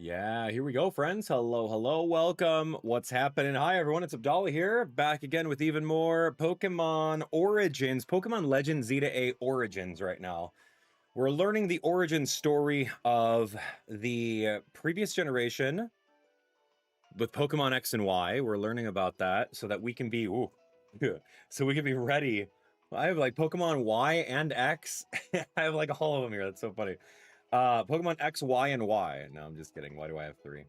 Yeah, here we go, friends. Hello, hello, welcome. What's happening? Hi, everyone. It's Abdallah here, back again with even more Pokemon Origins, Pokemon Legends Z-A Origins right now. We're learning the origin story of the previous generation with Pokemon X and Y. We're learning about that so that we can be, so we can be ready. I have like Pokemon Y and X. I have like all of them here. That's so funny. Pokemon X, Y, and Y. No, I'm just kidding. Why do I have 3?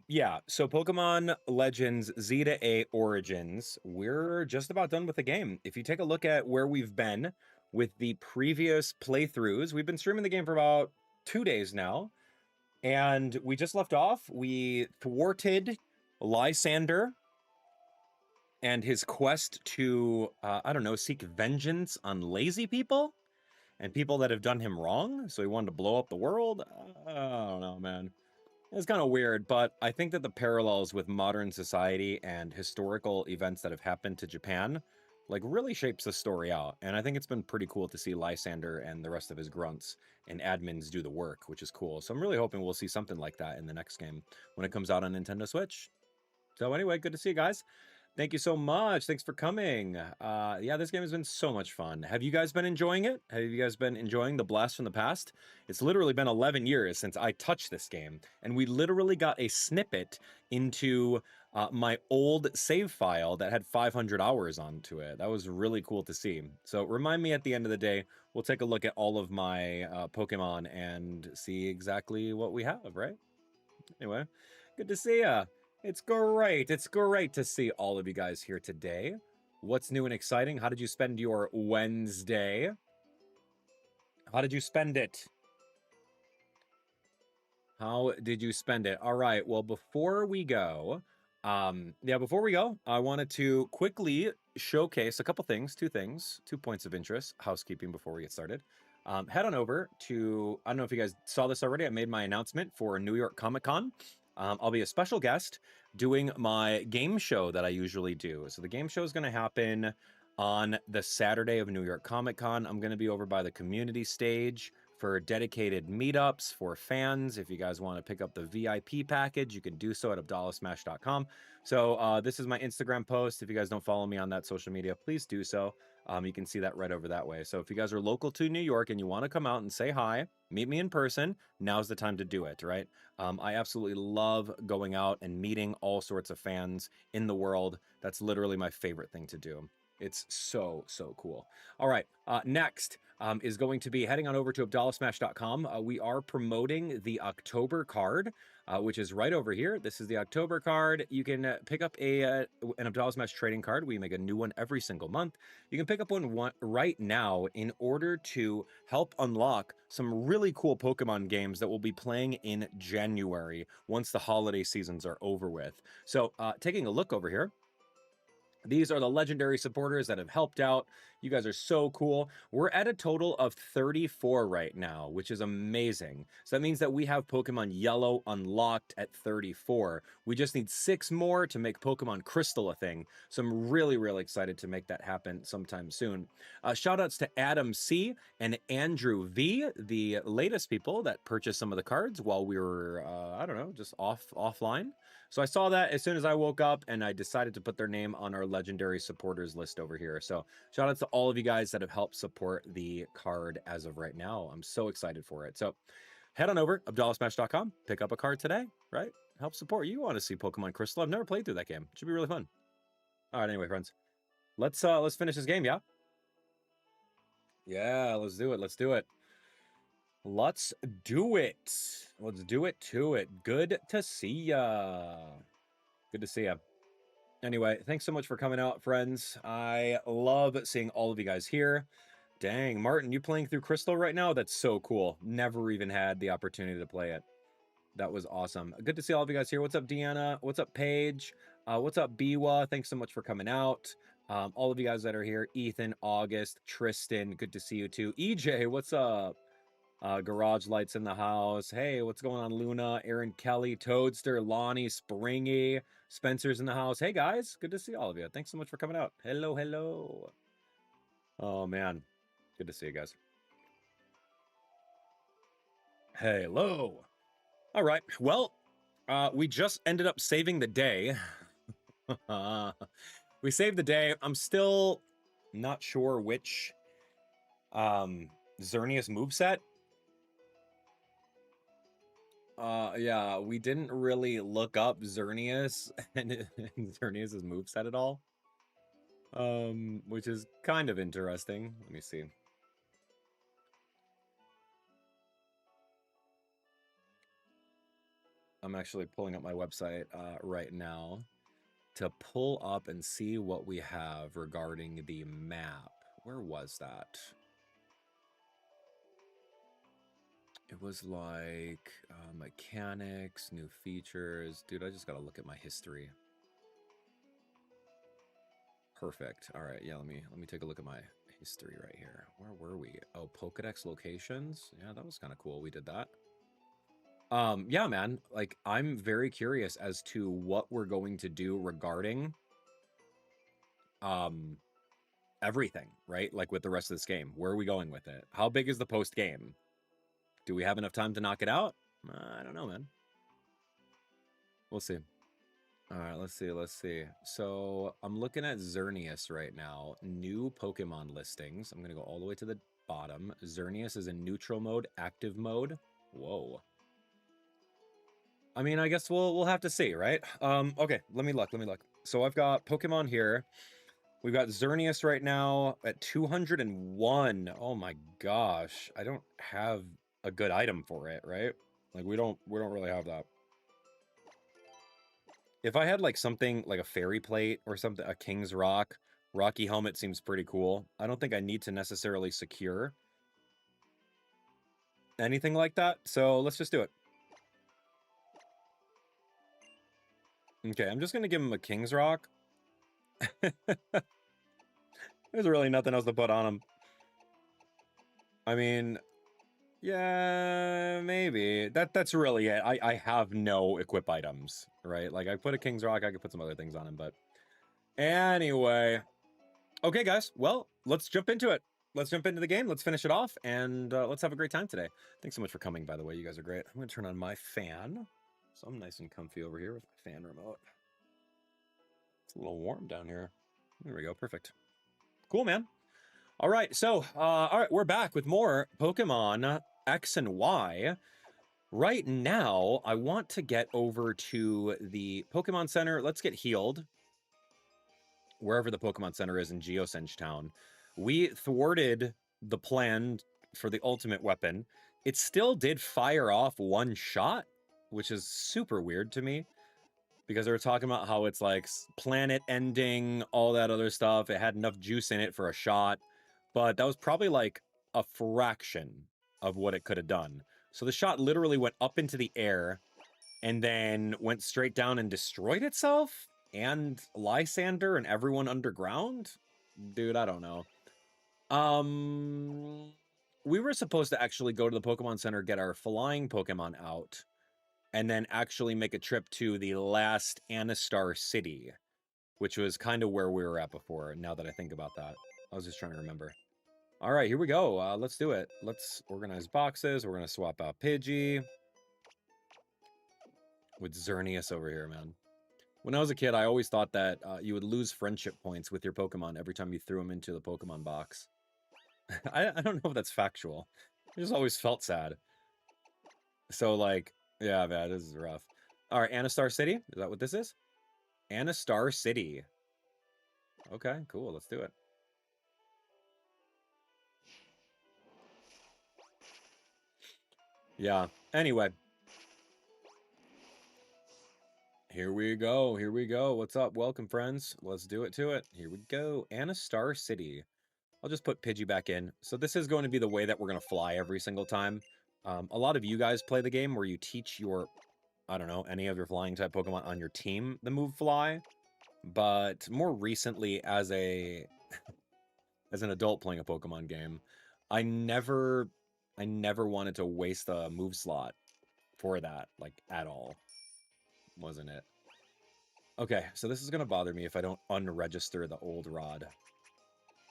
Yeah, so Pokemon Legends Z-A Origins, we're just about done with the game. If you take a look at where we've been with the previous playthroughs, we've been streaming the game for about 2 days now, and we just left off. We thwarted Lysander and his quest to, I don't know, seek vengeance on lazy people and people that have done him wrong, so he wanted to blow up the world. I don't know, man. It's kind of weird, but I think that the parallels with modern society and historical events that have happened to Japan, like, really shapes the story out. And I think it's been pretty cool to see Lysander and the rest of his grunts and admins do the work, which is cool. So I'm really hoping we'll see something like that in the next game when it comes out on Nintendo Switch. So anyway, good to see you guys. Thank you so much. Thanks for coming. Yeah, this game has been so much fun. Have you guys been enjoying it? Have you guys been enjoying the blast from the past? It's literally been 11 years since I touched this game, and we literally got a snippet into my old save file that had 500 hours onto it. That was really cool to see. So remind me at the end of the day, we'll take a look at all of my Pokemon and see exactly what we have, right? Anyway, good to see ya. It's great. It's great to see all of you guys here today. What's new and exciting? How did you spend your Wednesday? How did you spend it? How did you spend it? All right. Well, before we go, I wanted to quickly showcase a couple things, 2 points of interest, housekeeping before we get started. Head on over to, I don't know if you guys saw this already. I made my announcement for New York Comic Con. I'll be a special guest doing my game show that I usually do. So the game show is going to happen on the Saturday of New York Comic Con. I'm going to be over by the community stage for dedicated meetups for fans. If you guys want to pick up the VIP package, you can do so at abdallahsmash.com. So this is my Instagram post. If you guys don't follow me on that social media, please do so. You can see that right over that way. So if you guys are local to New York and you want to come out and say hi, meet me in person, now's the time to do it, right? I absolutely love going out and meeting all sorts of fans in the world. That's literally my favorite thing to do. It's so, so cool. All right, next is going to be heading on over to abdallahsmash.com. We are promoting the October card, which is right over here. This is the October card. You can pick up an Abdallah Smash trading card. We make a new one every single month. You can pick up one right now in order to help unlock some really cool Pokemon games that we'll be playing in January once the holiday seasons are over with. So taking a look over here, these are the legendary supporters that have helped out. You guys are so cool. We're at a total of 34 right now, which is amazing. So that means that we have Pokemon Yellow unlocked at 34. We just need 6 more to make Pokemon Crystal a thing. So I'm really, really excited to make that happen sometime soon. Shoutouts to Adam C. and Andrew V, the latest people that purchased some of the cards while we were, I don't know, just offline. So I saw that as soon as I woke up, and I decided to put their name on our legendary supporters list over here. So shout out to all of you guys that have helped support the card as of right now. I'm so excited for it. So head on over, abdallahsmash.com, pick up a card today, right? Help support. You want to see Pokemon Crystal. I've never played through that game. It should be really fun. All right, anyway, friends. Let's finish this game, yeah? Yeah, let's do it. Let's do it. Let's do it. Let's do it to it. Good to see ya. Good to see ya. Anyway, thanks so much for coming out, friends. I love seeing all of you guys here. Dang, Martin, you playing through Crystal right now? That's so cool. Never even had the opportunity to play it. That was awesome. Good to see all of you guys here. What's up, Deanna? What's up, Paige? What's up, Biwa? Thanks so much for coming out. All of you guys that are here. Ethan, August, Tristan, good to see you too. EJ, what's up? Garage Lights in the house. Hey, what's going on, Luna, Aaron Kelly, Toadster, Lonnie, Springy, Spencer's in the house. Hey, guys. Good to see all of you. Thanks so much for coming out. Hello, hello. Oh, man. Good to see you guys. Hello. All right. Well, we just ended up saving the day. We saved the day. I'm still not sure which Xerneas moveset. Yeah, we didn't really look up Xerneas and Xerneas' moveset at all. Which is kind of interesting. Let me see. I'm actually pulling up my website right now to pull up and see what we have regarding the map. Where was that? It was like mechanics, new features. Dude, I just gotta look at my history. Perfect. All right, yeah, let me take a look at my history right here. Where were we? Oh, Pokedex locations. Yeah, that was kind of cool. We did that. Yeah, man, like I'm very curious as to what we're going to do regarding everything, right? Like with the rest of this game. Where are we going with it? How big is the post game? Do we have enough time to knock it out? I don't know, man. We'll see. All right, let's see. So I'm looking at Xerneas right now. New Pokemon listings. I'm going to go all the way to the bottom. Xerneas is in neutral mode, active mode. Whoa. I mean, I guess we'll have to see, right? Okay, let me look. So I've got Pokemon here. We've got Xerneas right now at 201. Oh my gosh. I don't have a good item for it, right? Like we don't really have that. If I had like something like a fairy plate or something, a King's Rock, Rocky Helmet seems pretty cool. I don't think I need to necessarily secure anything like that. So let's just do it. Okay, I'm just going to give him a King's Rock. There's really nothing else to put on him. I mean, yeah, maybe. That's really it. I have no equip items, right? Like I put a King's Rock, I could put some other things on him, but anyway. Okay, guys. Well, let's jump into it. Let's jump into the game. Let's finish it off, and let's have a great time today. Thanks so much for coming, by the way. You guys are great. I'm going to turn on my fan, so I'm nice and comfy over here with my fan remote. It's a little warm down here. There we go. Perfect. Cool, man. All right, so, all right, we're back with more Pokemon X and Y. Right now, I want to get over to the Pokemon Center. Let's get healed. Wherever the Pokemon Center is in Geosenge Town. We thwarted the plan for the ultimate weapon. It still did fire off one shot, which is super weird to me. Because they were talking about how it's like planet ending, all that other stuff. It had enough juice in it for a shot. But that was probably like a fraction of what it could have done. So the shot literally went up into the air and then went straight down and destroyed itself and Lysander and everyone underground. Dude, I don't know. We were supposed to actually go to the Pokemon Center, get our flying Pokemon out, and then actually make a trip to the last Anistar city, which was kind of where we were at before, now that I think about that. I was just trying to remember. All right, here we go. Let's do it. Let's organize boxes. We're going to swap out Pidgey with Xerneas over here, man. When I was a kid, I always thought that you would lose friendship points with your Pokemon every time you threw them into the Pokemon box. I don't know if that's factual. I just always felt sad. So, like, yeah, man, this is rough. All right, Anistar City. Is that what this is? Anistar City. Okay, cool. Let's do it. Yeah. Anyway. Here we go. Here we go. What's up? Welcome, friends. Let's do it to it. Here we go. Anistar City. I'll just put Pidgey back in. So this is going to be the way that we're going to fly every single time. A lot of you guys play the game where you teach your, I don't know, any of your flying type Pokemon on your team the move fly. But more recently, as an adult playing a Pokemon game, I never wanted to waste a move slot for that, like, at all. Wasn't it? Okay, so this is going to bother me if I don't unregister the old rod.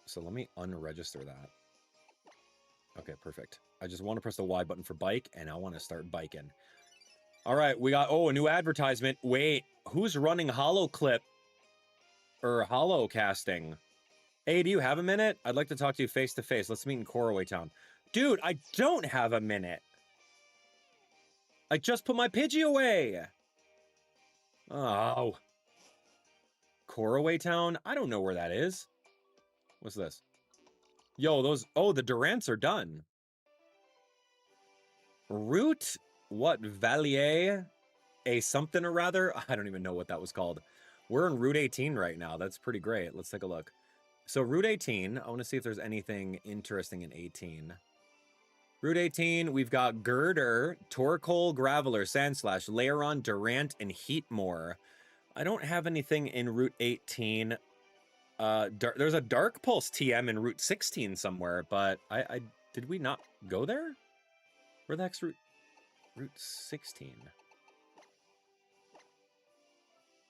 So let me unregister that. Okay, perfect. I just want to press the Y button for bike, and I want to start biking. All right, we got, oh, a new advertisement. Wait, who's running Holo Clip or Holo Casting? Hey, do you have a minute? I'd like to talk to you face to face. Let's meet in Couriway Town. Dude, I don't have a minute. I just put my Pidgey away. Oh. Couriway Town? I don't know where that is. What's this? Yo, those, oh, the Durants are done. Route, what, Valier? A something or rather? I don't even know what that was called. We're in Route 18 right now. That's pretty great. Let's take a look. So Route 18, I want to see if there's anything interesting in 18. Route 18, we've got Girder, Torkoal, Graveler, Sandslash, Layeron, Durant, and Heatmore. I don't have anything in Route 18. There's a Dark Pulse TM in Route 16 somewhere, but did we not go there? Where the heck's Route 16?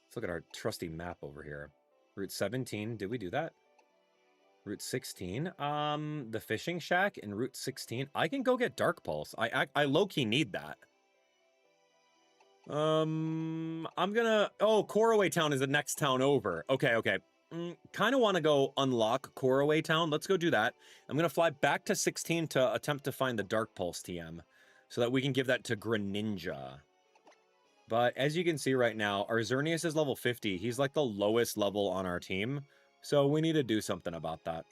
Let's look at our trusty map over here. Route 17, did we do that? Route 16, the Fishing Shack in Route 16. I can go get Dark Pulse. I low-key need that. I'm gonna, oh, Couriway Town is the next town over. Okay. Kind of want to go unlock Couriway Town. Let's go do that. I'm gonna fly back to 16 to attempt to find the Dark Pulse TM so that we can give that to Greninja. But as you can see right now, our Xerneas is level 50. He's like the lowest level on our team. So we need to do something about that.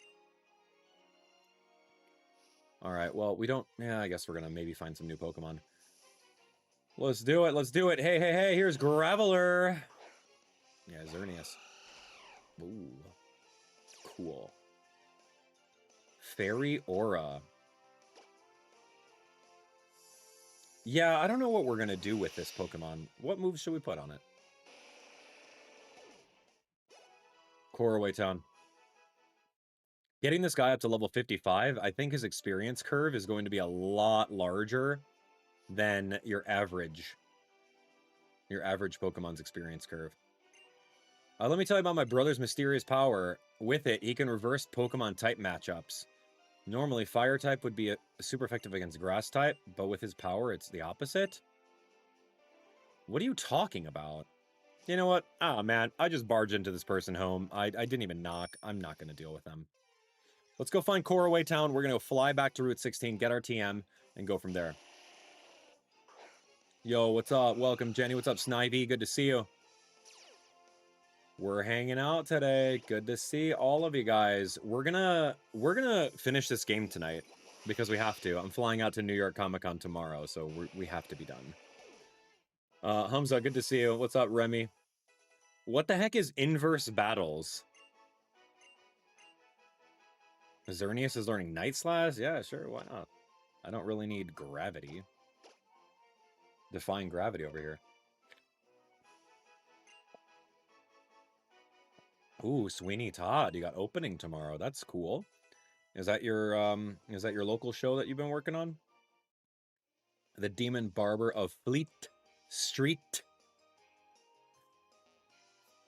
All right, well, we don't... Yeah, I guess we're going to maybe find some new Pokemon. Let's do it. Let's do it. Hey, here's Graveler. Yeah, Xerneas. Ooh. Cool. Fairy Aura. Yeah, I don't know what we're going to do with this Pokemon. What moves should we put on it? Couriway Town. Getting this guy up to level 55, I think his experience curve is going to be a lot larger than your average Pokemon's experience curve. Let me tell you about my brother's mysterious power. With it, he can reverse Pokemon type matchups. Normally, fire type would be super effective against grass type, but with his power, it's the opposite. What are you talking about? You know what? Ah, man, I just barged into this person home. I didn't even knock. I'm not going to deal with them. Let's go find Couriway Town. We're going to go fly back to Route 16, get our TM, and go from there. Yo, what's up? Welcome, Jenny. What's up, Snivy? Good to see you. We're hanging out today. Good to see all of you guys. We're gonna finish this game tonight because we have to. I'm flying out to New York Comic Con tomorrow, so we have to be done. Hamza, good to see you. What's up, Remy? What the heck is inverse battles? Xerneas is learning Night Slash? Yeah, sure, why not? I don't really need gravity. Defying gravity over here. Ooh, Sweeney Todd, you got opening tomorrow. That's cool. Is that your local show that you've been working on? The Demon Barber of Fleet Street.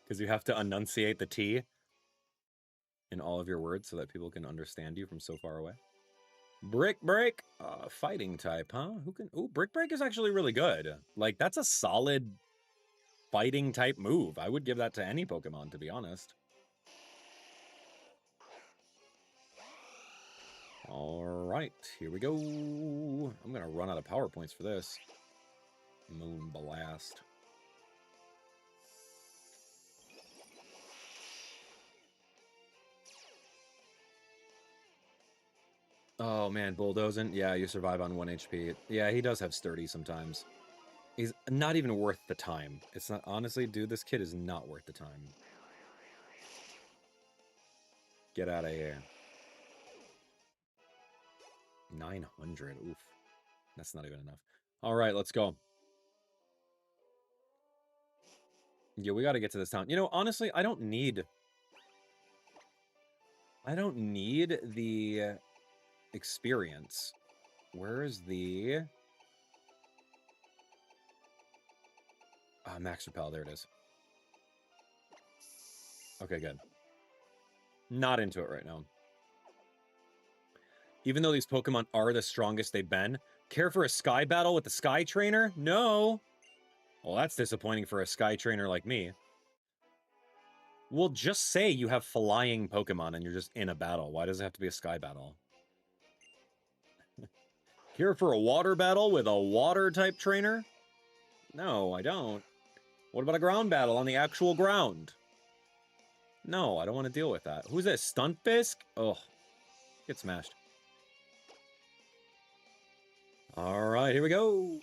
Because you have to enunciate the T in all of your words so that people can understand you from so far away. Brick Break, fighting type, huh? Who can? Ooh, Brick Break is actually really good. Like, that's a solid fighting type move. I would give that to any Pokemon, to be honest. All right, here we go. I'm gonna run out of power points for this. Moon Blast. Oh man, bulldozing. Yeah, you survive on 1 HP. Yeah, he does have sturdy sometimes. He's not even worth the time. It's not, honestly, dude, this kid is not worth the time. Get out of here. 900. Oof. That's not even enough. All right, let's go. Yeah, we got to get to this town. You know, honestly, I don't need the experience. Where's the... Max Repel, there it is. Okay, good. Not into it right now. Even though these Pokemon are the strongest they've been, care for a Sky battle with the Sky Trainer? No. Well, that's disappointing for a Sky Trainer like me. Well, just say you have flying Pokemon and you're just in a battle. Why does it have to be a Sky battle? Here for a water battle with a water-type trainer? No, I don't. What about a ground battle on the actual ground? No, I don't want to deal with that. Who's this? Stuntfisk? Oh, get smashed. All right, here we go.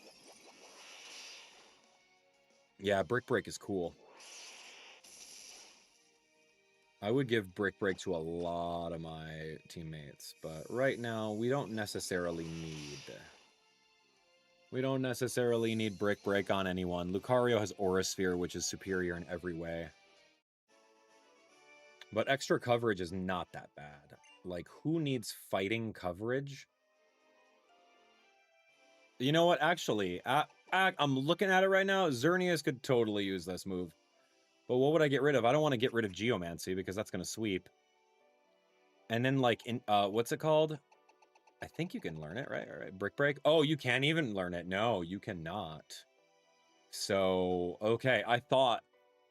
Yeah, Brick Break is cool. I would give Brick Break to a lot of my teammates, but right now we don't necessarily need... We don't necessarily need Brick Break on anyone. Lucario has Aura Sphere, which is superior in every way. But extra coverage is not that bad. Like, who needs fighting coverage? You know what? Actually, I'm looking at it right now. Xerneas could totally use this move. But what would I get rid of? I don't want to get rid of Geomancy because that's going to sweep. And then, like, what's it called? I think you can learn it, right? All right, Brick Break. Oh, you can't even learn it. No, you cannot. So, okay, I thought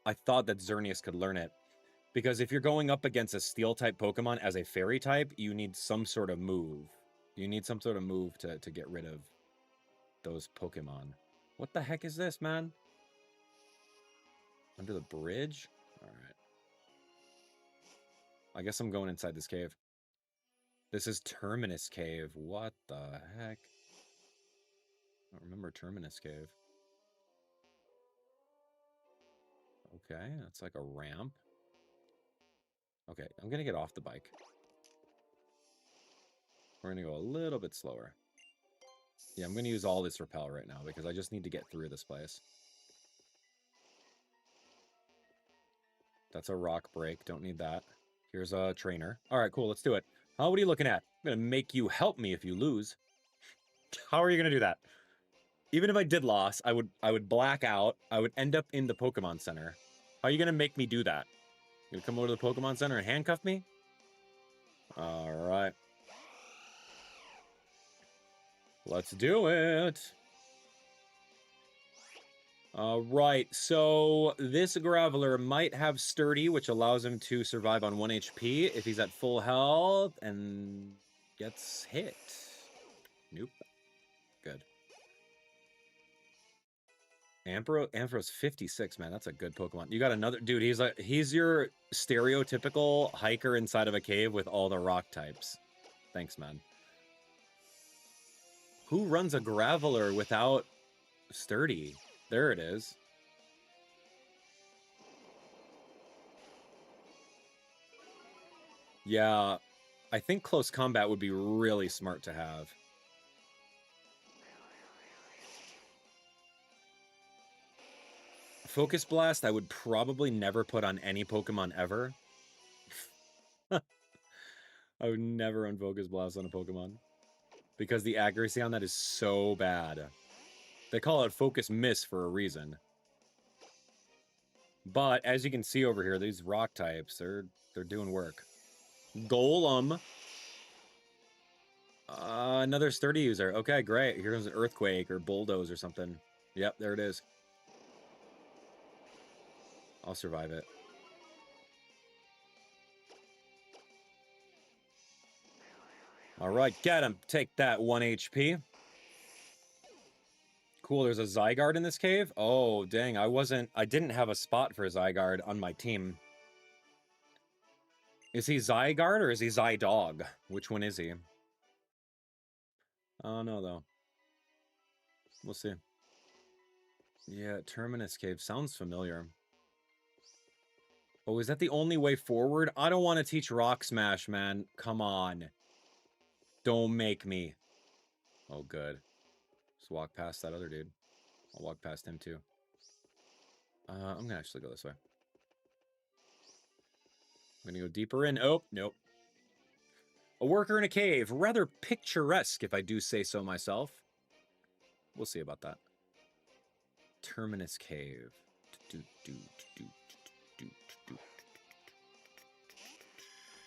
that Xerneas could learn it. Because if you're going up against a Steel-type Pokemon as a Fairy type, you need some sort of move. You need some sort of move to get rid of those Pokemon. What the heck is this, man? Under the bridge? All right. I guess I'm going inside this cave. This is Terminus Cave. What the heck? I don't remember Terminus Cave. Okay, that's like a ramp. Okay, I'm going to get off the bike. We're going to go a little bit slower. Yeah, I'm going to use all this repel right now because I just need to get through this place. That's a rock break. Don't need that. Here's a trainer. All right, cool. Let's do it. What are you looking at? I'm going to make you help me if you lose. How are you going to do that? Even if I did lose, I would black out. I would end up in the Pokemon Center. How are you going to make me do that? You going to come over to the Pokemon Center and handcuff me? All right. Let's do it. All right, so this Graveler might have Sturdy, which allows him to survive on 1 HP if he's at full health and gets hit. Nope. Good. Ampharo's 56, man. That's a good Pokemon. You got another... Dude, he's your stereotypical hiker inside of a cave with all the rock types. Thanks, man. Who runs a Graveler without Sturdy? There it is. Yeah, I think close combat would be really smart to have. Focus Blast, I would probably never put on any Pokemon ever. I would never run Focus Blast on a Pokemon. Because the accuracy on that is so bad. They call it Focus Miss for a reason. But, as you can see over here, these rock types, they're doing work. Golem. Another Sturdy user. Okay, great. Here comes an Earthquake or Bulldoze or something. Yep, there it is. I'll survive it. All right, get him. Take that 1 HP. Cool, there's a Zygarde in this cave? Oh, dang, I didn't have a spot for a Zygarde on my team. Is he Zygarde or is he Zydog? Which one is he? I don't know, though. We'll see. Yeah, Terminus Cave sounds familiar. Oh, is that the only way forward? I don't want to teach Rock Smash, man. Come on. Don't make me. Oh, good. Just walk past that other dude. I'll walk past him, too. I'm going to actually go this way. I'm going to go deeper in. Oh, nope. A worker in a cave. Rather picturesque, if I do say so myself. We'll see about that. Terminus Cave.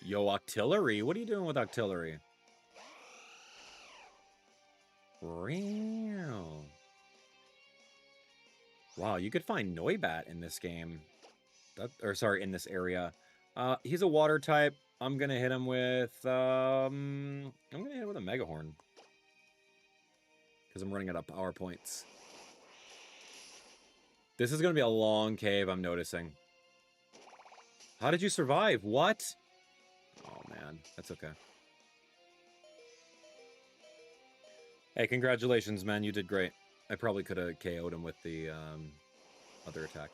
Yo, Octillery. What are you doing with Octillery? Real. Wow, you could find Noibat in this game. Sorry, in this area. He's a water type. I'm gonna hit him with a Megahorn. Because I'm running out of power points. This is gonna be a long cave, I'm noticing. How did you survive? What? Oh man, that's okay. Hey, congratulations, man. You did great. I probably could have KO'd him with the other attack.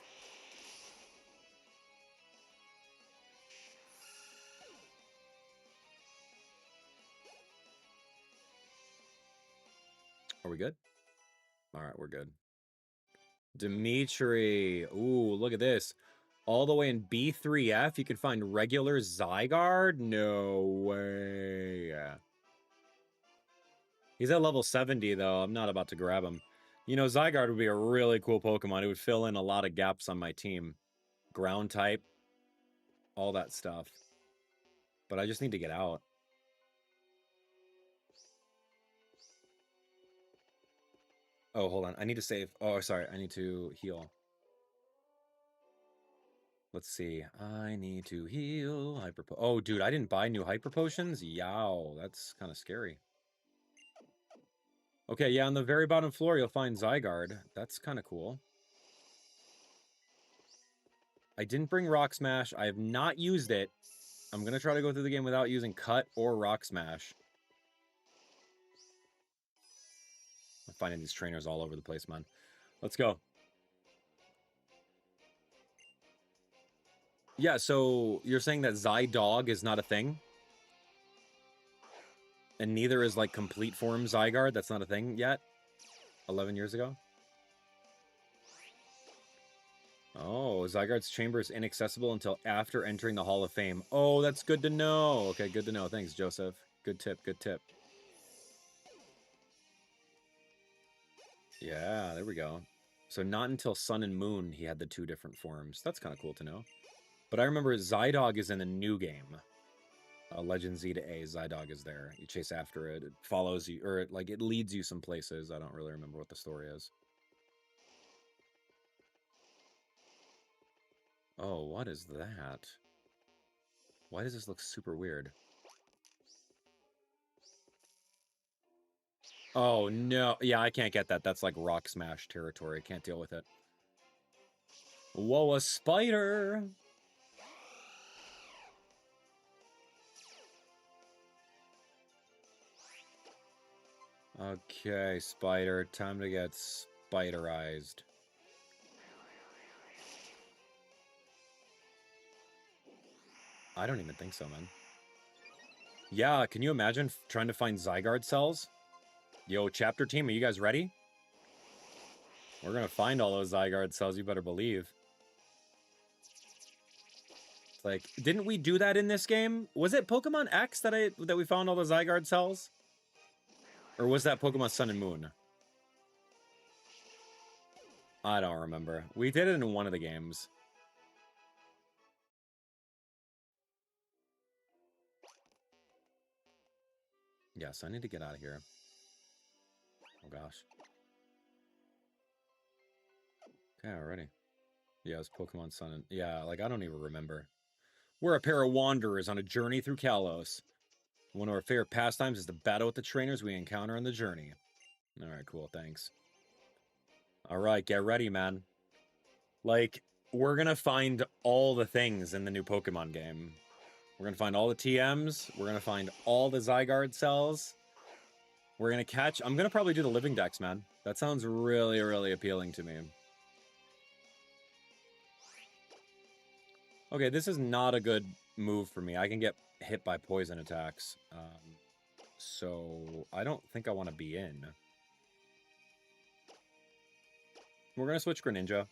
Are we good? All right, we're good. Dimitri. Ooh, look at this. All the way in B3F, you can find regular Zygarde? No way. He's at level 70, though. I'm not about to grab him. You know, Zygarde would be a really cool Pokemon. It would fill in a lot of gaps on my team. Ground type. All that stuff. But I just need to get out. Oh, hold on. I need to save. Oh, sorry. I need to heal. Let's see. I need to heal. Oh, dude, I didn't buy new Hyper Potions? Yow, that's kind of scary. Okay, yeah, on the very bottom floor, you'll find Zygarde. That's kind of cool. I didn't bring Rock Smash. I have not used it. I'm going to try to go through the game without using Cut or Rock Smash. I'm finding these trainers all over the place, man. Let's go. Yeah, so you're saying that Zydog is not a thing? And neither is, like, complete form Zygarde? That's not a thing yet? 11 years ago? Oh, Zygarde's chamber is inaccessible until after entering the Hall of Fame. Oh, that's good to know. Okay, good to know. Thanks, Joseph. Good tip, good tip. Yeah, there we go. So not until Sun and Moon he had the two different forms. That's kind of cool to know. But I remember Zydog is in the new game. Legend Z-A, Zydog is there. You chase after it. It follows you, or it leads you some places. I don't really remember what the story is. Oh, what is that? Why does this look super weird? Oh, no. Yeah, I can't get that. That's like Rock Smash territory. I can't deal with it. Whoa, a spider! Okay, spider. Time to get spiderized. I don't even think so, man. Yeah, can you imagine trying to find Zygarde cells? Yo, chapter team, are you guys ready? We're gonna find all those Zygarde cells, you better believe. It's like, didn't we do that in this game? Was it Pokemon X that we found all the Zygarde cells? Or was that Pokemon Sun and Moon? I don't remember. We did it in one of the games. Yes, I need to get out of here. Oh, gosh. Okay, already. Yeah, it's Pokemon Sun and... Yeah, like, I don't even remember. We're a pair of wanderers on a journey through Kalos. One of our favorite pastimes is to battle with the trainers we encounter on the journey. Alright, cool, thanks. Alright, get ready, man. Like, we're gonna find all the things in the new Pokemon game. We're gonna find all the TMs. We're gonna find all the Zygarde cells. We're gonna catch... I'm gonna probably do the Living Dex, man. That sounds really, really appealing to me. Okay, this is not a good move for me. I can get hit by poison attacks. So I don't think I want to be in. We're going to switch Greninja.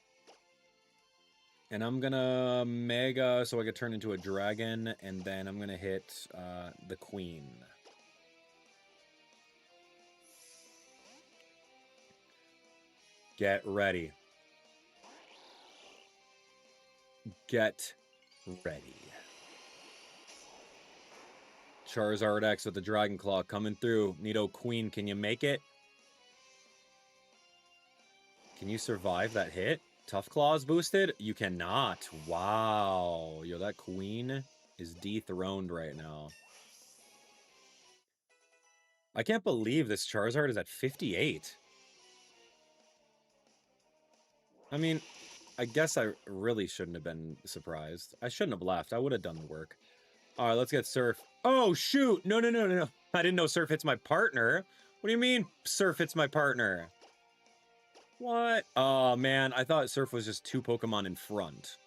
And I'm going to Mega so I can turn into a dragon. And then I'm going to hit the Queen. Get ready. Get ready. Charizard X with the Dragon Claw coming through. Nido Queen, can you make it? Can you survive that hit? Tough Claws boosted? You cannot. Wow. Yo, that queen is dethroned right now. I can't believe this Charizard is at 58. I mean, I guess I really shouldn't have been surprised. I shouldn't have left. I would have done the work. All right, let's get Surf. Oh, shoot. No. I didn't know Surf hits my partner. What do you mean Surf hits my partner? What? Oh, man. I thought Surf was just 2 Pokemon in front.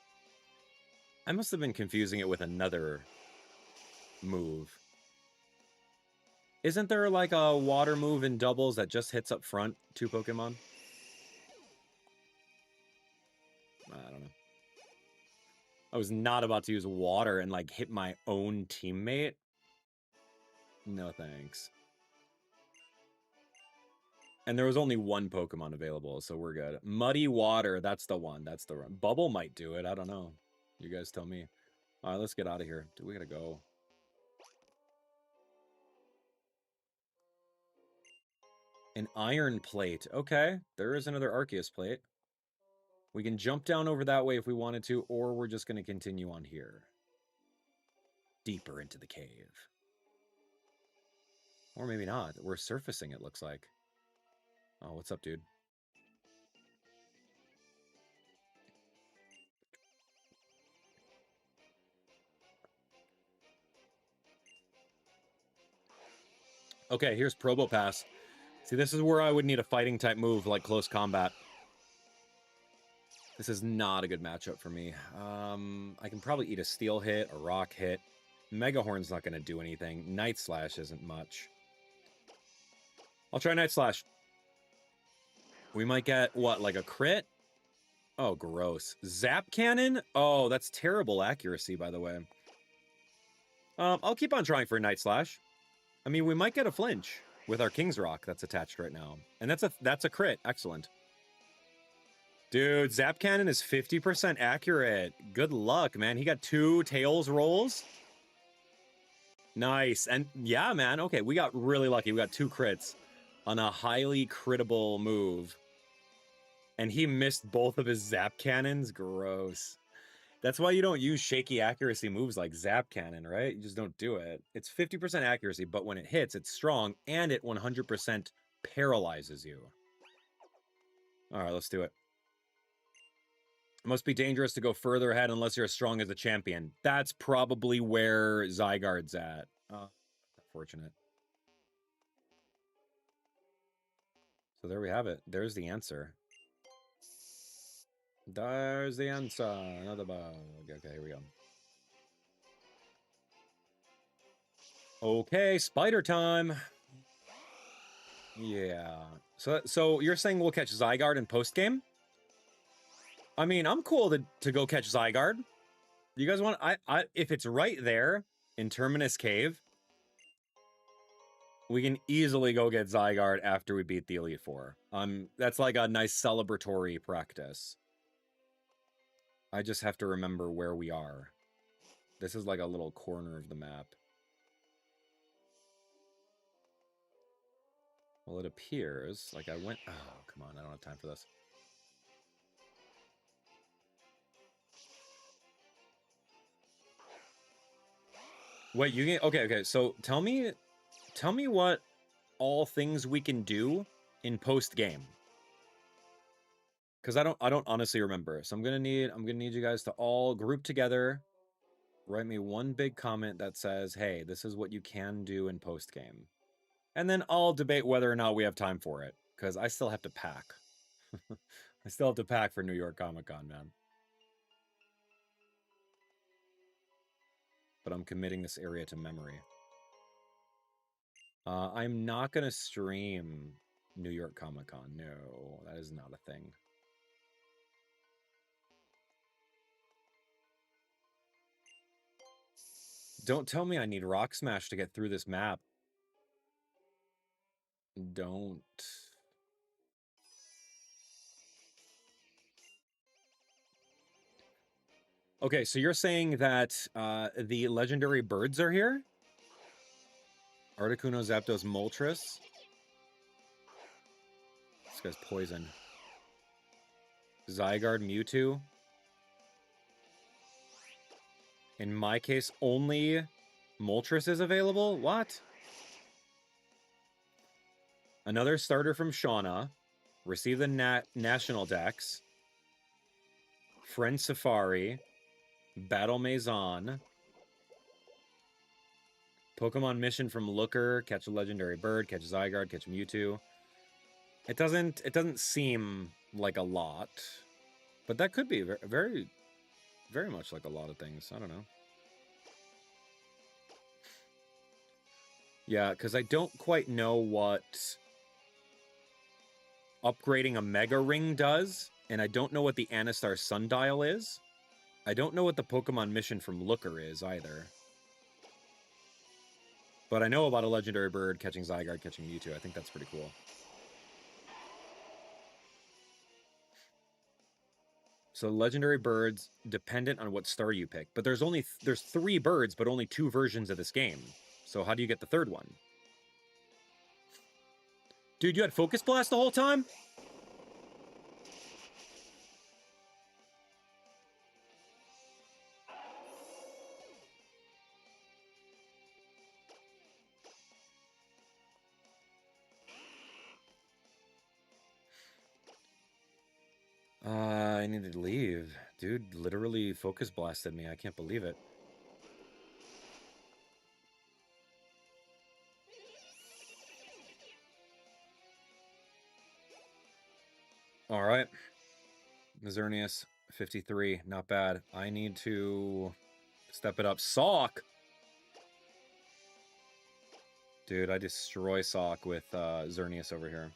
I must have been confusing it with another move. Isn't there like a water move in doubles that just hits up front 2 Pokemon? I don't know. I was not about to use water and like hit my own teammate. No thanks. And there was only 1 Pokemon available, so we're good. Muddy Water, that's the one. That's the one. Bubble might do it. I don't know. You guys tell me. All right, let's get out of here. We gotta go. An iron plate. Okay, there is another Arceus plate. We can jump down over that way if we wanted to, or we're just going to continue on here. Deeper into the cave. Or maybe not. We're surfacing, it looks like. Oh, what's up, dude? Okay, here's Probopass. See, this is where I would need a fighting type move like close combat. This is not a good matchup for me. I can probably eat a steel hit, a rock hit. Mega Horn's not going to do anything. Night Slash isn't much. I'll try Night Slash. We might get, what, like a crit? Oh, gross. Zap Cannon? Oh, that's terrible accuracy, by the way. I'll keep on trying for a Night Slash. I mean, we might get a flinch with our King's Rock that's attached right now. And that's a crit. Excellent. Dude, Zap Cannon is 50% accurate. Good luck, man. He got 2 Tails rolls. Nice. And yeah, man. Okay, we got really lucky. We got 2 crits on a highly critable move. And he missed both of his Zap Cannons. Gross. That's why you don't use shaky accuracy moves like Zap Cannon, right? You just don't do it. It's 50% accuracy, but when it hits, it's strong, and it 100% paralyzes you. All right, let's do it. It must be dangerous to go further ahead unless you're as strong as a champion. That's probably where Zygarde's at. Unfortunate. So there we have it. There's the answer. There's the answer. Another bug. Okay, here we go. Okay, spider time. Yeah. So you're saying we'll catch Zygarde in post-game? I mean, I'm cool to go catch Zygarde. You guys want... if it's right there in Terminus Cave, we can easily go get Zygarde after we beat the Elite Four. That's like a nice celebratory practice. I just have to remember where we are. This is like a little corner of the map. Well, it appears like I went... Oh, come on. I don't have time for this. Wait, you can... Okay. So tell me what all things we can do in post-game. Because I don't honestly remember. So I'm gonna need you guys to all group together. Write me one big comment that says, hey, this is what you can do in post-game. And then I'll debate whether or not we have time for it. Because I still have to pack. I still have to pack for New York Comic Con, man. But I'm committing this area to memory. I'm not going to stream New York Comic Con. No, that is not a thing. Don't tell me I need Rock Smash to get through this map. Don't. Okay, so you're saying that the legendary birds are here? Articuno, Zapdos, Moltres. This guy's poison. Zygarde, Mewtwo. In my case, only Moltres is available? What? Another starter from Shauna. Receive the National Dex. Friend Safari. Battle Maison. Pokemon Mission from Looker. Catch a legendary bird. Catch Zygarde. Catch Mewtwo. It doesn't seem like a lot. But that could be very, very much like a lot of things. I don't know. Yeah, because I don't quite know what upgrading a Mega Ring does, and I don't know what the Anistar Sundial is. I don't know what the Pokemon Mission from Looker is, either. But I know about a legendary bird catching Zygarde, catching Mewtwo. I think that's pretty cool. So legendary birds, dependent on what star you pick. But there's 3 birds, but only 2 versions of this game. So how do you get the third one? Dude, you had Focus Blast the whole time? I need to leave. Dude literally Focus Blasted me. I can't believe it. All right. Xerneas, 53. Not bad. I need to step it up. Sock! Dude, I destroy Sock with Xerneas over here.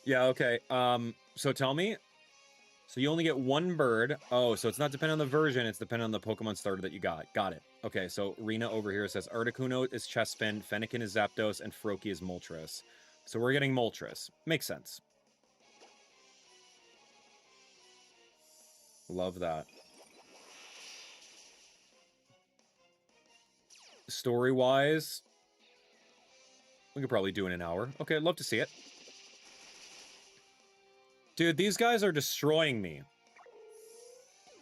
Yeah, okay. So tell me. So you only get 1 bird. Oh, so it's not dependent on the version. It's dependent on the Pokemon starter that you got. Got it. Okay, so Rena over here says Articuno is Chespin, Fennekin is Zapdos, and Froakie is Moltres. So we're getting Moltres. Makes sense. Love that. Story-wise, we could probably do in an hour. Okay, I'd love to see it. Dude, these guys are destroying me.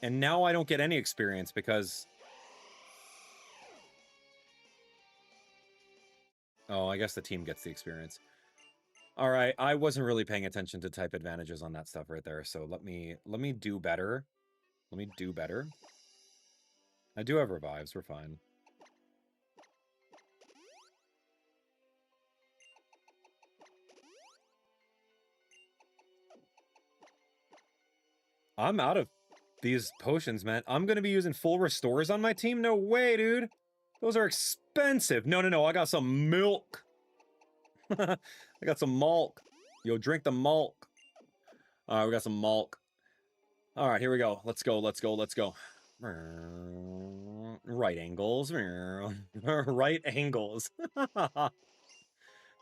And now I don't get any experience because... Oh, I guess the team gets the experience. All right, I wasn't really paying attention to type advantages on that stuff right there, so let me do better. Let me do better. I do have revives, we're fine. I'm out of these potions, man. I'm gonna be using full restores on my team? No way, dude. Those are expensive. No, I got some milk. I got some milk. Yo, drink the milk. All right, we got some milk. All right, here we go. Let's go. Right angles. Right angles.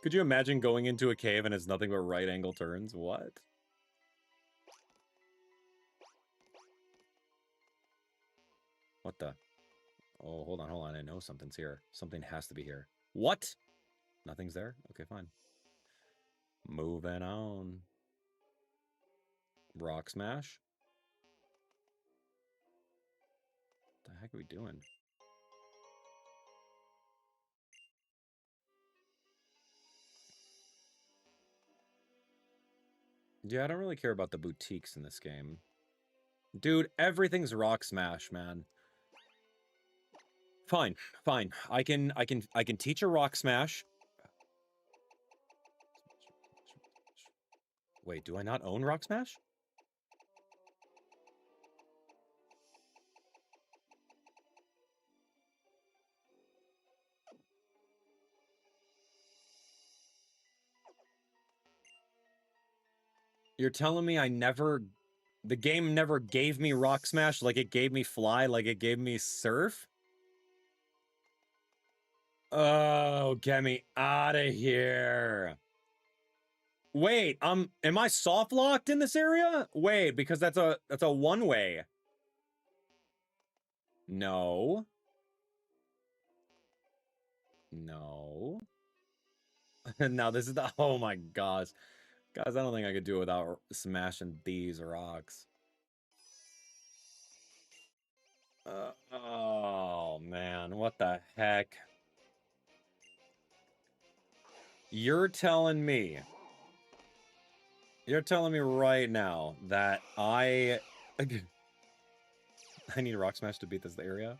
Could you imagine going into a cave and it's nothing but right angle turns? What? What the? Oh, hold on. I know something's here. Something has to be here. What? Nothing's there? Okay, fine. Moving on. Rock Smash? What the heck are we doing? Yeah, I don't really care about the boutiques in this game. Dude, everything's Rock Smash, man. Fine. I can teach a Rock Smash. Wait, do I not own Rock Smash? You're telling me the game never gave me Rock Smash like it gave me Fly, like it gave me Surf? Oh, get me out of here. Wait, am I soft locked in this area? Wait, because that's a one-way. No. No. Now this is the, oh my gosh. Guys, I don't think I could do it without smashing these rocks. Oh, man. What the heck? You're telling me right now that I need Rock Smash to beat this area?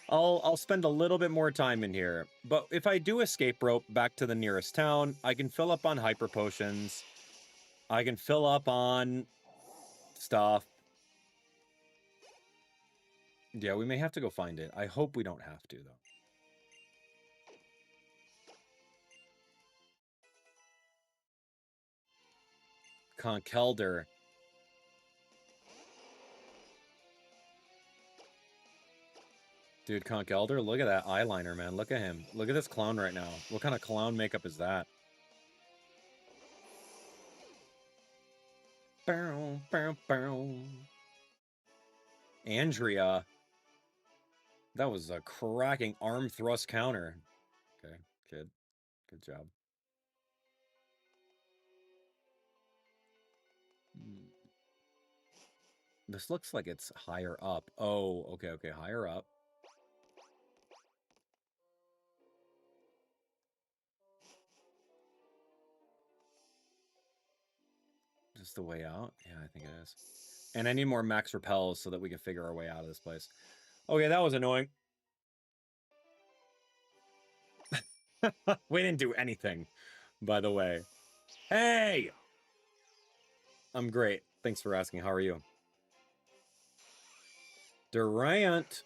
I'll spend a little bit more time in here. But if I do escape rope back to the nearest town, I can fill up on hyper potions. I can fill up on stuff. Yeah, we may have to go find it. I hope we don't have to, though. Conkelder. Dude, Conkelder, look at that eyeliner, man. Look at him. Look at this clown right now. What kind of clown makeup is that? Bow, bow, bow. Andrea. That was a cracking arm thrust counter. Okay, kid. Good job. This looks like it's higher up. Oh, okay, higher up. Is this the way out? Yeah, I think it is. And I need more max repels so that we can figure our way out of this place. Okay, that was annoying. We didn't do anything, by the way. Hey! I'm great. Thanks for asking. How are you? Durant.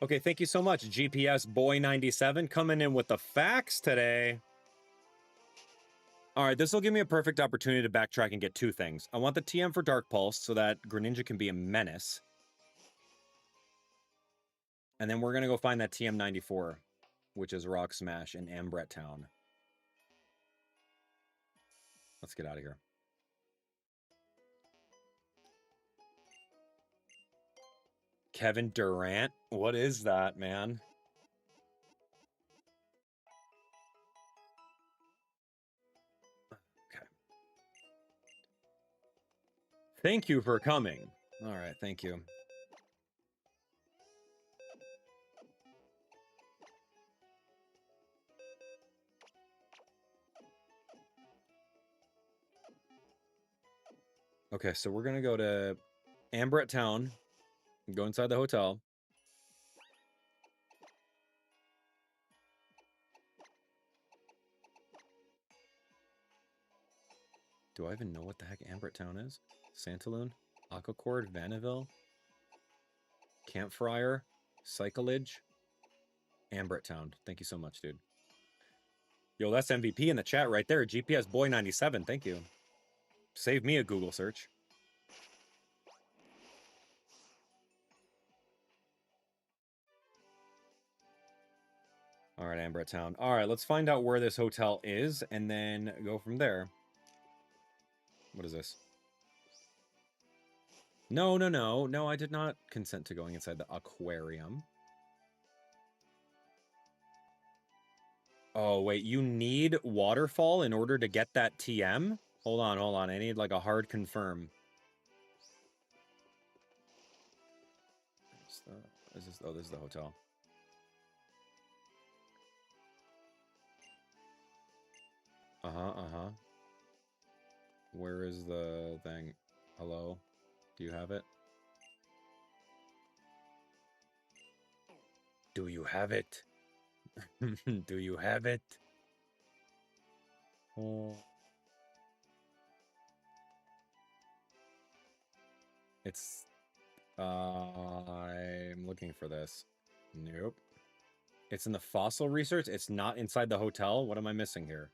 Okay, thank you so much, GPS Boy 97, coming in with the facts today. All right, this will give me a perfect opportunity to backtrack and get two things. I want the TM for Dark Pulse so that Greninja can be a menace. And then we're going to go find that TM94, which is Rock Smash in Ambret Town. Let's get out of here. Kevin Durant? What is that, man? Okay. Thank you for coming. All right, thank you. Okay, so we're going to go to Ambret Town, go inside the hotel. Do I even know what the heck Ambret Town is? Santaloon? Aquacord? Vaniville? Campfire? Cyclage? Ambret Town. Thank you so much, dude. Yo, that's MVP in the chat right there. GPS Boy 97. Thank you. Save me a Google search. All right, Ambret Town. All right, let's find out where this hotel is and then go from there. What is this? No, I did not consent to going inside the aquarium. Oh, wait, you need waterfall in order to get that TM? Hold on. I need like a hard confirm. Is this, oh, this is the hotel. Uh-huh. Where is the thing? Hello? Do you have it? Do you have it? Do you have it? Oh. It's... I'm looking for this. Nope. It's in the fossil research? It's not inside the hotel? What am I missing here?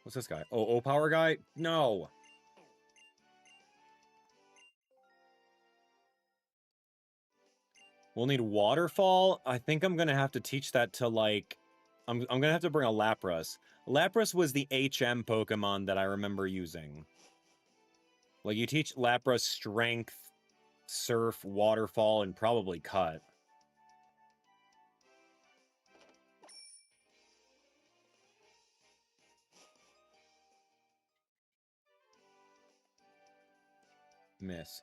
What's this guy? Oh, O-Power guy? No! We'll need waterfall. I think I'm gonna have to teach that to, like... I'm gonna have to bring a Lapras. Lapras was the HM Pokemon that I remember using. Like, you teach Lapras Strength, Surf, Waterfall, and probably Cut. Miss.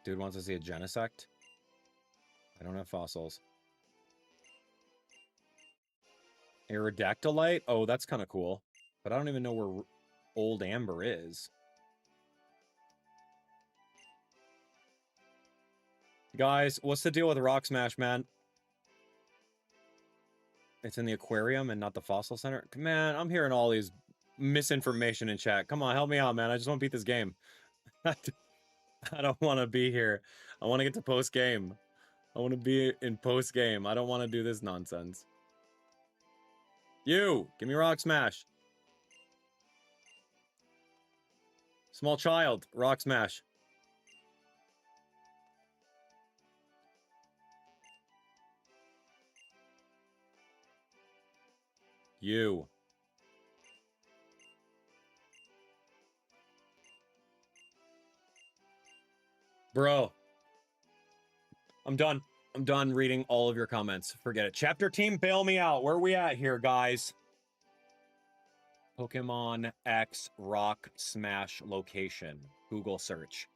Dude wants to see a Genesect. I don't have fossils. Aerodactylite? Oh, that's kind of cool. But I don't even know where Old Amber is. Guys, what's the deal with Rock Smash, man? It's in the aquarium and not the fossil center? Man, I'm hearing all these misinformation in chat. Come on, help me out, man. I just want to beat this game. I don't want to be here. I want to get to post-game. I want to be in post-game. I don't want to do this nonsense. You! Give me Rock Smash. Small child. Rock Smash. You. Bro. I'm done. I'm done reading all of your comments. Forget it. Chapter team, bail me out. Where are we at here, guys? Pokemon X Rock Smash location. Google search.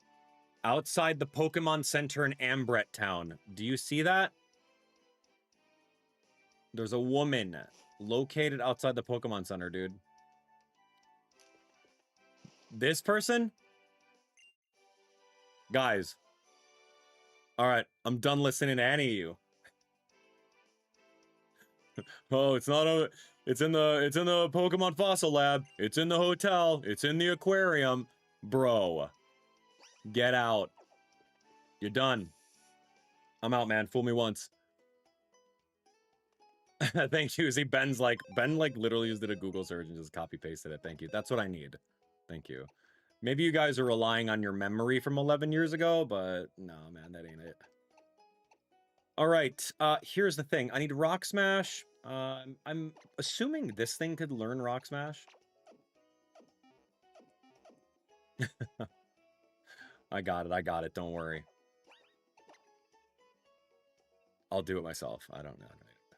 Outside the Pokemon Center in Ambret Town. Do you see that? There's a woman located outside the Pokemon Center, dude. This person? Guys. Alright, I'm done listening to any of you. Oh, it's not a... It's in the Pokemon Fossil Lab. It's in the hotel. It's in the aquarium. Bro. Get out. You're done. I'm out, man. Fool me once. Thank you. See, Ben literally just did a Google search and just copy pasted it. Thank you. That's what I need. Thank you. Maybe you guys are relying on your memory from 11 years ago, but no, man, that ain't it. All right. Here's the thing. I need Rock Smash. I'm assuming this thing could learn Rock Smash. I got it. Don't worry. I'll do it myself. I don't know.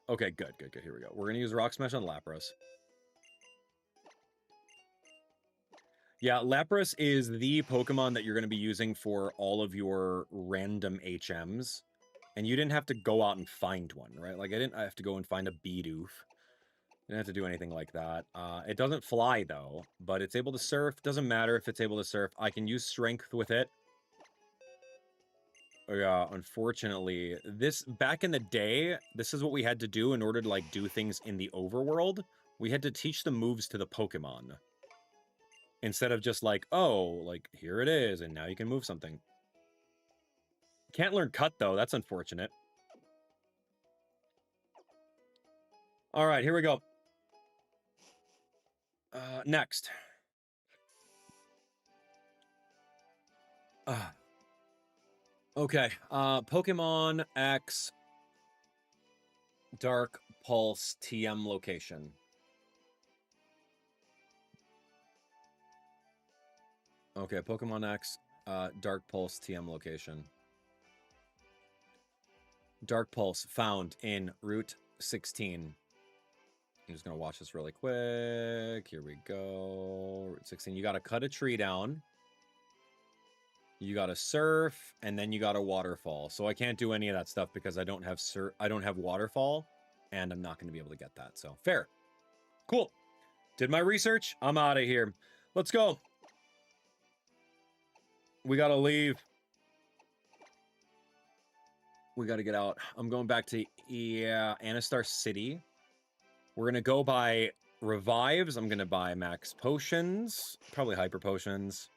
Okay, good. Here we go. We're gonna use Rock Smash on Lapras. Yeah, Lapras is the Pokemon that you're gonna be using for all of your random HMs. And you didn't have to go out and find one, right? Like, I didn't have to go and find a Bidoof. Didn't have to do anything like that. It doesn't fly, though, but it's able to surf. Doesn't matter if it's able to surf. I can use Strength with it. Yeah, unfortunately, back in the day, this is what we had to do in order to, like, do things in the overworld. We had to teach the moves to the Pokemon. Instead of just like, oh, like, here it is, and now you can move something. Can't learn Cut, though. That's unfortunate. All right, here we go. Next. Okay, Pokemon X Dark Pulse TM location. Okay, Pokemon X Dark Pulse TM location. Dark Pulse found in Route 16. I'm just going to watch this really quick. Here we go. Route 16. You got to cut a tree down. You got to surf, and then you got a waterfall. So I can't do any of that stuff because I don't have waterfall, and I'm not going to be able to get that. So fair. Cool. Did my research. I'm out of here. Let's go. We got to leave. We got to get out. I'm going back to, Anistar City. We're going to go buy revives. I'm going to buy max potions. Probably hyper potions.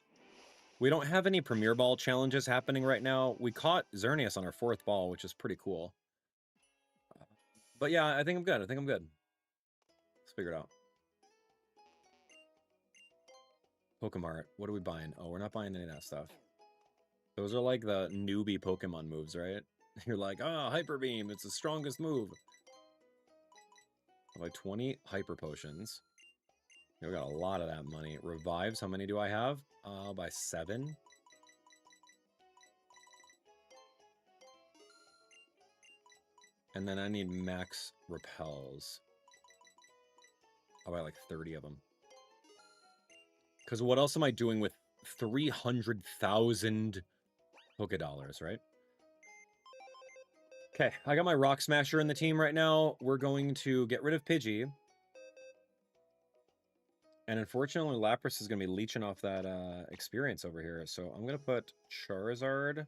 We don't have any Premier Ball challenges happening right now. We caught Xerneas on our 4th ball, which is pretty cool. But yeah, I think I'm good. Let's figure it out. Pokemart. What are we buying? Oh, we're not buying any of that stuff. Those are like the newbie Pokemon moves, right? You're like, Hyper Beam. It's the strongest move. I'll buy 20 hyper potions. We got a lot of that money. Revives, how many do I have? I'll buy 7. And then I need max repels. I'll buy like 30 of them. Because what else am I doing with 300,000 Pokédollars, right? Okay, I got my Rock Smasher in the team right now. We're going to get rid of Pidgey. And unfortunately, Lapras is going to be leeching off that experience over here. So I'm going to put Charizard.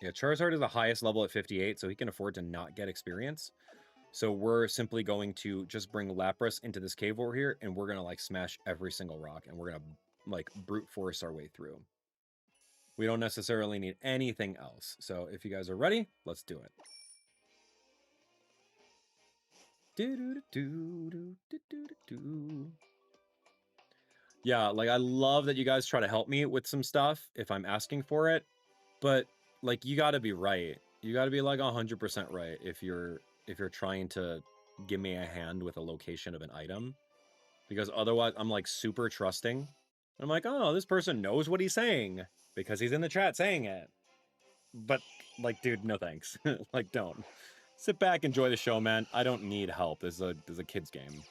Yeah, Charizard is the highest level at 58, so he can afford to not get experience. So we're simply going to just bring Lapras into this cave over here, and we're going to, like, smash every single rock, and we're going to, like, brute force our way through. We don't necessarily need anything else. So if you guys are ready, let's do it. Yeah, like, I love that you guys try to help me with some stuff if I'm asking for it, but, like, you got to be right. You got to be, like, 100% right if you're trying to give me a hand with a location of an item, because otherwise I'm, like, super trusting. I'm like, oh, this person knows what he's saying because he's in the chat saying it. But, like, dude, no thanks. Like, don't. Sit back, enjoy the show, man. I don't need help. This is a kid's game.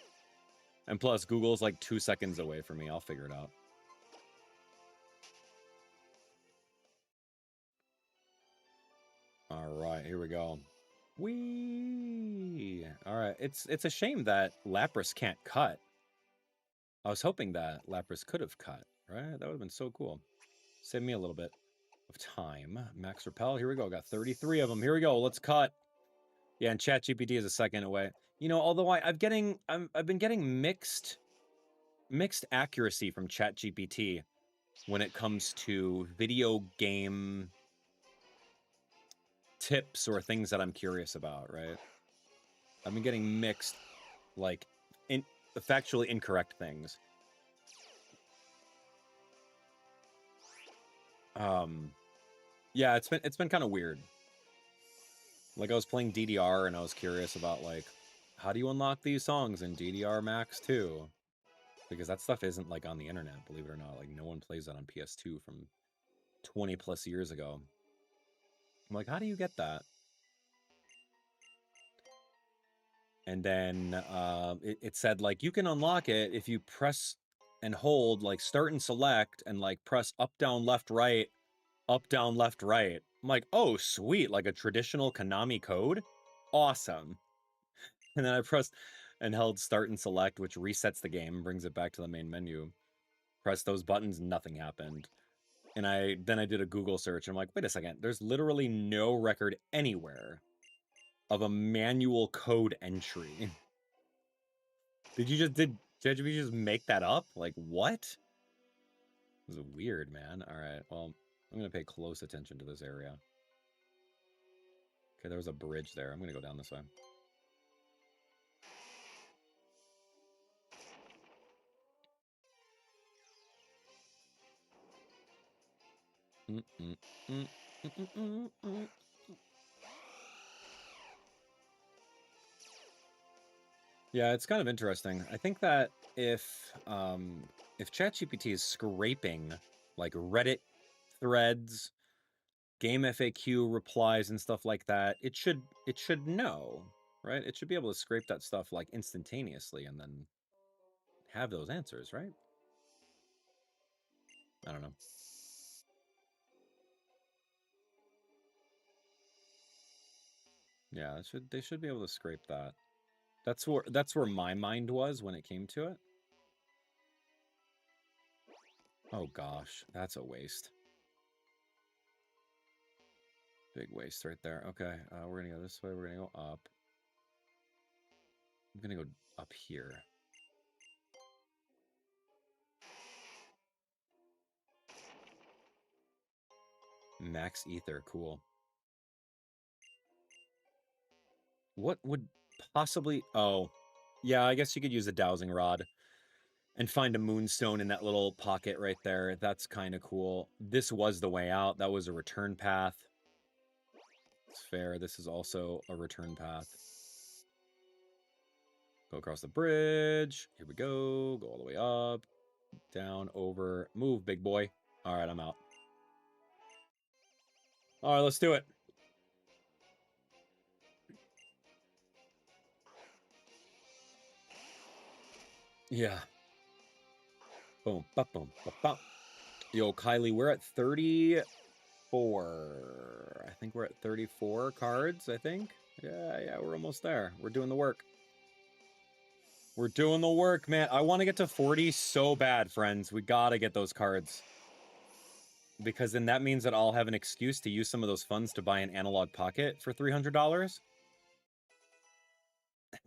And plus, Google's like 2 seconds away from me. I'll figure it out. All right, here we go. Whee! All right, it's a shame that Lapras can't cut. I was hoping that Lapras could have cut, right? That would have been so cool. Save me a little bit of time. Max Repel, here we go. Got 33 of them. Here we go. Let's cut. Yeah, and ChatGPT is a second away. You know, although I've been getting mixed accuracy from ChatGPT when it comes to video game tips or things that I'm curious about, right? I've been getting mixed, like, factually incorrect things. Yeah, it's been kind of weird. Like, I was playing DDR and I was curious about, like, how do you unlock these songs in DDR Max 2? Because that stuff isn't, like, on the internet, believe it or not. Like, no one plays that on PS2 from 20 plus years ago. I'm like, how do you get that? And then it said, like, you can unlock it if you press and hold, like, start and select, and, like, press up, down, left, right, up, down, left, right. I'm like, oh, sweet, like a traditional Konami code? Awesome. And then I pressed and held start and select, which resets the game, brings it back to the main menu. Press those buttons, nothing happened. And then I did a Google search, and I'm like, wait a second, there's literally no record anywhere of a manual code entry. Did ChatGPT just make that up? Like, what? This is weird, man. All right, well, I'm going to pay close attention to this area. Okay, there was a bridge there. I'm going to go down this way. Yeah, it's kind of interesting. I think that if ChatGPT is scraping, like, Reddit threads, game FAQ replies and stuff like that, it should know, right? It should be able to scrape that stuff, like, instantaneously and then have those answers, right? I don't know. Yeah, they should be able to scrape that. That's where my mind was when it came to it. Oh gosh, that's a waste. Big waste right there. Okay, we're gonna go this way. We're gonna go up. I'm gonna go up here. Max Ether, cool. What would possibly... Oh, yeah, I guess you could use a dowsing rod and find a moonstone in that little pocket right there. That's kind of cool. This was the way out. That was a return path. It's fair. This is also a return path. Go across the bridge. Here we go. Go all the way up. Down, over. Move, big boy. All right, I'm out. All right, let's do it. Yeah. Boom, boom, boom. Yo, Kylie, we're at 34. I think we're at 34 cards, I think. Yeah, we're almost there. We're doing the work. We're doing the work, man. I want to get to 40 so bad, friends. We gotta get those cards. Because then that means that I'll have an excuse to use some of those funds to buy an analog pocket for $300.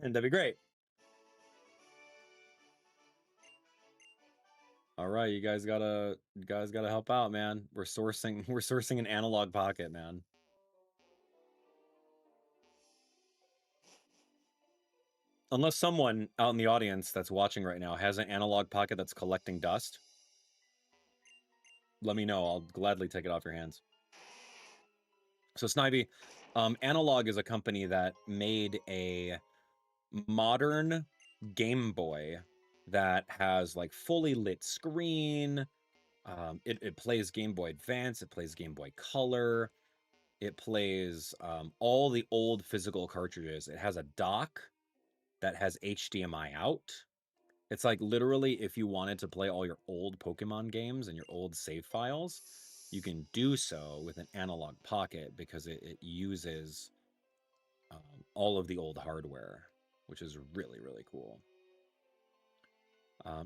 And that'd be great. All right, you guys gotta help out, man. We're sourcing an analog pocket, man. Unless someone out in the audience that's watching right now has an analog pocket that's collecting dust, let me know. I'll gladly take it off your hands. So Snivy, Analog is a company that made a modern Game Boy that has like fully lit screen. It plays Game Boy Advance. It plays Game Boy Color. It plays all the old physical cartridges. It has a dock that has HDMI out. It's like literally if you wanted to play all your old Pokemon games and your old save files, you can do so with an analog pocket because it uses all of the old hardware, which is really, really cool.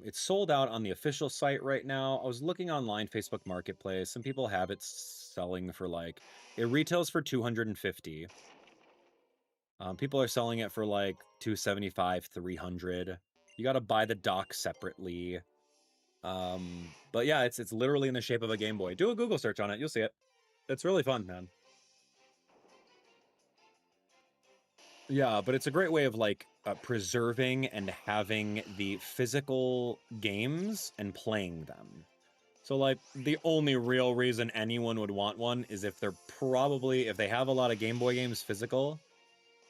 It's sold out on the official site right now. I was looking online, Facebook Marketplace. Some people have it selling for like, it retails for $250. People are selling it for like $275, $300. You got to buy the dock separately. But yeah, it's literally in the shape of a Game Boy. Do a Google search on it. You'll see it. It's really fun, man. Yeah, but it's a great way of like preserving and having the physical games and playing them. So like the only real reason anyone would want one is if if they have a lot of Game Boy games physical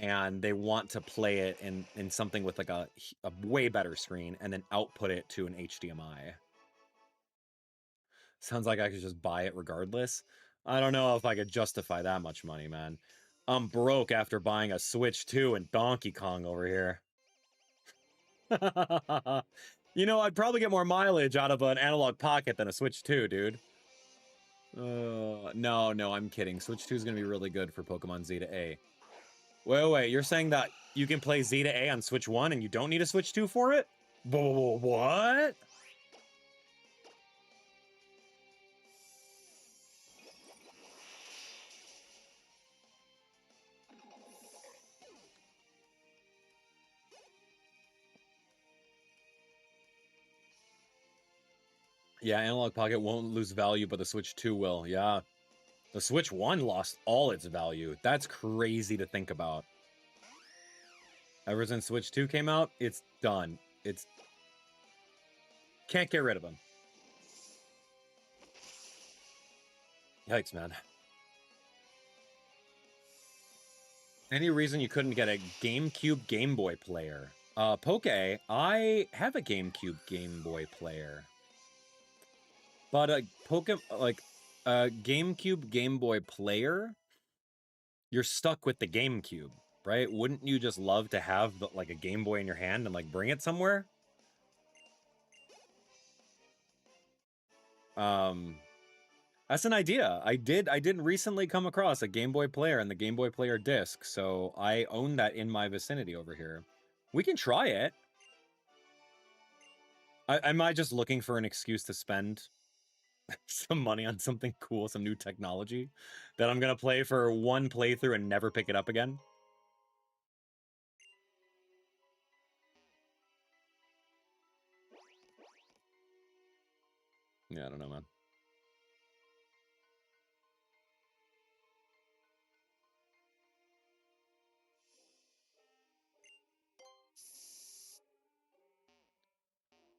and they want to play it in something with like a way better screen and then output it to an HDMI. Sounds like I could just buy it regardless. I don't know if I could justify that much money, man. I'm broke after buying a Switch 2 and Donkey Kong over here. You know, I'd probably get more mileage out of an analog pocket than a Switch 2, dude. No, I'm kidding. Switch 2 is going to be really good for Pokemon Z-A. Wait, you're saying that you can play Z-A on Switch 1 and you don't need a Switch 2 for it? What? Yeah, Analog Pocket won't lose value, but the Switch 2 will. Yeah. The Switch 1 lost all its value. That's crazy to think about. Ever since Switch 2 came out, it's done. It's... Can't get rid of them. Yikes, man. Any reason you couldn't get a GameCube Game Boy player? Poke, I have a GameCube Game Boy player. But a GameCube Game Boy player, you're stuck with the GameCube, right? Wouldn't you just love to have like a Game Boy in your hand and like bring it somewhere? That's an idea. I did recently come across a Game Boy player and the Game Boy player disc, so I own that in my vicinity over here. We can try it. Am I just looking for an excuse to spend some money on something cool, some new technology that I'm gonna play for one playthrough and never pick it up again? Yeah, I don't know, man.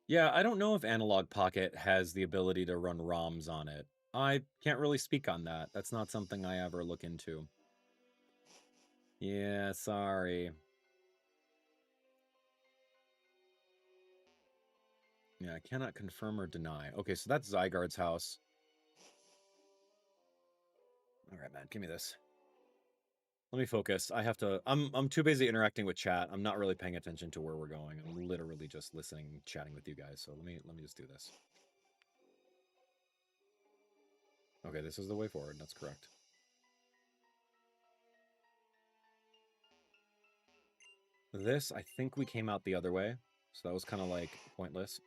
Yeah, I don't know if Analog Pocket has the ability to run ROMs on it. I can't really speak on that. That's not something I ever look into. Yeah, sorry. Yeah, I cannot confirm or deny. Okay, so that's Zygarde's house. All right, man, give me this. Let me focus. I have to. I'm too busy interacting with chat. I'm not really paying attention to where we're going. I'm literally just listening, chatting with you guys. So let me just do this. Okay, this is the way forward. That's correct. This, I think we came out the other way. So that was kind of like pointless.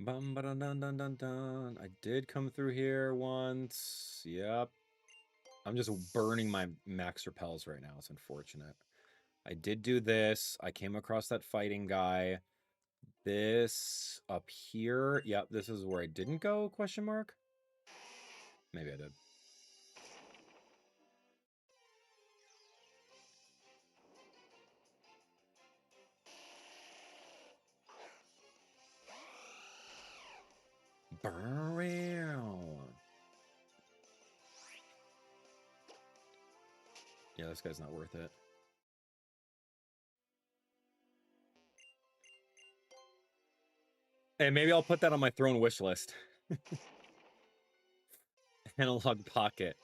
Bum ba dun dun dun dun dun. I did come through here once. Yep. I'm just burning my max repels right now. It's unfortunate. I did do this. I came across that fighting guy. This up here. Yep, this is where I didn't go, question mark? Maybe I did. Yeah, this guy's not worth it. Hey, maybe I'll put that on my throne wish list. Analog pocket.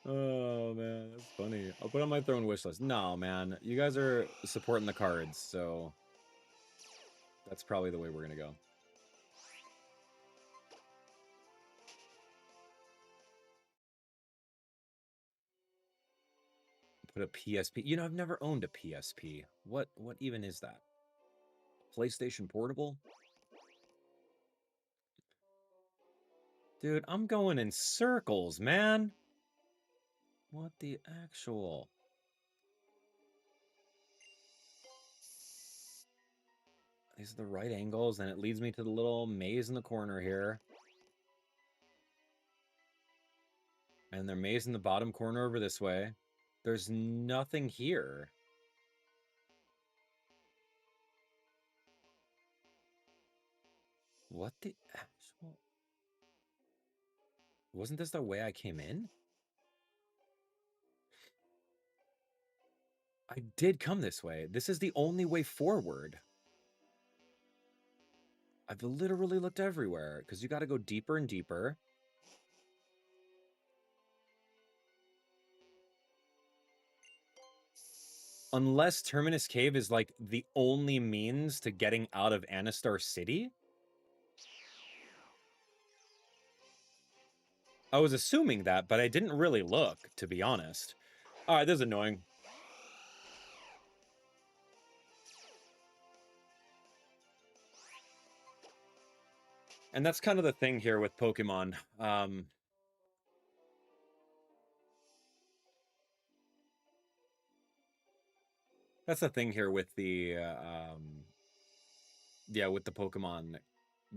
Oh, man, that's funny. I'll put it on my throne wish list. No, man. You guys are supporting the cards, so that's probably the way we're going to go. Put a PSP. You know, I've never owned a PSP. What even is that? PlayStation Portable? Dude, I'm going in circles, man. What the actual? These are the right angles, and it leads me to the little maze in the corner here. And they're maze in the bottom corner over this way. There's nothing here. What the actual? Wasn't this the way I came in? I did come this way. This is the only way forward. I've literally looked everywhere, because you got to go deeper and deeper. Unless Terminus Cave is, like, the only means to getting out of Anistar City? I was assuming that, but I didn't really look, to be honest. Alright, this is annoying. And that's kind of the thing here with Pokemon. That's the thing here with the, yeah, with the Pokemon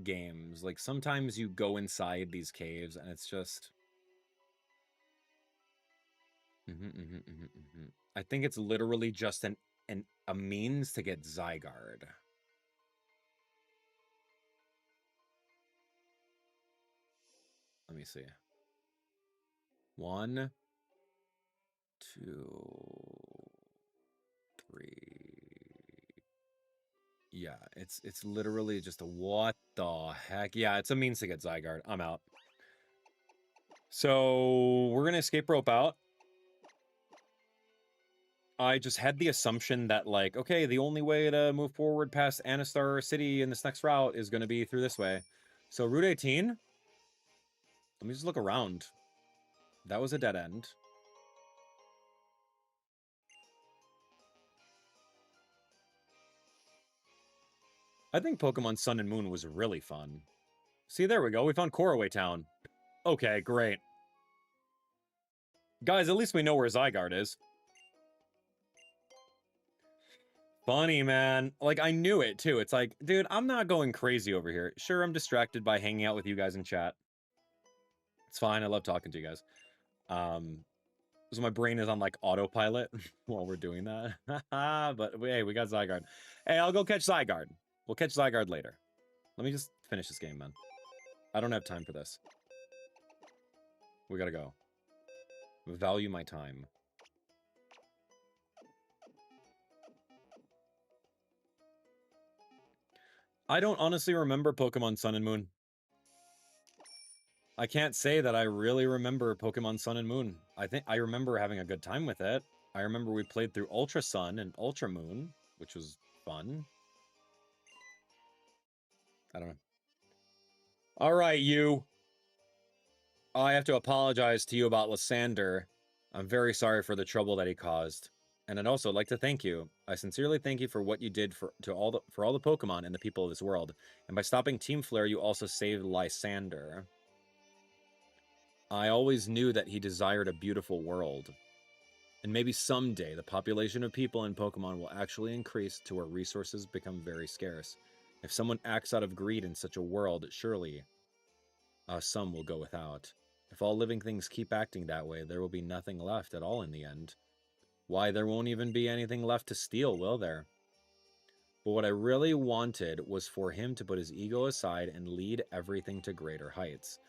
games. Like, sometimes you go inside these caves, and it's just... I think it's literally just a means to get Zygarde. Let me see. 1, 2, 3. Yeah, it's literally just a what the heck. Yeah, it's a means to get Zygarde. I'm out. So we're gonna escape rope out. I just had the assumption that, like, okay, the only way to move forward past Anistar City in this next route is going to be through this way. So Route 18. Let me just look around. That was a dead end. I think Pokemon Sun and Moon was really fun. See, there we go. We found Couriway Town. Okay, great. Guys, at least we know where Zygarde is. Funny, man. Like, I knew it, too. It's like, dude, I'm not going crazy over here. Sure, I'm distracted by hanging out with you guys in chat. It's fine. I love talking to you guys. So my brain is on, like, autopilot while we're doing that. But, hey, we got Zygarde. Hey, I'll go catch Zygarde. We'll catch Zygarde later. Let me just finish this game, man. I don't have time for this. We gotta go. Value my time. I don't honestly remember Pokemon Sun and Moon. I can't say that I really remember Pokemon Sun and Moon. I think I remember having a good time with it. I remember we played through Ultra Sun and Ultra Moon, which was fun. I don't know. All right, you. I have to apologize to you about Lysander. I'm very sorry for the trouble that he caused. And I'd also like to thank you. I sincerely thank you for what you did for all the Pokemon and the people of this world. And by stopping Team Flare, you also saved Lysander. I always knew that he desired a beautiful world. And maybe someday the population of people in Pokemon will actually increase to where resources become very scarce. If someone acts out of greed in such a world, surely some will go without. If all living things keep acting that way, there will be nothing left at all in the end. Why, there won't even be anything left to steal, will there? But what I really wanted was for him to put his ego aside and lead everything to greater heights.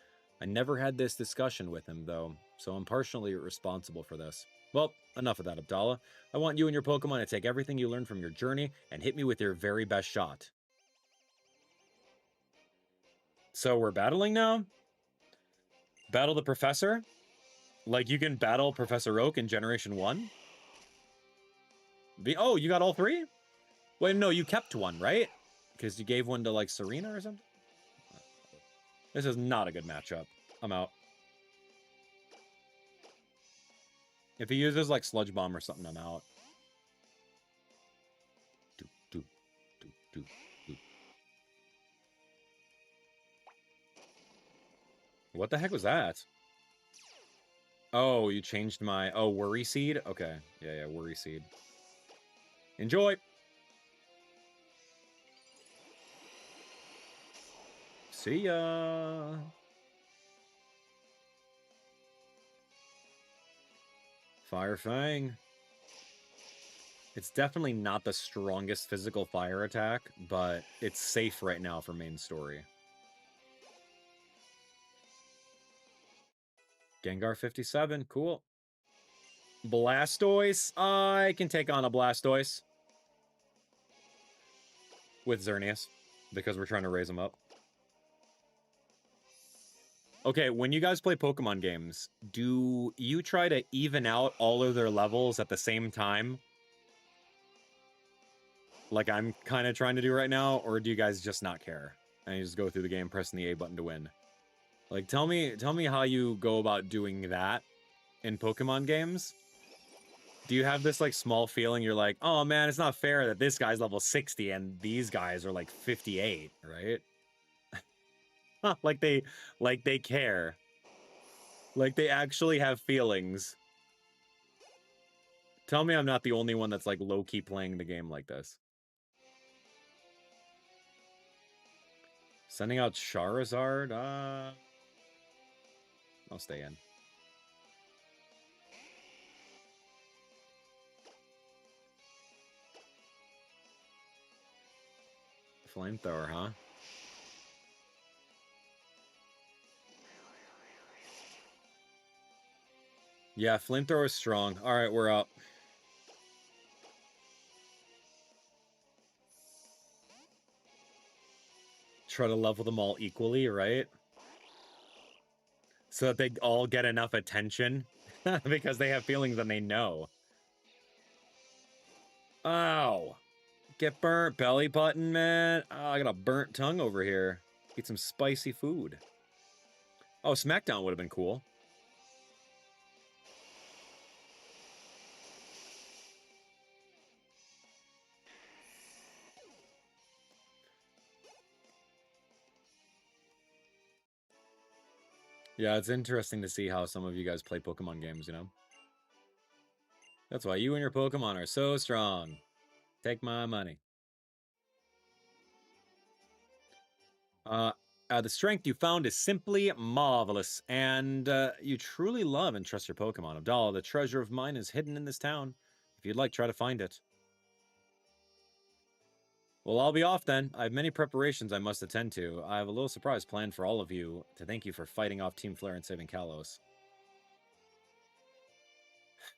I never had this discussion with him, though, so I'm partially responsible for this. Well, enough of that, Abdallah. I want you and your Pokemon to take everything you learned from your journey and hit me with your very best shot. So we're battling now? Battle the Professor? Like, you can battle Professor Oak in Generation 1? Oh, you got all three? Wait, no, you kept one, right? Because you gave one to, like, Serena or something? This is not a good matchup. I'm out. If he uses, like, Sludge Bomb or something, I'm out. What the heck was that? Oh, you changed my... Oh, Worry Seed? Okay. Yeah, Worry Seed. Enjoy! See ya! Fire Fang. It's definitely not the strongest physical fire attack, but it's safe right now for main story. Gengar 57, cool. Blastoise, I can take on a Blastoise. With Xerneas, because we're trying to raise him up. Okay, when you guys play Pokemon games, do you try to even out all of their levels at the same time? Like I'm kind of trying to do right now, or do you guys just not care? And you just go through the game pressing the A button to win? Like, tell me how you go about doing that in Pokemon games. Do you have this, like, small feeling you're like, oh, man, it's not fair that this guy's level 60 and these guys are, like, 58, right? like they care. Like, they actually have feelings. Tell me I'm not the only one that's, like, low-key playing the game like this. Sending out Charizard? I'll stay in. Flamethrower, huh? Yeah, Flamethrower is strong. Alright, we're up. Try to level them all equally, right? So that they all get enough attention. Because they have feelings and they know. Ow. Get burnt, belly button, man. Oh, I got a burnt tongue over here. Eat some spicy food. Oh, Smackdown would have been cool. Yeah, it's interesting to see how some of you guys play Pokemon games, you know? That's why you and your Pokemon are so strong. Take my money. The strength you found is simply marvelous, and you truly love and trust your Pokemon. Abdallah, the treasure of mine is hidden in this town. If you'd like, try to find it. Well, I'll be off then. I have many preparations I must attend to. I have a little surprise planned for all of you to thank you for fighting off Team Flare and saving Kalos.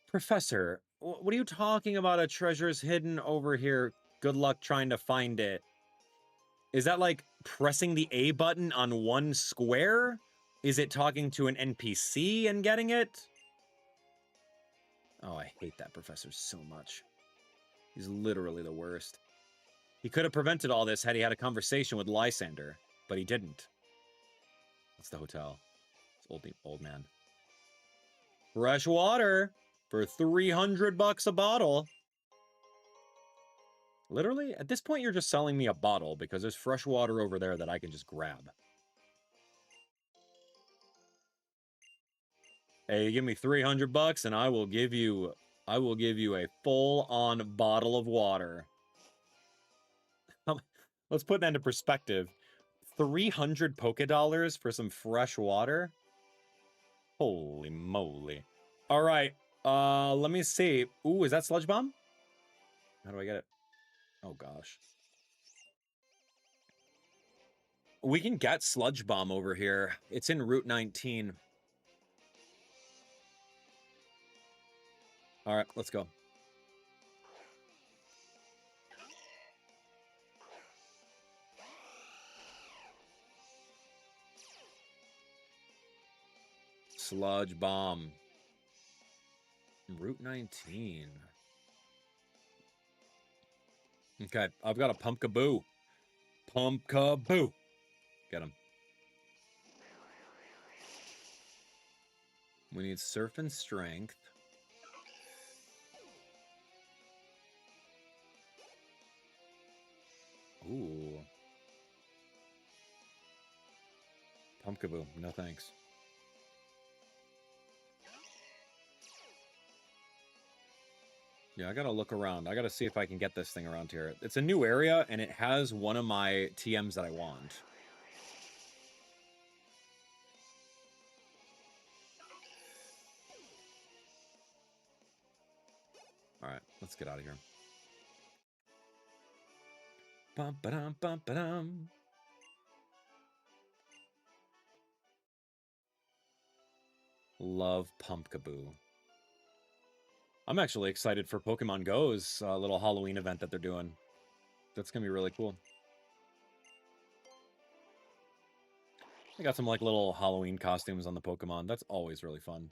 Professor, what are you talking about? A treasure's hidden over here. Good luck trying to find it. Is that like pressing the A button on one square? Is it talking to an NPC and getting it? Oh, I hate that professor so much. He's literally the worst. He could have prevented all this had he had a conversation with Lysander, but he didn't. That's the hotel. It's old man. Fresh water for 300 bucks a bottle. Literally, at this point, you're just selling me a bottle because there's fresh water over there that I can just grab. Hey, give me 300 bucks and I will give you a full-on bottle of water. Let's put that into perspective. 300 Poké Dollars for some fresh water? Holy moly. All right. Let me see. Ooh, is that Sludge Bomb? How do I get it? Oh gosh. We can get Sludge Bomb over here. It's in Route 19. All right, let's go. Sludge Bomb. Route 19. Okay, I've got a Pumpkaboo. Pumpkaboo. Get him. We need Surf and Strength. Ooh. Pumpkaboo. No thanks. Yeah, I gotta look around. I gotta see if I can get this thing around here. It's a new area, and it has one of my TMs that I want. Alright, let's get out of here. Bum ba dum bum ba dum. Love Pumpkaboo. I'm actually excited for Pokemon Go's little Halloween event that they're doing. That's gonna be really cool. They got some like little Halloween costumes on the Pokemon. That's always really fun.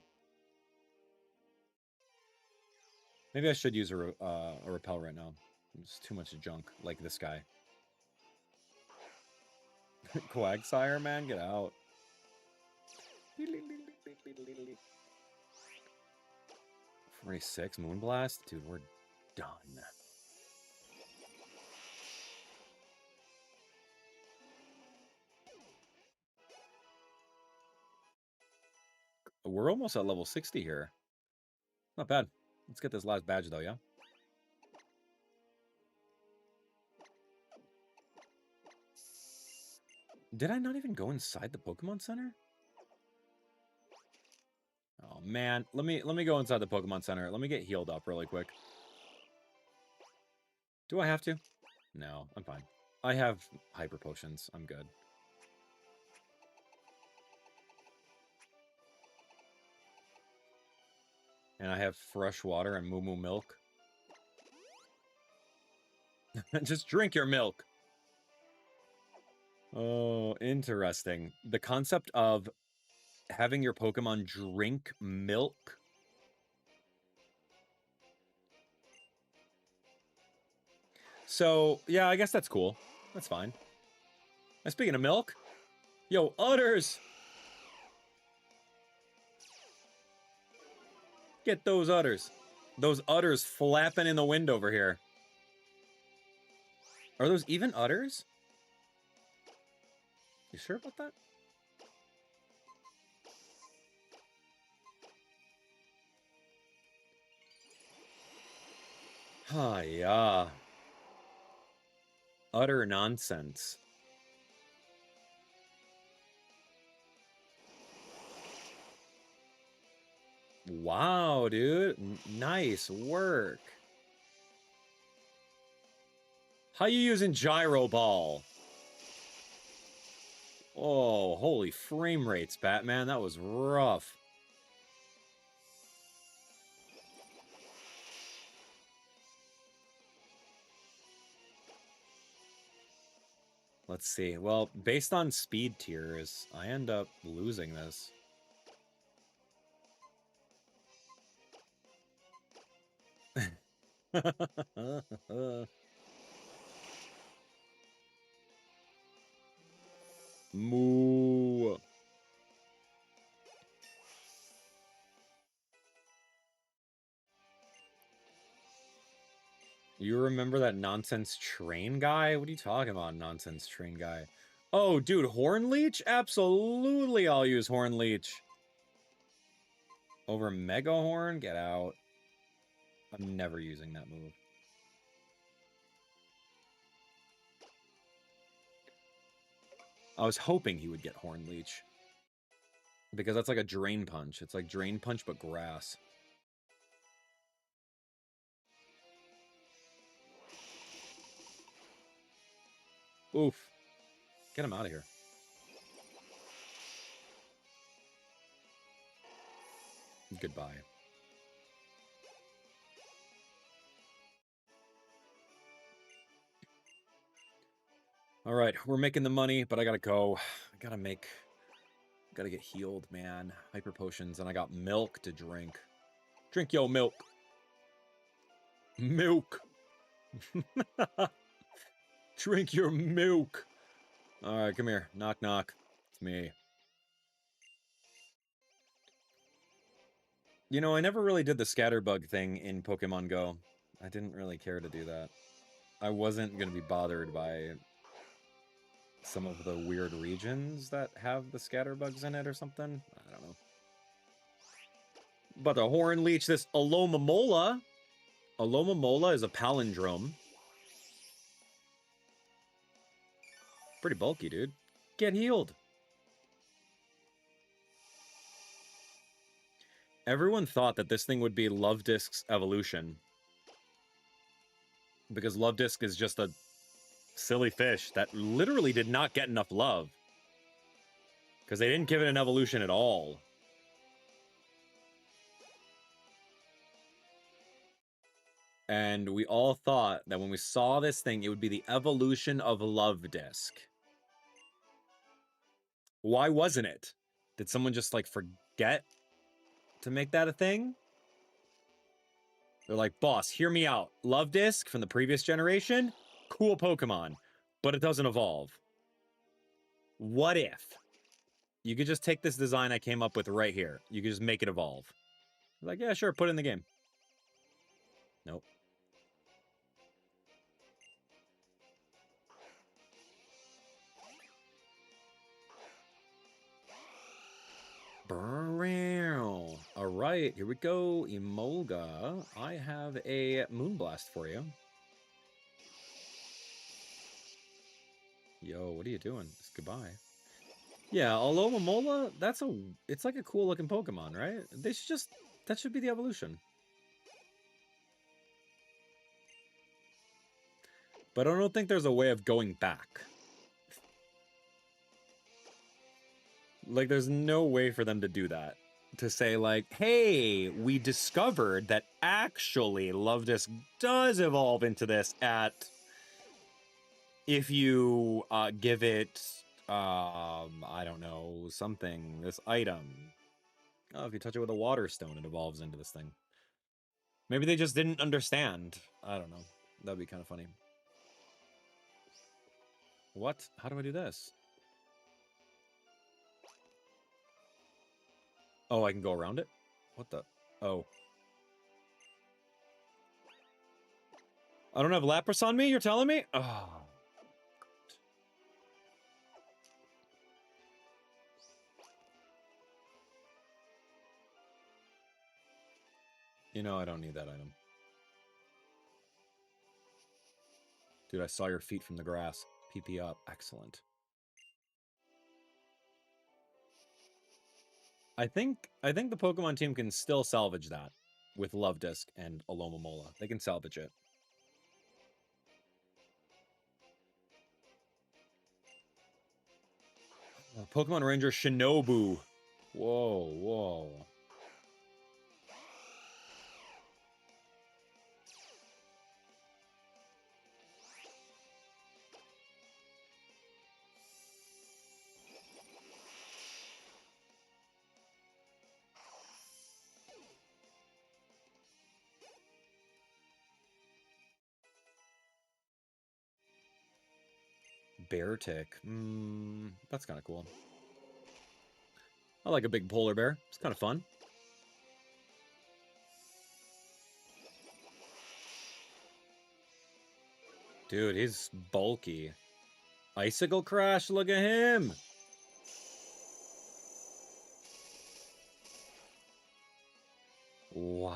Maybe I should use a repel right now. It's too much junk, like this guy. Quagsire, man, get out. 46 Moonblast? Dude, we're done. We're almost at level 60 here. Not bad. Let's get this last badge, though, yeah? Did I not even go inside the Pokemon Center? Oh, man. Let me go inside the Pokemon Center. Let me get healed up really quick. Do I have to? No, I'm fine. I have Hyper Potions. I'm good. And I have fresh water and Moo Moo milk. Just drink your milk. Oh, interesting. The concept of having your Pokemon drink milk. So, yeah, I guess that's cool. That's fine. And speaking of milk, yo, udders! Get those udders. Those udders flapping in the wind over here. Are those even udders? You sure about that? Ah, yeah. Utter nonsense. Wow, dude. Nice work. How you using Gyro Ball? Oh, holy frame rates, Batman. That was rough. Let's see. Well, based on speed tiers, I end up losing this. Moo. You remember that nonsense train guy? What are you talking about, nonsense train guy? Oh, dude, Horn Leech? Absolutely, I'll use Horn Leech. Over Mega Horn? Get out. I'm never using that move. I was hoping he would get Horn Leech. Because that's like a Drain Punch. It's like Drain Punch, but grass. Oof. Get him out of here. Goodbye. All right, we're making the money, but I gotta go. I gotta get healed, man. Hyper potions, and I got milk to drink. Drink yo milk. Milk. Drink your milk. All right, come here. Knock, knock. It's me. You know, I never really did the scatterbug thing in Pokemon Go. I didn't really care to do that. I wasn't going to be bothered by some of the weird regions that have the scatterbugs in it or something. I don't know. But the Horn Leech, this Alomomola. Alomomola is a palindrome. Pretty bulky, dude. Get healed. Everyone thought that this thing would be Love Disc's evolution. Because Love Disc is just a silly fish that literally did not get enough love. Because they didn't give it an evolution at all. And we all thought that when we saw this thing, it would be the evolution of Love Disc. Why wasn't it? Did someone just, like, forget to make that a thing? They're like, boss, hear me out. Love Disc from the previous generation, cool Pokemon, but it doesn't evolve. What if you could just take this design I came up with right here? You could just make it evolve. Like, yeah, sure, put it in the game. Nope. All right, here we go. Emolga, I have a Moonblast for you. Yo, what are you doing? It's goodbye. Yeah, Alomomola, it's like a cool looking Pokemon, right? That should be the evolution. But I don't think there's a way of going back. Like, there's no way for them to do that. To say, like, hey, we discovered that actually Love Disc does evolve into this if you give it, I don't know, something, this item. Oh, if you touch it with a water stone, it evolves into this thing. Maybe they just didn't understand. I don't know. That'd be kind of funny. What? How do I do this? Oh, I can go around it? What the? Oh. I don't have Lapras on me, you're telling me? Oh. You know I don't need that item. Dude, I saw your feet from the grass. PP up. Excellent. I think the Pokemon team can still salvage that with Love Disc and Alomomola. They can salvage it. Pokemon Ranger Shinobu. Whoa, whoa. bear tick. That's kind of cool. I like a big polar bear. It's kind of fun. Dude, he's bulky. Icicle Crash, look at him! Wow.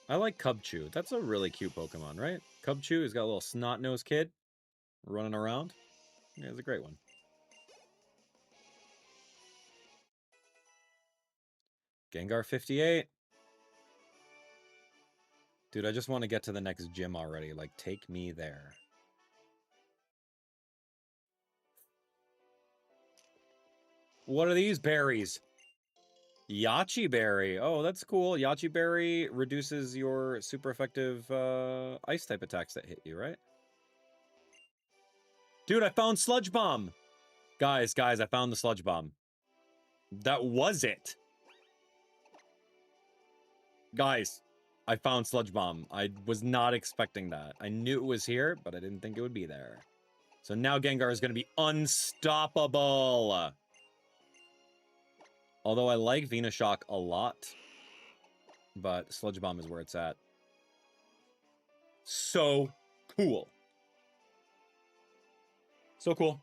I like Cubchoo. That's a really cute Pokemon, right? Cubchoo has got a little snot-nosed kid running around. Yeah, it's a great one. Gengar 58. Dude, I just want to get to the next gym already. Like, take me there. What are these berries? Yachi Berry. Oh, that's cool. Yachi Berry reduces your super effective ice type attacks that hit you, right? Dude, I found Sludge Bomb. Guys, I found the Sludge Bomb. That was it. Guys, I found Sludge Bomb. I was not expecting that. I knew it was here, but I didn't think it would be there. So now Gengar is going to be unstoppable. Although I like Venoshock a lot, but Sludge Bomb is where it's at. So cool. So cool.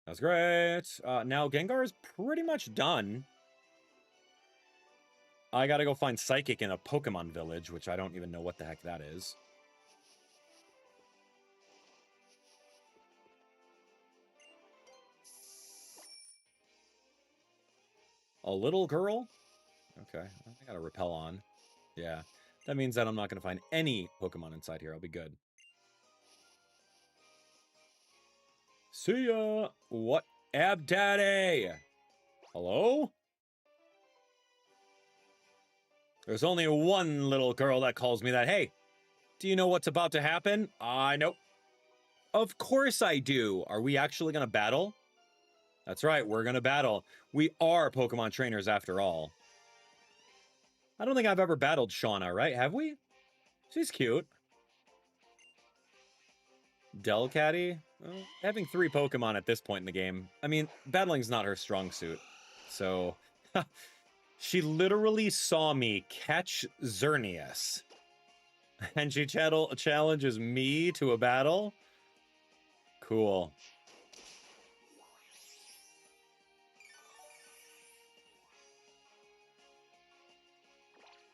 That's great. Now Gengar is pretty much done. I gotta go find Psychic in a Pokemon Village, which I don't even know what the heck that is. A little girl? Okay, I gotta repel on. Yeah, that means that I'm not gonna find any Pokemon inside here. I'll be good. See ya! What? Abdaddy! Hello? There's only one little girl that calls me that. Hey, do you know what's about to happen? I know. Of course I do. Are we actually gonna battle? That's right, we're gonna battle. We are Pokemon trainers after all. I don't think I've ever battled Shauna, right? Have we? She's cute. Delcatty? Well, having 3 Pokemon at this point in the game. I mean, battling's not her strong suit. So, she literally saw me catch Xerneas. And she challenges me to a battle? Cool.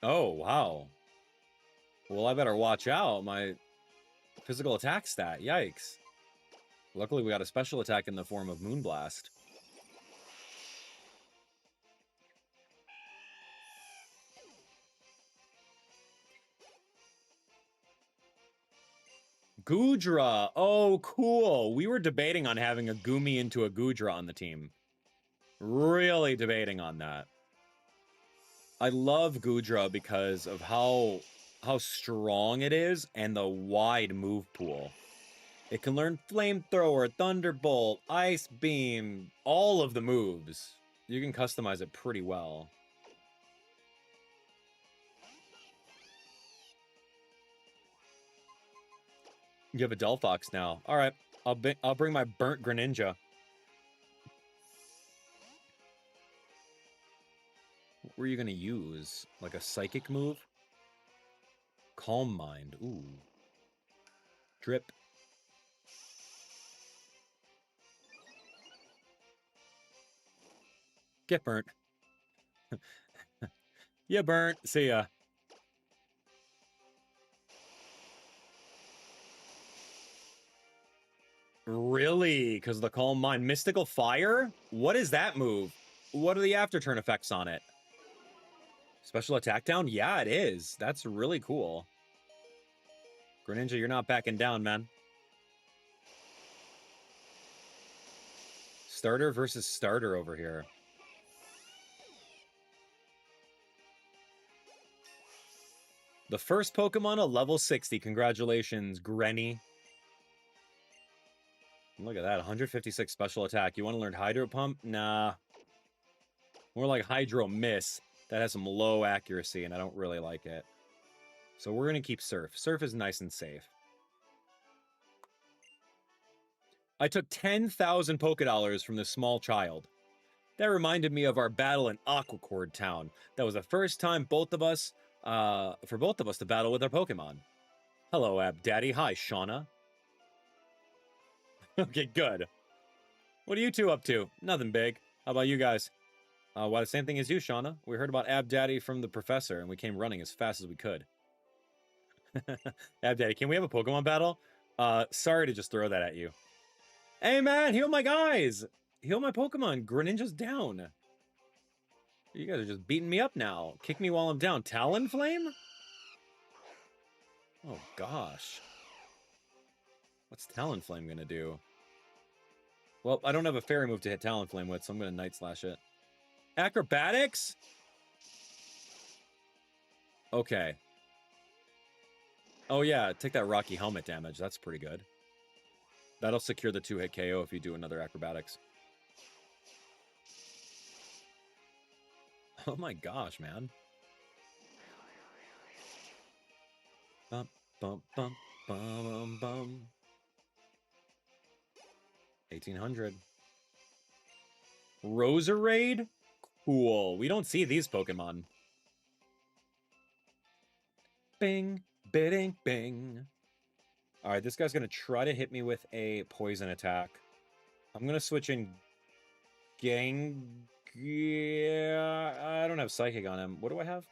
Oh, wow. Well, I better watch out. My physical attack stat. Yikes. Luckily, we got a special attack in the form of Moonblast. Goodra. Oh, cool. We were debating on having a Goomy into a Goodra on the team. Really debating on that. I love Goodra because of how strong it is and the wide move pool. It can learn Flamethrower, Thunderbolt, Ice Beam, all of the moves. You can customize it pretty well. You have a Delphox now. All right, I'll bring my burnt Greninja. What were you gonna use? Like a Psychic move? Calm Mind. Ooh. Drip. Get burnt. You burnt. See ya. Really? Because the Calm Mind. Mystical Fire? What is that move? What are the after-turn effects on it? Special attack down? Yeah, it is. That's really cool. Greninja, you're not backing down, man. Starter versus starter over here. The first Pokemon a level 60. Congratulations, Granny. Look at that, 156 special attack. You want to learn Hydro Pump? Nah. More like Hydro Miss that has some low accuracy, and I don't really like it. So we're going to keep Surf. Surf is nice and safe. I took 10,000 Pokédollars from this small child. That reminded me of our battle in Aquacord Town. That was the first time for both of us to battle with our Pokemon. Hello, Daddy. Hi, Shauna. Okay, good. What are you two up to? Nothing big. How about you guys? Why the same thing as you, Shauna. We heard about Daddy from the professor, and we came running as fast as we could. Daddy, can we have a Pokemon battle? Sorry to just throw that at you. Hey, man, heal my guys! Heal my Pokemon. Greninja's down. You guys are just beating me up now. Kick me while I'm down. Talonflame? Oh, gosh. What's Talonflame gonna do? Well, I don't have a fairy move to hit Talonflame with, so I'm gonna Night Slash it. Acrobatics? Okay. Oh, yeah, take that Rocky Helmet damage. That's pretty good. That'll secure the 2-hit KO if you do another Acrobatics. Oh my gosh, man. Bum, bum, bum, bum, bum. 1800. Roserade? Cool. We don't see these Pokemon. Bing, bidding, bing. All right, this guy's going to try to hit me with a poison attack. I'm going to switch in Yeah, I don't have Psychic on him. What do I have?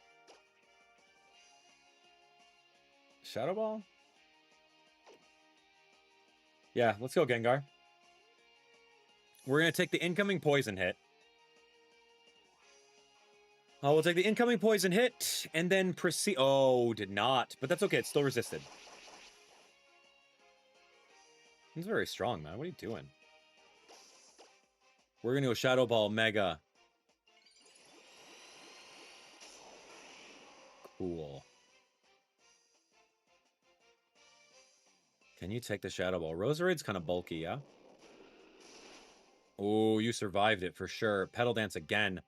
Shadow Ball? Yeah, let's go, Gengar. We're going to take the incoming poison hit. We'll take the incoming poison hit, and then proceed... Oh, did not. But that's okay, it's still resisted. He's very strong, man. What are you doing? We're going to go Shadow Ball Mega. Cool. Can you take the Shadow Ball? Roserade's kind of bulky, yeah? Oh, you survived it for sure. Petal Dance again.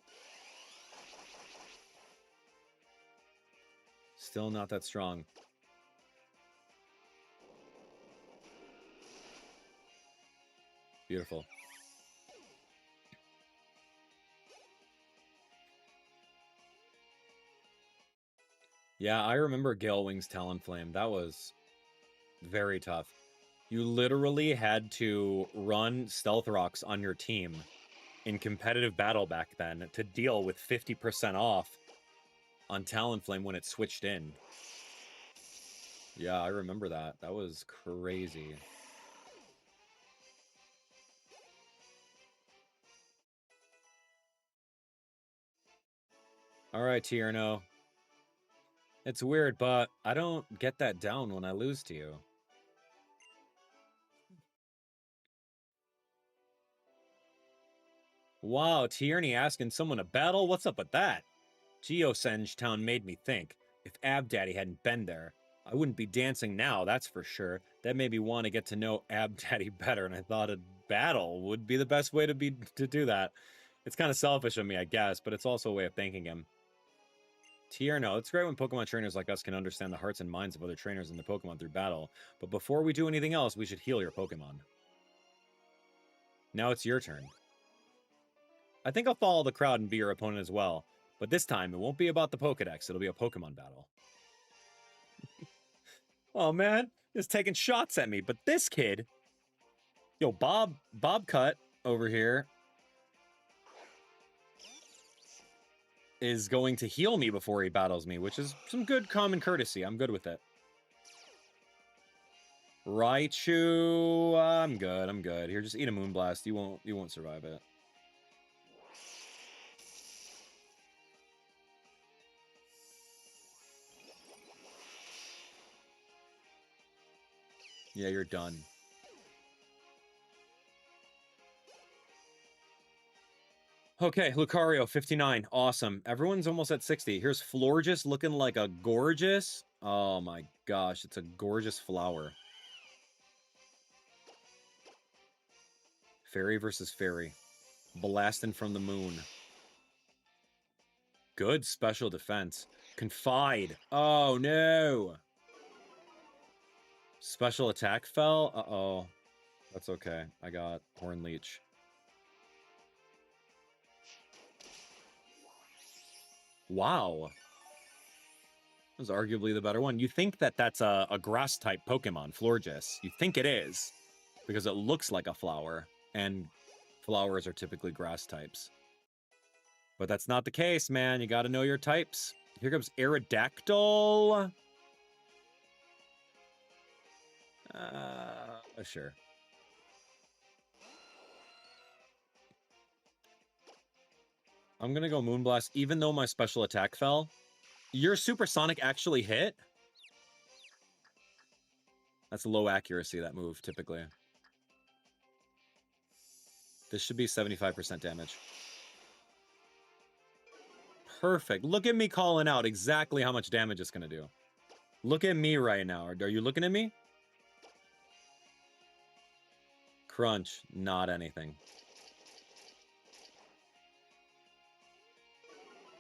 Still not that strong. Beautiful. Yeah, I remember Gale Wing's Talonflame. That was very tough. You literally had to run Stealth Rocks on your team in competitive battle back then to deal with 50% off on Talonflame when it switched in. Yeah, I remember that. That was crazy. All right, Tierno. It's weird, but I don't get that down when I lose to you. Wow, Tierney asking someone to battle? What's up with that? Geosenge Town made me think. If Abdaddy hadn't been there, I wouldn't be dancing now, that's for sure. That made me want to get to know Abdaddy better, and I thought a battle would be the best way to do that. It's kind of selfish of me, I guess, but it's also a way of thanking him. Tierno, it's great when Pokemon trainers like us can understand the hearts and minds of other trainers and their Pokemon through battle, but before we do anything else, we should heal your Pokemon. Now it's your turn. I think I'll follow the crowd and be your opponent as well, but this time it won't be about the Pokedex, it'll be a Pokemon battle. Oh man, just taking shots at me, but this kid... Yo, Bob Cut over here is going to heal me before he battles me, which is some good common courtesy. I'm good with it. Raichu, I'm good. Here, just eat a Moonblast. You won't survive it. Yeah, you're done. Okay, Lucario, 59. Awesome. Everyone's almost at 60. Here's Florges looking like a gorgeous... Oh my gosh, it's a gorgeous flower. Fairy versus Fairy. Blasting from the moon. Good special defense. Confide. Oh, no. Special attack fell? Uh-oh. That's okay. I got Horn Leech. Wow. That was arguably the better one. You think that that's a grass-type Pokemon, Florges. You think it is, because it looks like a flower, and flowers are typically grass types. But that's not the case, man. You gotta know your types. Here comes Aerodactyl. Sure. I'm gonna go Moonblast, even though my special attack fell. Your Supersonic actually hit? That's low accuracy, that move, typically. This should be 75% damage. Perfect. Look at me calling out exactly how much damage it's gonna do. Look at me right now. Are you looking at me? Crunch. Not anything.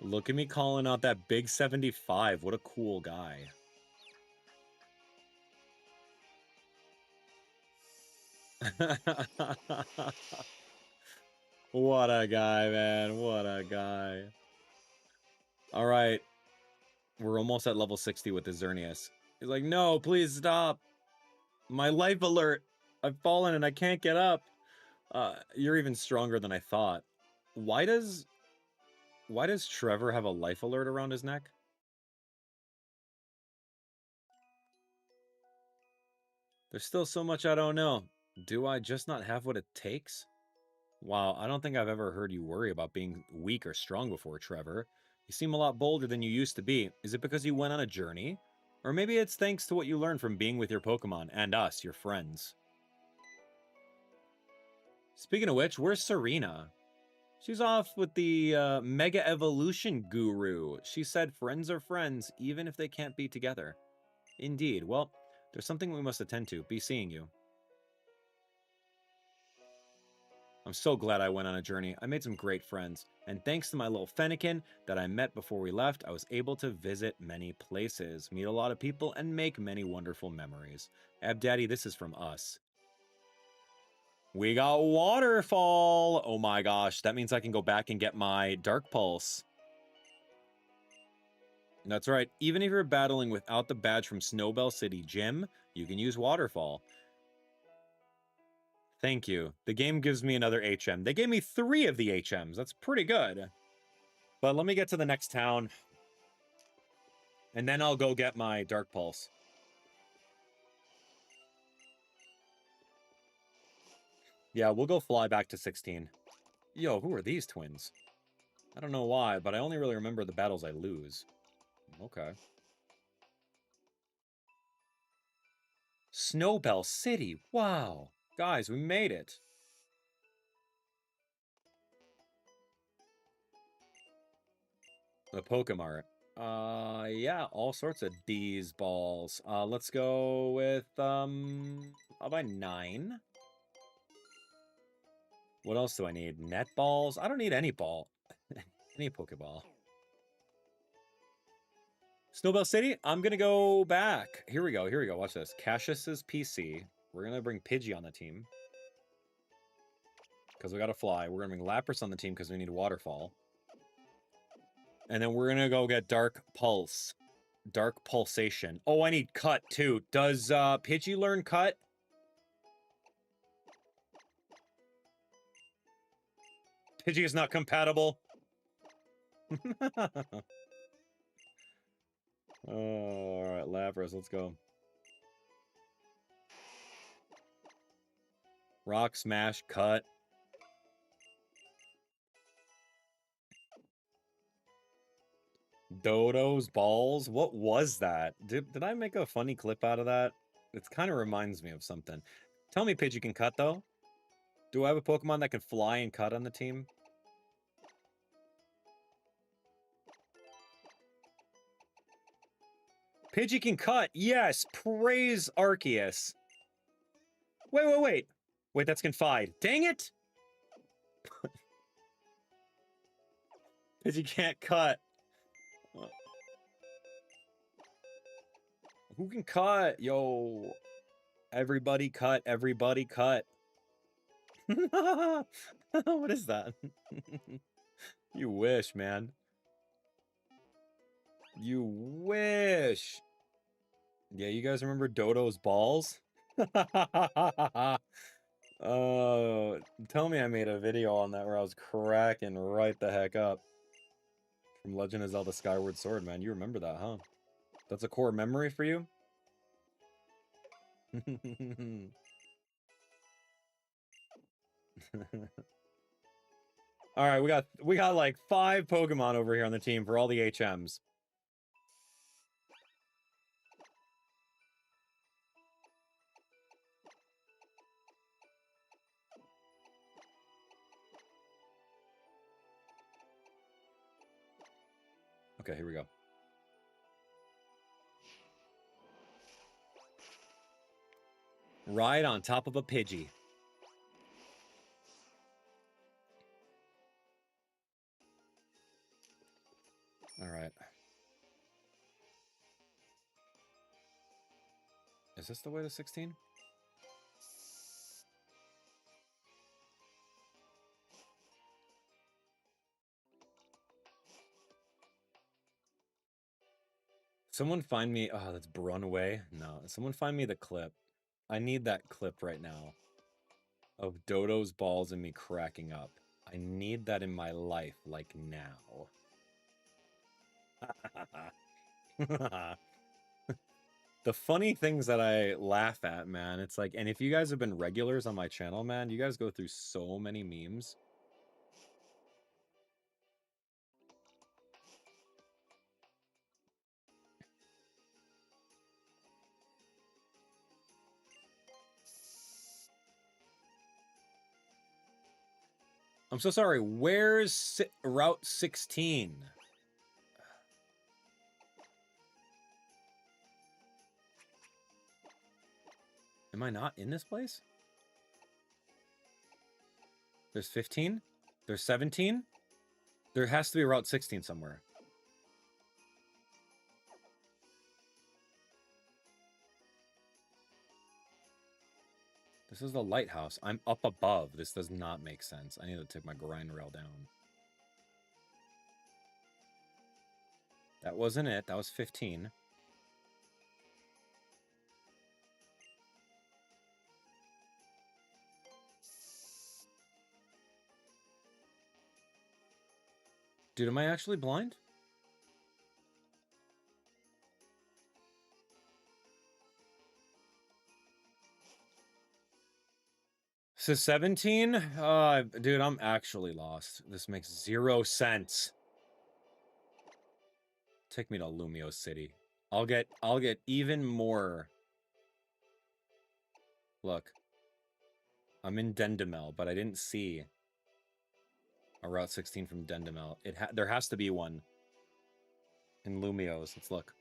Look at me calling out that big 75. What a cool guy. What a guy, man. What a guy. All right. We're almost at level 60 with the Xerneas. He's like, no, please stop. My life alert. I've fallen and I can't get up. You're even stronger than I thought. Why does Trevor have a life alert around his neck? There's still so much I don't know. Do I just not have what it takes? Wow, I don't think I've ever heard you worry about being weak or strong before, Trevor. You seem a lot bolder than you used to be. Is it because you went on a journey? Or maybe it's thanks to what you learned from being with your Pokemon and us, your friends. Speaking of which, where's Serena? She's off with the Mega Evolution Guru. She said friends are friends, even if they can't be together. Indeed. Well, there's something we must attend to. Be seeing you. I'm so glad I went on a journey. I made some great friends. And thanks to my little Fennekin that I met before we left, I was able to visit many places, meet a lot of people, and make many wonderful memories. Abdaddy, this is from us. We got Waterfall! Oh my gosh, that means I can go back and get my Dark Pulse. That's right, even if you're battling without the badge from Snowbelle City Gym, you can use Waterfall. Thank you. The game gives me another HM. They gave me 3 of the HMs. That's pretty good. But let me get to the next town. And then I'll go get my Dark Pulse. Yeah, we'll go fly back to 16. Yo, who are these twins? I don't know why, but I only really remember the battles I lose. Okay. Snowbelle City. Wow. Guys, we made it. The Pokemart. Yeah, all sorts of D's balls. Let's go with, I'll buy 9. What else do I need? Net balls? I don't need any ball. Any Pokeball. Snowbelle City, I'm gonna go back. Here we go, watch this. Cassius's PC. We're gonna bring Pidgey on the team. Because we gotta fly. We're gonna bring Lapras on the team because we need Waterfall. And then we're gonna go get Dark Pulse. Dark Pulsation. Oh, I need Cut, too. Does, Pidgey learn Cut? Pidgey is not compatible. Oh, alright, Lapras, let's go. Rock, Smash, Cut. Dodo's balls? What was that? Did I make a funny clip out of that? It kind of reminds me of something. Tell me Pidgey can cut, though. Do I have a Pokemon that can fly and cut on the team? Pidgey can cut! Yes! Praise Arceus! Wait. Wait, that's Confide. Dang it! Pidgey can't cut. Who can cut? Yo. Everybody cut. Everybody cut. What is that? You wish, man. You wish. Yeah, you guys remember Dodo's balls? Oh, tell me I made a video on that where I was cracking right the heck up. From Legend of Zelda Skyward Sword, man. You remember that, huh? That's a core memory for you? All right, we got like 5 Pokemon over here on the team for all the HMs. Okay, here we go. Ride on top of a Pidgey. All right. Is this the way to 16? Someone find me... Oh, that's Brunway. No, someone find me the clip. I need that clip right now of Dodo's balls and me cracking up. I need that in my life, like now. The funny things that I laugh at, man, it's like... And if you guys have been regulars on my channel, man, you guys go through so many memes. I'm so sorry. Where's Route 16? Am I not in this place? There's 15? There's 17? There has to be Route 16 somewhere. This is the lighthouse. I'm up above. This does not make sense. I need to take my grind rail down. That wasn't it. That was 15. Dude, am I actually blind? So 17? Dude, I'm actually lost. This makes 0 sense. Take me to Lumio City. I'll get even more. Look. I'm in Dendemel, but I didn't see a Route 16 from Dendemel. There has to be one in Lumios. Let's look.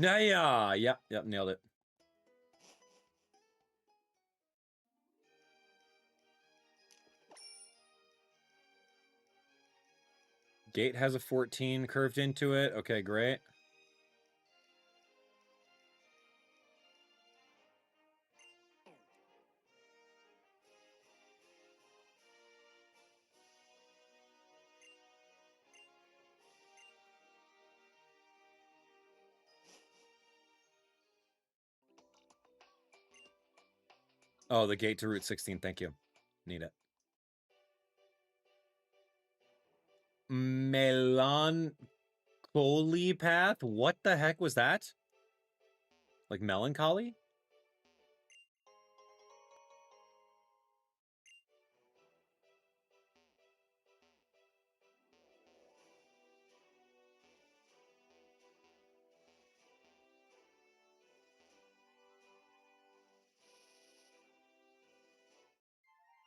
Yeah, yep, nailed it. Gate has a 14 curved into it. Okay, great. Oh, the gate to Route 16. Thank you. Need it. Melancholy path? What the heck was that? Like melancholy?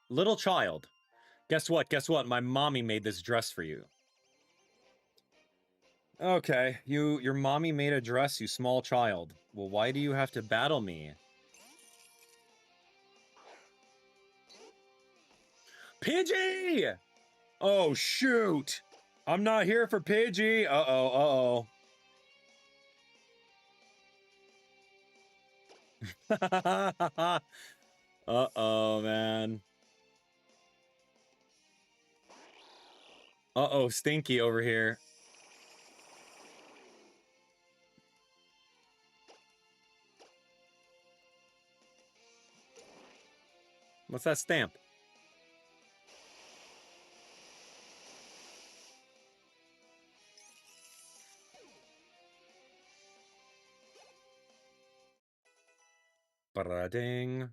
Little child. Guess what? Guess what? My mommy made this dress for you. Okay, your mommy made a dress, you small child. Well, why do you have to battle me? Pidgey! Oh, shoot. I'm not here for Pidgey. Uh-oh, uh-oh. Uh-oh, man. Uh-oh, Stinky over here. What's that stamp? Ba-da-ding.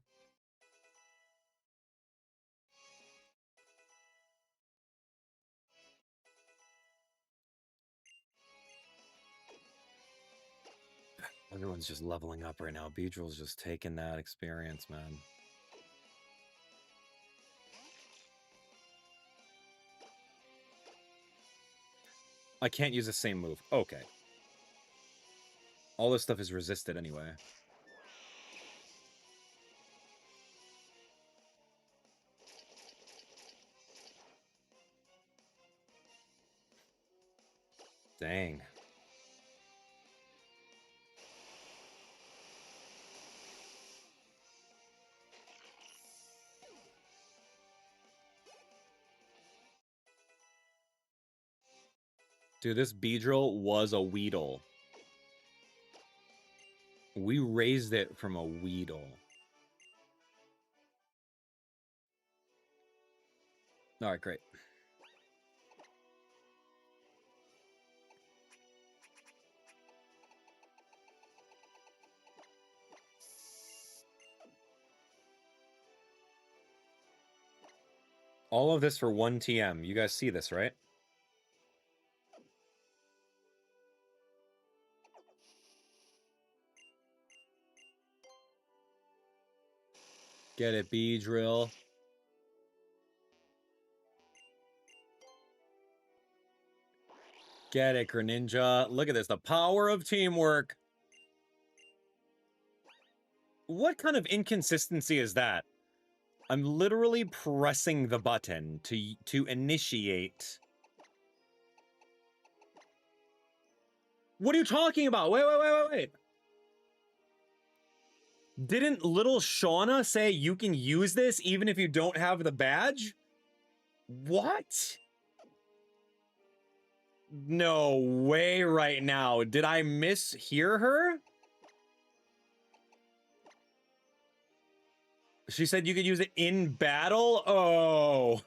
Everyone's just leveling up right now. Beedrill's just taking that experience, man. I can't use the same move. Okay. All this stuff is resisted anyway. Dang. Dude, this Beedrill was a Weedle. We raised it from a Weedle. All right, great. All of this for 1 TM. You guys see this, right? Get it, Beedrill. Get it, Greninja. Look at this. The power of teamwork. What kind of inconsistency is that? I'm literally pressing the button to initiate. What are you talking about? Wait. Didn't little Shauna say you can use this even if you don't have the badge? What? No way right now. Did I mishear her? She said you could use it in battle? Oh.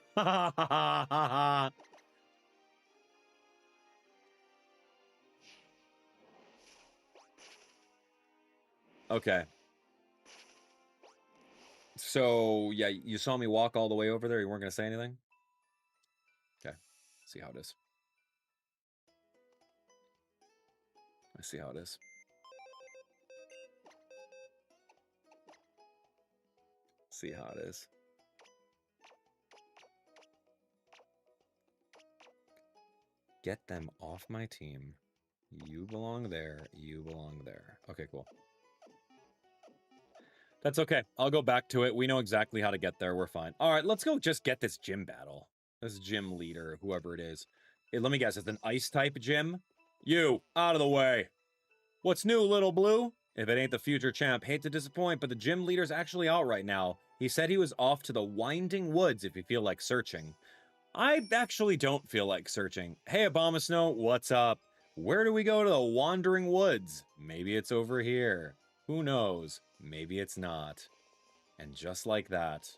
Okay. So, yeah, you saw me walk all the way over there. You weren't going to say anything? Okay. See how it is. I see how it is. See how it is. Get them off my team. You belong there. You belong there. Okay, cool. That's okay. I'll go back to it. We know exactly how to get there. We're fine. All right, let's go just get this gym battle. This gym leader, whoever it is. Hey, let me guess, it's an ice-type gym? You, out of the way. What's new, little blue? If it ain't the future champ, hate to disappoint, but the gym leader's actually out right now. He said he was off to the Winding Woods if you feel like searching. I actually don't feel like searching. Hey, Abomasnow, what's up? Where do we go to the Wandering Woods? Maybe it's over here. Who knows? Maybe it's not. And just like that.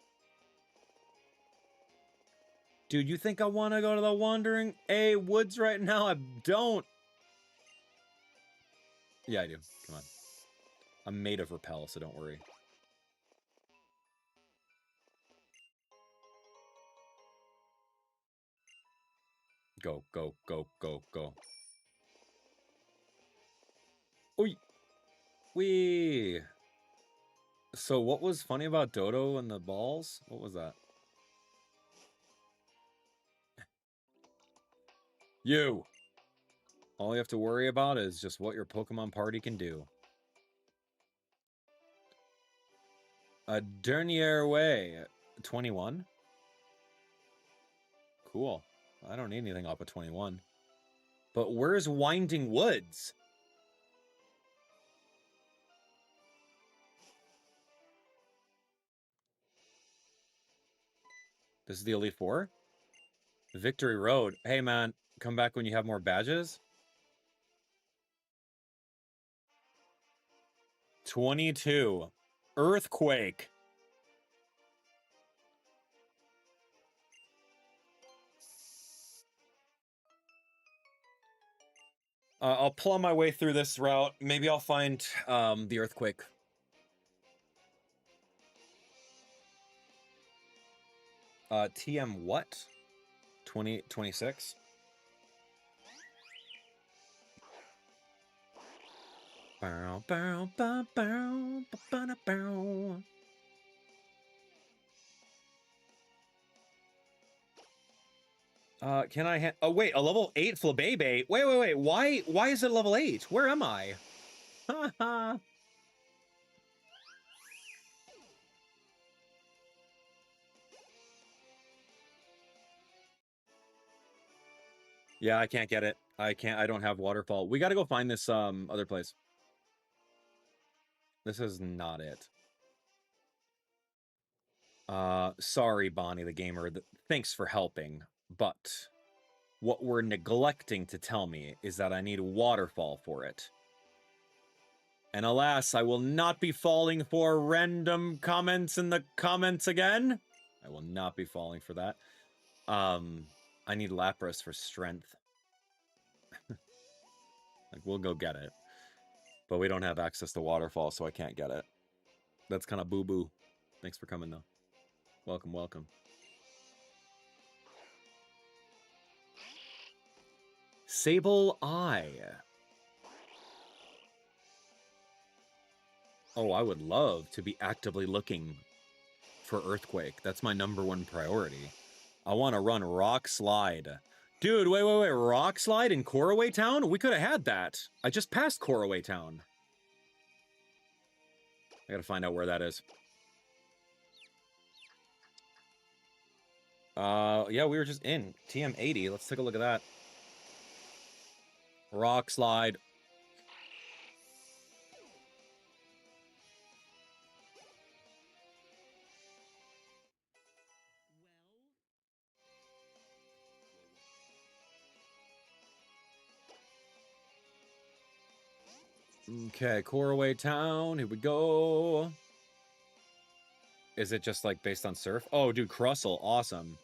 Dude, you think I want to go to the Wandering Woods right now? I don't. Yeah, I do. Come on. I'm made of repel, so don't worry. Go, go, go, go, go. Oi! Wee! So what was funny about Dodo and the balls? What was that? You! All you have to worry about is just what your Pokemon party can do. A Dernier Way. 21? Cool. I don't need anything up at 21. But where's Winding Woods? This is the Elite Four? Victory Road. Hey, man, come back when you have more badges. 22. Earthquake. I'll plumb my way through this route. Maybe I'll find the Earthquake. TM what? 26? Bow, bow, bow, bow, bow, bow. Can I oh wait, a level 8 Flabébé. Wait. Why is it level 8? Where am I? Haha. Yeah, I can't get it. I don't have waterfall. We gotta go find this other place. This is not it. Sorry, Bonnie the gamer. Thanks for helping, but what we're neglecting to tell me is that I need waterfall for it. And alas, I will not be falling for random comments in the comments again. I will not be falling for that. I need Lapras for strength. Like, we'll go get it. But we don't have access to waterfall, so I can't get it. That's kind of boo-boo. Thanks for coming, though. Welcome, welcome. Sable Eye. Oh, I would love to be actively looking for Earthquake. That's my #1 priority. I want to run Rock Slide. Dude, wait. Rock Slide in Couriway Town? We could have had that. I just passed Couriway Town. I gotta find out where that is. Yeah, we were just in TM 80. Let's take a look at that. Rock Slide. Okay, Couriway Town. Here we go. Is it just like based on surf? Oh, dude, Crustle. Awesome.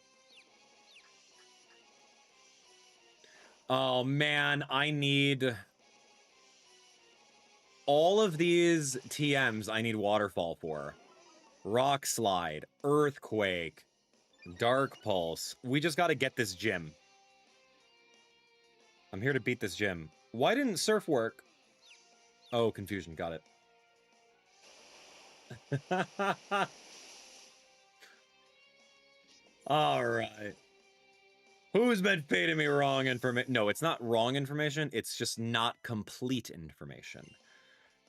Oh, man, I need... all of these TMs I need waterfall for. Rock Slide, Earthquake, Dark Pulse. We just gotta get this gym. I'm here to beat this gym. Why didn't surf work? Oh, confusion. Got it. All right. Who's been feeding me wrong information? No, it's not wrong information. It's just not complete information.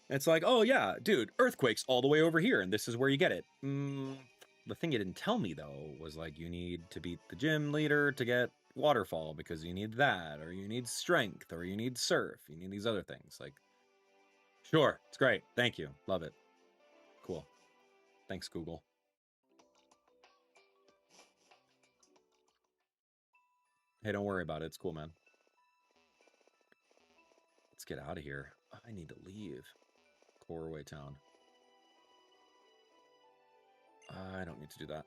It's like, oh yeah, dude, Earthquake's all the way over here, and this is where you get it. The thing you didn't tell me, though, was like, you need to beat the gym leader to get waterfall, because you need that, or you need strength, or you need surf, you need these other things. Like, sure, it's great. Thank you. Love it. Cool. Thanks, Google. Hey, don't worry about it. It's cool, man. Let's get out of here. I need to leave. Couriway Town. I don't need to do that.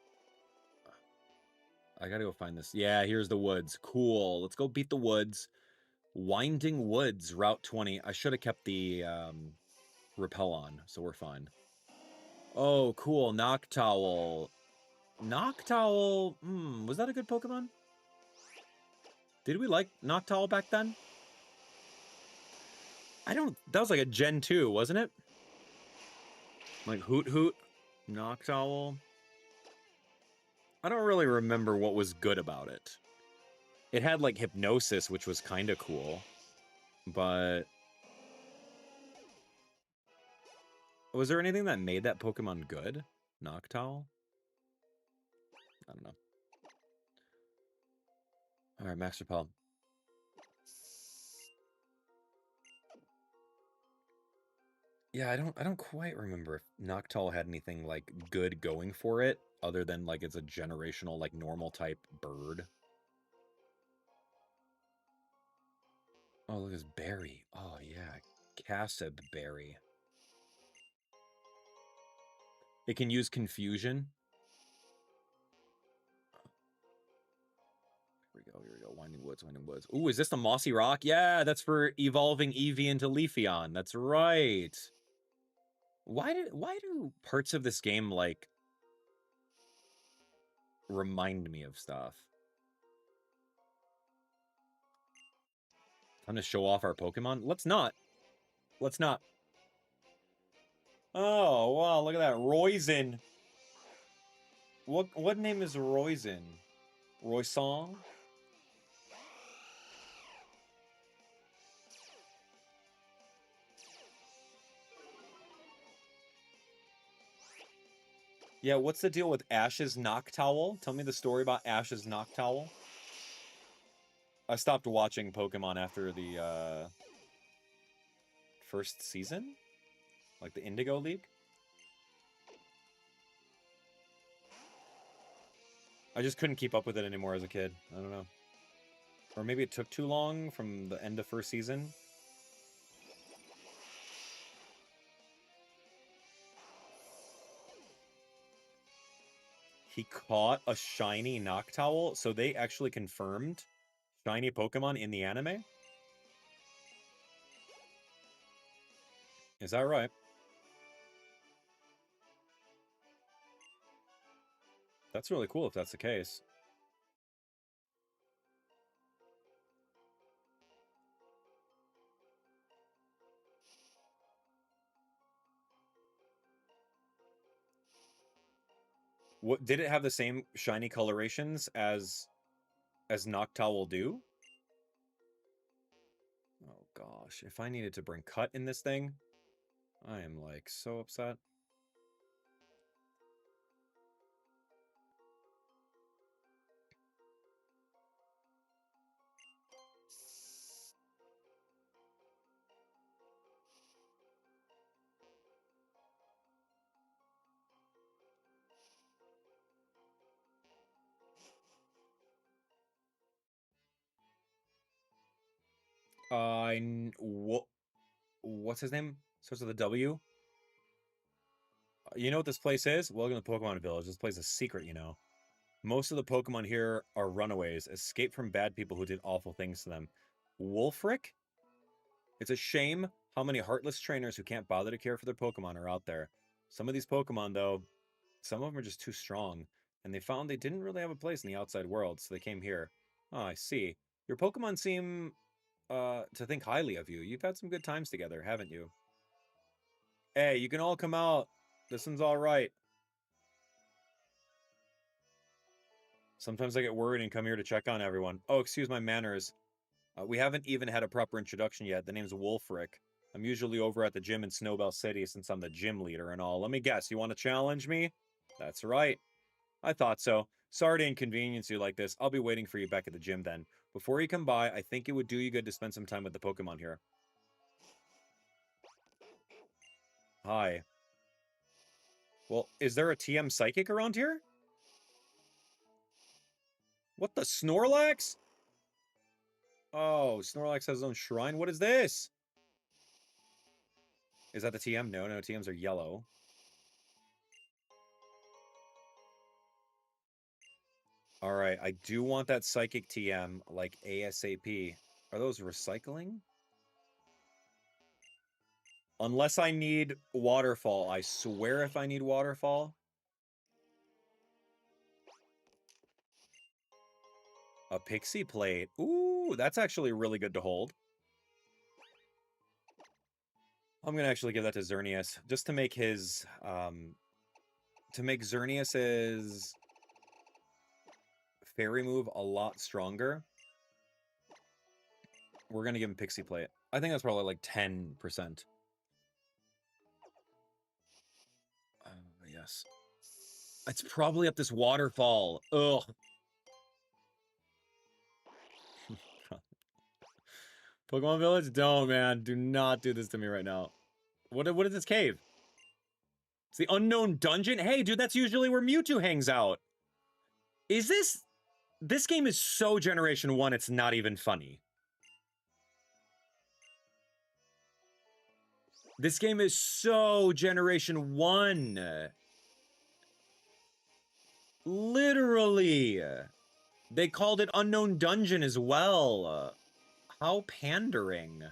I gotta go find this. Yeah, here's the woods. Cool. Let's go beat the woods. Winding Woods, Route 20. I should have kept the repel on, so we're fine. Oh, cool. Noctowl. Noctowl. Was that a good Pokemon? Did we like Noctowl back then? That was like a Gen 2, wasn't it? Like Hoot Hoot, Noctowl. I don't really remember what was good about it. It had like Hypnosis, which was kind of cool. But was there anything that made that Pokemon good? Noctowl? I don't know. All right, Max Repel. Yeah, I don't quite remember if Noctowl had anything like good going for it other than like it's a generational like normal type bird. Oh, look at this berry. Oh yeah, Cassib berry. It can use confusion. Here we go. Winding Woods, Winding Woods. Ooh, is this the Mossy Rock? Yeah, that's for evolving Eevee into Leafeon. That's right. Why do parts of this game like remind me of stuff? Time to show off our Pokemon? Let's not. Let's not. Oh, wow, look at that. Roisin. What name is Roisin? Roysong? Yeah, what's the deal with Ash's Noctowl? Tell me the story about Ash's Noctowl. I stopped watching Pokemon after the first season? Like the Indigo League? I just couldn't keep up with it anymore as a kid. I don't know. Or maybe it took too long from the end of first season. He caught a shiny Noctowl, so they actually confirmed shiny Pokemon in the anime? Is that right? That's really cool if that's the case. What did it have the same shiny colorations as Noctowl do? Oh gosh, if I needed to bring Cut in this thing, I am like so upset. What's his name? Starts with a W. You know what this place is? Welcome to Pokemon Village. This place is secret, you know. Most of the Pokemon here are runaways, escaped from bad people who did awful things to them. Wulfric? It's a shame how many heartless trainers who can't bother to care for their Pokemon are out there. Some of these Pokemon, though, some of them are just too strong, and they found they didn't really have a place in the outside world, so they came here. Oh, I see. Your Pokemon seem to think highly of you. You've had some good times together, haven't you? Hey, you can all come out. This one's all right. Sometimes I get worried and come here to check on everyone. Oh, excuse my manners. We haven't even had a proper introduction yet. The name's Wulfric. I'm usually over at the gym in Snowbelle City since I'm the gym leader and all. Let me guess, you want to challenge me? That's right. I thought so. Sorry to inconvenience you like this. I'll be waiting for you back at the gym then. Before you come by, I think it would do you good to spend some time with the Pokemon here. Hi. Well, is there a TM Psychic around here? What the Snorlax? Oh, Snorlax has his own shrine. What is this? Is that the TM? No, TMs are yellow. All right, I do want that Psychic TM, like ASAP. Are those recycling? Unless I need Waterfall. I swear if I need Waterfall. A Pixie Plate. Ooh, that's actually really good to hold. I'm going to actually give that to Xerneas, just to make his, to make Xerneas's fairy move a lot stronger. We're going to give him Pixie Plate. I think that's probably like 10%. Yes. It's probably up this waterfall. Ugh. Pokemon Village? Don't, man. Do not do this to me right now. What is this cave? It's the unknown dungeon? Hey, dude, that's usually where Mewtwo hangs out. Is this... This game is so Generation 1, it's not even funny. This game is so Generation 1. Literally. They called it Unknown Dungeon as well. How pandering.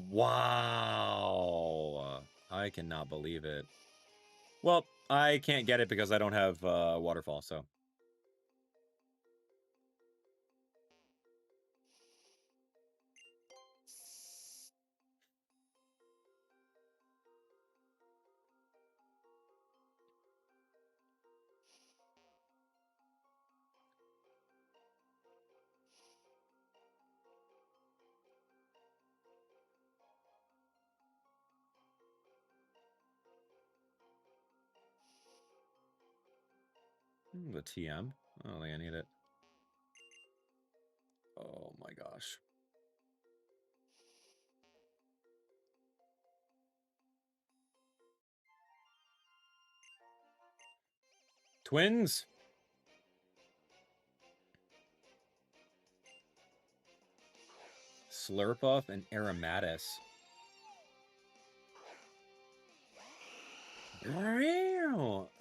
Wow. I cannot believe it. Well, I can't get it because I don't have Waterfall, so... The TM? I don't think I need it. Oh my gosh. Twins? Slurpuff and Aromatis.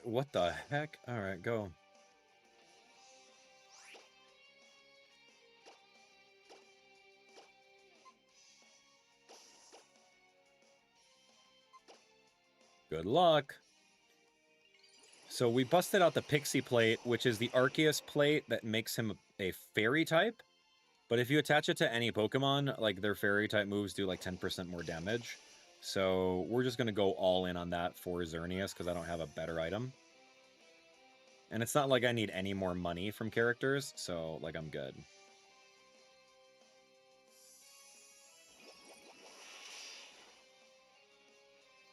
What the heck? Alright, go. Good luck. So we busted out the Pixie plate, which is the Arceus plate that makes him a fairy type. But if you attach it to any Pokemon, like their fairy type moves do like 10% more damage. So we're just going to go all in on that for Xerneas because I don't have a better item. And it's not like I need any more money from characters, so like I'm good.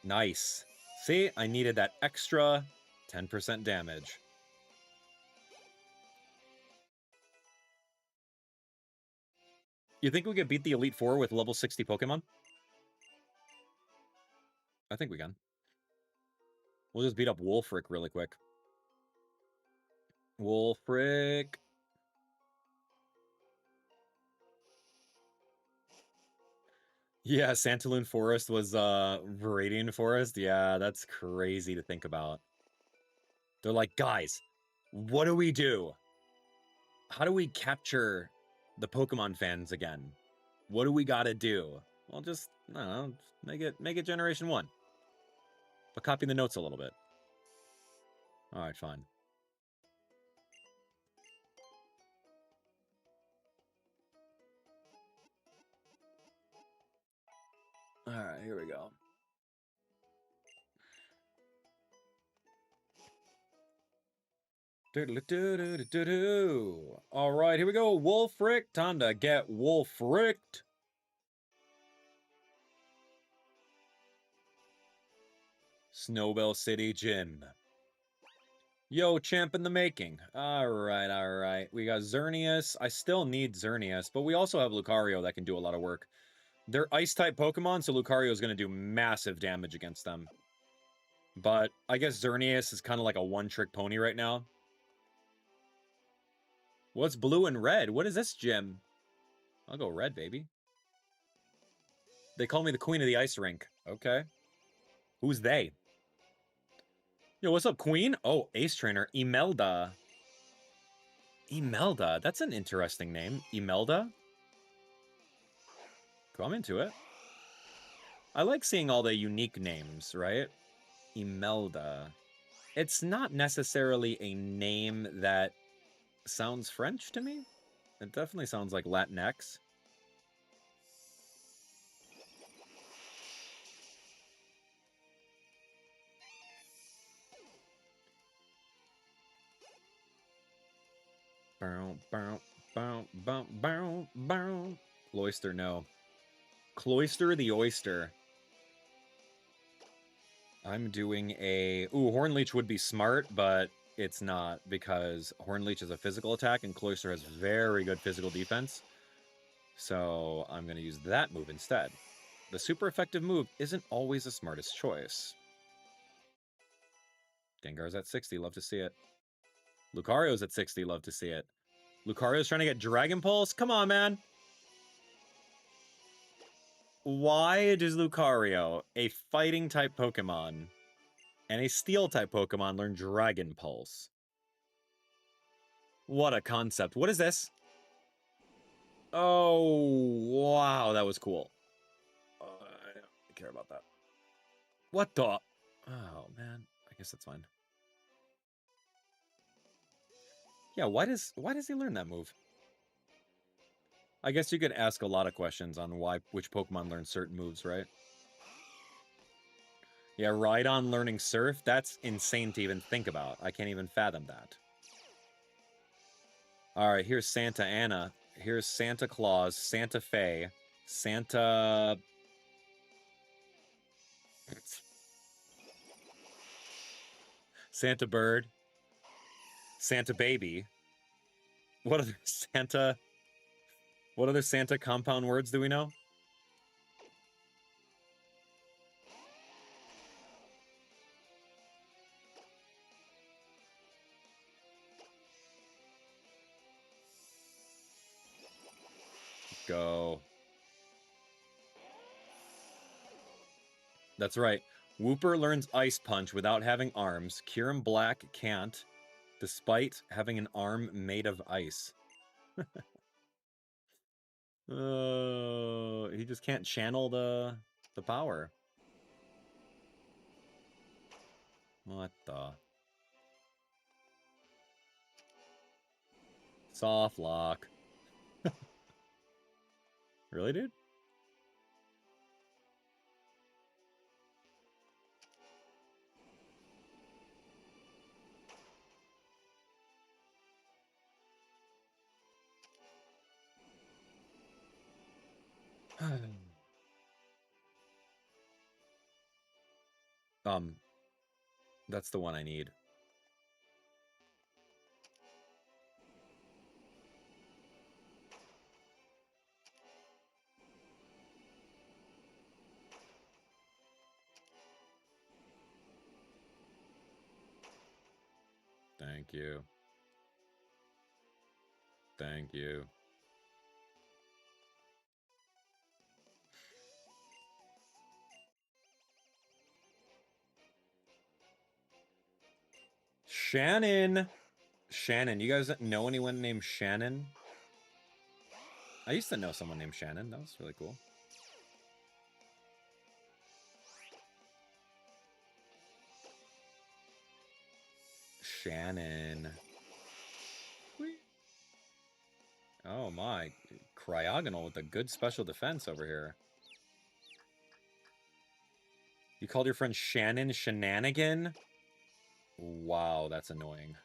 Nice. See, I needed that extra 10% damage. You think we could beat the Elite Four with level 60 Pokemon? I think we can. We'll just beat up Wulfric really quick. Wulfric. Yeah, Santaloon Forest was Viridian Forest. Yeah, that's crazy to think about. They're like, guys, what do we do? How do we capture the Pokemon fans again? What do we gotta do? Well, just, I don't know, make it Generation 1. But copy the notes a little bit. Alright, fine. Alright, here we go. Alright, here we go. Wulfric. Time to get Wulfricked. Snowbelle City Gym. Yo, champ in the making. Alright, alright. We got Xerneas. I still need Xerneas, but we also have Lucario that can do a lot of work. They're Ice-type Pokemon, so Lucario is going to do massive damage against them. But I guess Xerneas is kind of like a one-trick pony right now. What's blue and red? What is this gym? I'll go red, baby. They call me the queen of the ice rink. Okay. Who's they? Yo, what's up, queen? Oh, ace trainer. Imelda. Imelda. That's an interesting name. Imelda? Cool, I'm into it. I like seeing all the unique names, right? Imelda. It's not necessarily a name that sounds French to me. It definitely sounds like Latinx. Bow, bow, bow, bow, bow, bow. Cloyster, no. Cloyster the Oyster. I'm doing a... Ooh, Hornleech would be smart, but it's not, because Hornleech is a physical attack and Cloyster has very good physical defense. So I'm going to use that move instead. The super effective move isn't always the smartest choice. Gengar's at 60, love to see it. Lucario's at 60, love to see it. Lucario's trying to get Dragon Pulse? Come on, man. Why does Lucario, a fighting type Pokemon, and a steel type Pokemon learn Dragon Pulse? What a concept. What is this? Oh, wow, that was cool. I don't care about that. What the? Oh, man. I guess that's fine. Yeah, why does he learn that move? I guess you could ask a lot of questions on which Pokemon learn certain moves, right? Yeah, Rhydon learning Surf? That's insane to even think about. I can't even fathom that. Alright, here's Santa Ana. Here's Santa Claus, Santa Fe, Santa... Santa Bird, Santa Baby. What other Santa compound words do we know? Go. That's right. Wooper learns Ice Punch without having arms. Kyurem Black can't, despite having an arm made of ice. He just can't channel the power. What the? Soft lock. Really, dude? That's the one I need. Thank you. Thank you. Shannon! Shannon. You guys know anyone named Shannon? I used to know someone named Shannon. That was really cool. Shannon. Oh my. Cryogonal with a good special defense over here. You called your friend Shannon Shenanigan? Wow, that's annoying.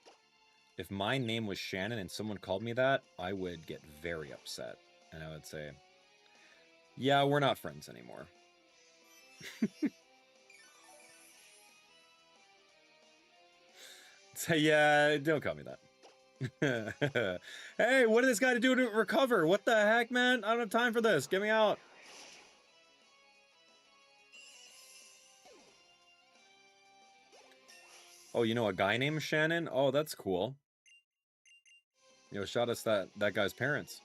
If my name was Shannon and someone called me that, I would get very upset. And I would say, yeah, we're not friends anymore. So, yeah, don't call me that. Hey, what did this guy do to recover? What the heck, man? I don't have time for this. Get me out. Oh, you know a guy named Shannon? Oh, that's cool. Yo, shout out to that guy's parents.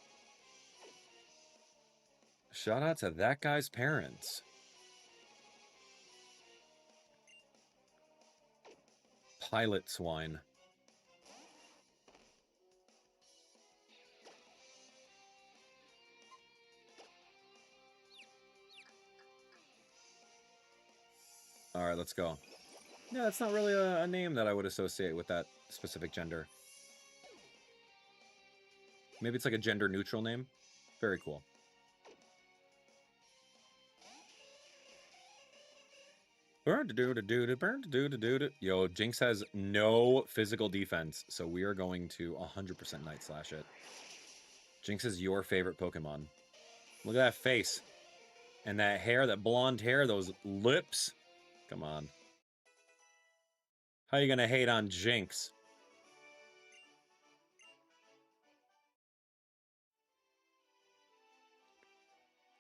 Shout out to that guy's parents. Pilot swine. All right, let's go. Yeah, that's not really a name that I would associate with that specific gender. Maybe it's like a gender-neutral name. Very cool. Yo, Jinx has no physical defense, so we are going to 100% Night Slash it. Jinx is your favorite Pokemon. Look at that face. And that hair, that blonde hair, those lips. Come on. How are you going to hate on Jinx?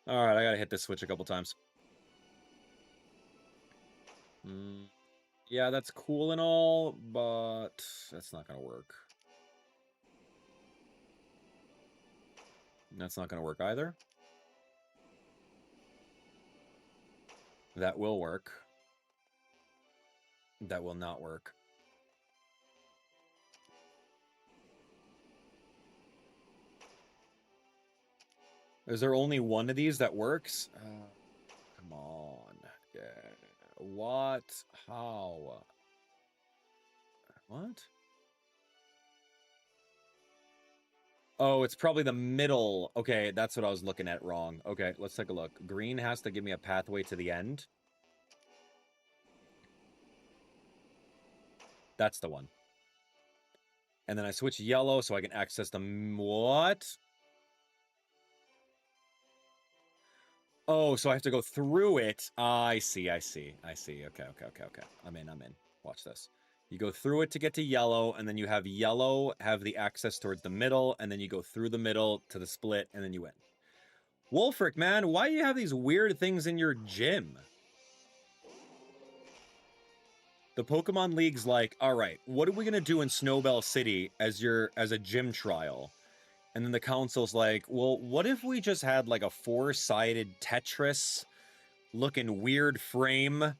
All right, I gotta hit this switch a couple times. Yeah, that's cool and all, but that's not gonna work. That's not gonna work either. That will work. That will not work. Is there only one of these that works? Come on. Yeah. What? How? What? Oh, it's probably the middle. Okay, that's what I was looking at wrong. Okay, let's take a look. Green has to give me a pathway to the end. That's the one. And then I switch yellow so I can access the... What? Oh, so I have to go through it. I see. Okay. I'm in. Watch this. You go through it to get to yellow, and then you have yellow have the access towards the middle, and then you go through the middle to the split, and then you win. Wulfric, man, why do you have these weird things in your gym? The Pokemon League's like, all right, what are we gonna do in Snowbelle City as a gym trial? And then the council's like, well, what if we just had like a 4-sided Tetris looking weird frame?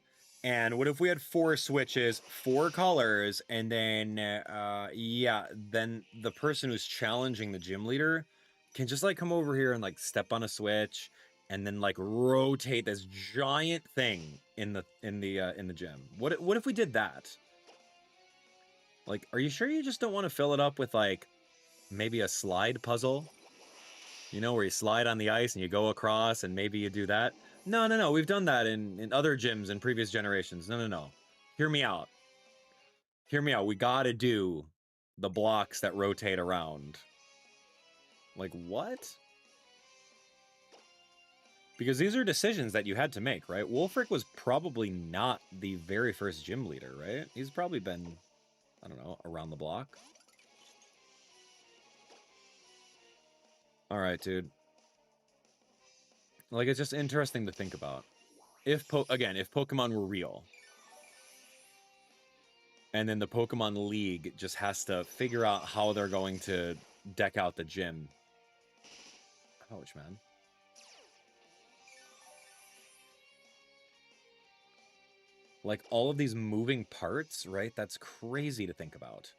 And what if we had 4 switches, 4 colors, and then, yeah, then the person who's challenging the gym leader can just like come over here and like step on a switch and then like rotate this giant thing in the gym. What if we did that? Like, are you sure you just don't want to fill it up with like maybe a slide puzzle? You know, where you slide on the ice and you go across and maybe you do that? No. We've done that in other gyms in previous generations. No. Hear me out. We gotta do the blocks that rotate around. Like, what? Because these are decisions that you had to make, right? Wulfric was probably not the very first gym leader, right? He's probably been, I don't know, around the block. All right, dude. Like, it's just interesting to think about. If Pokemon were real, and then the Pokemon League just has to figure out how they're going to deck out the gym. Ouch, man. Like, all of these moving parts, right? That's crazy to think about.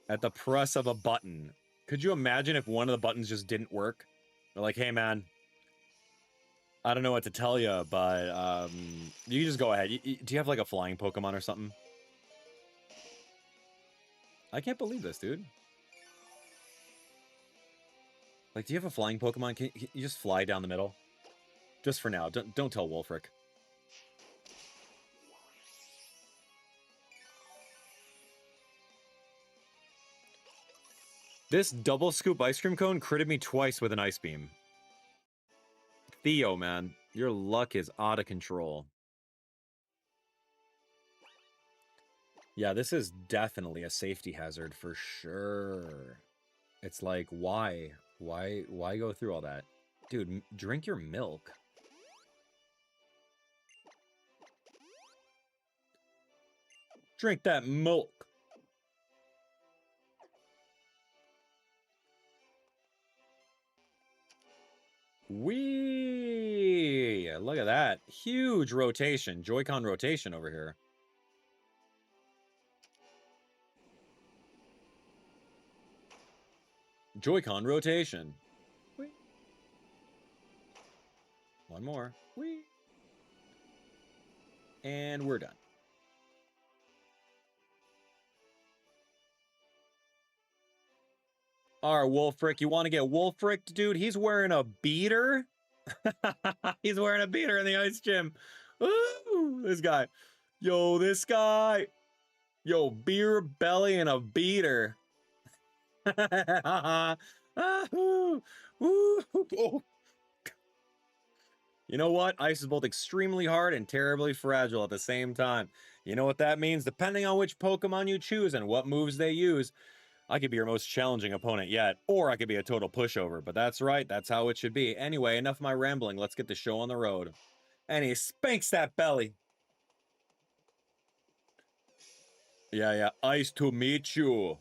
At the press of a button. Could you imagine if one of the buttons just didn't work? They're like, hey, man, I don't know what to tell you, but you just go ahead. Do you have like a flying Pokemon or something? I can't believe this, dude. Like, do you have a flying Pokemon? Can you just fly down the middle? Just for now. Don't tell Wulfric. This double scoop ice cream cone critted me twice with an ice beam. Theo, man, your luck is out of control. Yeah, this is definitely a safety hazard for sure. It's like, why? Why go through all that? Dude, drink your milk. Drink that milk. Wee! Look at that. Huge rotation. Joy-Con rotation over here. Joy-Con rotation. Wee. One more. Wee. And we're done. All right, Wulfric. You want to get Wulfric, dude? He's wearing a beater. He's wearing a beater in the ice gym. Ooh, this guy. Yo, this guy. Yo, beer belly and a beater. You know what? Ice is both extremely hard and terribly fragile at the same time. You know what that means? Depending on which Pokemon you choose and what moves they use, I could be your most challenging opponent yet, or I could be a total pushover, but that's right, that's how it should be. Anyway, enough of my rambling, let's get the show on the road. And he spanks that belly. Yeah, ice to meet you.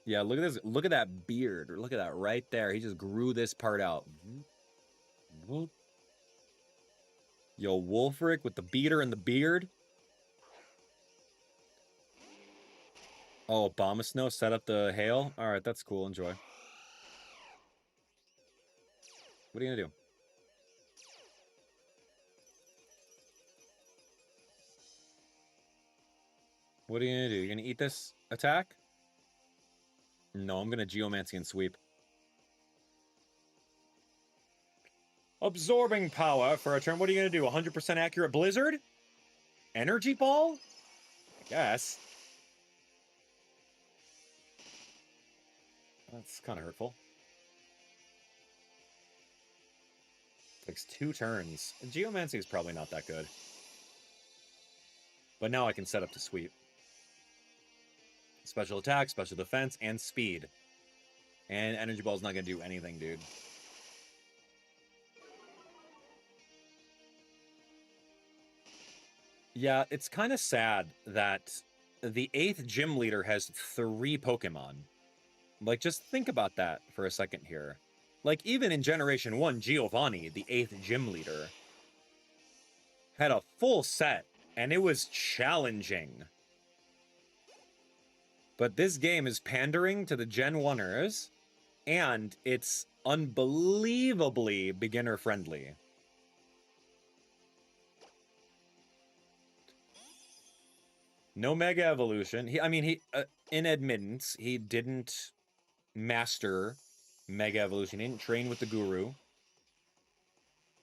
Yeah, look at this, look at that beard, look at that right there. He just grew this part out. Yo, Wulfric with the beater and the beard. Oh, Abomasnow set up the hail. All right, that's cool. Enjoy. What are you gonna do? What are you gonna do? You're gonna eat this attack? No, I'm gonna Geomancy and sweep. Absorbing power for a turn. What are you gonna do? 100% accurate Blizzard? Energy Ball? I guess. That's kind of hurtful. Takes 2 turns. Geomancy is probably not that good. But now I can set up to sweep. Special attack, special defense, and speed. And Energy Ball's not going to do anything, dude. Yeah, it's kind of sad that the 8th gym leader has 3 Pokemon. Like, just think about that for a second here. Like, even in Generation 1, Giovanni, the 8th gym leader, had a full set, and it was challenging. But this game is pandering to the Gen 1ers, and it's unbelievably beginner-friendly. No Mega Evolution. In admittance, he didn't master Mega Evolution. He didn't train with the Guru.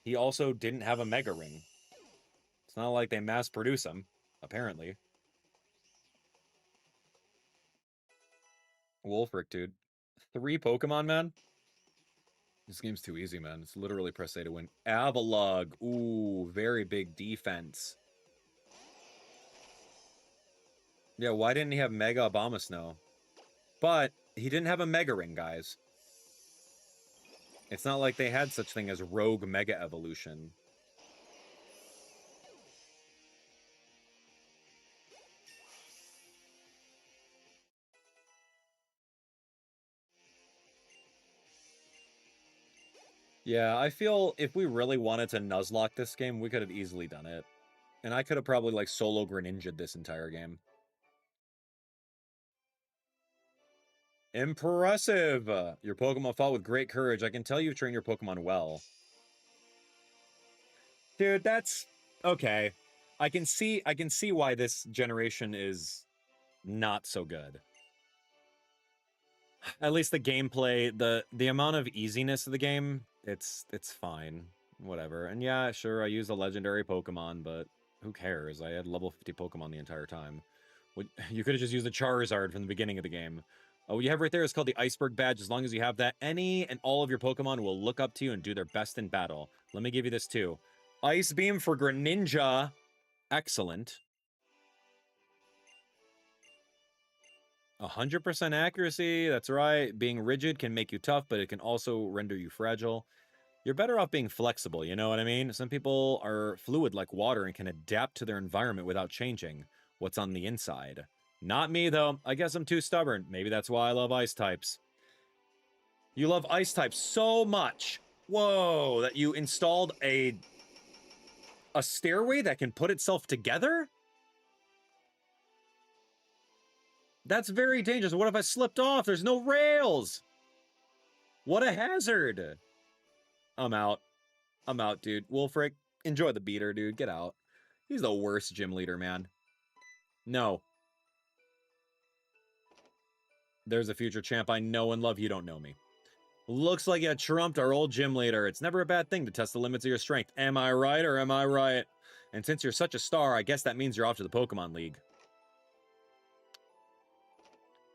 He also didn't have a Mega Ring. It's not like they mass produce them, apparently. Wulfric, dude. 3 Pokemon, man? This game's too easy, man. It's literally press A to win. Avalugg. Ooh, very big defense. Yeah, why didn't he have Mega Abomasnow? But he didn't have a Mega Ring, guys. It's not like they had such thing as Rogue Mega Evolution. Yeah, I feel if we really wanted to Nuzlocke this game, we could have easily done it. And I could have probably, like, solo Greninja'd this entire game. Impressive! Your Pokemon fought with great courage. I can tell you've trained your Pokemon well. Dude, that's... okay. I can see why this generation is not so good. At least the gameplay, the amount of easiness of the game, it's fine. Whatever. And yeah, sure, I use a legendary Pokemon, but who cares? I had level 50 Pokemon the entire time. You could have just used a Charizard from the beginning of the game. Oh, what you have right there is called the Iceberg Badge. As long as you have that, any and all of your Pokemon will look up to you and do their best in battle. Let me give you this too. Ice Beam for Greninja. Excellent. 100% accuracy, that's right. Being rigid can make you tough, but it can also render you fragile. You're better off being flexible, you know what I mean? Some people are fluid like water and can adapt to their environment without changing what's on the inside. Not me, though. I guess I'm too stubborn. Maybe that's why I love ice types. You love ice types so much, whoa, that you installed a stairway that can put itself together? That's very dangerous. What if I slipped off? There's no rails. What a hazard. I'm out. I'm out, dude. Wulfric, enjoy the beater, dude. Get out. He's the worst gym leader, man. No. There's a future champ I know and love. You don't know me. Looks like you trumped our old gym leader. It's never a bad thing to test the limits of your strength. Am I right or am I right? And since you're such a star, I guess that means you're off to the Pokemon League.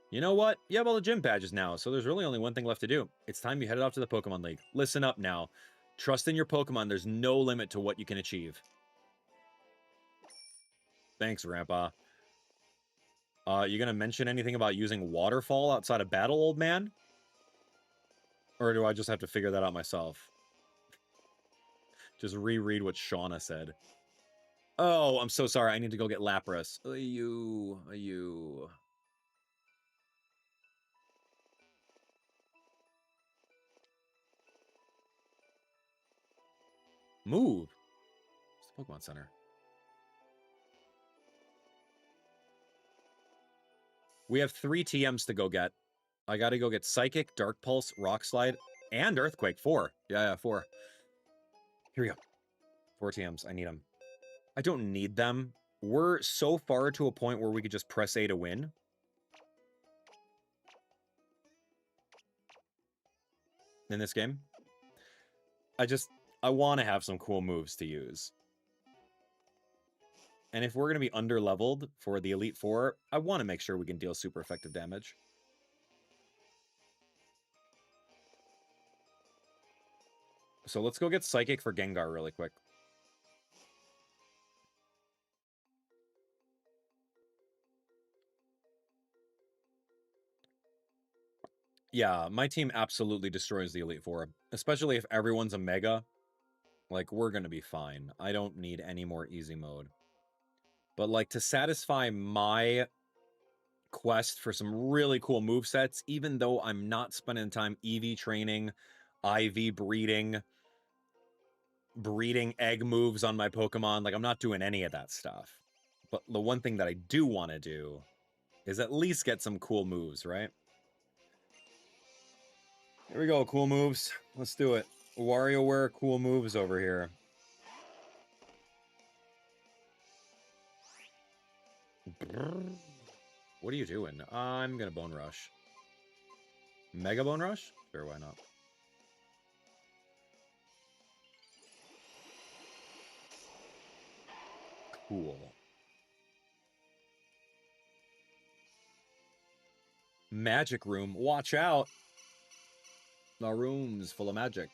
You know what? You have all the gym badges now, so there's really only one thing left to do. It's time you headed off to the Pokemon League. Listen up now. Trust in your Pokemon. There's no limit to what you can achieve. Thanks, Grandpa. You gonna mention anything about using waterfall outside of battle, old man? Or do I just have to figure that out myself? Just reread what Shauna said. Oh, I'm so sorry. I need to go get Lapras. You. Move. It's the Pokemon Center. We have 3 TMs to go get. I gotta go get Psychic, Dark Pulse, Rock Slide, and Earthquake. 4. Yeah, 4. Here we go. 4 TMs. I need them. I don't need them. We're so far to a point where we could just press A to win. In this game. I want to have some cool moves to use. And if we're going to be under-leveled for the Elite Four, I want to make sure we can deal super effective damage. So let's go get Psychic for Gengar really quick. Yeah, my team absolutely destroys the Elite Four, especially if everyone's a Mega. Like, we're going to be fine. I don't need any more easy mode. But, like, to satisfy my quest for some really cool movesets, even though I'm not spending time EV training, IV breeding egg moves on my Pokemon, like, I'm not doing any of that stuff. But the one thing that I do want to do is at least get some cool moves, right? Here we go, cool moves. Let's do it. WarioWare cool moves over here. What are you doing? I'm gonna Bone Rush. Mega Bone Rush? Sure, why not? Cool. Magic Room. Watch out! The room's full of magic.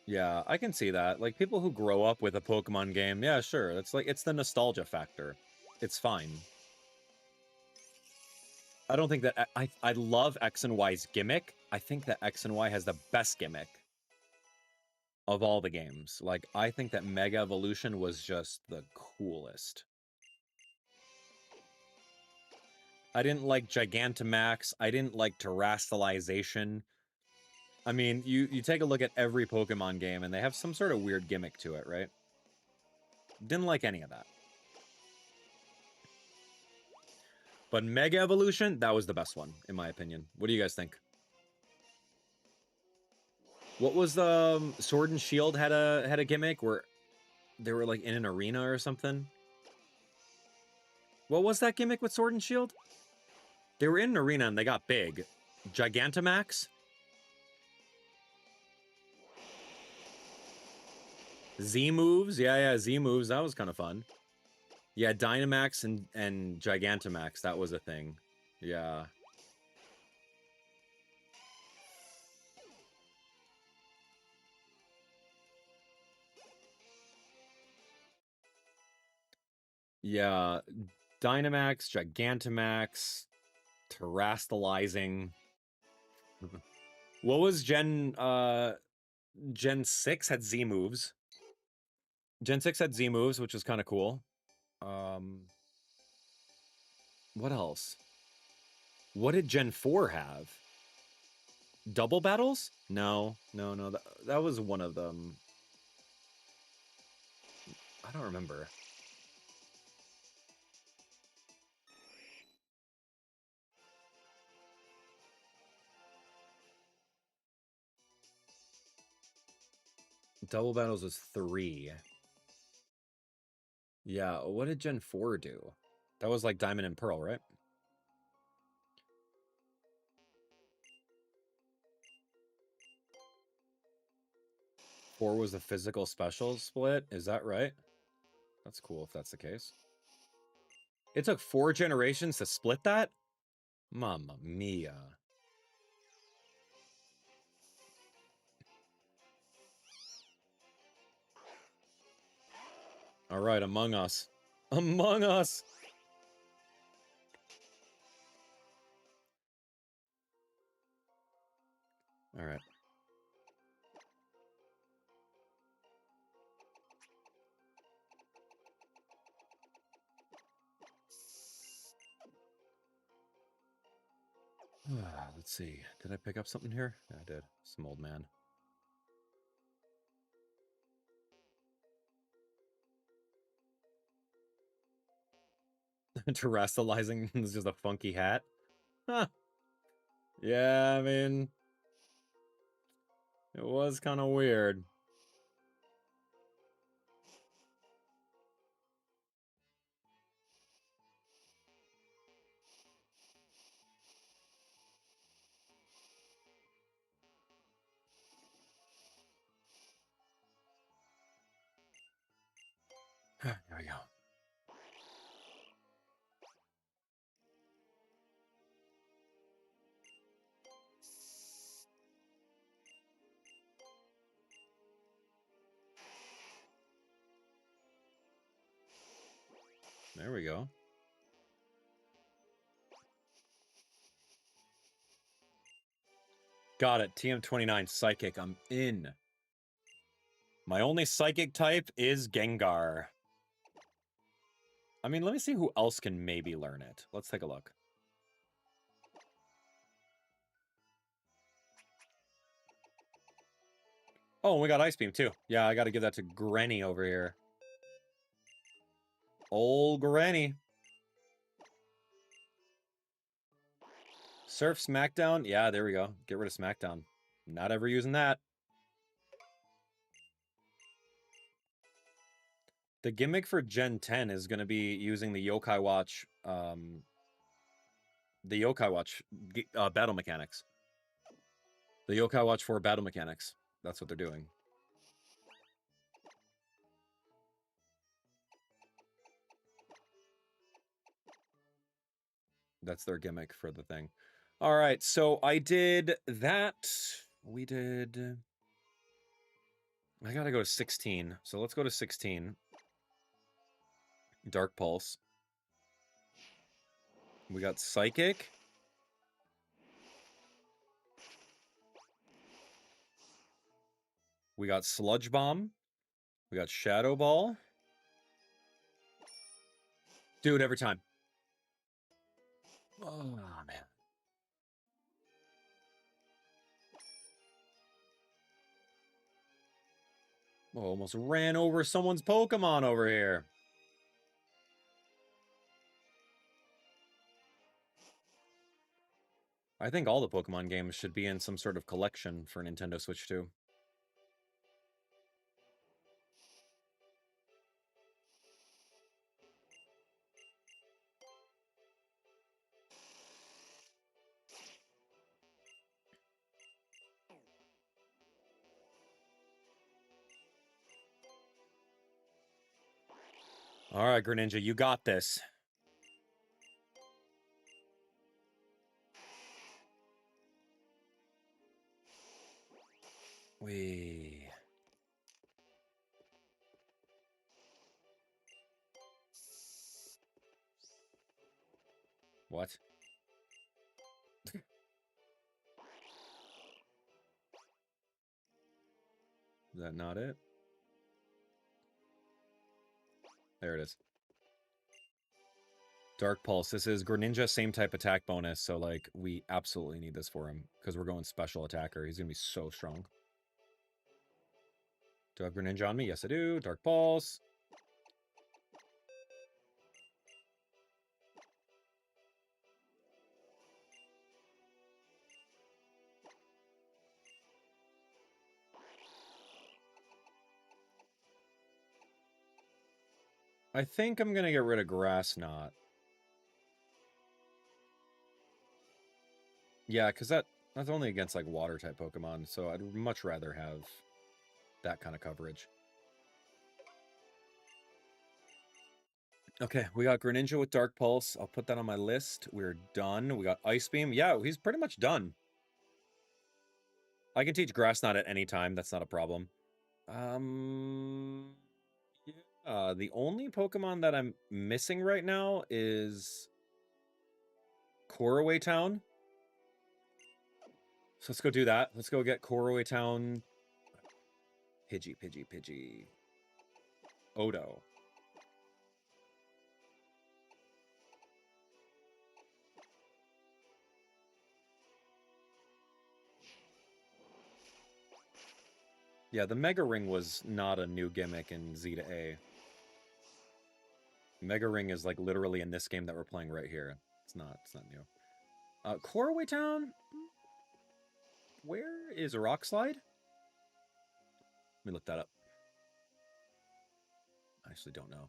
Yeah, I can see that. Like, people who grow up with a Pokemon game, yeah, sure. It's like, it's the nostalgia factor. It's fine. I don't think that... I love X and Y's gimmick. I think that X and Y has the best gimmick of all the games. Like, I think that Mega Evolution was just the coolest. I didn't like Gigantamax. I didn't like Terastallization. I mean, you take a look at every Pokemon game, and they have some sort of weird gimmick to it, right? Didn't like any of that. But Mega Evolution, that was the best one, in my opinion. What do you guys think? What was the Sword and Shield had a gimmick where they were like in an arena or something? What was that gimmick with Sword and Shield? They were in an arena and they got big. Gigantamax? Z moves? Yeah, Z moves. That was kind of fun. Yeah, Dynamax and Gigantamax. That was a thing. Yeah. Yeah. Dynamax, Gigantamax, Terastallizing. What was Gen 6 had Z moves. Gen 6 had Z moves, which was kind of cool. What else? What did Gen 4 have? Double battles? No. That was one of them. I don't remember. Double battles was 3. Yeah, what did Gen 4 do? That was like Diamond and Pearl, right? Four was the physical special split. Is that right? That's cool if that's the case. It took 4 generations to split that? Mamma mia. All right, Among Us. Among Us! All right. Let's see. Did I pick up something here? Yeah, I did. Some old man. Terrestrializing is just a funky hat. Huh. Yeah, I mean, it was kind of weird. There we go. There we go. Got it. TM29 Psychic. I'm in. My only Psychic type is Gengar. I mean, let me see who else can maybe learn it. Let's take a look. Oh, and we got Ice Beam, too. Yeah, I gotta give that to Granny over here. Old Granny. Surf Smackdown? Yeah, there we go. Get rid of Smackdown. Not ever using that. The gimmick for Gen 10 is going to be using the Yokai Watch, battle mechanics. The Yokai Watch 4 battle mechanics. That's what they're doing. That's their gimmick for the thing. All right, so I did that. We did... I gotta go to 16. So let's go to 16. Dark Pulse. We got Psychic. We got Sludge Bomb. We got Shadow Ball. Dude, every time. Oh, man. Oh, almost ran over someone's Pokemon over here. I think all the Pokemon games should be in some sort of collection for Nintendo Switch 2. All right, Greninja, you got this. Wee. What? Is that not it? There it is. Dark Pulse. This is Greninja, same type attack bonus, so, like, we absolutely need this for him, because we're going special attacker. He's going to be so strong. Do I have Greninja on me? Yes, I do. Dark Pulse. I think I'm going to get rid of Grass Knot. Yeah, because that's only against, like, water-type Pokemon, so I'd much rather have that kind of coverage. Okay, we got Greninja with Dark Pulse. I'll put that on my list. We're done. We got Ice Beam. Yeah, he's pretty much done. I can teach Grass Knot at any time. That's not a problem. Yeah, The only Pokemon that I'm missing right now is Couriway Town. So let's go do that. Let's go get Couriway Town. Pidgey. Odo. Yeah, the Mega Ring was not a new gimmick in Z-A. Mega Ring is like literally in this game that we're playing right here. It's not new. Couriway Town? Where is a Rock Slide? Let me look that up. I actually don't know.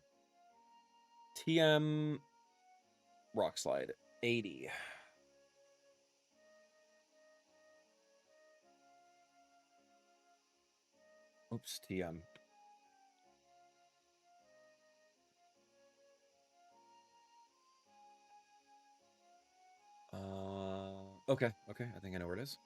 TM Rock Slide 80. Oops, TM. Okay, I think I know where it is.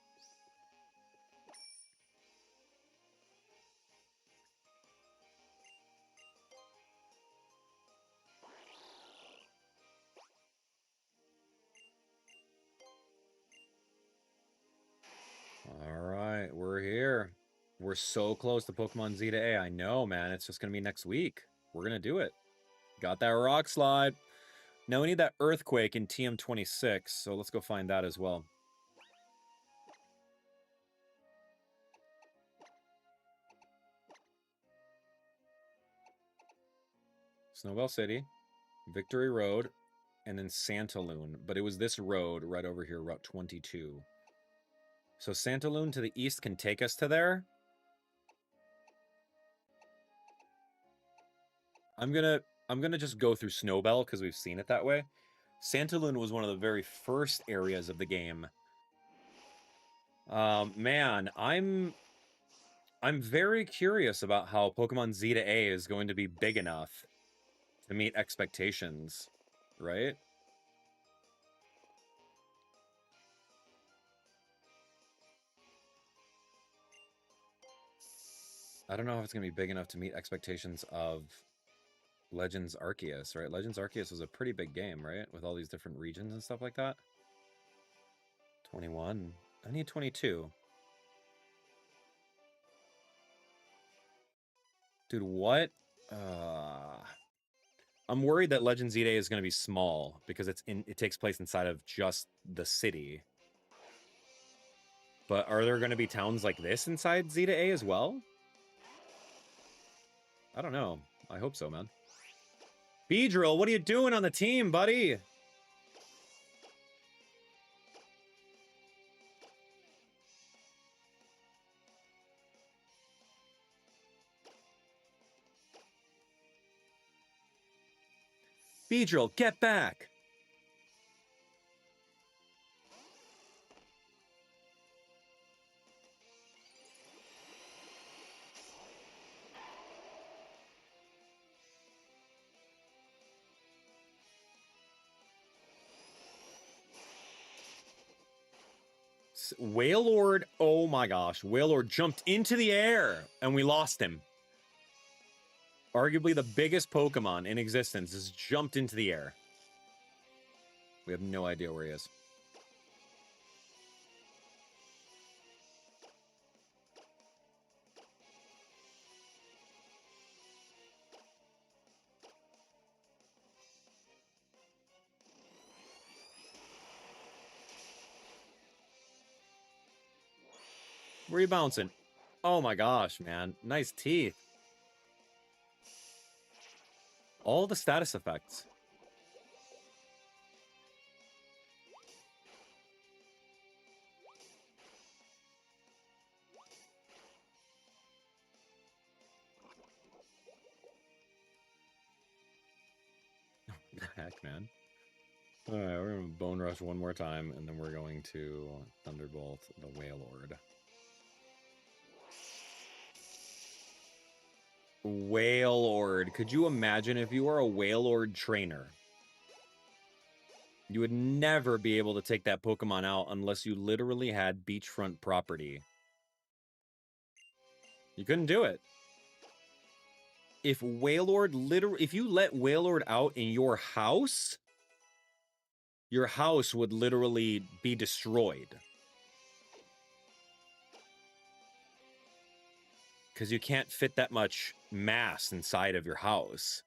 All right, we're here. We're so close to Pokemon Z-A. I know, man. It's just going to be next week. We're going to do it. Got that Rock Slide. Now we need that Earthquake in TM26, so let's go find that as well. Snowbelle City, Victory Road, and then Santaloon. But it was this road right over here, Route 22. So Santaloon to the east can take us to there. I'm gonna just go through Snowbelle because we've seen it that way. Santaloon was one of the very first areas of the game. Man, I'm very curious about how Pokemon Z-A is going to be big enough to meet expectations, right? I don't know if it's going to be big enough to meet expectations of Legends Arceus, right? Legends Arceus was a pretty big game, right? With all these different regions and stuff like that. 21. I need 22. Dude, what? I'm worried that Legends Z-A is going to be small because it takes place inside of just the city. But are there going to be towns like this inside Z-A as well? I don't know. I hope so, man. Beedrill, what are you doing on the team, buddy? Beedrill, get back! Wailord, oh my gosh. Wailord jumped into the air, and we lost him. Arguably the biggest Pokemon in existence has jumped into the air. We have no idea where he is. Where are you bouncing? Oh my gosh, man. Nice teeth. All the status effects. What the heck, man? Alright, we're going to Bone Rush one more time, and then we're going to Thunderbolt the Wailord. Wailord. Could you imagine if you were a Wailord trainer? You would never be able to take that Pokemon out unless you literally had beachfront property. You couldn't do it. if Wailord literally, if you let Wailord out in your house would literally be destroyed. Because you can't fit that much mass inside of your house.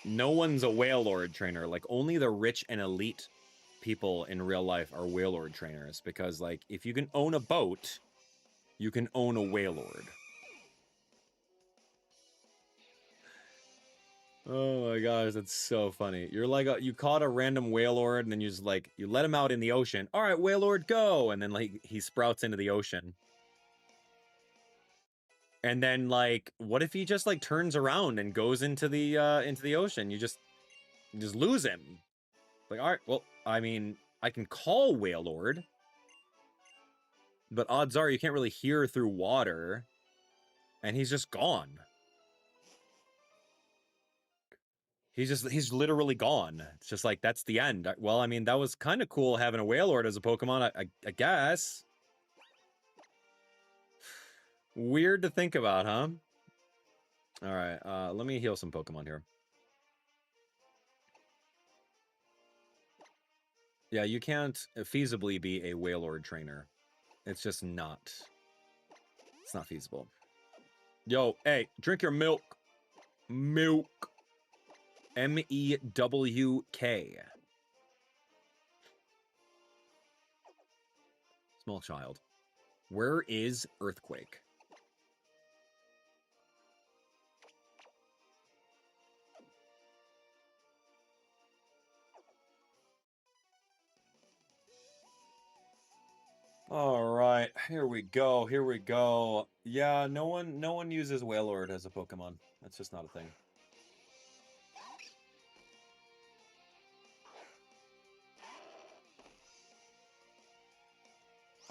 No one's a Wailord trainer. Like, only the rich and elite people in real life are Wailord trainers. Because, like, if you can own a boat, you can own a Wailord. Oh my gosh, that's so funny. You're like, you caught a random Wailord, and then you just, like, you let him out in the ocean. All right, Wailord, go! And then, like, he sprouts into the ocean. And then, like, what if he just, like, turns around and goes into the ocean? You just lose him. Like, all right, well, I mean, I can call Wailord, but odds are you can't really hear through water, and he's just gone. He's literally gone. It's just like, that's the end. Well, I mean, that was kind of cool having a Wailord as a Pokemon, I guess. Weird to think about, huh? All right, let me heal some Pokemon here. Yeah, you can't feasibly be a Wailord trainer. It's just not. It's not feasible. Yo, hey, drink your milk. Milk. M-E-W-K. Small child. Where is Earthquake? All right, here we go. Here we go. Yeah, no one uses Wailord as a Pokemon. That's just not a thing.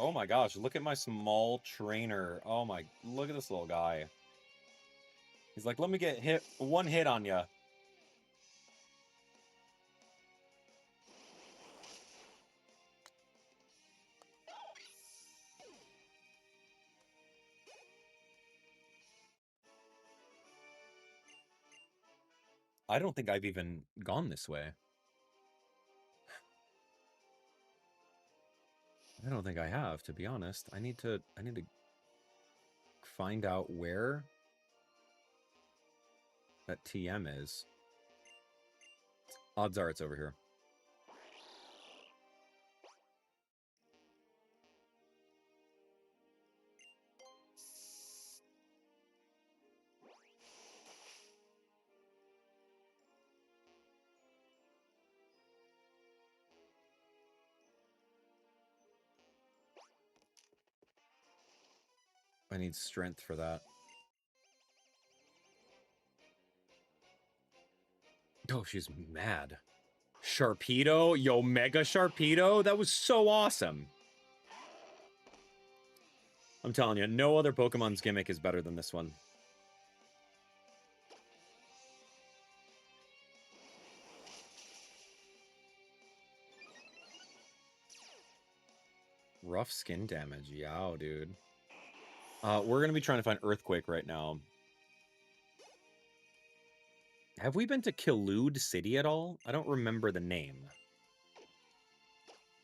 Oh my gosh, look at my small trainer. Oh my, look at this little guy. He's like, let me get one hit on ya. I don't think I've even gone this way. I don't think I have, to be honest. I need to find out where that TM is. Odds are it's over here. I need strength for that. Oh, she's mad. Sharpedo? Yo, Mega Sharpedo? That was so awesome. I'm telling you, no other Pokemon's gimmick is better than this one. Rough skin damage. Yow, dude. We're going to be trying to find Earthquake right now. Have we been to Killude City at all? I don't remember the name.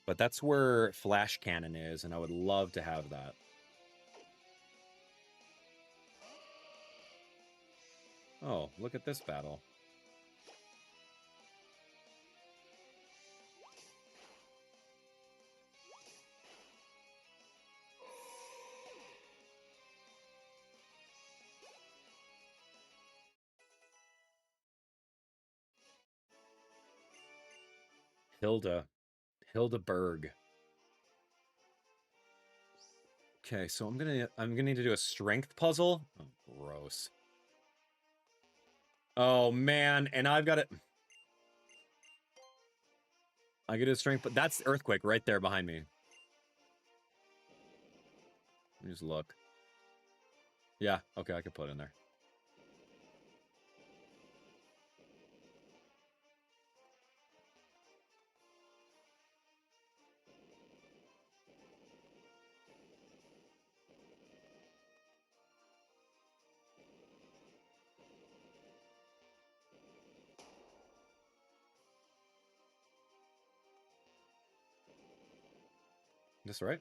But that's where Flash Cannon is, and I would love to have that. Oh, look at this battle. Hildeberg. Okay, so I'm gonna need to do a strength puzzle. Oh, gross. Oh man, and I've got it. I get a strength, but that's Earthquake right there behind me. Let me just look. Yeah, okay, I could put it in there. That's right.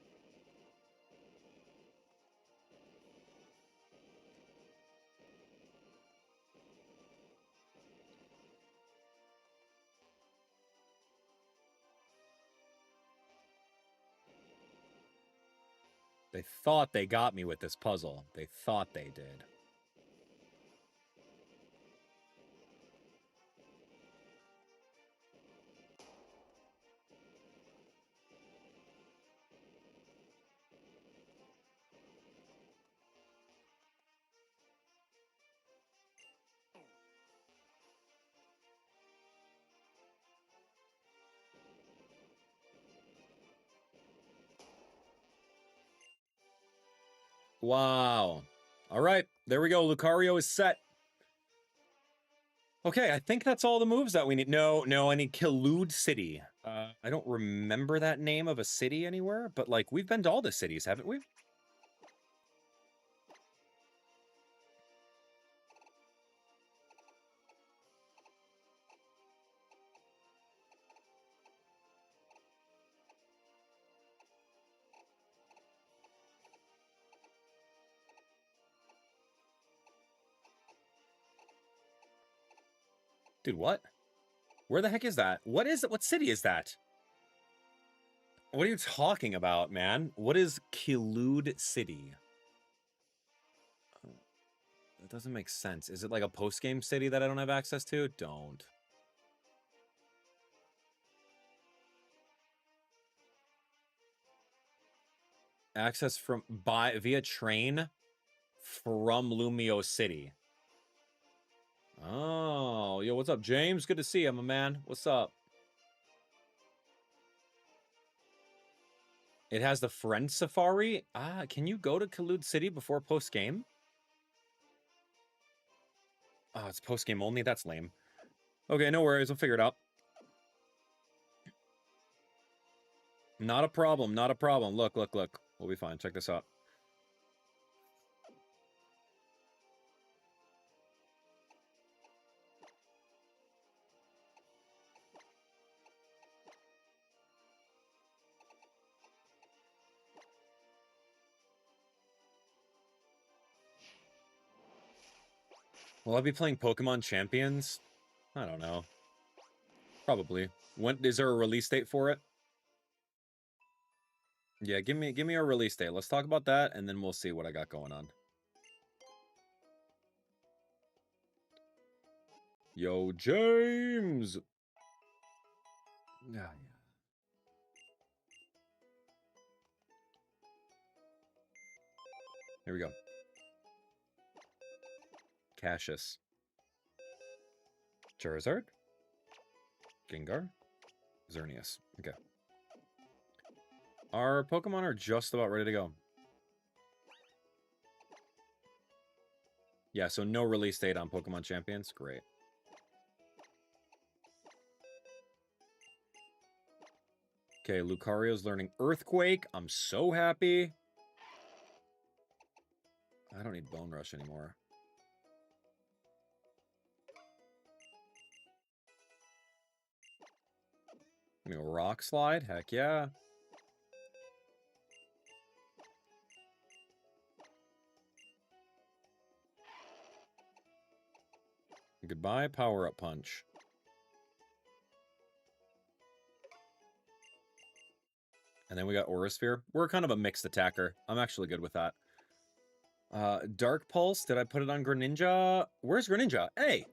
They thought they got me with this puzzle. They thought they did. Wow. All right, there we go. Lucario is set. Okay, I think that's all the moves that we need. No, I need Killude City. I don't remember that name of a city anywhere, but like we've been to all the cities, haven't we? Dude, what? Where the heck is that? What is it? What city is that? What are you talking about, man? What is Killude City? That doesn't make sense. Is it like a post-game city that I don't have access to? Don't. Access from via train from Lumio City. Oh, yo, what's up, James? Good to see you, my man. What's up? It has the friend safari. Ah, can you go to Killude City before post-game? Oh, it's post-game only? That's lame. Okay, no worries. We'll figure it out. Not a problem. Not a problem. Look. We'll be fine. Check this out. Will I be playing Pokemon Champions? I don't know. Probably. When is there a release date for it? Yeah, give me a release date. Let's talk about that, and then we'll see what I got going on. Yo, James! Yeah. Here we go. Cassius. Charizard. Gengar. Xerneas. Okay. Our Pokemon are just about ready to go. Yeah, so no release date on Pokemon Champions. Great. Okay, Lucario's learning Earthquake. I'm so happy. I don't need Bone Rush anymore. I mean, Rock Slide? Heck yeah. Goodbye, Power-Up Punch. And then we got Aura Sphere. We're kind of a mixed attacker. I'm actually good with that. Dark Pulse. Did I put it on Greninja? Where's Greninja? Hey!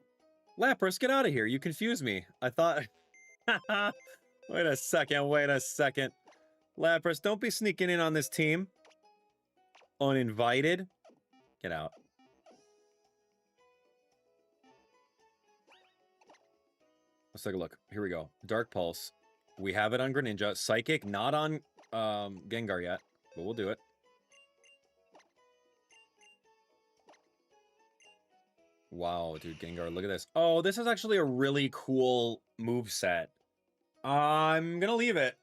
Lapras, get out of here. You confused me. I thought... Wait a second. Lapras, don't be sneaking in on this team. Uninvited. Get out. Let's take a look. Here we go. Dark Pulse. We have it on Greninja. Psychic, not on Gengar yet, but we'll do it. Wow, dude, Gengar, look at this. Oh, this is actually a really cool moveset. I'm gonna leave it.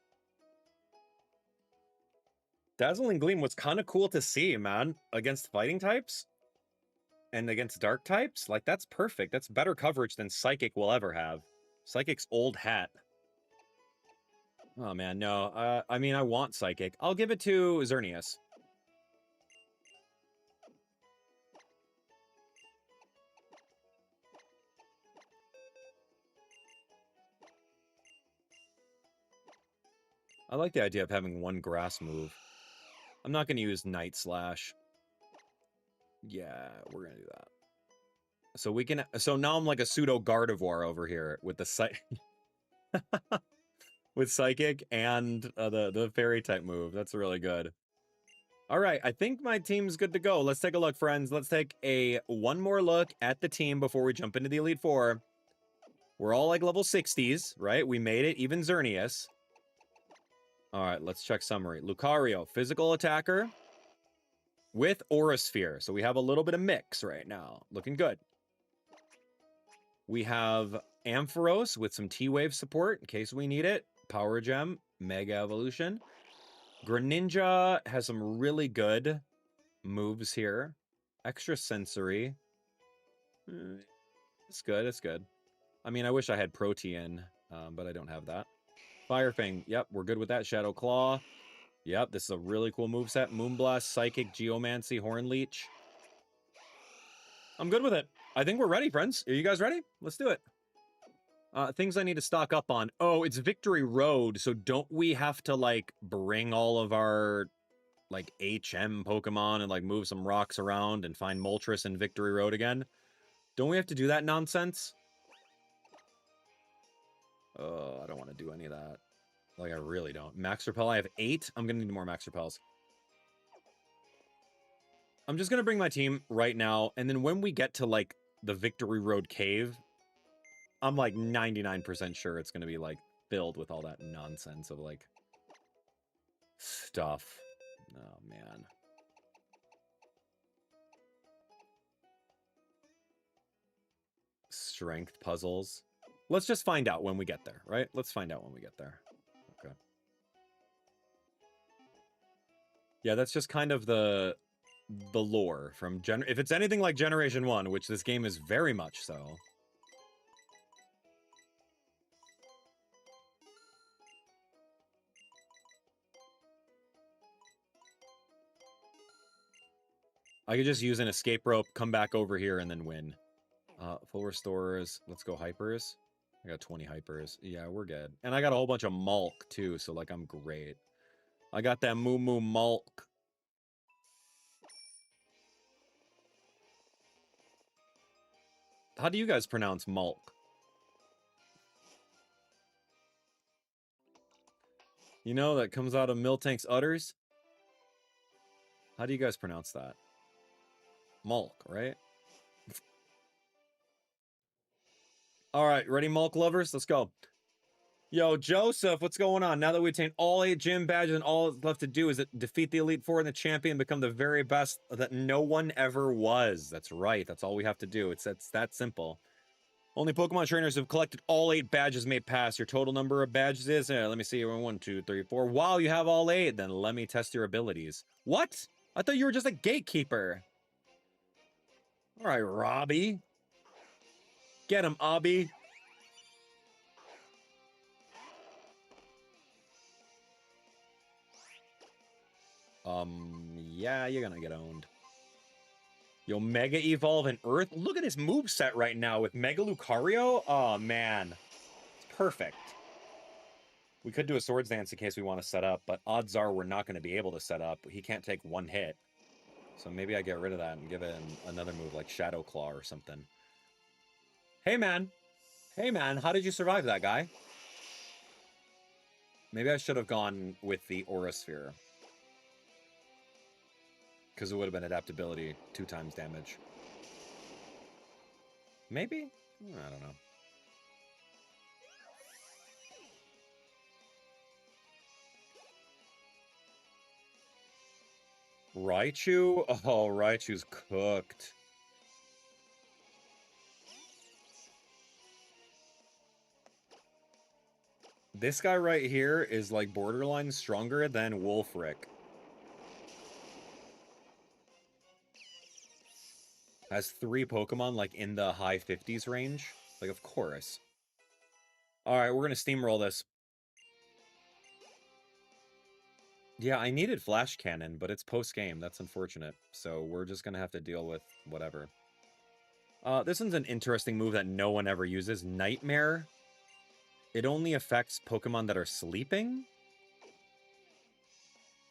Dazzling Gleam was kind of cool to see, man, against fighting types and against dark types. Like, that's perfect. That's better coverage than Psychic will ever have. Psychic's old hat. Oh, man, no. I mean, I want Psychic. I'll give it to Xerneas. I like the idea of having one grass move. I'm not going to use Night Slash. Yeah, we're going to do that. So we can... So now I'm like a pseudo Gardevoir over here with the with Psychic and the Fairy type move. That's really good. All right, I think my team's good to go. Let's take a look, friends. Let's take one more look at the team before we jump into the Elite Four. We're all like level 60s, right? We made it, even Xerneas. All right, let's check summary. Lucario, physical attacker with Aura Sphere. So we have a little bit of mix right now. Looking good. We have Ampharos with some T-Wave support in case we need it. Power Gem, Mega Evolution. Greninja has some really good moves here. Extra Sensory. It's good, it's good. I mean, I wish I had Protean, but I don't have that. Fire Fang, yep, we're good with that. Shadow Claw. Yep, this is a really cool moveset. Moonblast, Psychic, Geomancy, Horn Leech. I'm good with it. I think we're ready, friends. Are you guys ready? Let's do it. Things I need to stock up on. Oh, it's Victory Road, so don't we have to, like, bring all of our, like, HM Pokemon and, like, move some rocks around and find Moltres in Victory Road again? Don't we have to do that nonsense? Oh, I don't want to do any of that. Like, I really don't. Max Repel, I have 8. I'm going to need more Max Repels. I'm just going to bring my team right now, and then when we get to, like, the Victory Road Cave, I'm, like, 99% sure it's going to be, like, filled with all that nonsense of, like, stuff. Oh, man. Strength puzzles. Let's just find out when we get there, right? Let's find out when we get there. Okay. Yeah, that's just kind of the lore from if it's anything like Generation 1, which this game is very much so. I could just use an escape rope, come back over here, and then win. Full restores. Let's go hypers. I got 20 hypers. Yeah, we're good. And I got a whole bunch of Mulk, too, so, like, I'm great. I got that Moo Moo Mulk. How do you guys pronounce Mulk? You know, that comes out of Miltank's udders? How do you guys pronounce that? Mulk, right? All right, ready, Mulk lovers? Let's go. Yo, Joseph, what's going on? Now that we attained all 8 gym badges and all that's left to do is defeat the Elite Four and the champion, become the very best that no one ever was. That's right. That's all we have to do. It's that simple. Only Pokemon trainers who have collected all 8 badges may pass. Your total number of badges is... let me see. 1, 2, 3, 4. Wow, you have all 8. Then let me test your abilities. What? I thought you were just a gatekeeper. All right, Robbie. Get him, Obby. Yeah, you're gonna get owned. Yo, Mega Evolve in Earth. Look at his moveset right now with Mega Lucario. Oh, man. It's perfect. We could do a Swords Dance in case we want to set up, but odds are we're not going to be able to set up. He can't take one hit. So maybe I get rid of that and give him another move like Shadow Claw or something. Hey, man. Hey, man. How did you survive that, guy? Maybe I should have gone with the Aura Sphere. Because it would have been adaptability, 2 times damage. Maybe? I don't know. Raichu? Oh, Raichu's cooked. This guy right here is like borderline stronger than Wulfric. Has 3 Pokemon like in the high 50s range. Like, of course. All right, we're going to steamroll this. Yeah, I needed Flash Cannon, but it's post-game. That's unfortunate. So we're just going to have to deal with whatever. This one's an interesting move that no one ever uses. Nightmare. It only affects Pokemon that are sleeping?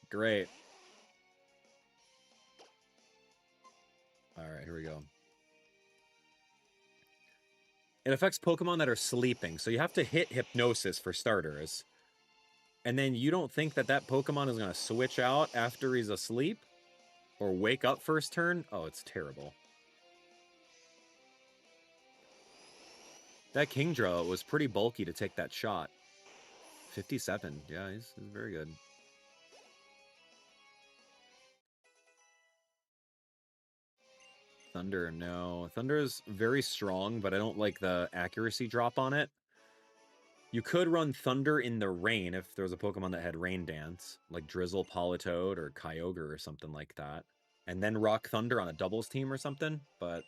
Great. Alright, here we go. It affects Pokemon that are sleeping, so you have to hit Hypnosis for starters. And then you don't think that that Pokemon is going to switch out after he's asleep? Or wake up first turn? Oh, it's terrible. That Kingdra was pretty bulky to take that shot. 57. Yeah, he's very good. Thunder, no. Thunder is very strong, but I don't like the accuracy drop on it. You could run Thunder in the rain if there was a Pokemon that had Rain Dance, like Drizzle, Politoed, or Kyogre or something like that. And then Rock Thunder on a doubles team or something, but...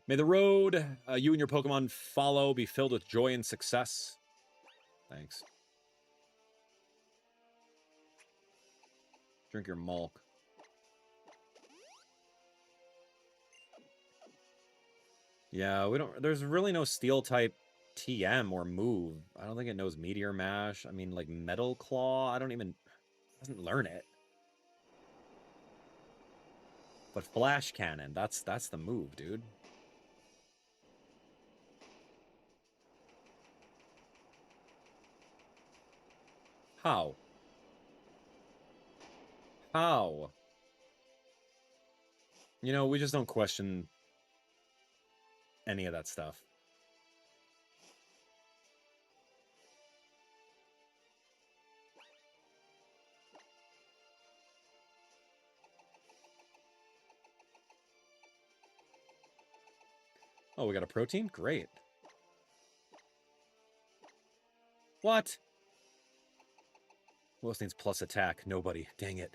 May the road you and your Pokemon follow be filled with joy and success. Thanks. Drink your Mulk. Yeah, we don't... There's really no Steel-type TM or move. I don't think it knows Meteor Mash. I mean, like, Metal Claw, I don't even... It doesn't learn it. But Flash Cannon, that's the move, dude. How? How? You know, we just don't question any of that stuff. Oh, we got a protein? Great. What? Who else needs plus attack? Nobody. Dang it.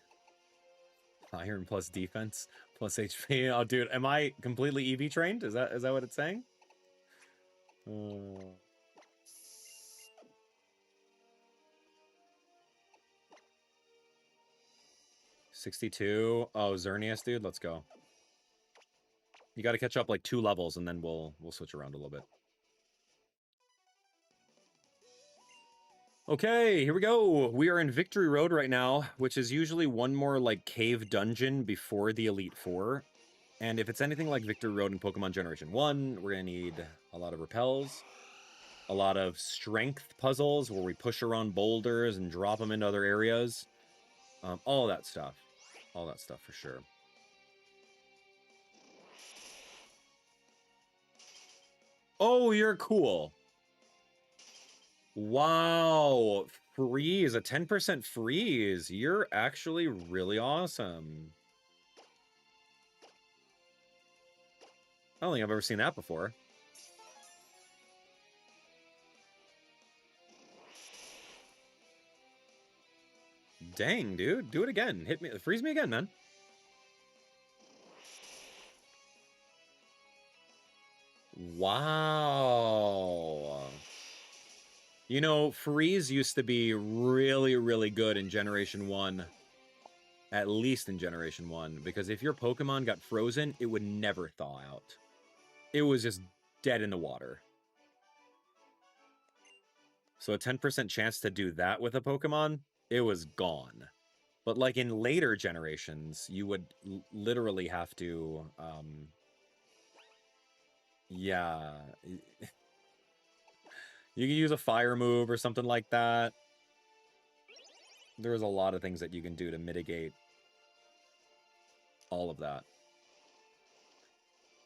Iron plus defense plus HP. Oh, dude, am I completely EV trained? Is that what it's saying? 62. Oh, Xerneas, dude, let's go. You got to catch up like 2 levels, and then we'll switch around a little bit. Okay, here we go. We are in Victory Road right now, which is usually one more like cave dungeon before the Elite Four. And if it's anything like Victory Road in Pokemon Generation 1, we're going to need a lot of repels, a lot of strength puzzles where we push around boulders and drop them into other areas. All that stuff. All that stuff for sure. Oh, you're cool. Wow. Freeze. A 10% freeze. You're actually really awesome. I don't think I've ever seen that before. Dang, dude. Do it again. Hit me. Freeze me again, man. Wow. You know, freeze used to be really, really good in Generation 1. At least in Generation 1. Because if your Pokemon got frozen, it would never thaw out. It was just dead in the water. So a 10% chance to do that with a Pokemon, it was gone. But like in later generations, you would literally have to... yeah. You can use a fire move or something like that. There's a lot of things that you can do to mitigate all of that.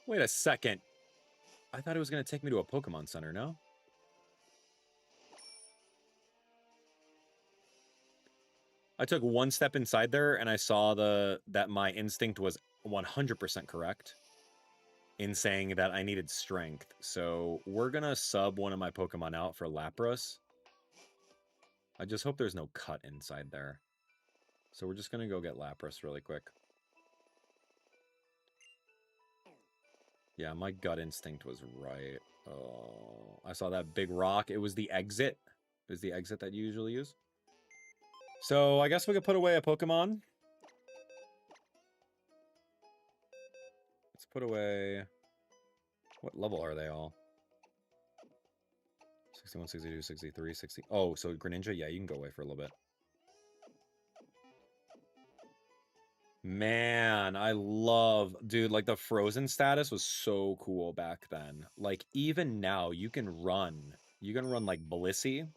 Wait a second. I thought it was going to take me to a Pokemon Center, no? I took one step inside there and I saw that my instinct was 100% correct in saying that I needed strength. So we're going to sub one of my Pokemon out for Lapras. I just hope there's no cut inside there. So we're just going to go get Lapras really quick. Yeah, my gut instinct was right. Oh, I saw that big rock. It was the exit. It was the exit that you usually use. So I guess we could put away a Pokemon. Let's put away... What level are they all? 61, 62, 63, 60... Oh, so Greninja? Yeah, you can go away for a little bit. Man, I love... Dude, like, the Frozen status was so cool back then. Like, even now, you can run. You can run, like, Blissey.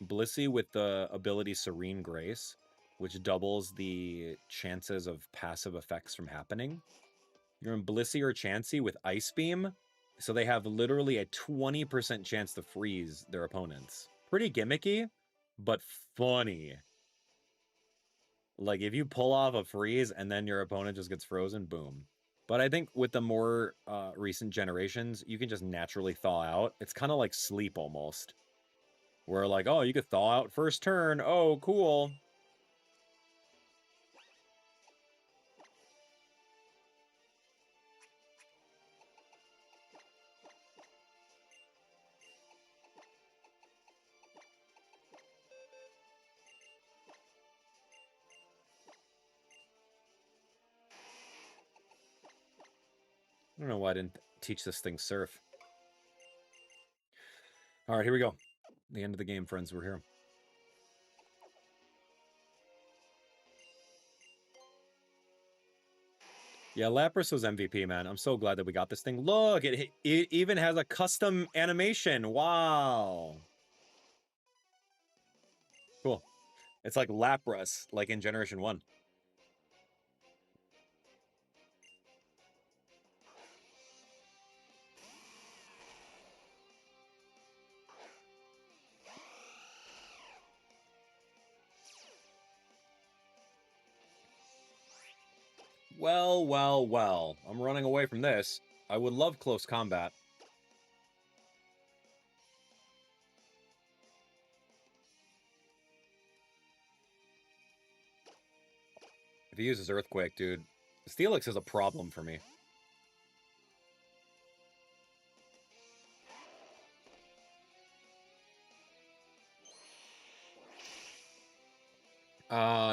Blissey with the ability Serene Grace, which doubles the chances of passive effects from happening. You're in Blissey or Chansey with Ice Beam, so they have literally a 20% chance to freeze their opponents. Pretty gimmicky, but funny. Like, if you pull off a freeze and then your opponent just gets frozen, boom. But I think with the more recent generations, you can just naturally thaw out. It's kind of like Sleep almost. Where like, oh, you could thaw out first turn. Oh, cool. I don't know why I didn't teach this thing Surf. All right, here we go. The end of the game, friends. We're here. Yeah, Lapras was MVP, man. I'm so glad that we got this thing. Look, it even has a custom animation. Wow. Cool. It's like Lapras, like in Generation 1. Well, well, well. I'm running away from this. I would love close combat. If he uses Earthquake, dude, Steelix is a problem for me.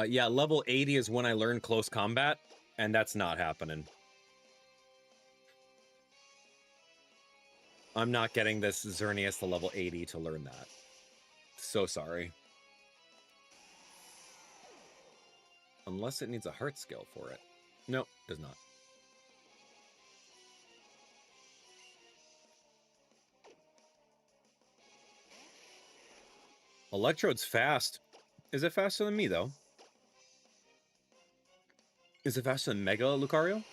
Yeah, level 80 is when I learn close combat, and that's not happening. I'm not getting this Xerneas to level 80 to learn that. So sorry. Unless it needs a heart skill for it. Nope, does not. Electrode's fast. Is it faster than me, though? Is it faster than Mega Lucario?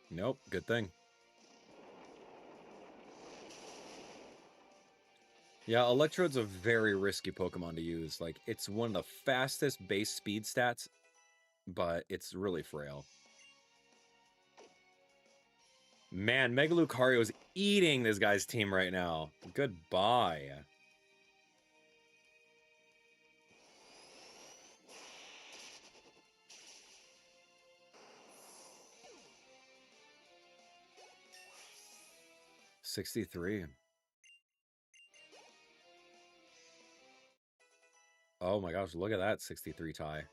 Nope, good thing. Yeah, Electrode's a very risky Pokemon to use. Like, it's one of the fastest base speed stats, but it's really frail. Man, Mega Lucario is eating this guy's team right now. Goodbye. $63. Oh my gosh, look at that 63 tie.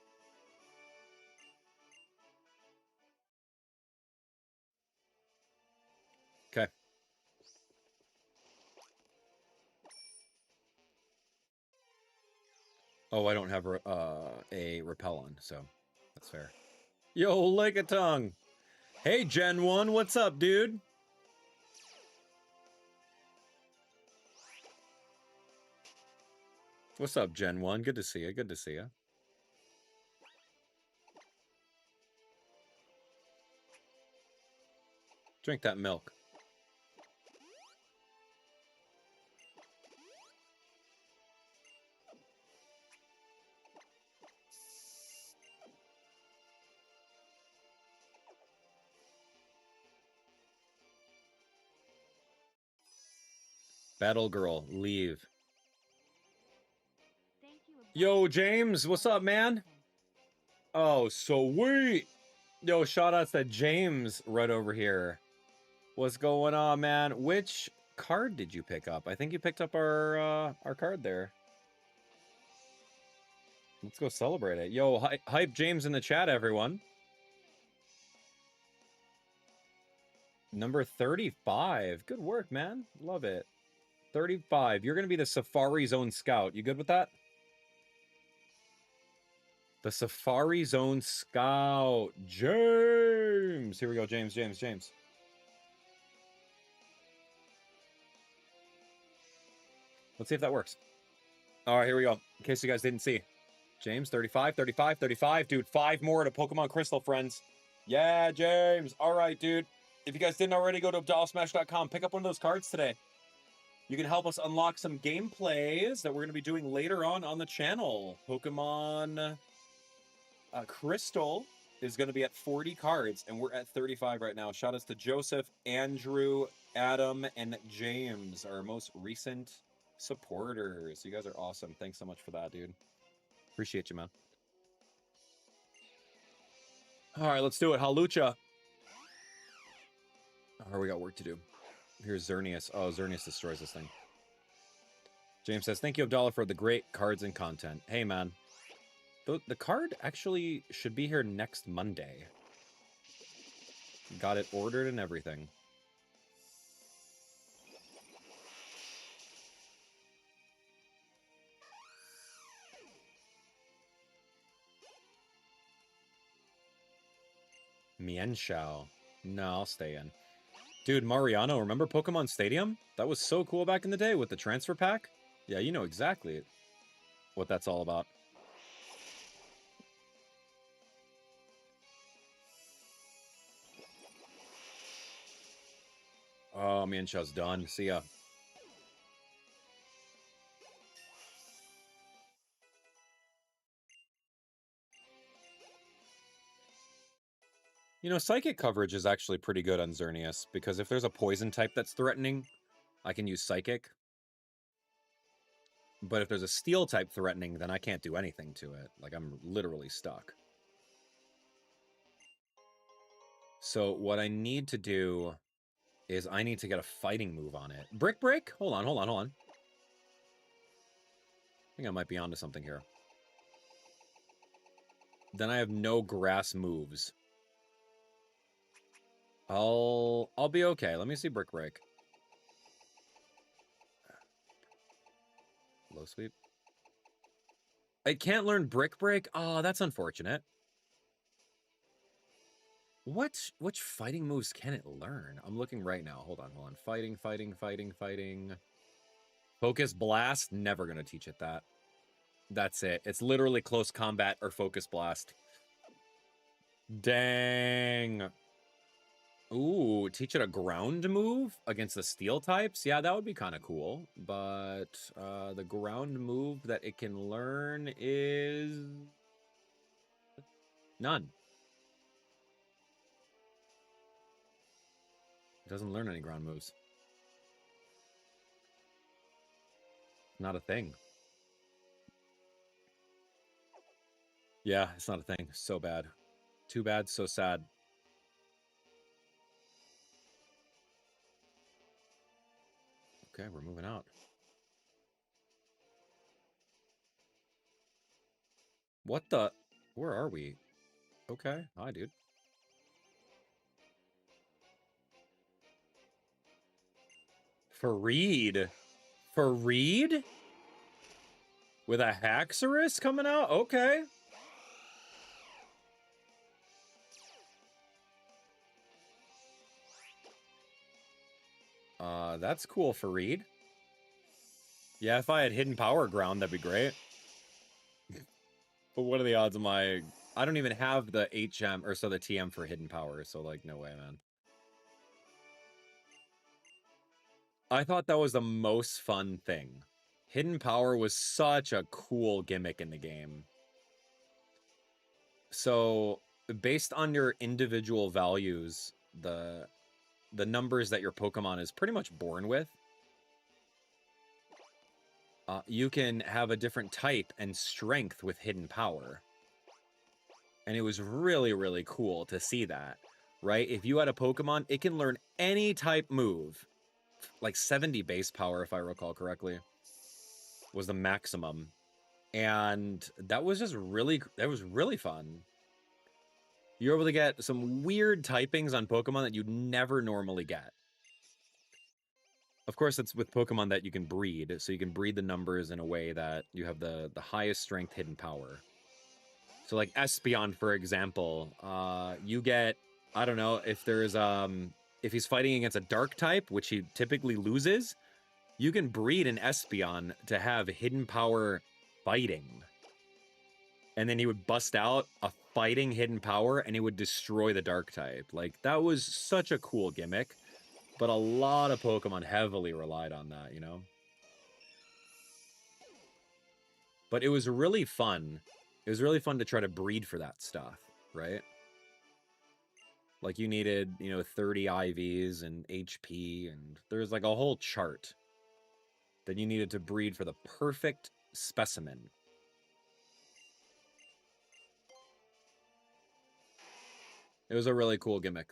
Okay. Oh, I don't have a repel on, so that's fair. Yo, Lickitung! Hey, Gen 1, what's up, dude? What's up, Gen 1? Good to see you, good to see you. Drink that milk. Battle Girl, leave. Yo, James, what's up, man? Oh, sweet. Yo, shout outs to James right over here. What's going on, man? Which card did you pick up? I think you picked up our card there. Let's go celebrate it. Yo, hype James in the chat, everyone. Number 35. Good work, man. Love it. 35. You're going to be the Safari Zone Scout. You good with that? The Safari Zone Scout. James. Here we go. James. Let's see if that works. All right, here we go. In case you guys didn't see. James, 35, 35, 35. Dude, 5 more to Pokemon Crystal, friends. Yeah, James. All right, dude. If you guys didn't already, go to AbdallahSmash.com. Pick up one of those cards today. You can help us unlock some gameplays that we're going to be doing later on the channel. Pokemon Crystal is going to be at 40 cards, and we're at 35 right now. Shout outs to Joseph, Andrew, Adam, and James, our most recent supporters. You guys are awesome. Thanks so much for that, dude. Appreciate you, man. All right, let's do it. Halucha. All right, we got work to do. Here's Xerneas. Oh, Xerneas destroys this thing. James says, thank you, Abdallah, for the great cards and content. Hey, man. The card actually should be here next Monday. Got it ordered and everything. Mienshao. No, I'll stay in. Dude, Mariano, remember Pokemon Stadium? That was so cool back in the day with the transfer pack. Yeah, you know exactly what that's all about. Oh, Mienshao's done. See ya. You know, Psychic coverage is actually pretty good on Xerneas, because if there's a poison type that's threatening, I can use Psychic. But if there's a Steel type threatening, then I can't do anything to it. Like, I'm literally stuck. So what I need to do is I need to get a fighting move on it. Brick Break? Hold on. I think I might be onto something here. Then I have no grass moves. I'll be okay. Let me see Brick Break. Low sweep. I can't learn Brick Break? Oh, that's unfortunate. Which fighting moves can it learn? I'm looking right now. Hold on. Fighting. Focus Blast? Never gonna teach it that. That's it. It's literally Close Combat or Focus Blast. Dang. Ooh, teach it a ground move against the Steel types? Yeah, that would be kind of cool. But the ground move that it can learn is... none. It doesn't learn any ground moves. Not a thing. Yeah, it's not a thing. So bad. Too bad, so sad. Okay, we're moving out. What the? Where are we? Okay, hi, dude. Fareed? With a Haxorus coming out? Okay. That's cool, Fareed. Yeah, if I had Hidden Power Ground, that'd be great. But what are the odds of my... I don't even have the HM, or so the TM for Hidden Power, so, like, no way, man. I thought that was the most fun thing. Hidden Power was such a cool gimmick in the game. So, based on your individual values, the numbers that your Pokemon is pretty much born with, you can have a different type and strength with Hidden Power. And it was really, really cool to see that, right? If you had a Pokemon, it can learn any type move like 70 base power, if I recall correctly, was the maximum. And that was just really, that was really fun. You're able to get some weird typings on Pokemon that you'd never normally get. Of course, it's with Pokemon that you can breed, so you can breed the numbers in a way that you have the highest strength hidden power. So like Espeon, for example, you get, I don't know, if there's if he's fighting against a dark type, which he typically loses, you can breed an Espeon to have hidden power fighting. And then he would bust out a fighting hidden power and it would destroy the dark type. Like, that was such a cool gimmick, but a lot of Pokemon heavily relied on that, you know? But it was really fun. It was really fun to try to breed for that stuff, right? Like, you needed, you know, 30 IVs and HP, and there's like a whole chart that you needed to breed for the perfect specimen. It was a really cool gimmick.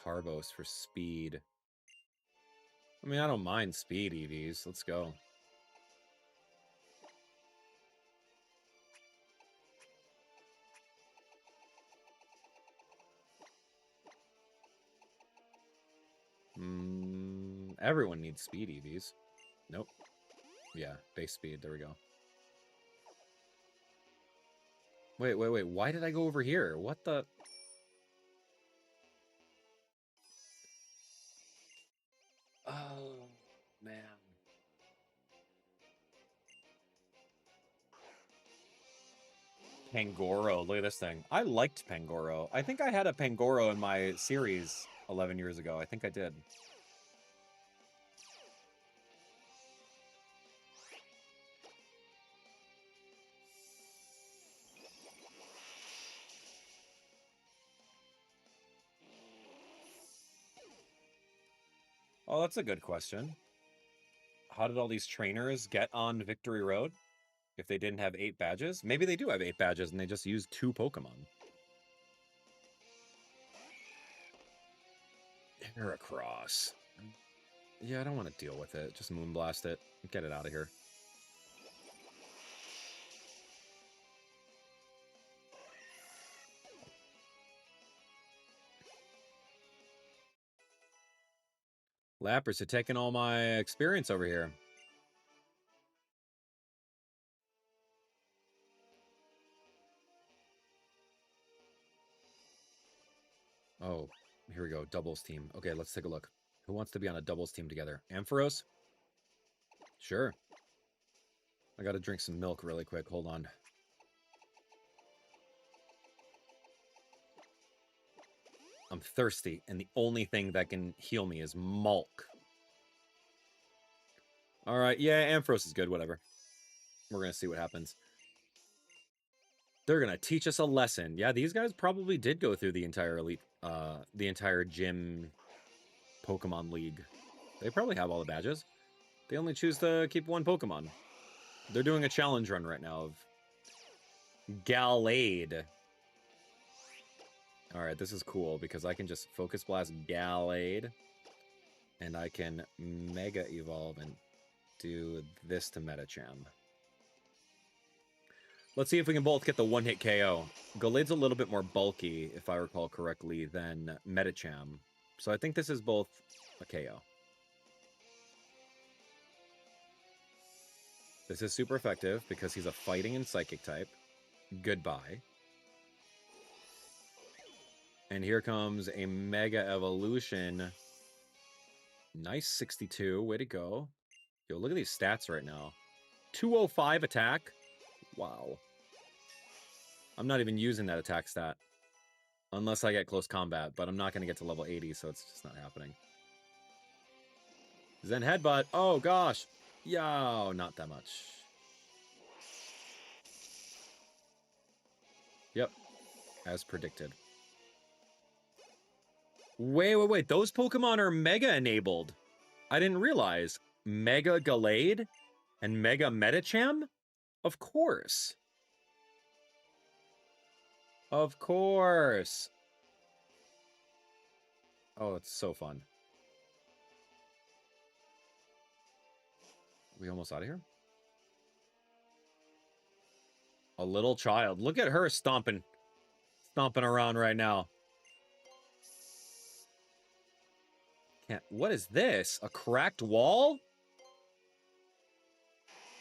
Carbos for speed. I mean, I don't mind speed EVs. Let's go. Everyone needs speed EVs. Nope. Yeah, base speed. There we go. Wait. Why did I go over here? What the... Oh, man. Pangoro. Look at this thing. I liked Pangoro. I think I had a Pangoro in my series 11 years ago. I think I did. Oh, that's a good question. How did all these trainers get on Victory Road if they didn't have 8 badges? Maybe they do have 8 badges and they just use 2 Pokemon. Heracross. Yeah, I don't want to deal with it. Just Moonblast it. Get it out of here. Lappers are taking all my experience over here. Oh, here we go. Doubles team. Okay, let's take a look. Who wants to be on a doubles team together? Ampharos? Sure. I gotta drink some milk really quick. Hold on. I'm thirsty, and the only thing that can heal me is Mulk. Alright, yeah, Ampharos is good, whatever. We're gonna see what happens. They're gonna teach us a lesson. Yeah, these guys probably did go through the entire elite, the entire gym Pokemon League. They probably have all the badges. They only choose to keep 1 Pokemon. They're doing a challenge run right now of Gallade. Alright, this is cool because I can just Focus Blast Gallade. And I can Mega Evolve and do this to Medicham. Let's see if we can both get the one-hit KO. Gallade's a little bit more bulky, if I recall correctly, than Medicham. So I think this is both a KO. This is super effective because he's a fighting and psychic type. Goodbye. And here comes a Mega Evolution. Nice 62. Way to go. Yo, look at these stats right now. 205 attack. Wow. I'm not even using that attack stat. Unless I get close combat, but I'm not going to get to level 80, so it's just not happening. Zen Headbutt. Oh, gosh. Yo, not that much. Yep. As predicted. Wait. Those Pokemon are Mega enabled. I didn't realize. Mega Gallade and Mega Medicham? Of course. Of course. Oh, it's so fun. We almost out of here? A little child. Look at her stomping around right now. What is this? A cracked wall?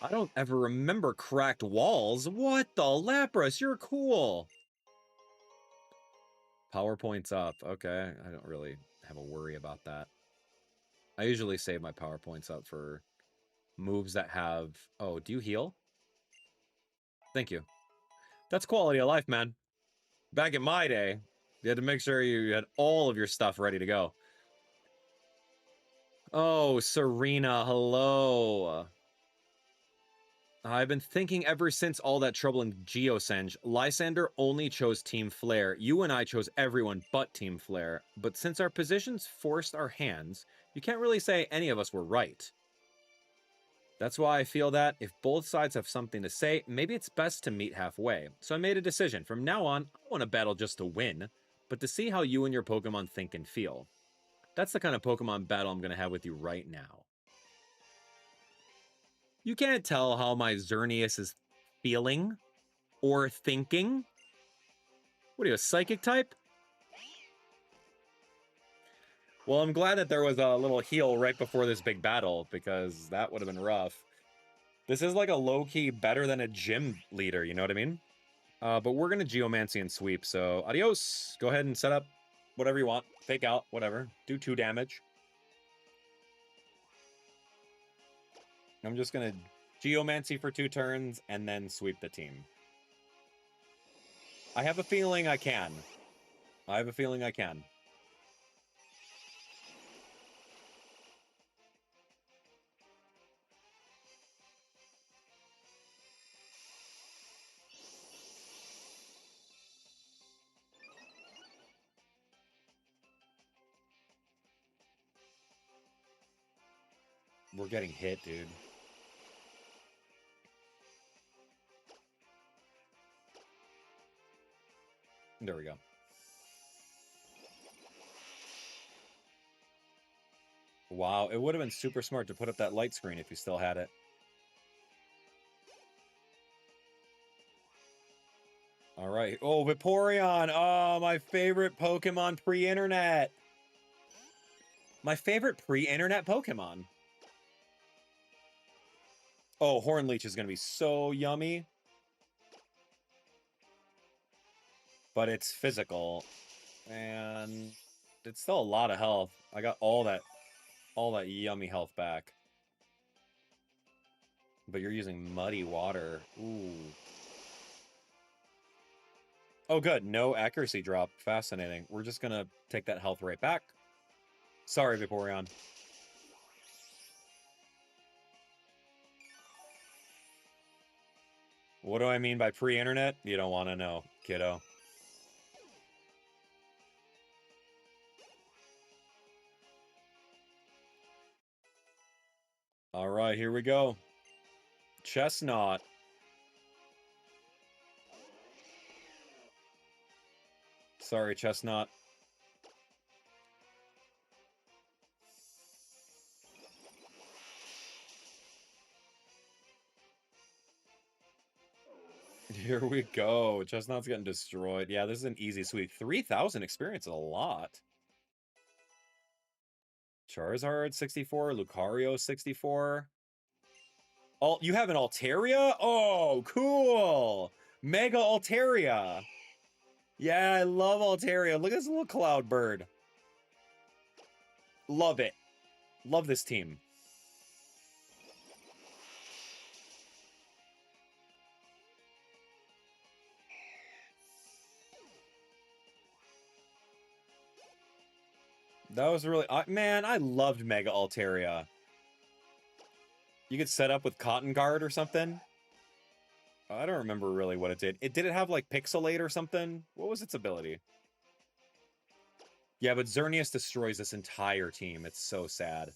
I don't ever remember cracked walls. What the Lapras? You're cool. PowerPoint's up. Okay, I don't really have a worry about that. I usually save my PowerPoints up for moves that have... Oh, do you heal? Thank you. That's quality of life, man. Back in my day, you had to make sure you had all of your stuff ready to go. Oh, Serena, hello. I've been thinking ever since all that trouble in Geosenge, Lysander only chose Team Flare. You and I chose everyone but Team Flare. But since our positions forced our hands, you can't really say any of us were right. That's why I feel that if both sides have something to say, maybe it's best to meet halfway. So I made a decision. From now on, I don't want to battle just to win, but to see how you and your Pokemon think and feel. That's the kind of Pokemon battle I'm going to have with you right now. You can't tell how my Xerneas is feeling or thinking. What are you, a psychic type? Well, I'm glad that there was a little heal right before this big battle, because that would have been rough. This is like a low-key better than a gym leader, you know what I mean? But we're going to Geomancy and sweep, so adios. Go ahead and set up whatever you want. Fake out, whatever. Do 2 damage. I'm just going to Geomancy for 2 turns and then sweep the team. I have a feeling I can. I have a feeling I can. We're getting hit, dude. There we go. Wow, it would have been super smart to put up that light screen if you still had it. All right. Oh, Vaporeon. Oh, my favorite Pokemon pre-internet. My favorite pre-internet Pokemon. Oh, Hornleech is going to be so yummy. But it's physical. And it's still a lot of health. I got all that yummy health back. But you're using muddy water. Ooh. Oh, good. No accuracy drop. Fascinating. We're just going to take that health right back. Sorry, Vaporeon. What do I mean by pre-internet? You don't want to know, kiddo. All right, here we go. Chestnut. Sorry, Chestnut. Here we go. Chestnut's getting destroyed. Yeah, this is an easy sweep. 3,000 experience is a lot. Charizard 64, Lucario 64. Oh, you have an Altaria? Oh, cool. Mega Altaria. Yeah, I love Altaria. Look at this little cloud bird. Love it. Love this team. That was really... man, I loved Mega Altaria. You could set up with Cotton Guard or something. I don't remember really what it did. Did it have, like, Pixelate or something? What was its ability? Yeah, but Xerneas destroys this entire team. It's so sad.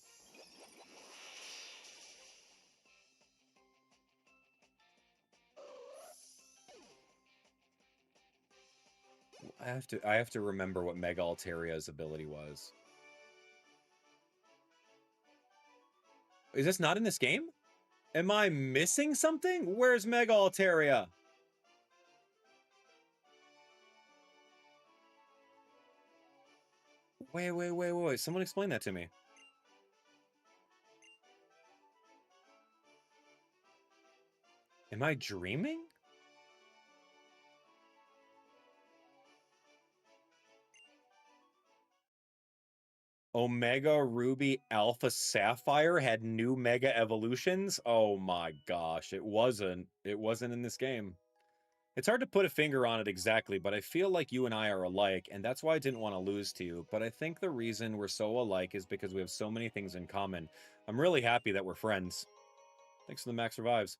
I have to remember what Mega Alteria's ability was. Is this not in this game? Am I missing something? Where's Mega Altaria? Wait. Someone explain that to me. Am I dreaming? Omega Ruby Alpha Sapphire had new Mega Evolutions? Oh my gosh, it wasn't. It wasn't in this game. It's hard to put a finger on it exactly, but I feel like you and I are alike, and that's why I didn't want to lose to you. But I think the reason we're so alike is because we have so many things in common. I'm really happy that we're friends. Thanks for the Max Revives.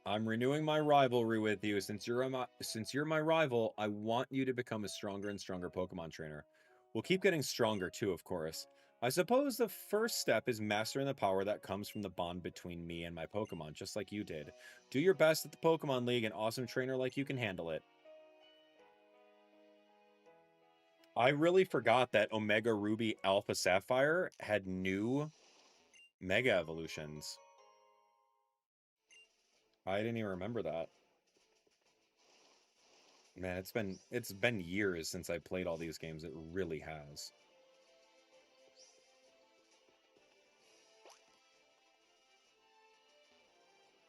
I'm renewing my rivalry with you. Since you're my rival, I want you to become a stronger and stronger Pokemon trainer. We'll keep getting stronger too, of course. I suppose the first step is mastering the power that comes from the bond between me and my Pokemon, just like you did. Do your best at the Pokemon League. An awesome trainer like you can handle it. I really forgot that Omega Ruby Alpha Sapphire had new Mega Evolutions. I didn't even remember that. Man, it's been years since I played all these games. It really has.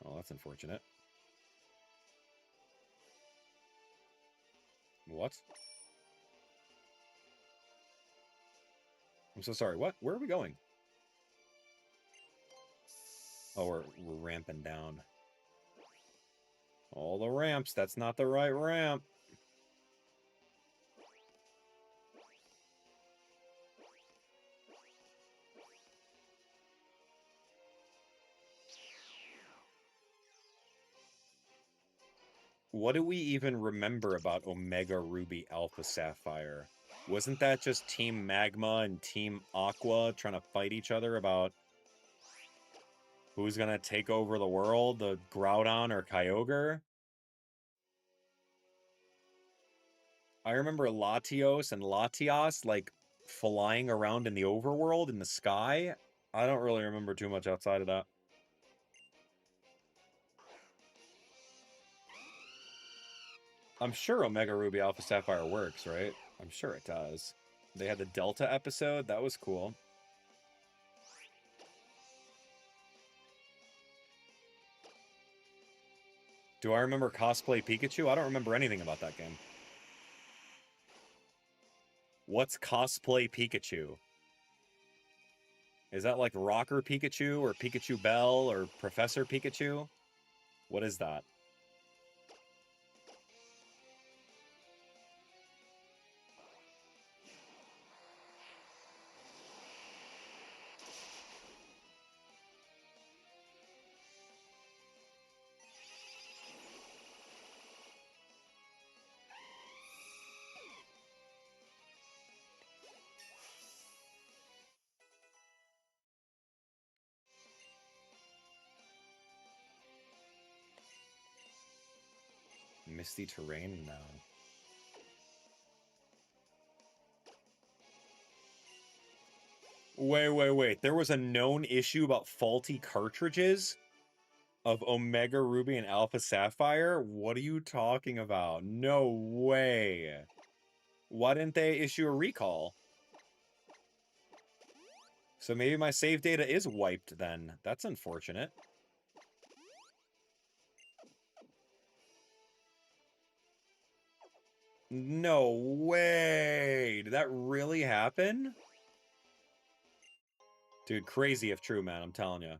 Oh, that's unfortunate. What? I'm so sorry. What? Where are we going? Oh, we're ramping down. All the ramps. That's not the right ramp. What do we even remember about Omega Ruby Alpha Sapphire? Wasn't that just Team Magma and Team Aqua trying to fight each other about who's gonna take over the world, the Groudon or Kyogre? I remember Latios and Latias, like, flying around in the overworld in the sky. I don't really remember too much outside of that. I'm sure Omega Ruby Alpha Sapphire works, right? I'm sure it does. They had the Delta episode. That was cool. Do I remember Cosplay Pikachu? I don't remember anything about that game. What's Cosplay Pikachu? Is that like Rocker Pikachu or Pikachu Bell or Professor Pikachu? What is that? Misty Terrain? No. Wait. There was a known issue about faulty cartridges of Omega Ruby and Alpha Sapphire? What are you talking about? No way. Why didn't they issue a recall? So maybe my save data is wiped then. That's unfortunate. No way! Did that really happen? Dude, crazy if true, man. I'm telling you.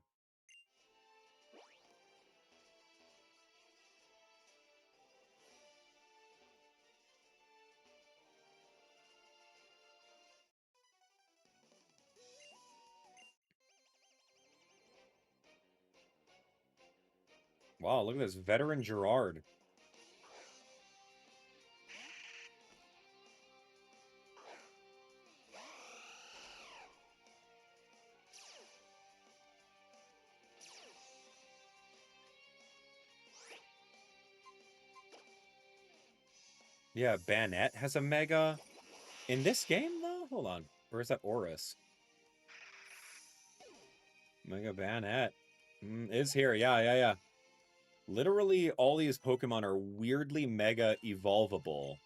Wow, look at this. Veteran Gerard. Yeah, Banette has a Mega. In this game, though? Hold on. Or is that Oris? Mega Banette. Is here. Yeah. Literally, all these Pokemon are weirdly Mega evolvable.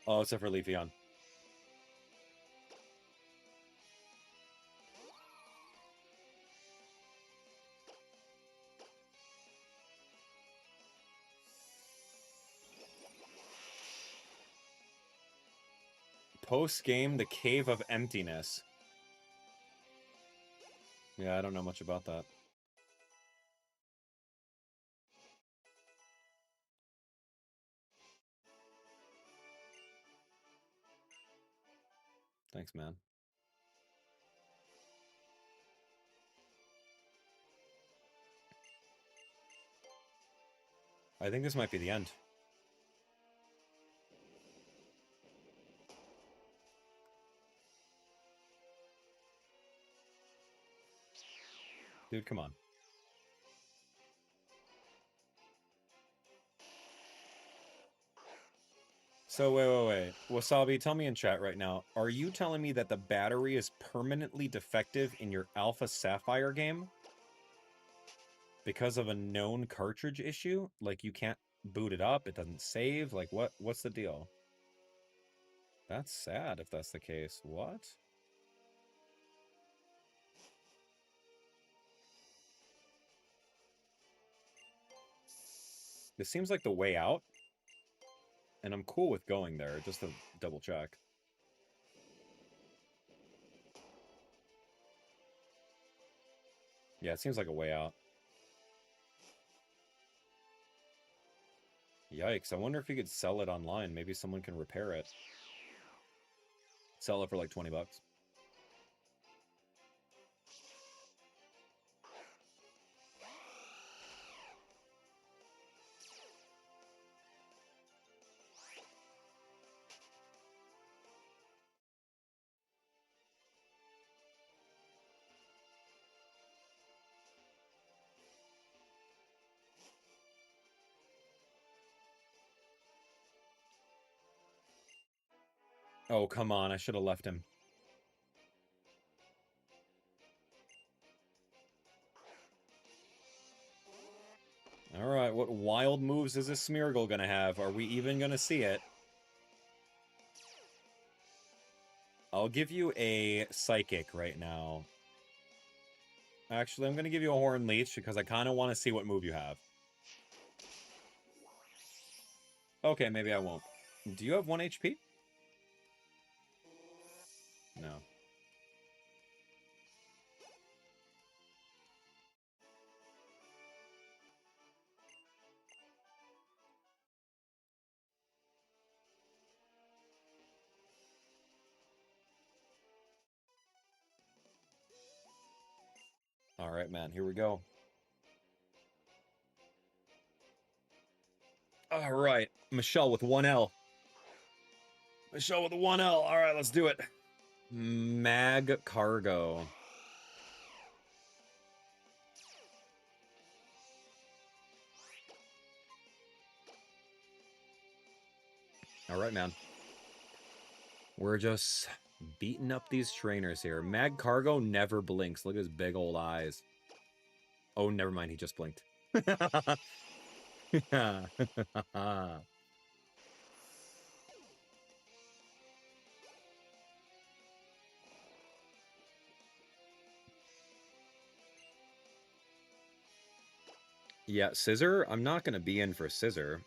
Oh, except for Leafeon. Post-game, the Cave of Emptiness. Yeah, I don't know much about that. Thanks, man. I think this might be the end. Dude, come on. So, wait. Wasabi, tell me in chat right now, are you telling me that the battery is permanently defective in your Alpha Sapphire game? Because of a known cartridge issue? Like, you can't boot it up, it doesn't save? Like, what's the deal? That's sad if that's the case. What? This seems like the way out. And I'm cool with going there, just to double check. Yeah, it seems like a way out. Yikes, I wonder if you could sell it online. Maybe someone can repair it. Sell it for like 20 bucks. Oh, come on, I should have left him. Alright, what wild moves is this Smeargle gonna have? Are we even gonna see it? I'll give you a Psychic right now. Actually, I'm gonna give you a Horn Leech because I kind of want to see what move you have. Okay, maybe I won't. Do you have 1 HP? No. Alright, man, here we go. Alright, Michelle with 1L. Michelle with a 1L. Alright, let's do it. Mag Cargo. Alright, man. We're just beating up these trainers here. Mag Cargo never blinks. Look at his big old eyes. Oh, never mind. He just blinked. Yeah, Scissor? I'm not going to be in for Scissor.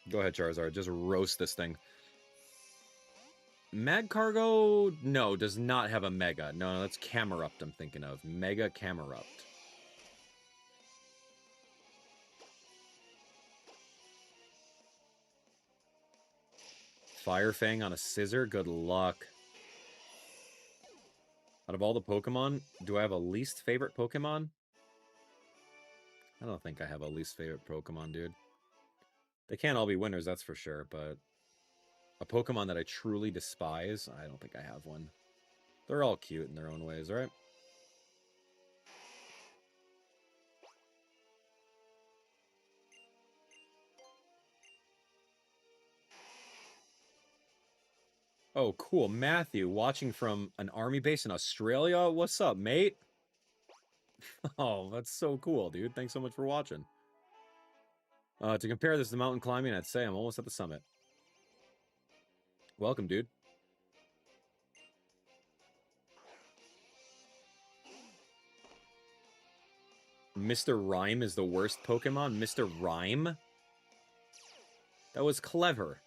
Go ahead, Charizard. Just roast this thing. Mag Cargo, no, does not have a Mega. No, that's Camerupt I'm thinking of. Mega Camerupt. Fire Fang on a Scissor? Good luck. Out of all the Pokemon, do I have a least favorite Pokemon? I don't think I have a least favorite Pokemon, dude. They can't all be winners, that's for sure, but a Pokemon that I truly despise, I don't think I have one. They're all cute in their own ways, right? Oh, cool. Matthew, watching from an army base in Australia. What's up, mate? Oh, that's so cool, dude. Thanks so much for watching. To compare this to mountain climbing, I'd say I'm almost at the summit. Welcome, dude. Mr. Rhyme is the worst Pokemon? Mr. Rhyme? That was clever.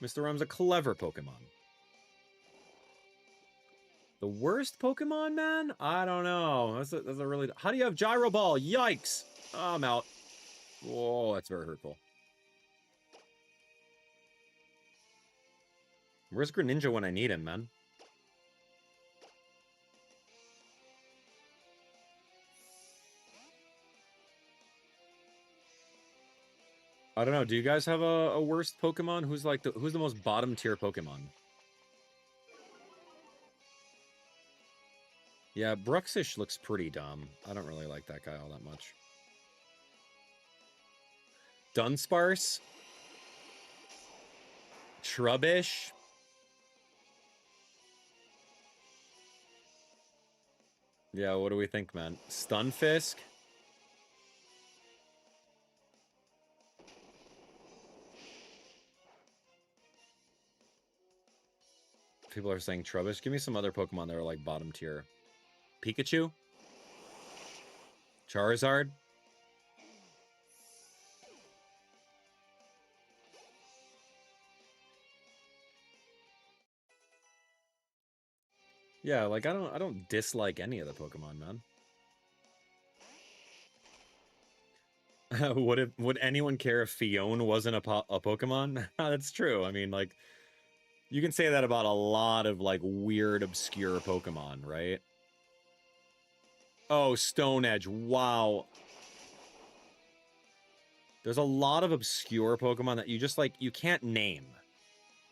Mr. Rhyme's a clever Pokemon. The worst Pokemon, man? I don't know. That's a really... How do you have Gyro Ball? Yikes! Oh, I'm out. Whoa, that's very hurtful. Where's Greninja when I need him, man? I don't know. Do you guys have a worst Pokemon? Who's like who's the most bottom tier Pokemon? Yeah, Bruxish looks pretty dumb. I don't really like that guy all that much. Dunsparce? Trubbish? Yeah, what do we think, man? Stunfisk? People are saying Trubbish. Give me some other Pokemon that are like bottom tier. Pikachu? Charizard? Yeah, like I don't dislike any of the Pokemon, man. Would anyone care if Fione wasn't a Pokemon? That's true. I mean, like, you can say that about a lot of like weird, obscure Pokemon, right? Oh, Stone Edge! Wow. There's a lot of obscure Pokemon that you just like you can't name.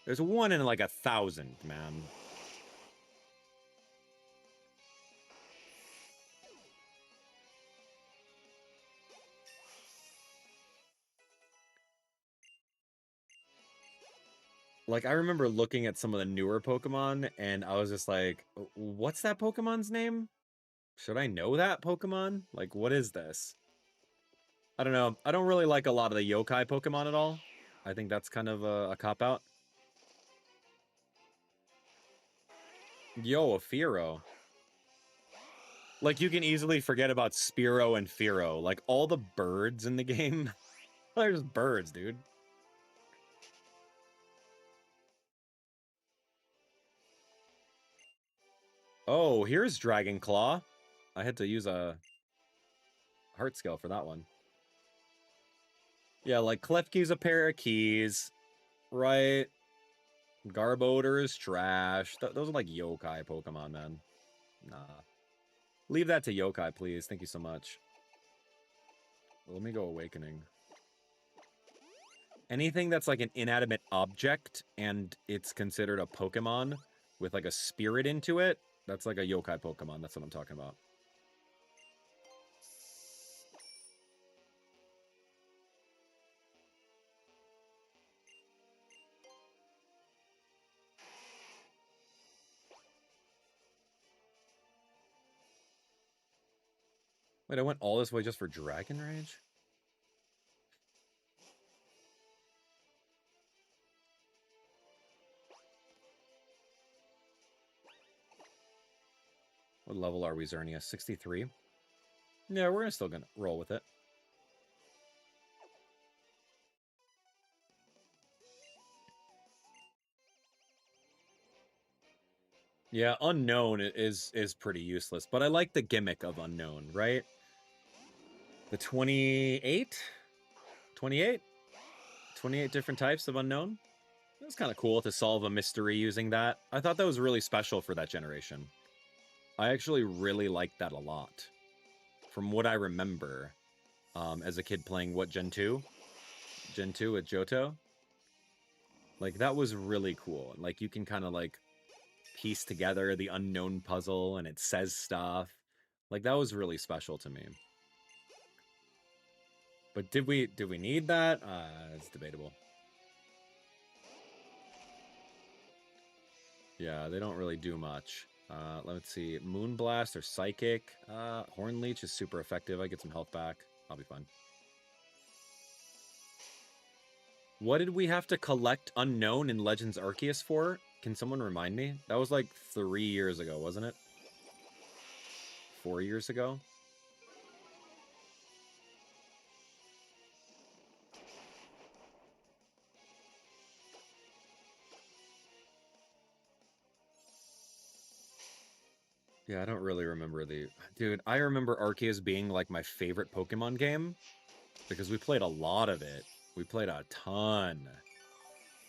There's one in like 1,000, man. Like, I remember looking at some of the newer Pokemon, and I was just like, what's that Pokemon's name? Should I know that Pokemon? Like, what is this? I don't know. I don't really like a lot of the yokai Pokemon at all. I think that's kind of a cop-out. Yo, a Fearow. Like, you can easily forget about Spearow and Fearow. Like, all the birds in the game, they're just birds, dude. Oh, here's Dragon Claw. I had to use a heart scale for that one. Yeah, like Klefki's a pair of keys, right? Garbodor is trash. Those are like yokai Pokemon, man. Nah. Leave that to yokai, please. Thank you so much. Let me go Awakening. Anything that's like an inanimate object and it's considered a Pokemon with like a spirit into it, that's like a yokai Pokemon. That's what I'm talking about. Wait, I went all this way just for Dragon Rage? What level are we, Xerneas? 63? Yeah, we're still gonna roll with it. Yeah, Unknown is pretty useless, but I like the gimmick of Unknown, right? The 28? 28? 28 different types of Unknown? It was kind of cool to solve a mystery using that. I thought that was really special for that generation. I actually really liked that a lot. From what I remember, as a kid playing, what, Gen 2? Gen 2 with Johto? Like, that was really cool. Like, you can kind of, like, piece together the Unknown puzzle, and it says stuff. Like, that was really special to me. But did we need that? It's debatable. Yeah, they don't really do much. Let's see. Moonblast or Psychic. Horn Leech is super effective. I get some health back. I'll be fine. What did we have to collect Unknown in Legends Arceus for? Can someone remind me? That was like 3 years ago, wasn't it? 4 years ago? Yeah, I don't really remember the... Dude, I remember Arceus being like my favorite Pokemon game because we played a lot of it. We played a ton,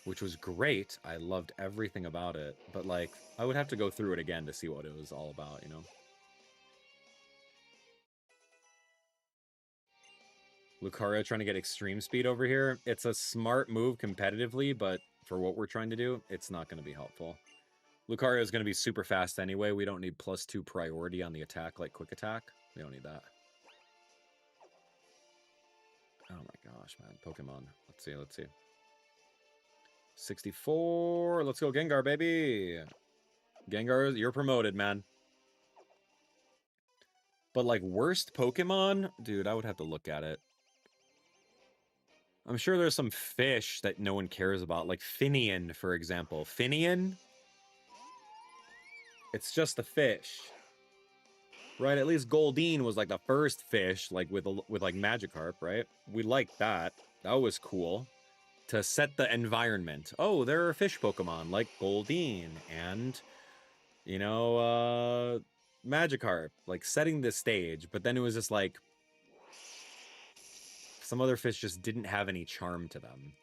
which was great. I loved everything about it, but like I would have to go through it again to see what it was all about, you know? Lucario trying to get extreme speed over here. It's a smart move competitively, but for what we're trying to do, it's not going to be helpful. Lucario is going to be super fast anyway. We don't need +2 priority on the attack like quick attack. We don't need that. Oh my gosh, man. Pokemon. Let's see, let's see. 64. Let's go Gengar, baby. Gengar, you're promoted, man. But like worst Pokemon? Dude, I would have to look at it. I'm sure there's some fish that no one cares about, like Finian, for example. Finian? It's just a fish. Right, at least Goldeen was like the first fish, like with like Magikarp, right? We liked that. That was cool. To set the environment. Oh, there are fish Pokemon like Goldeen and, you know, Magikarp. Like setting the stage, but then it was just like some other fish just didn't have any charm to them.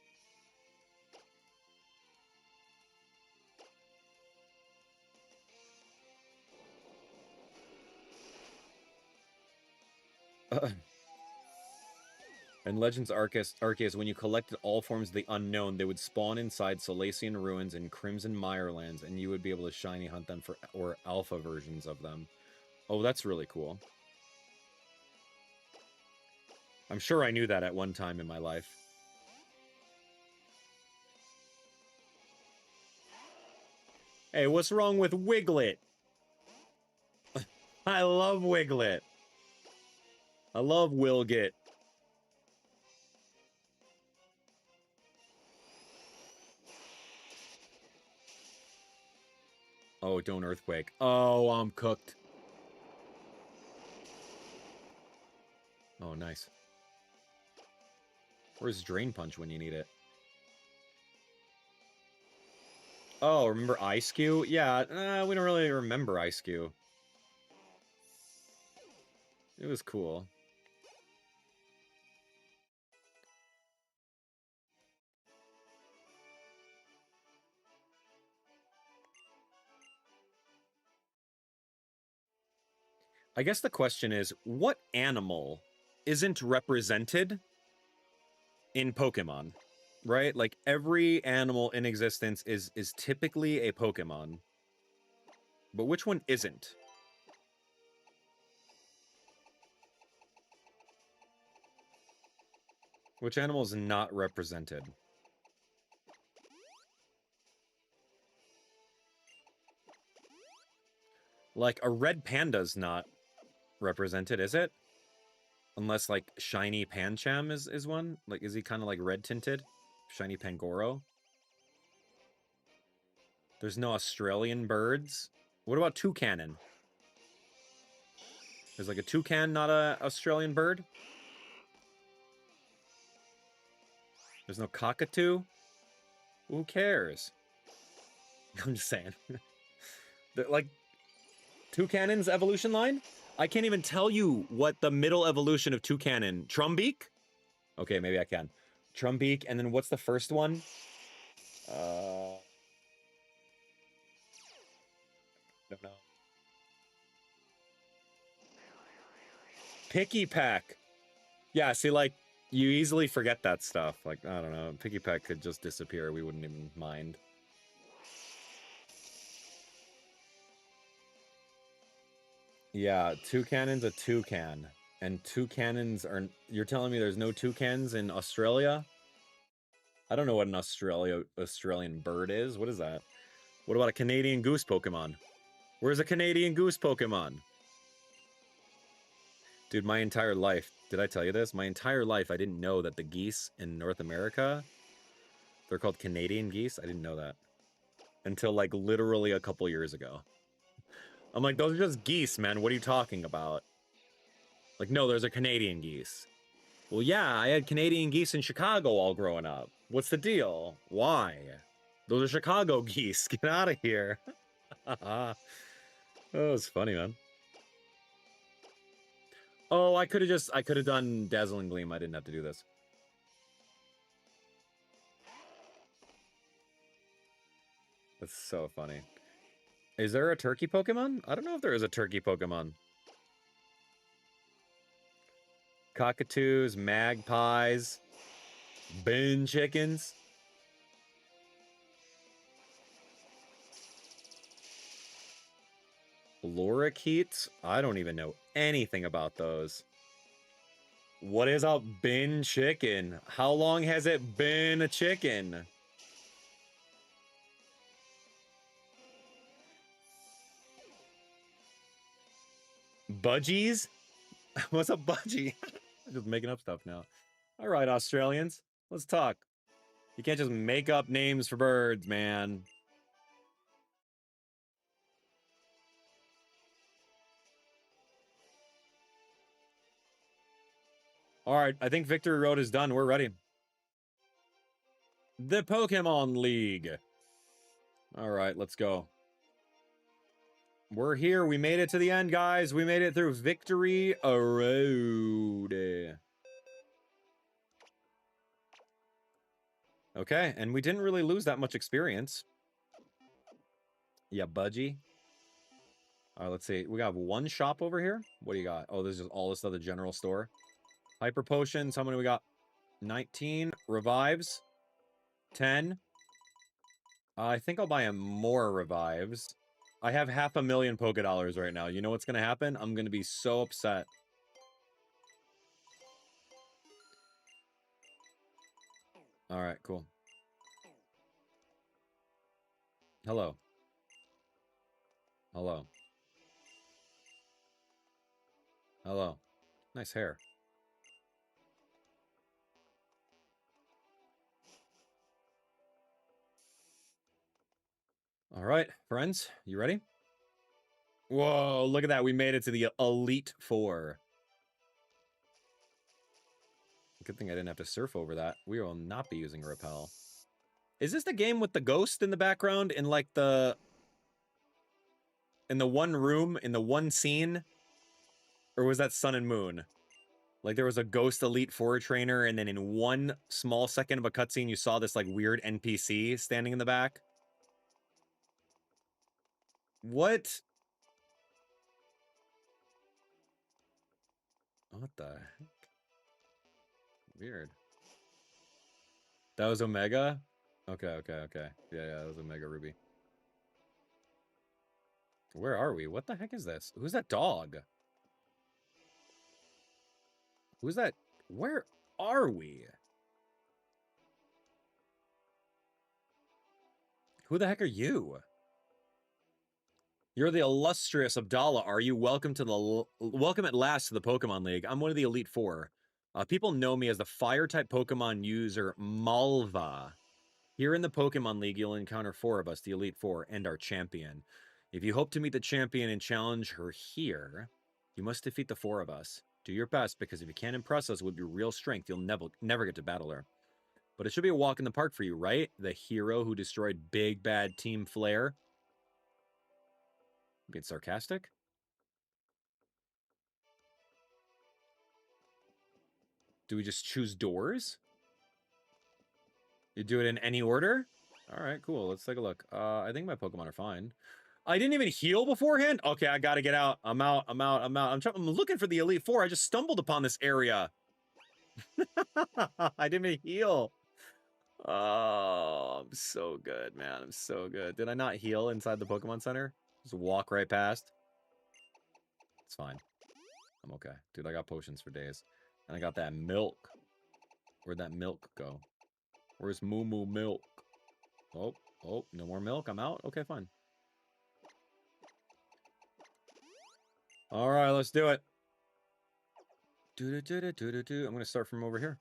In Legends Arceus, when you collected all forms of the unknown, they would spawn inside Solacean Ruins and Crimson Mirelands, and you would be able to shiny hunt them for or alpha versions of them. Oh, that's really cool. I'm sure I knew that at one time in my life. Hey, what's wrong with Wiglet? I love Wiglet. I love Wilgit. Oh, don't Earthquake. Oh, I'm cooked. Oh, nice. Where's Drain Punch when you need it? Oh, remember Ice-Q? Yeah, we don't really remember Ice-Q. It was cool. I guess the question is, what animal isn't represented in Pokemon? Right? Like, every animal in existence is typically a Pokemon. But which one isn't? Which animal is not represented? Like, a red panda's not represented, is it? Unless, like, shiny Pancham is one? Like, is he kind of, like, red-tinted? Shiny Pangoro? There's no Australian birds? What about toucanon? Is, like, a toucan not a Australian bird? There's no cockatoo? Who cares? I'm just saying. Like, Toucanon's evolution line? I can't even tell you what the middle evolution of Toucanon. Trumbeak? Okay, maybe I can. Trumbeak, and then what's the first one? Don't know. Picky Peck. Yeah, see, like, you easily forget that stuff. Like, I don't know. Picky Peck could just disappear. We wouldn't even mind. Yeah, Toucanon's a toucan. And toucanons are... You're telling me there's no toucans in Australia? I don't know what an Australian bird is. What is that? What about a Canadian goose Pokemon? Where's a Canadian goose Pokemon? Dude, my entire life, did I tell you this? My entire life, I didn't know that the geese in North America, they're called Canadian geese. I didn't know that until like literally a couple years ago. I'm like, those are just geese, man. What are you talking about? Like, no, those are Canadian geese. Well, yeah, I had Canadian geese in Chicago all growing up. What's the deal? Why? Those are Chicago geese. Get out of here. That was funny, man. Oh, I could have done Dazzling Gleam. I didn't have to do this. That's so funny. Is there a turkey Pokemon? I don't know if there is a turkey Pokemon. Cockatoos, magpies, bin chickens. Lorikeets? I don't even know anything about those. What is a bin chicken? How long has it been a chicken? Budgies? What's a budgie? I'm just making up stuff now. All right, Australians, let's talk. You can't just make up names for birds, man. All right, I think Victory Road is done. We're ready. The Pokemon League. All right, let's go. We're here. We made it to the end, guys. We made it through Victory Road. Okay, and we didn't really lose that much experience. Yeah, budgie. All right, let's see. We got one shop over here. What do you got? Oh, this is all this other general store. Hyper potions. How many we got? 19. Revives. 10. I think I'll buy more revives. I have $500,000 Poké-Dollars right now. You know what's going to happen? I'm going to be so upset. All right, cool. Hello. Hello. Hello. Nice hair. All right, friends, you ready? Whoa, look at that. We made it to the Elite Four. Good thing I didn't have to surf over that. We will not be using Repel. Is this the game with the ghost in the background in like the... in the one room, in the one scene? Or was that Sun and Moon? Like there was a ghost Elite Four trainer and then in one small second of a cutscene you saw this like weird NPC standing in the back? What? What the heck? Weird. That was Omega? Okay, okay, okay. Yeah, that was Omega Ruby. Where are we? What the heck is this? Who's that dog? Who's that? Where are we? Who the heck are you? You're the illustrious Abdallah, are you? Welcome at last to the Pokemon League. I'm one of the Elite Four. People know me as the Fire-type Pokemon user Malva. Here in the Pokemon League, you'll encounter 4 of us, the Elite Four, and our champion. If you hope to meet the champion and challenge her here, you must defeat the 4 of us. Do your best, because if you can't impress us with your real strength, you'll never get to battle her. But it should be a walk in the park for you, right? The hero who destroyed Big Bad Team Flare. Being sarcastic? Do we just choose doors? You do it in any order? All right, cool. Let's take a look. I think my Pokemon are fine. I didn't even heal beforehand? Okay, I gotta get out. I'm out. I'm looking for the Elite Four. I just stumbled upon this area. I didn't even heal. Oh, I'm so good, man. I'm so good. Did I not heal inside the Pokemon Center? Just walk right past. It's fine. I'm okay. Dude, I got potions for days. And I got that milk. Where'd that milk go? Where's Moo Moo milk? Oh, Oh, no more milk. I'm out. Okay, fine. All right, let's do it. I'm going to start from over here.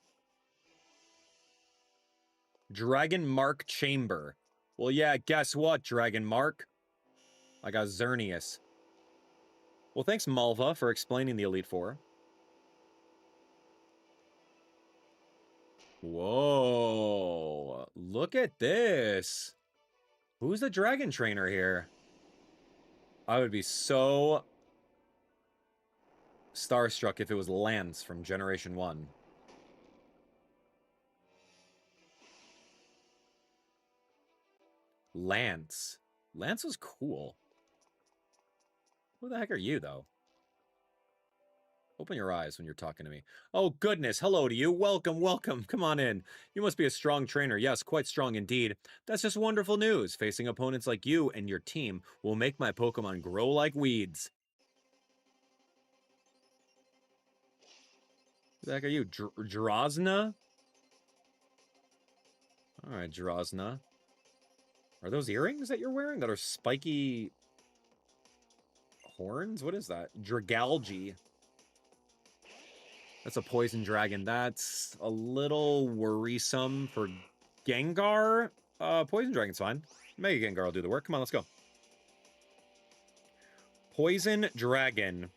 Dragon Mark Chamber. Well, yeah, guess what, Dragon Mark? I got Xerneas. Well, thanks, Malva, for explaining the Elite Four. Whoa. Look at this. Who's the dragon trainer here? I would be so starstruck if it was Lance from Generation 1. Lance. Lance was cool. Who the heck are you, though? Open your eyes when you're talking to me. Oh, goodness. Hello to you. Welcome, welcome. Come on in. You must be a strong trainer. Yes, quite strong indeed. That's just wonderful news. Facing opponents like you and your team will make my Pokemon grow like weeds. Who the heck are you? Drasna? All right, Drasna. Are those earrings that you're wearing that are spiky horns? What is that? Dragalge. That's a poison dragon. That's a little worrisome for Gengar. Poison dragon's fine. Mega Gengar will do the work. Come on, let's go. Poison dragon.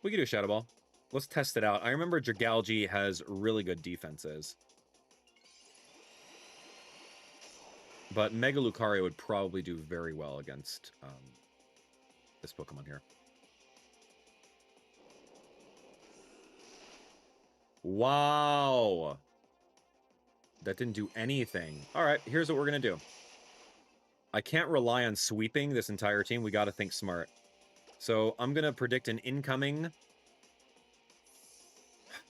We can do a Shadow Ball. Let's test it out. I remember Dragalge has really good defenses. But Mega Lucario would probably do very well against this Pokemon here. Wow. That didn't do anything. All right, here's what we're going to do. I can't rely on sweeping this entire team. We got to think smart. So I'm going to predict an incoming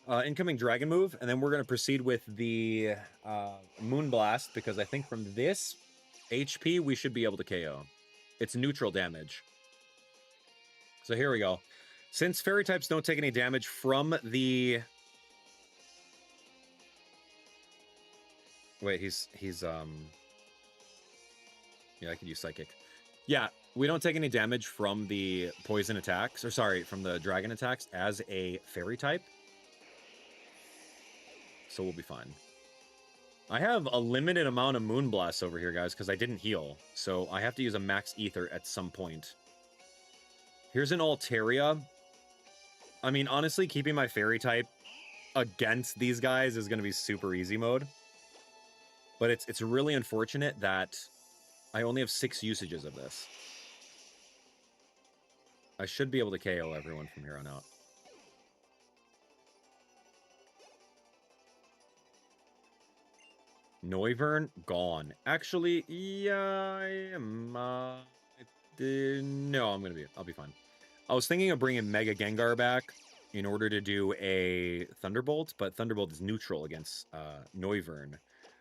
dragon move, and then we're going to proceed with the Moonblast, because I think from this HP, we should be able to KO. It's neutral damage. So here we go. Since fairy types don't take any damage from the... Wait, he's yeah, I could use Psychic. Yeah, we don't take any damage from the poison attacks, or sorry, from the dragon attacks as a fairy type. So we'll be fine. I have a limited amount of Moonblasts over here, guys, because I didn't heal. So I have to use a max ether at some point. Here's an Altaria. I mean, honestly, keeping my fairy type against these guys is going to be super easy mode. But it's really unfortunate that I only have 6 usages of this. I should be able to KO everyone from here on out. Noivern, gone. Actually, yeah, I am. No, I'll be fine. I was thinking of bringing Mega Gengar back in order to do a Thunderbolt, but Thunderbolt is neutral against Noivern,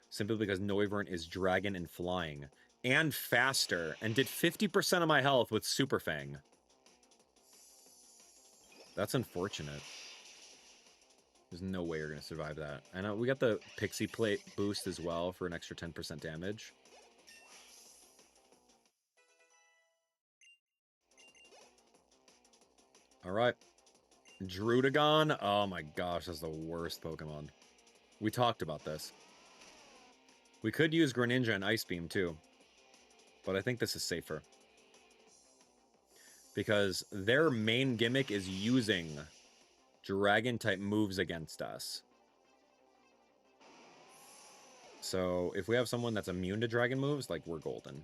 simply because Noivern is dragon and flying, and faster, and did 50% of my health with Super Fang. That's unfortunate. There's no way you're going to survive that. I know we got the Pixie Plate boost as well for an extra 10% damage. All right. Druddigon. Oh my gosh, that's the worst Pokemon. We talked about this. We could use Greninja and Ice Beam too. But I think this is safer. Because their main gimmick is using Dragon-type moves against us. So if we have someone that's immune to Dragon moves, like, we're golden.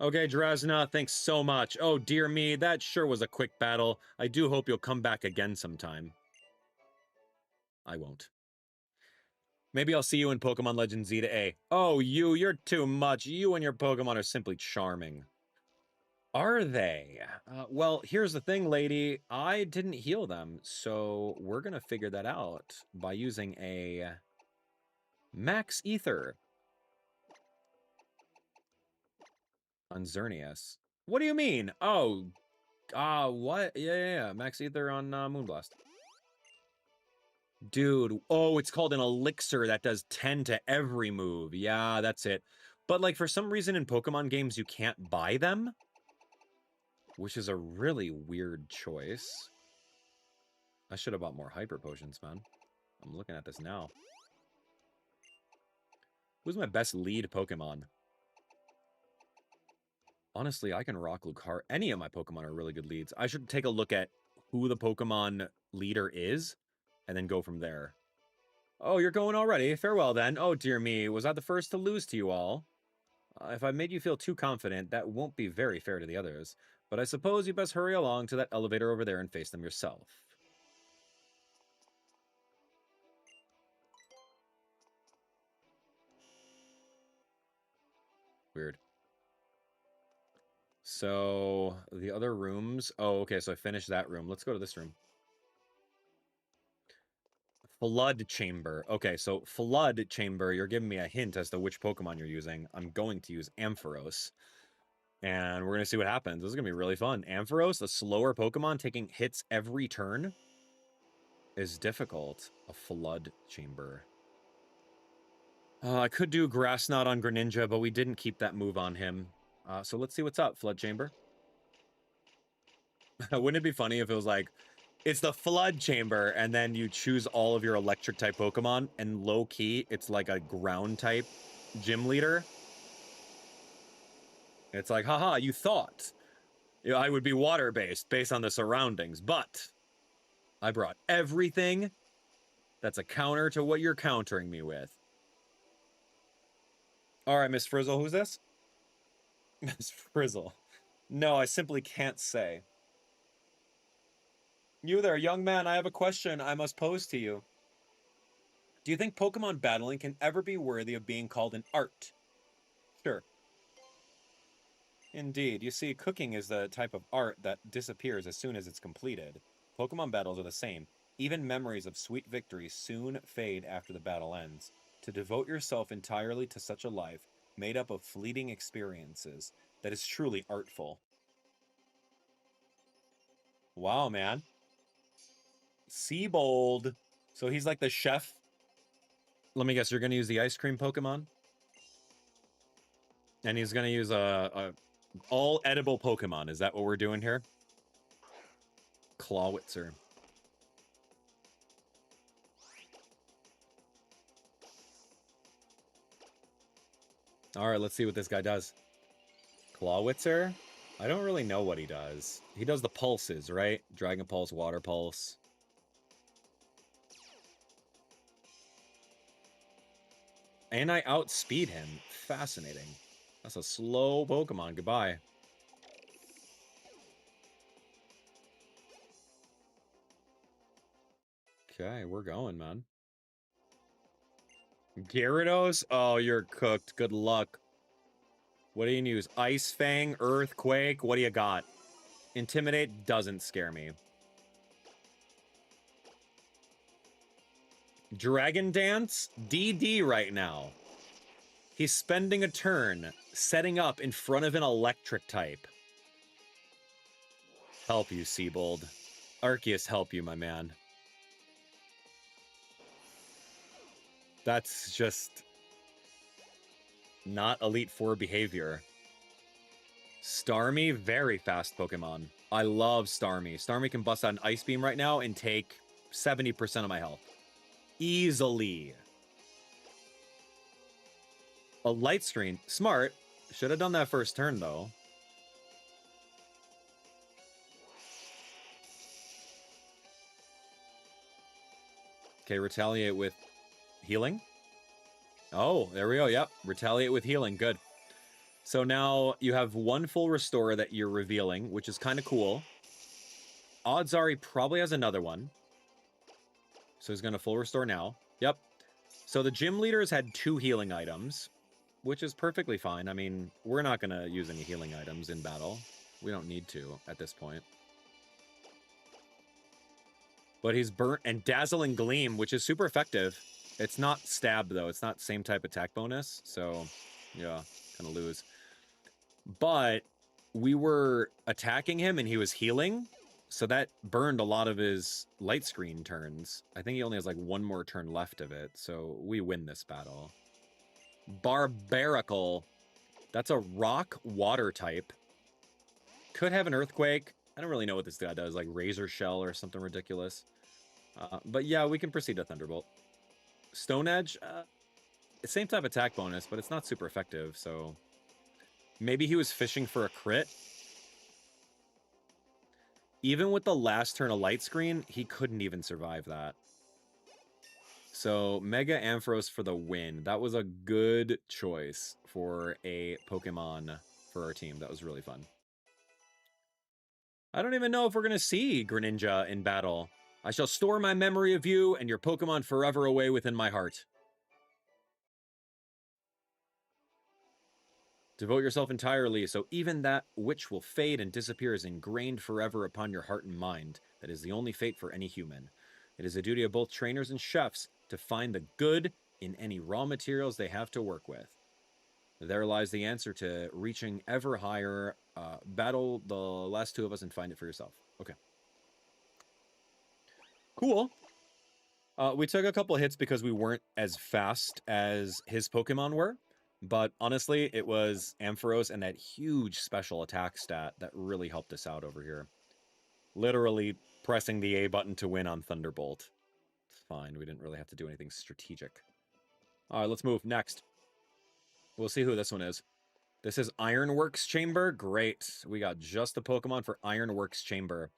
Okay, Drasna, thanks so much. Oh, dear me, that sure was a quick battle. I do hope you'll come back again sometime. I won't. Maybe I'll see you in Pokemon Legends Z-A. Oh, you're too much. You and your Pokemon are simply charming. Are they? Well, here's the thing, lady. I didn't heal them, so we're going to figure that out by using a Max Ether on Xerneas. What do you mean? Oh, what? Yeah. Max Ether on Moonblast. Dude, oh, it's called an elixir that does 10 to every move. Yeah, that's it. But, like, for some reason in Pokemon games, you can't buy them, which is a really weird choice. I should have bought more Hyper Potions, man. I'm looking at this now. Who's my best lead Pokemon? Honestly, I can rock Lucario. Any of my Pokemon are really good leads. I should take a look at who the Pokemon leader is, and then go from there. Oh, you're going already. Farewell, then. Oh, dear me. Was I the first to lose to you all? If I made you feel too confident, that won't be very fair to the others. But I suppose you best hurry along to that elevator over there and face them yourself. Weird. So, the other rooms... Oh, okay, so I finished that room. Let's go to this room. Flood Chamber. Okay, so Flood Chamber, you're giving me a hint as to which Pokemon you're using. I'm going to use Ampharos. And we're going to see what happens. This is going to be really fun. Ampharos, the slower Pokemon, taking hits every turn, is difficult. A Flood Chamber. I could do Grass Knot on Greninja, but we didn't keep that move on him. So let's see what's up, Flood Chamber. Wouldn't it be funny if it was like, it's the Flood Chamber, and then you choose all of your Electric-type Pokemon, and low-key, it's like a Ground-type gym leader? It's like, haha, you thought I would be water-based, based on the surroundings, but I brought everything that's a counter to what you're countering me with. All right, Miss Frizzle, who's this? Miss Frizzle. No, I simply can't say. You there, young man, I have a question I must pose to you. Do you think Pokemon battling can ever be worthy of being called an art? Sure. Indeed. You see, cooking is the type of art that disappears as soon as it's completed. Pokemon battles are the same. Even memories of sweet victories soon fade after the battle ends. To devote yourself entirely to such a life, made up of fleeting experiences, that is truly artful. Wow, man. Siebold. So he's like the chef. Let me guess, you're going to use the ice cream Pokemon? And he's going to use a all edible Pokemon. Is that what we're doing here? Clawitzer. All right, let's see what this guy does. Clawitzer? I don't really know what he does. He does the pulses, right? Dragon Pulse, Water Pulse. And I outspeed him. Fascinating. That's a slow Pokemon. Goodbye. Okay, we're going, man. Gyarados? Oh, you're cooked. Good luck. What do you use? Ice Fang, Earthquake? What do you got? Intimidate doesn't scare me. Dragon Dance? DD right now. He's spending a turn, setting up in front of an electric type. Help you, Siebold. Arceus, help you, my man. That's just not Elite Four behavior. Starmie, very fast Pokemon. I love Starmie. Starmie can bust out an Ice Beam right now and take 70% of my health. Easily. A Light Screen. Smart. Should have done that first turn, though. Okay, retaliate with healing. Oh, there we go. Yep. Retaliate with healing. Good. So now you have one full restore that you're revealing, which is kind of cool. Odds are he probably has another one. So he's going to full restore now. Yep. So the gym leaders had 2 healing items, which is perfectly fine. I mean, we're not going to use any healing items in battle. We don't need to at this point. But he's burnt and Dazzling Gleam, which is super effective. It's not stab, though. It's not same type attack bonus. So, yeah, kind of lose. But we were attacking him and he was healing. So that burned a lot of his light screen turns. I think he only has like one more turn left of it, so we win this battle. Barbarical. That's a rock water type. Could have an earthquake. I don't really know what this guy does, like razor shell or something ridiculous. But yeah, we can proceed to Thunderbolt. Stone Edge, same type attack bonus, but it's not super effective, so maybe he was fishing for a crit. Even with the last turn of light screen, he couldn't even survive that. So Mega Ampharos for the win. That was a good choice for a Pokemon for our team. That was really fun. I don't even know if we're going to see Greninja in battle. I shall store my memory of you and your Pokemon forever away within my heart. Devote yourself entirely, so even that which will fade and disappear is ingrained forever upon your heart and mind. That is the only fate for any human. It is the duty of both trainers and chefs to find the good in any raw materials they have to work with. There lies the answer to reaching ever higher. Battle the last two of us and find it for yourself. Okay. Cool. We took a couple hits because we weren't as fast as his Pokemon were. But honestly, it was Ampharos and that huge special attack stat that really helped us out over here. Literally pressing the A button to win on Thunderbolt. It's fine. We didn't really have to do anything strategic. All right, let's move. Next. We'll see who this one is. This is Ironworks Chamber. Great. We got just the Pokemon for Ironworks Chamber.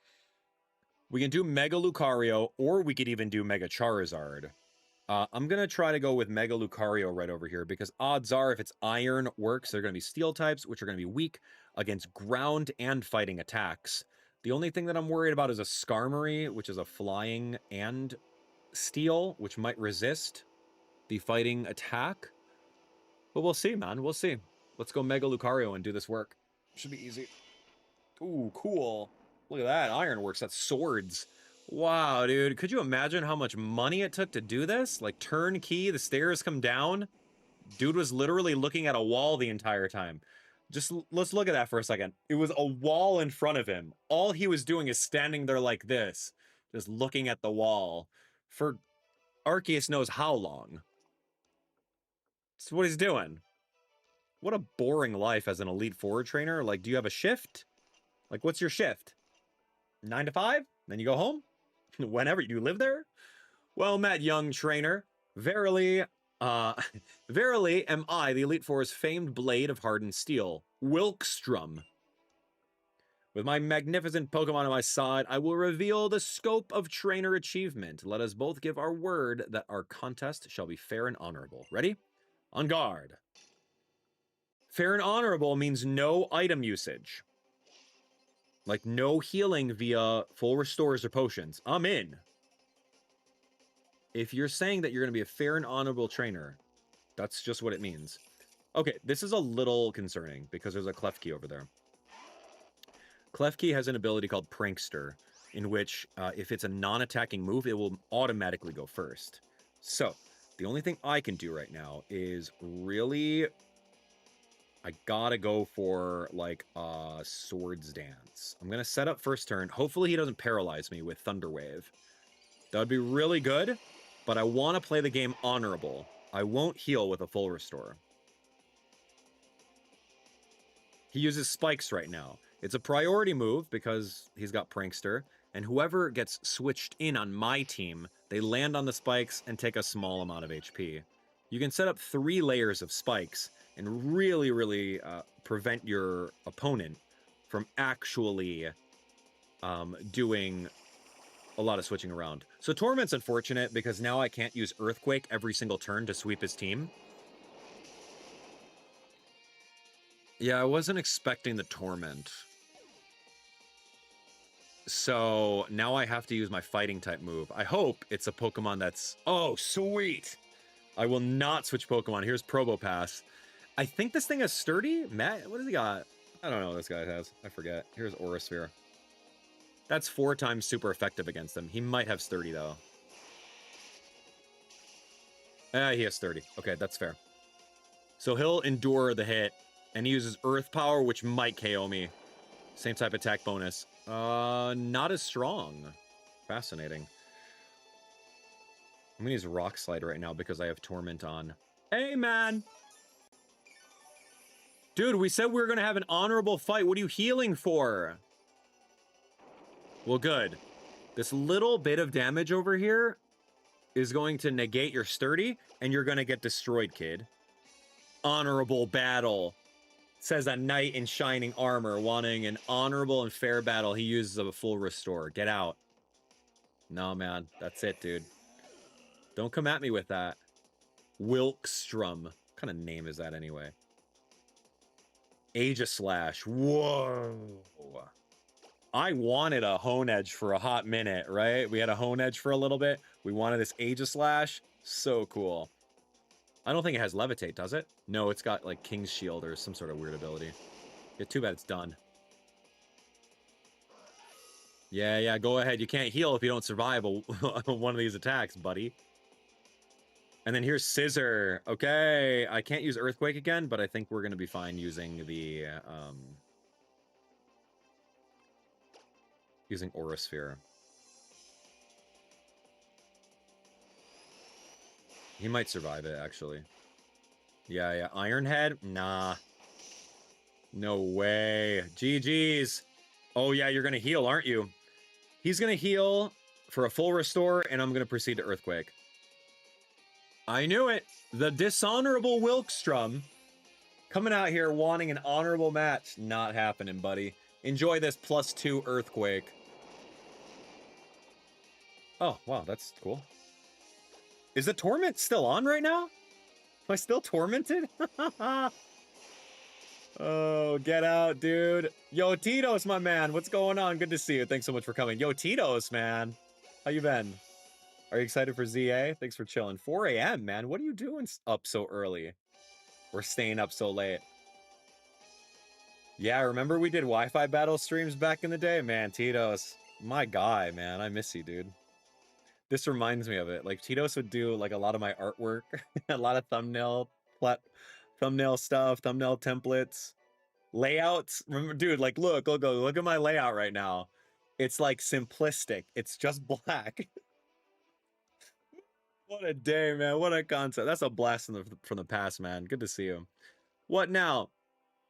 We can do Mega Lucario, or we could even do Mega Charizard. I'm going to try to go with Mega Lucario right over here, because odds are if it's Iron Works, they're going to be Steel types, which are going to be weak against ground and fighting attacks. The only thing that I'm worried about is a Skarmory, which is a flying and steel, which might resist the fighting attack. But we'll see, man. We'll see. Let's go Mega Lucario and do this work. Should be easy. Ooh, cool. Look at that. Ironworks. That's swords. Wow, dude. Could you imagine how much money it took to do this? Like, turnkey, the stairs come down. Dude was literally looking at a wall the entire time. Just, let's look at that for a second. It was a wall in front of him. All he was doing is standing there like this, just looking at the wall for Arceus knows how long. That's what he's doing. What a boring life as an Elite Four trainer. Like, do you have a shift? Like, what's your shift? 9 to 5? Then you go home? Whenever you live there? Well met, young trainer. Verily, verily am I, the Elite Four's famed blade of hardened steel, Wikstrom. With my magnificent Pokemon on my side, I will reveal the scope of trainer achievement. Let us both give our word that our contest shall be fair and honorable. Ready? On guard. Fair and honorable means no item usage. Like, no healing via full restores or potions. I'm in. If you're saying that you're going to be a fair and honorable trainer, that's just what it means. Okay, this is a little concerning because there's a Klefki over there. Klefki has an ability called Prankster, in which if it's a non-attacking move, it will automatically go first. So, the only thing I can do right now is really... I gotta go for, like, Swords Dance. I'm gonna set up first turn. Hopefully he doesn't paralyze me with Thunder Wave. That would be really good, but I want to play the game honorable. I won't heal with a full restore. He uses Spikes right now. It's a priority move because he's got Prankster, and whoever gets switched in on my team, they land on the Spikes and take a small amount of HP. You can set up 3 layers of Spikes and really prevent your opponent from actually doing a lot of switching around. So Torment's unfortunate because now I can't use Earthquake every single turn to sweep his team. Yeah, I wasn't expecting the Torment. So now I have to use my fighting type move. I hope it's a Pokemon that's... Oh, sweet! I will not switch Pokemon. Here's Probopass. I think this thing has Sturdy? Matt, what does he got? I don't know what this guy has. I forget. Here's Aura Sphere. That's 4 times super effective against him. He might have Sturdy, though. He has Sturdy. Okay, that's fair. So he'll endure the hit, and he uses Earth Power, which might KO me. Same type attack bonus. Not as strong. Fascinating. I'm gonna use Rock Slide right now because I have Torment on. Hey, man! Dude, we said we were gonna have an honorable fight. What are you healing for? Well, good. This little bit of damage over here is going to negate your sturdy, and you're gonna get destroyed, kid. Honorable battle. Says a knight in shining armor wanting an honorable and fair battle. He uses a full restore. Get out. No, man. That's it, dude. Don't come at me with that. Wikstrom. What kind of name is that anyway? Aegislash. Whoa. I wanted a Hone Edge for a hot minute, right? We had a Hone Edge for a little bit. We wanted this Aegislash. So cool. I don't think it has Levitate, does it? No, it's got like King's Shield or some sort of weird ability. Yeah, too bad it's done. Yeah, go ahead. You can't heal if you don't survive one of these attacks, buddy. And then here's Scissor. Okay, I can't use Earthquake again, but I think we're going to be fine using the... using Aura Sphere. He might survive it, actually. Yeah. Iron Head? Nah. No way. GG's. Oh, yeah, you're going to heal, aren't you? He's going to heal for a full restore, and I'm going to proceed to Earthquake. I knew it. The dishonorable Wikstrom coming out here wanting an honorable match. Not happening, buddy. Enjoy this +2 Earthquake. Oh, wow, that's cool. Is the torment still on right now? Am I still tormented? Oh, get out, dude. Yo, Tito's, my man. What's going on? Good to see you. Thanks so much for coming. Yo, Tito's, man. How you been? Are you excited for Z-A? Thanks for chilling. 4 a.m., man. What are you doing up so early? Or staying up so late? Yeah, remember we did Wi-Fi battle streams back in the day? Man, Tito's. My guy, man. I miss you, dude. This reminds me of it. Like, Tito's would do, like, a lot of my artwork. A lot of thumbnail stuff, thumbnail templates, layouts. Remember, dude, like, look at my layout right now. It's, like, simplistic. It's just black. What a day, man. What a concept. That's a blast from the past, man. Good to see you. What now?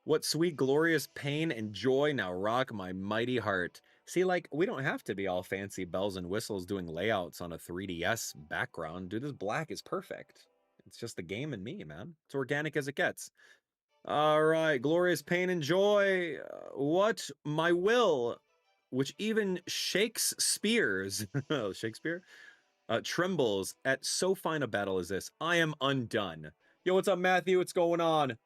What sweet, glorious pain and joy now rock my mighty heart. See, like, we don't have to be all fancy bells and whistles doing layouts on a 3DS background. Dude, this black is perfect. It's just the game and me, man. It's organic as it gets. All right, glorious pain and joy. What my will, which even shakes spears. Shakespeare? Trembles at so fine a battle as this. I am undone. Yo, what's up, Matthew? What's going on?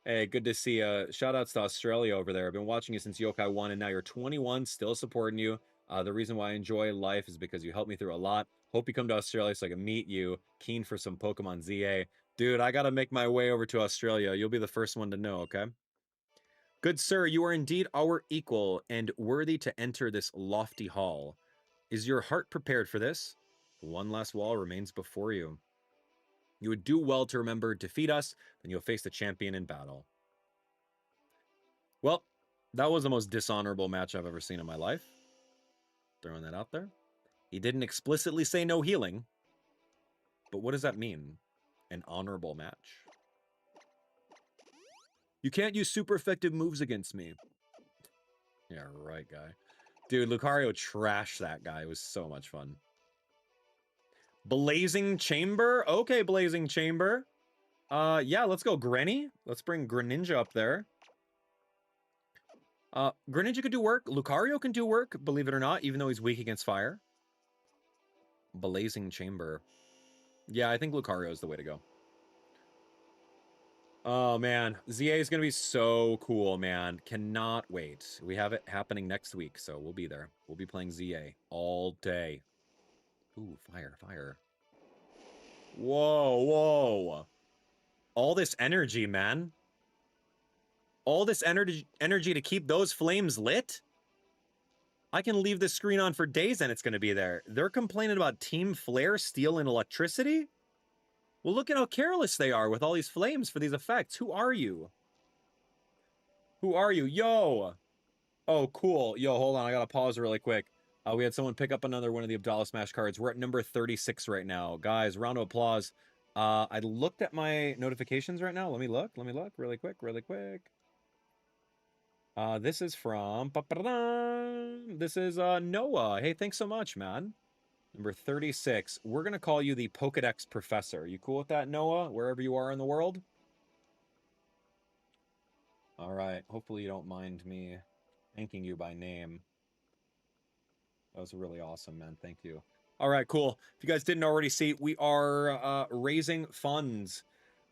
Hey, good to see you. Shout outs to Australia over there. I've been watching you since Yokai 1, and now you're 21, still supporting you. The reason why I enjoy life is because you helped me through a lot. Hope you come to Australia so I can meet you. Keen for some Pokemon Z-A. Dude, I gotta make my way over to Australia. You'll be the first one to know, okay? Good sir, you are indeed our equal and worthy to enter this lofty hall. Is your heart prepared for this? One last wall remains before you. You would do well to remember, defeat us, then you'll face the champion in battle. Well, that was the most dishonorable match I've ever seen in my life. Throwing that out there. He didn't explicitly say no healing. But what does that mean? An honorable match. You can't use super effective moves against me. Yeah, right, guy. Dude, Lucario trashed that guy. It was so much fun. Blazing Chamber? Okay, Blazing Chamber. Yeah, let's go Granny. Let's bring Greninja up there. Greninja could do work. Lucario can do work, believe it or not, even though he's weak against fire. Blazing Chamber. Yeah, I think Lucario is the way to go. Oh, man. Z-A is going to be so cool, man. Cannot wait. We have it happening next week, so we'll be there. We'll be playing Z-A all day. Ooh, fire. Whoa. All this energy, man. All this energy to keep those flames lit? I can leave the screen on for days and it's going to be there. They're complaining about Team Flare stealing electricity? Well, look at how careless they are with all these flames for these effects. Who are you? Who are you? Yo! Oh, cool. Yo, hold on. I gotta pause really quick. We had someone pick up another one of the Abdallah Smash cards. We're at number 36 right now. Guys, round of applause. I looked at my notifications right now. Let me look really quick, really quick. This is from... This is Noah. Hey, thanks so much, man. Number 36. We're going to call you the Pokedex Professor. You cool with that, Noah? Wherever you are in the world? All right. Hopefully you don't mind me thanking you by name. That was really awesome, man. Thank you. All right, cool. If you guys didn't already see, we are raising funds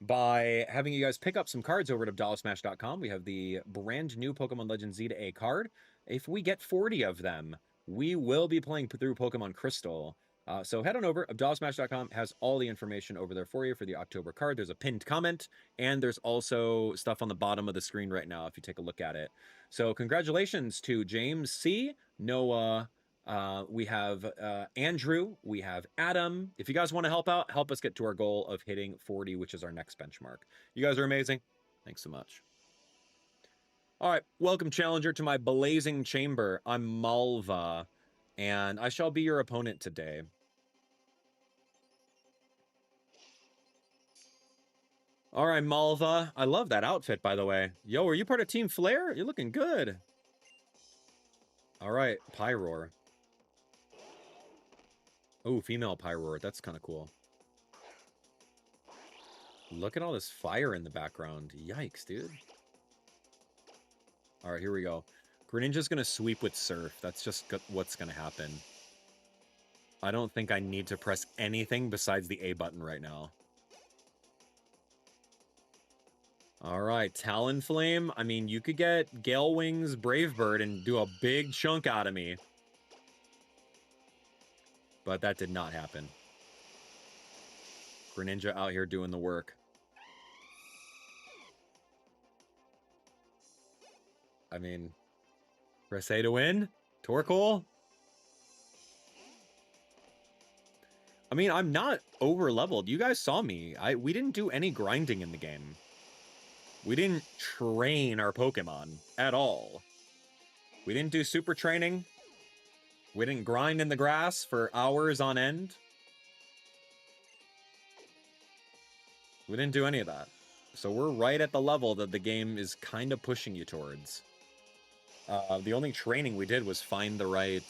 by having you guys pick up some cards over at AbdallahSmash.com. We have the brand new Pokemon Legends Z-A card. If we get 40 of them, we will be playing through Pokemon Crystal. So head on over. AbdallahSmash.com has all the information over there for you for the October card. There's a pinned comment, and there's also stuff on the bottom of the screen right now if you take a look at it. So congratulations to James C., Noah, we have Andrew, we have Adam. If you guys want to help out, help us get to our goal of hitting 40, which is our next benchmark. You guys are amazing. Thanks so much. All right, welcome, Challenger, to my blazing chamber. I'm Malva, and I shall be your opponent today. All right, Malva. I love that outfit, by the way. Yo, are you part of Team Flare? You're looking good. All right, Pyroar. Oh, female Pyroar. That's kind of cool. Look at all this fire in the background. Yikes, dude. All right, here we go. Greninja's going to sweep with Surf. That's just what's going to happen. I don't think I need to press anything besides the A button right now. All right, Talonflame. I mean, you could get Gale Wings Brave Bird and do a big chunk out of me. But that did not happen. Greninja out here doing the work. I mean, press A to win? Torkoal? I mean, I'm not over-leveled. You guys saw me. We didn't do any grinding in the game. We didn't train our Pokemon at all. We didn't do super training. We didn't grind in the grass for hours on end. We didn't do any of that. So we're right at the level that the game is kind of pushing you towards. The only training we did was find the right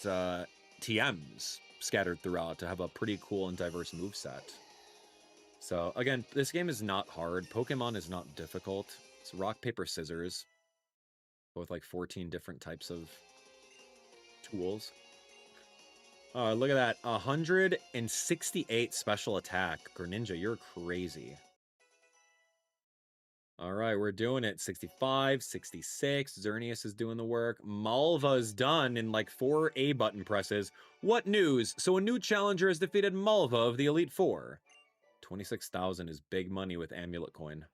TMs scattered throughout to have a pretty cool and diverse moveset. So, again, this game is not hard. Pokemon is not difficult. It's rock, paper, scissors. With like 14 different types of tools. Oh, look at that. 168 special attack. Greninja, you're crazy. All right, we're doing it. 65, 66. Xerneas is doing the work. Malva's done in like 4 A button presses. What news? So a new challenger has defeated Malva of the Elite Four. 26,000 is big money with Amulet Coin.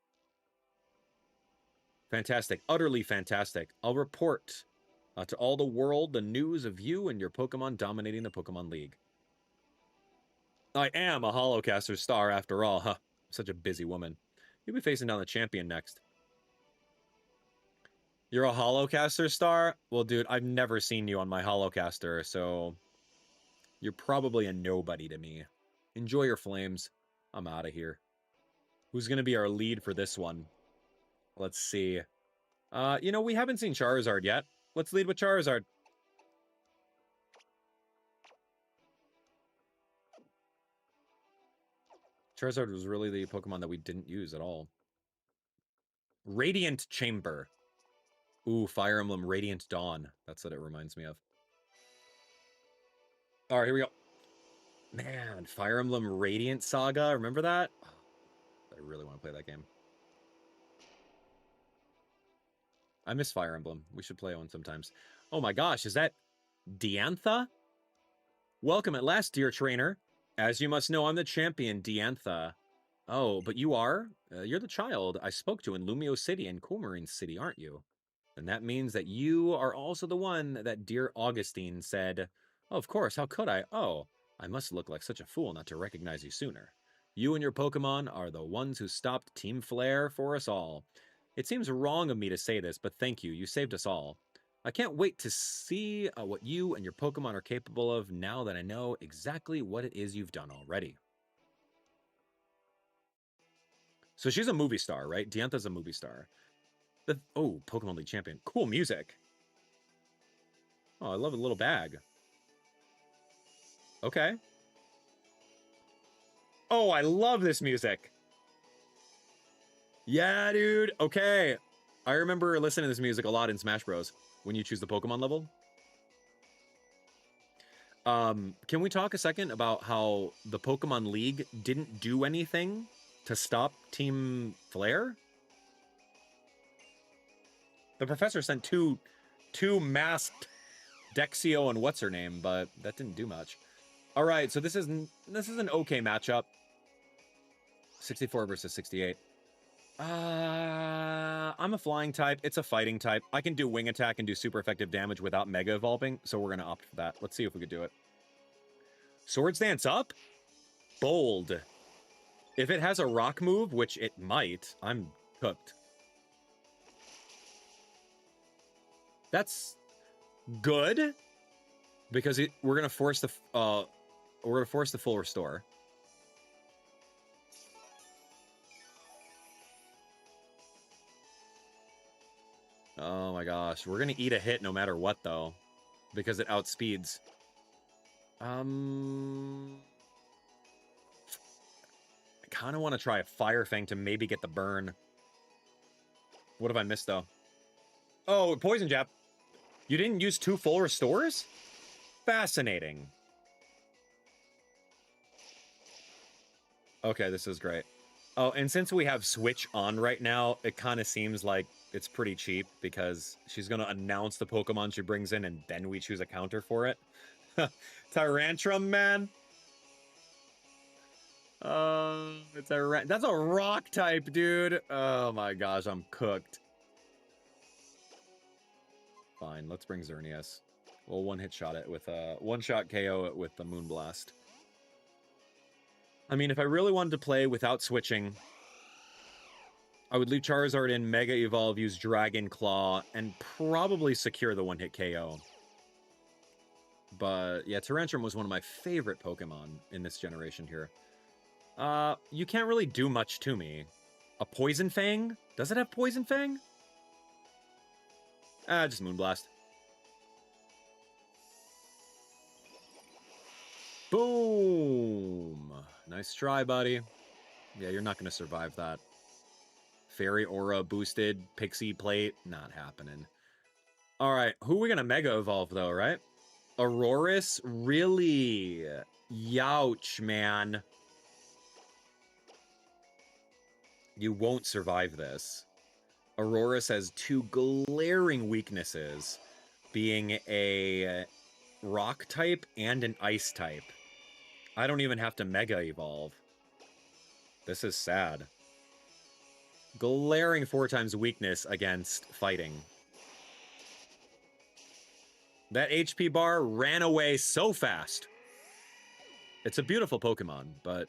Fantastic. Utterly fantastic. I'll report to all the world the news of you and your Pokemon dominating the Pokemon League. I am a Holocaster star after all, huh? Such a busy woman. You'll be facing down the champion next. You're a Holocaster star? Well, dude, I've never seen you on my Holocaster, so you're probably a nobody to me. Enjoy your flames. I'm out of here. Who's going to be our lead for this one? Let's see. You know, we haven't seen Charizard yet. Let's lead with Charizard. Charizard was really the Pokemon that we didn't use at all. Radiant Chamber. Ooh, Fire Emblem Radiant Dawn. That's what it reminds me of. All right, here we go. Man, Fire Emblem Radiant Saga. Remember that? Oh, I really want to play that game. I miss Fire Emblem. We should play one sometimes. Oh my gosh, is that Diantha? Welcome at last, dear trainer. As you must know, I'm the champion, Diantha. Oh, but you are? You're the child I spoke to in Lumio City and Coumarine City, aren't you? And that means that you are also the one that dear Augustine said, oh, of course, how could I? Oh, I must look like such a fool not to recognize you sooner. You and your Pokemon are the ones who stopped Team Flare for us all. It seems wrong of me to say this, but thank you. You saved us all. I can't wait to see what you and your Pokemon are capable of now that I know exactly what it is you've done already. So she's a movie star, right? Diantha's a movie star. Oh, Pokemon League champion. Cool music. Oh, I love a little bag. Okay. Oh, I love this music. Yeah, dude. Okay. I remember listening to this music a lot in Smash Bros. When you choose the Pokemon level. Can we talk a second about how the Pokemon League didn't do anything to stop Team Flare? The professor sent two masked Dexio and what's her name, but that didn't do much. All right, so this is an okay matchup. 64 versus 68. I'm a flying type. It's a fighting type. I can do wing attack and do super effective damage without mega evolving, so we're gonna opt for that. Let's see if we could do it. Swords Dance up? Bold. If it has a rock move, which it might, I'm cooked. That's good because we're gonna force the full restore. Oh my gosh, we're gonna eat a hit no matter what though, because it outspeeds. I kind of want to try a Fire Fang to maybe get the burn. What have I missed though? Oh, Poison Jab. You didn't use 2 full restores? Fascinating. Okay, this is great. Oh, and since we have Switch on right now, it kind of seems like it's pretty cheap because she's going to announce the Pokemon she brings in and then we choose a counter for it. Tyrantrum, man. That's a rock type, dude. Oh my gosh, I'm cooked. Fine, let's bring Xerneas. We'll one-hit shot it with one-shot KO it with the Moonblast. I mean, if I really wanted to play without switching, I would leave Charizard in, Mega Evolve, use Dragon Claw, and probably secure the one-hit KO. But yeah, Tyrantrum was one of my favorite Pokemon in this generation here. You can't really do much to me. A Poison Fang? Does it have Poison Fang? Just Moonblast. Boom! Nice try, buddy. Yeah, you're not going to survive that. Fairy Aura boosted, Pixie Plate, not happening. Alright, who are we going to Mega Evolve, though, right? Aurorus? Really? Youch, man. You won't survive this. Aurorus has 2 glaring weaknesses, being a rock type and an ice type. I don't even have to Mega Evolve. This is sad. Glaring 4 times weakness against fighting. That HP bar ran away so fast. It's a beautiful Pokemon, but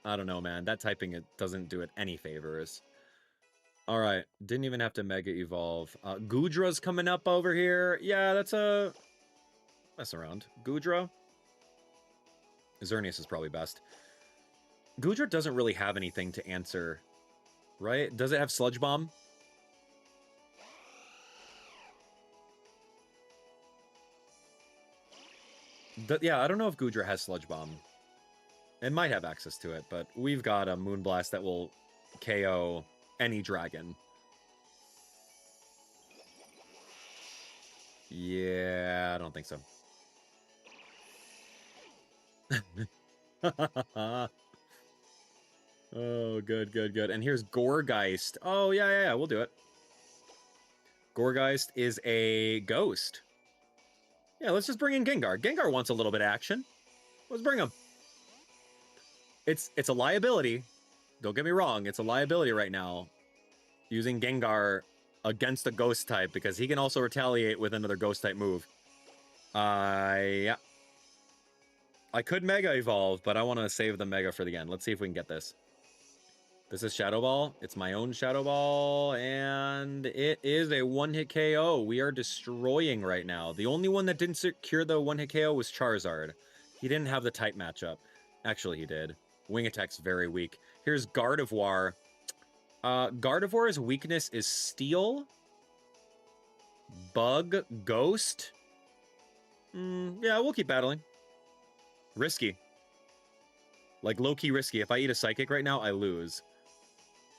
I don't know, man. That typing, it doesn't do it any favors. All right, didn't even have to Mega Evolve. Goodra's coming up over here. Yeah, that's a... mess around. Goodra? Xerneas is probably best. Goodra doesn't really have anything to answer, right? Does it have Sludge Bomb? Yeah, I don't know if Goodra has Sludge Bomb. It might have access to it, but we've got a Moonblast that will KO any dragon. Yeah, I don't think so. Oh, good, good, good. And here's Gourgeist. Oh, yeah, we'll do it. Gourgeist is a ghost. Yeah, let's just bring in Gengar. Gengar wants a little bit of action. Let's bring him. It's a liability. Don't get me wrong. It's a liability right now. Using Gengar against a ghost type because he can also retaliate with another ghost type move. Yeah. I could Mega Evolve, but I want to save the Mega for the end. Let's see if we can get this. This is Shadow Ball. It's my own Shadow Ball, and it is a one-hit KO. We are destroying right now. The only one that didn't secure the one-hit KO was Charizard. He didn't have the type matchup. Actually, he did. Wing attack's very weak. Here's Gardevoir. Gardevoir's weakness is Steel, Bug, Ghost. Yeah, we'll keep battling. Risky. Like, low-key risky. If I eat a Psychic right now, I lose.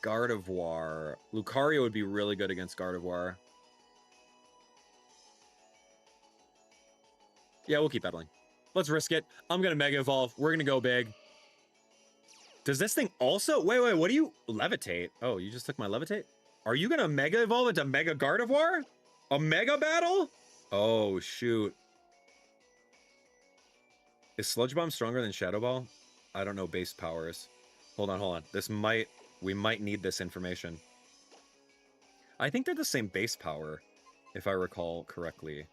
Gardevoir. Lucario would be really good against Gardevoir. Yeah, we'll keep battling. Let's risk it. I'm going to Mega Evolve. We're going to go big. Does this thing also... Wait, what do you... Levitate? Oh, you just took my Levitate? Are you going to Mega Evolve into Mega Gardevoir? A Mega Battle? Oh, shoot. Is Sludge Bomb stronger than Shadow Ball? I don't know base powers. Hold on. This might... We might need this information. I think they're the same base power, if I recall correctly.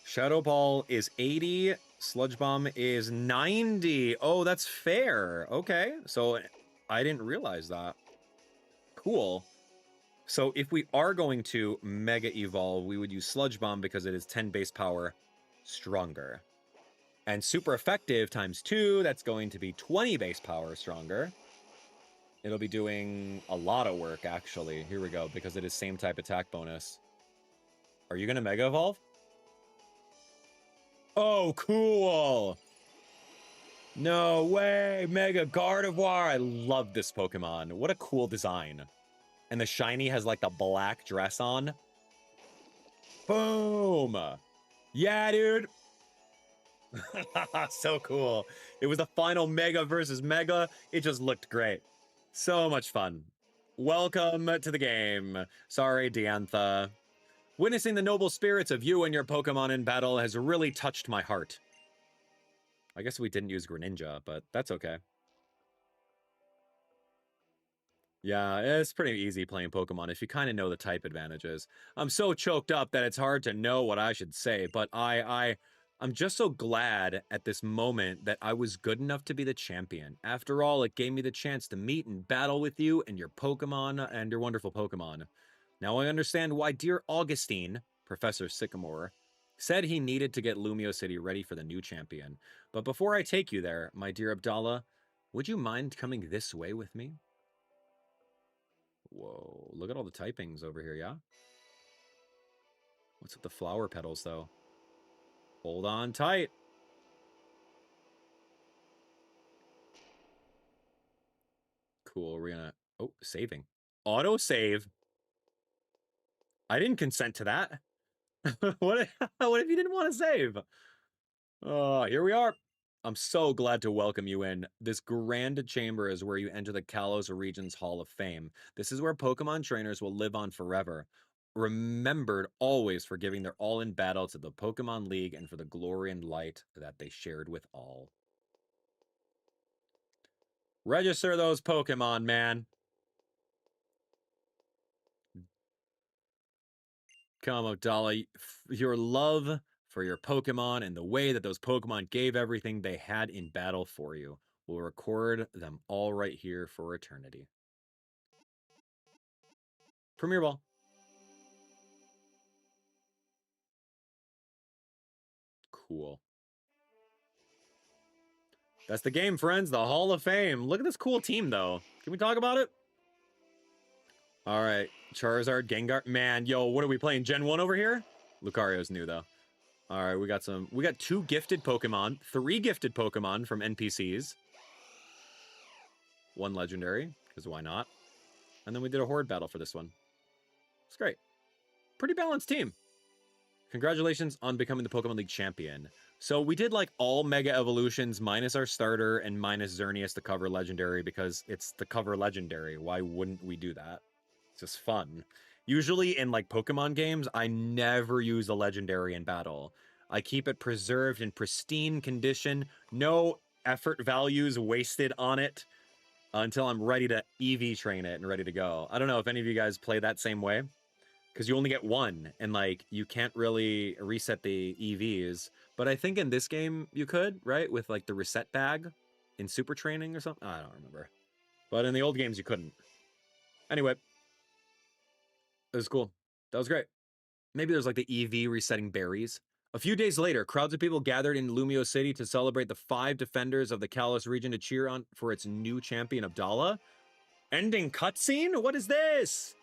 Shadow Ball is 80. Sludge Bomb is 90. Oh, that's fair. Okay, so I didn't realize that. Cool. So if we are going to Mega Evolve, we would use Sludge Bomb because it is 10 base power stronger. And super effective times 2, that's going to be 20 base power stronger. It'll be doing a lot of work, actually. Here we go, because it is same type attack bonus. Are you going to Mega Evolve? Oh, cool! No way! Mega Gardevoir! I love this Pokemon. What a cool design. And the shiny has, like, the black dress on. Boom! Yeah, dude! So cool. It was the final Mega versus Mega. It just looked great. So much fun. Welcome to the game. Sorry, Diantha. Witnessing the noble spirits of you and your Pokemon in battle has really touched my heart. I guess we didn't use Greninja, but that's okay. Yeah, it's pretty easy playing Pokemon if you kind of know the type advantages. I'm so choked up that it's hard to know what I should say, but I'm just so glad at this moment that I was good enough to be the champion. After all, it gave me the chance to meet and battle with you and your Pokemon and your wonderful Pokemon. Now I understand why dear Augustine, Professor Sycamore, said he needed to get Lumio City ready for the new champion. But before I take you there, my dear Abdallah, would you mind coming this way with me? Whoa, look at all the typings over here, yeah? What's with the flower petals, though? Hold on tight. Cool, we're gonna... Oh, saving. Auto save. I didn't consent to that. what if you didn't want to save? Oh, here we are. I'm so glad to welcome you in. This grand chamber is where you enter the Kalos Region's Hall of Fame. This is where Pokemon trainers will live on forever, remembered always for giving their all in battle to the Pokemon League and for the glory and light that they shared with all. Register those Pokemon, man. Come, Abdallah. Your love for your Pokemon and the way that those Pokemon gave everything they had in battle for you. We'll record them all right here for eternity. Premier Ball. Cool. That's the game, friends. The Hall of Fame. Look at this cool team, though. Can we talk about it? All right. Charizard, Gengar. Man, yo, what are we playing? Gen 1 over here? Lucario's new, though. All right, we got 2 gifted Pokemon, 3 gifted Pokemon from NPCs. 1 legendary, because why not? And then we did a horde battle for this one. It's great. Pretty balanced team. Congratulations on becoming the Pokemon League champion. So we did like all Mega Evolutions minus our starter and minus Xerneas to cover legendary because it's the cover legendary. Why wouldn't we do that? It's just fun. Usually in like Pokemon games, I never use a legendary in battle. I keep it preserved in pristine condition. No effort values wasted on it until I'm ready to EV train it and ready to go. I don't know if any of you guys play that same way. Because you only get 1, and, like, you can't really reset the EVs. But I think in this game you could, right? With, like, the reset bag in Super Training or something? I don't remember. But in the old games, you couldn't. Anyway. It was cool. That was great. Maybe there's like the EV resetting berries. A few days later, crowds of people gathered in Lumio City to celebrate the 5 defenders of the Kalos region to cheer on for its new champion, Abdallah. Ending cutscene? What is this?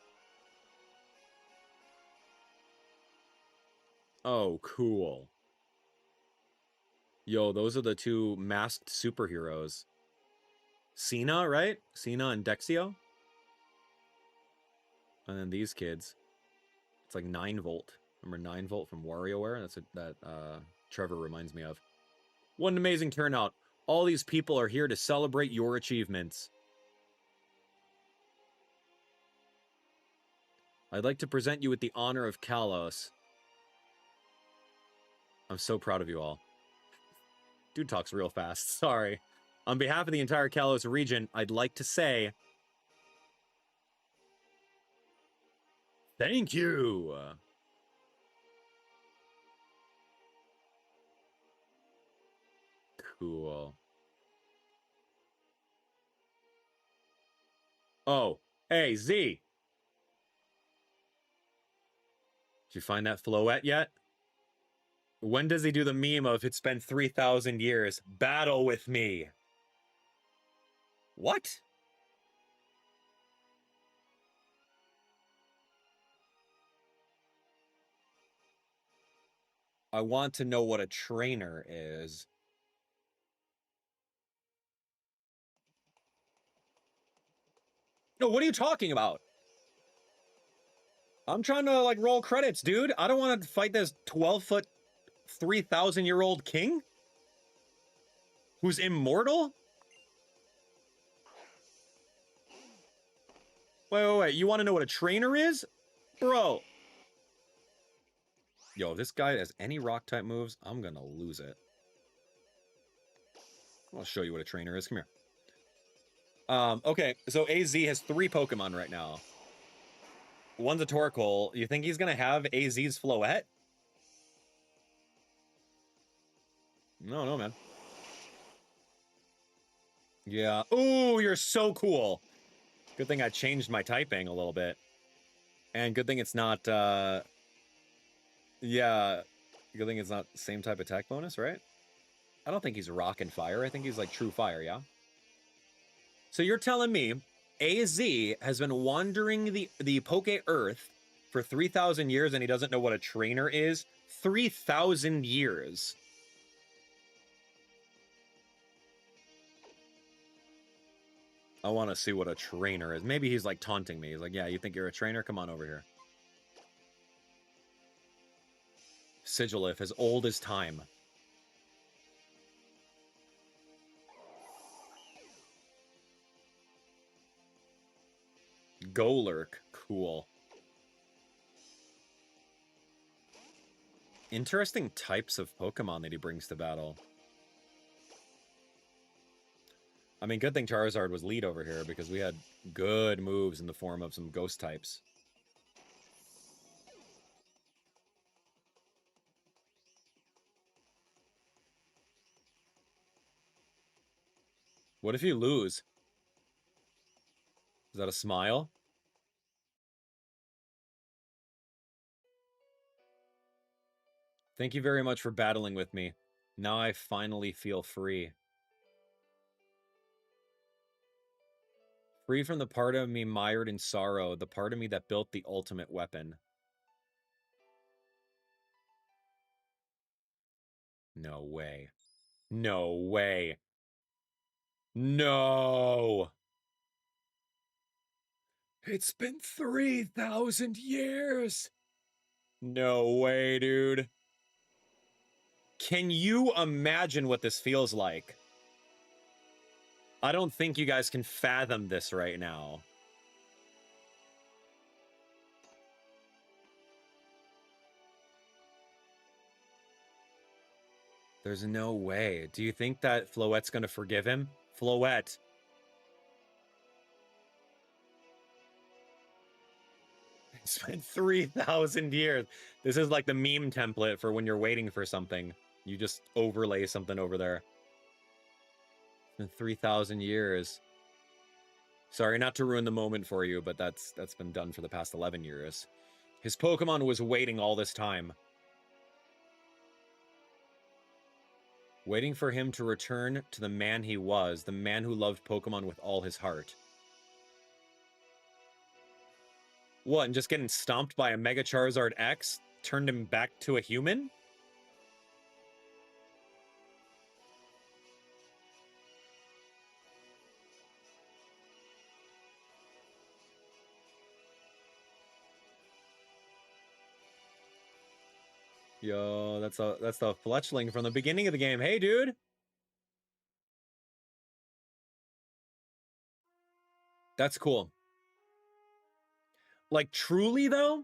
Oh, cool. Yo, those are the 2 masked superheroes. Cena, right? Cena and Dexio. And then these kids. It's like 9 Volt. Remember 9 Volt from WarioWare? That's that Trevor reminds me of. What an amazing turnout. All these people are here to celebrate your achievements. I'd like to present you with the honor of Kalos. I'm so proud of you all. Dude talks real fast. Sorry. On behalf of the entire Kalos region, I'd like to say... Thank you! Cool. Oh, hey, Z! Did you find that Floette yet? When does he do the meme of it's been 3,000 years? Battle with me! What? I want to know what a trainer is. No, what are you talking about? I'm trying to, like, roll credits, dude. I don't want to fight this 12-foot, 3,000-year-old king? Who's immortal? Wait. You want to know what a trainer is? Bro. Yo, if this guy has any rock-type moves, I'm gonna lose it. I'll show you what a trainer is. Come here. Okay, so AZ has 3 Pokemon right now. One's a Torkoal. You think he's gonna have AZ's Floette? No, man. Yeah. Ooh, you're so cool. Good thing I changed my typing a little bit. And good thing it's not, yeah. Good thing it's not the same type attack bonus, right? I don't think he's rock and fire. I think he's like true fire, yeah? So you're telling me AZ has been wandering the Poke Earth for 3,000 years and he doesn't know what a trainer is? 3,000 years. I want to see what a trainer is. Maybe he's like taunting me. He's like, yeah, you think you're a trainer? Come on over here. Sigilif, as old as time. Golurk, cool. Interesting types of Pokemon that he brings to battle. I mean, good thing Charizard was lead over here because we had good moves in the form of some ghost types. What if you lose? Is that a smile? Thank you very much for battling with me. Now I finally feel free. Free from the part of me mired in sorrow, the part of me that built the ultimate weapon. No way. No way. No! It's been 3,000 years! No way, dude. Can you imagine what this feels like? I don't think you guys can fathom this right now. There's no way. Do you think that Floette's gonna forgive him? Floette. It's been 3,000 years. This is like the meme template for when you're waiting for something. You just overlay something over there. It's been 3,000 years. Sorry, not to ruin the moment for you, but that's been done for the past 11 years. His Pokemon was waiting all this time. Waiting for him to return to the man he was, the man who loved Pokemon with all his heart. What, and just getting stomped by a Mega Charizard X turned him back to a human? Yo, that's the Fletchling from the beginning of the game. Hey, dude. That's cool. Like, truly, though,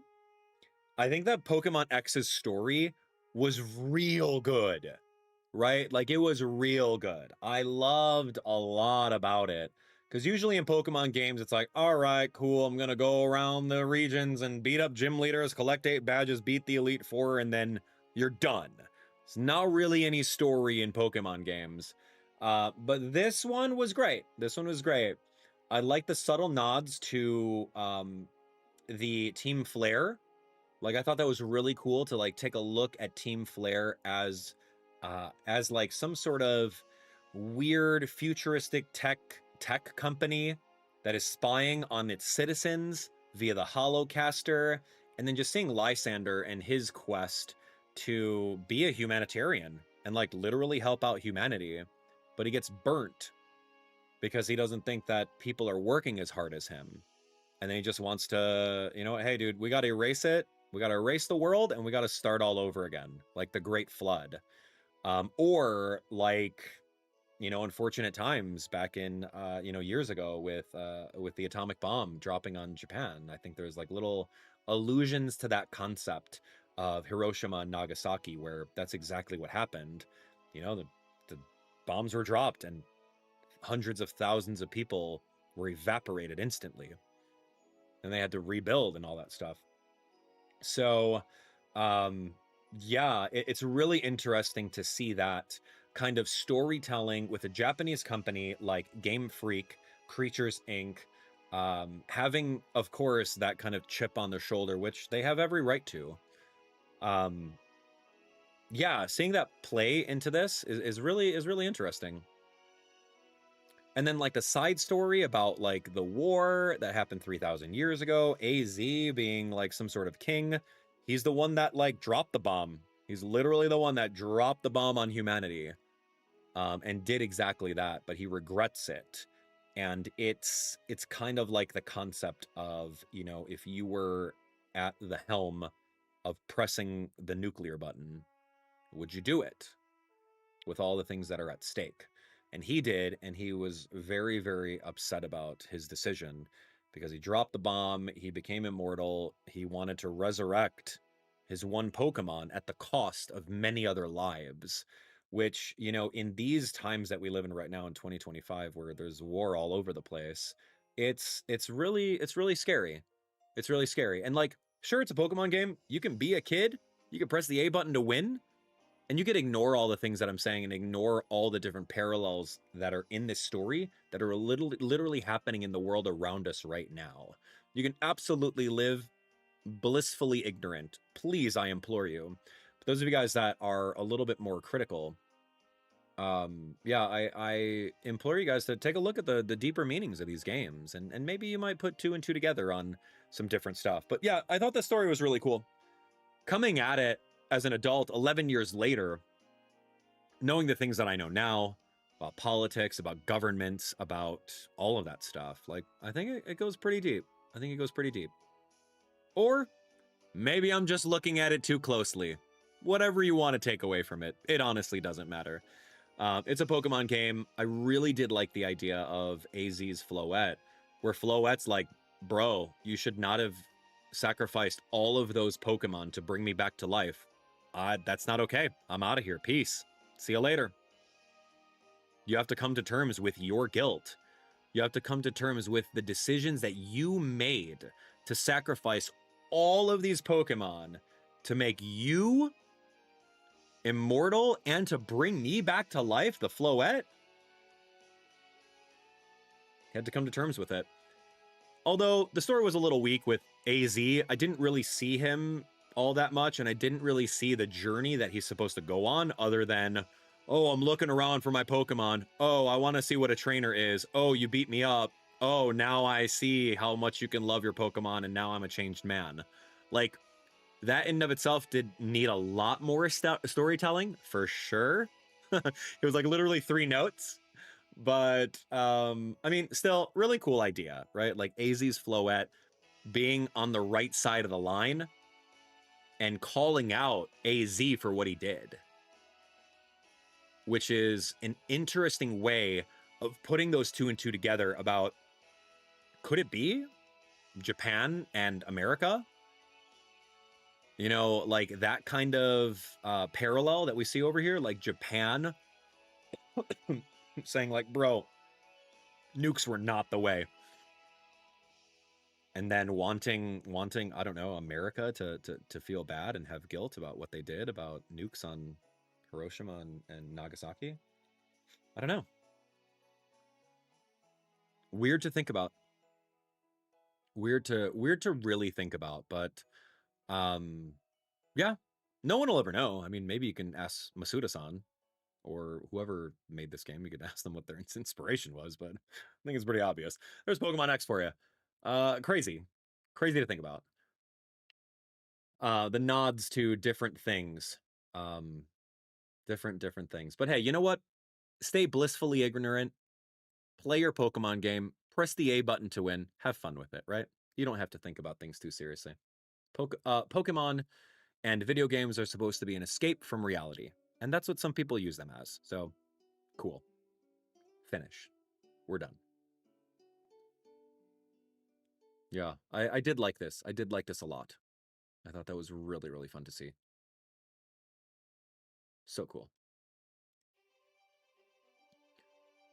I think that Pokemon X's story was real good, right? Like, it was real good. I loved a lot about it. Because usually in Pokemon games, it's like, all right, cool, I'm going to go around the regions and beat up gym leaders, collect 8 badges, beat the Elite Four, and then you're done. It's not really any story in Pokemon games. But this one was great. This one was great. I like the subtle nods to the Team Flare. Like, I thought that was really cool to like take a look at Team Flare as like some sort of weird futuristic tech company that is spying on its citizens via the Holocaster, and then just seeing Lysander and his quest to be a humanitarian and like literally help out humanity, but he gets burnt because he doesn't think that people are working as hard as him. And then he just wants to, you know, hey, dude, we got to erase it. We got to erase the world and we got to start all over again, like the Great Flood. Or like, you know, unfortunate times back in, you know, years ago with the atomic bomb dropping on Japan. I think there's like little allusions to that concept of Hiroshima and Nagasaki, where that's exactly what happened. You know, the bombs were dropped and hundreds of thousands of people were evaporated instantly. And they had to rebuild and all that stuff. So, yeah, it's really interesting to see that kind of storytelling with a Japanese company like Game Freak, Creatures Inc., having, of course, that kind of chip on their shoulder, which they have every right to. Yeah, seeing that play into this is really interesting. And then like the side story about like the war that happened 3,000 years ago, AZ being like some sort of king. He's the one that like dropped the bomb. He's literally the one that dropped the bomb on humanity, and did exactly that, but he regrets it. And it's kind of like the concept of, you know, if you were at the helm of pressing the nuclear button, would you do it with all the things that are at stake? And he did, and he was very, very upset about his decision because he dropped the bomb, he became immortal, he wanted to resurrect his one Pokemon at the cost of many other lives, which, you know, in these times that we live in right now in 2025, where there's war all over the place, it's really scary. It's really scary. And like, sure, it's a Pokemon game. You can be a kid, you can press the A button to win, and you could ignore all the things that I'm saying and ignore all the different parallels that are in this story that are literally happening in the world around us right now. You can absolutely live blissfully ignorant. Please, I implore you. But those of you guys that are a little bit more critical, yeah, I implore you guys to take a look at the deeper meanings of these games, and maybe you might put 2 and 2 together on some different stuff. But yeah, I thought the story was really cool. Coming at it as an adult 11 years later, knowing the things that I know now about politics, about governments, about all of that stuff, like, I think it goes pretty deep. I think it goes pretty deep. Or maybe I'm just looking at it too closely. Whatever you want to take away from it, it honestly doesn't matter. It's a Pokemon game. I really did like the idea of AZ's Floette, where Floette's like, bro, you should not have sacrificed all of those Pokemon to bring me back to life. That's not okay. I'm out of here. Peace. See you later. You have to come to terms with your guilt. You have to come to terms with the decisions that you made to sacrifice all of these Pokemon to make you immortal and to bring me back to life, the Floette. Had to come to terms with it. Although the story was a little weak with AZ, I didn't really see him all that much, and I didn't really see the journey that he's supposed to go on other than, oh, I'm looking around for my Pokemon. Oh, I want to see what a trainer is. Oh, you beat me up. Oh, now I see how much you can love your Pokemon, and now I'm a changed man. Like, that in and of itself did need a lot more storytelling, for sure. It was like literally 3 notes. But, I mean, still, really cool idea, right? Like, AZ's Floette being on the right side of the line and calling out AZ for what he did. Which is an interesting way of putting those 2 and 2 together about, could it be Japan and America? You know, like that kind of parallel that we see over here, like Japan saying like, bro, nukes were not the way. And then wanting, I don't know, America to feel bad and have guilt about what they did about nukes on Hiroshima and Nagasaki. I don't know. Weird to think about. Weird to really think about, but yeah, no one will ever know. I mean, maybe you can ask Masuda-san or whoever made this game. You could ask them what their inspiration was, but I think it's pretty obvious. There's Pokemon X for you. Crazy to think about. The nods to different things, different things. But hey, you know what? Stay blissfully ignorant. Play your Pokemon game. Press the A button to win. Have fun with it, right? You don't have to think about things too seriously. Pokemon and video games are supposed to be an escape from reality. And that's what some people use them as. So, cool. Finish. We're done. Yeah, I did like this. I did like this a lot. I thought that was really, really fun to see. So cool.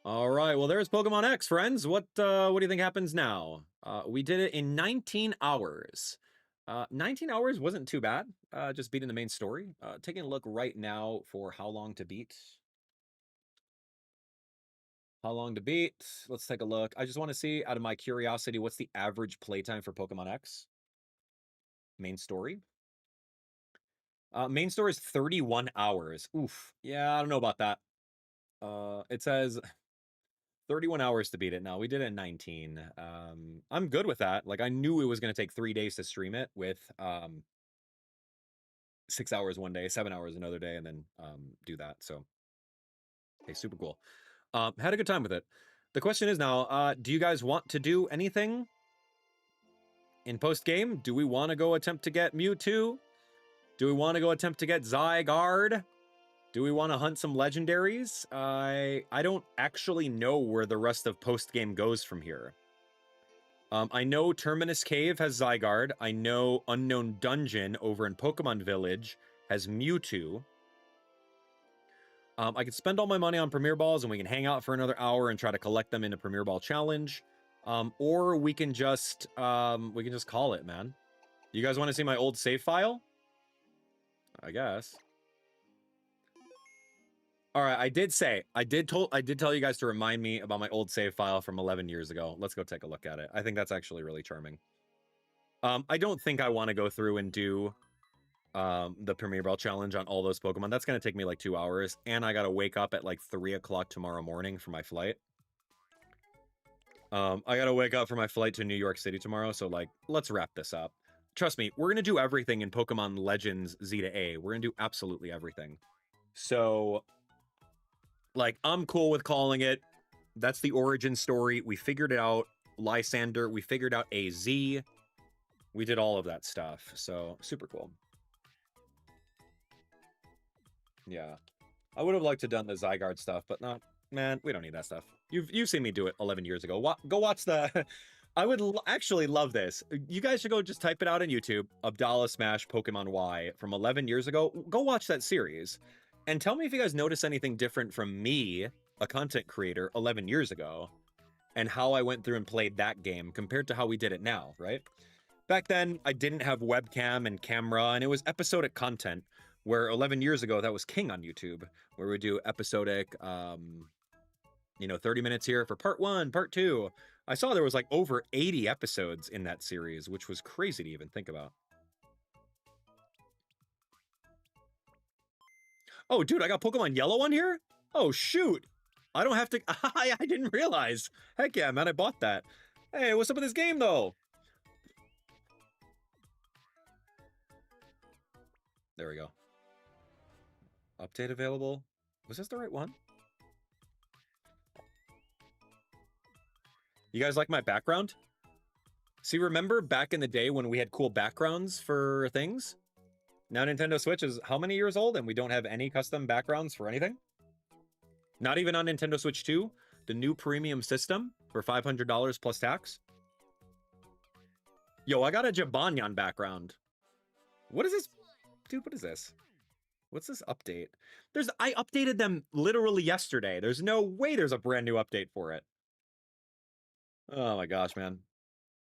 All right, well, there's Pokemon X, friends. What do you think happens now? We did it in 19 hours. 19 hours wasn't too bad. Just beating the main story. Taking a look right now for how long to beat. How long to beat? Let's take a look. I just want to see, out of my curiosity, what's the average playtime for Pokemon X? Main story. Main story is 31 hours. Oof. Yeah, I don't know about that. It says 31 hours to beat it. Now, we did it in 19. I'm good with that. Like, I knew it was going to take 3 days to stream it with 6 hours one day, 7 hours another day, and then do that. So, okay, super cool. Had a good time with it. The question is now, do you guys want to do anything in post-game? Do we want to go attempt to get Mewtwo? Do we want to go attempt to get Zygarde? Do we want to hunt some legendaries? I don't actually know where the rest of post-game goes from here. I know Terminus Cave has Zygarde. I know Unknown Dungeon over in Pokemon Village has Mewtwo. I could spend all my money on Premier Balls and we can hang out for another hour and try to collect them in a Premier Ball challenge. Or we can just call it, man. You guys want to see my old save file? I guess. All right, I did tell you guys to remind me about my old save file from 11 years ago. Let's go take a look at it. I think that's actually really charming. I don't think I want to go through and do the Premier Ball challenge on all those Pokemon. That's going to take me like 2 hours, and I got to wake up at like 3 o'clock tomorrow morning for my flight. I got to wake up for my flight to New York City tomorrow, so like, let's wrap this up. Trust me, we're going to do everything in Pokemon Legends Z-A. We're going to do absolutely everything. So, like, I'm cool with calling it. That's the origin story. We figured it out. Lysander, we figured out AZ. We did all of that stuff, so super cool. Yeah. I would have liked to have done the Zygarde stuff, but not, man, we don't need that stuff. You've seen me do it 11 years ago. Go watch the... I would actually love this. You guys should go just type it out on YouTube. Abdallah Smash Pokemon Y from 11 years ago. Go watch that series. And tell me if you guys notice anything different from me, a content creator, 11 years ago, and how I went through and played that game compared to how we did it now, right? Back then, I didn't have webcam and camera, and it was episodic content, where 11 years ago, that was king on YouTube, where we do episodic, 30 minutes here for part 1, part 2, I saw there was like over 80 episodes in that series, which was crazy to even think about. Oh, dude, I got Pokemon Yellow on here? Oh, shoot. I don't have to... I didn't realize. Heck yeah, man, I bought that. Hey, what's up with this game, though? There we go. Update available. Was this the right one? You guys like my background? See, remember back in the day when we had cool backgrounds for things? Now Nintendo Switch is how many years old and we don't have any custom backgrounds for anything? Not even on Nintendo Switch 2, the new premium system for $500 plus tax. Yo, I got a Jibanyan background. What is this? Dude, what is this? What's this update? I updated them literally yesterday. There's no way there's a brand new update for it. Oh my gosh, man.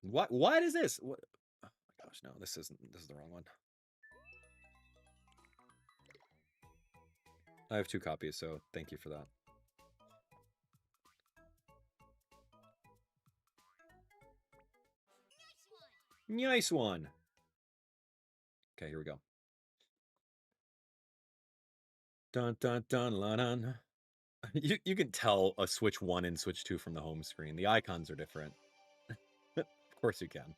What is this? What? Oh my gosh, no, this is the wrong one. I have 2 copies, so thank you for that. Nice one. Okay, here we go. Dun dun dun la dun. You can tell a Switch 1 and Switch 2 from the home screen. The icons are different. Of course you can.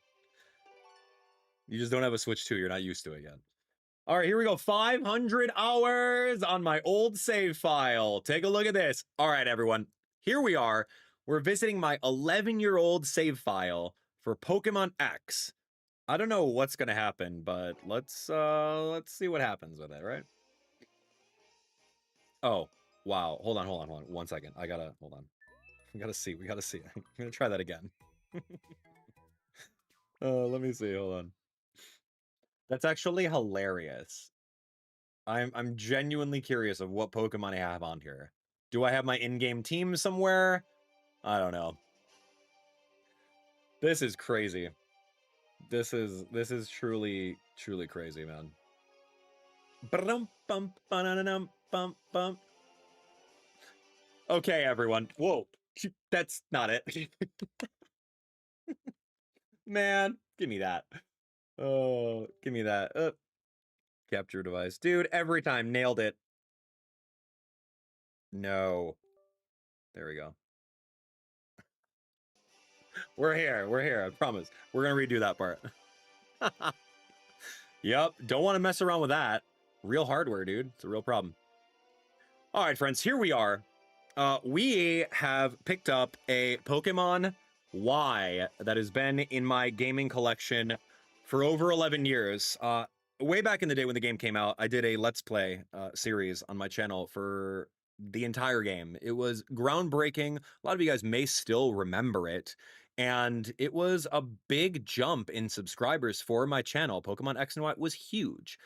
You just don't have a Switch 2. You're not used to it yet. All right, here we go. 500 hours on my old save file. Take a look at this. All right, everyone. Here we are. We're visiting my 11-year-old save file for Pokemon X. I don't know what's going to happen, but let's see what happens with it, right? Oh, wow. Hold on. 1 second. Hold on. We gotta see. I'm gonna try that again. Let me see. Hold on. That's actually hilarious. I'm genuinely curious of what Pokemon I have on here. Do I have my in-game team somewhere? I don't know. This is crazy. This is truly crazy, man. Okay, everyone. Whoa, that's not it. Man, give me that. Oh, give me that. Capture device. Dude, every time. Nailed it. No. There we go. We're here. I promise. We're going to redo that part. Yep. Don't want to mess around with that. Real hardware, dude. It's a real problem. All right, friends. Here we are. We have picked up a Pokemon Y that has been in my gaming collection for over 11 years. Way back in the day when the game came out, I did a Let's Play series on my channel for the entire game. It was groundbreaking. A lot of you guys may still remember it. And it was a big jump in subscribers for my channel. Pokemon X and Y was huge.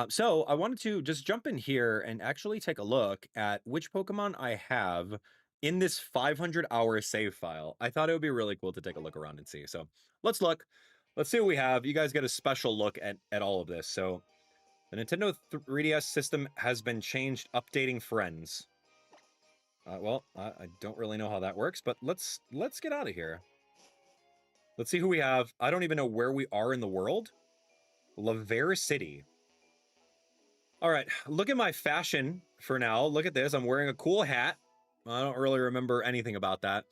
So I wanted to just jump in here and actually take a look at which Pokemon I have in this 500-hour save file. I thought it would be really cool to take a look around and see. So let's look. Let's see what we have. You guys get a special look at all of this. So the Nintendo 3DS system has been changed, updating friends. Well, I don't really know how that works, but let's get out of here. Let's see who we have. I don't even know where we are in the world. Lavere City. All right, look at my fashion for now. Look at this. I'm wearing a cool hat. I don't really remember anything about that.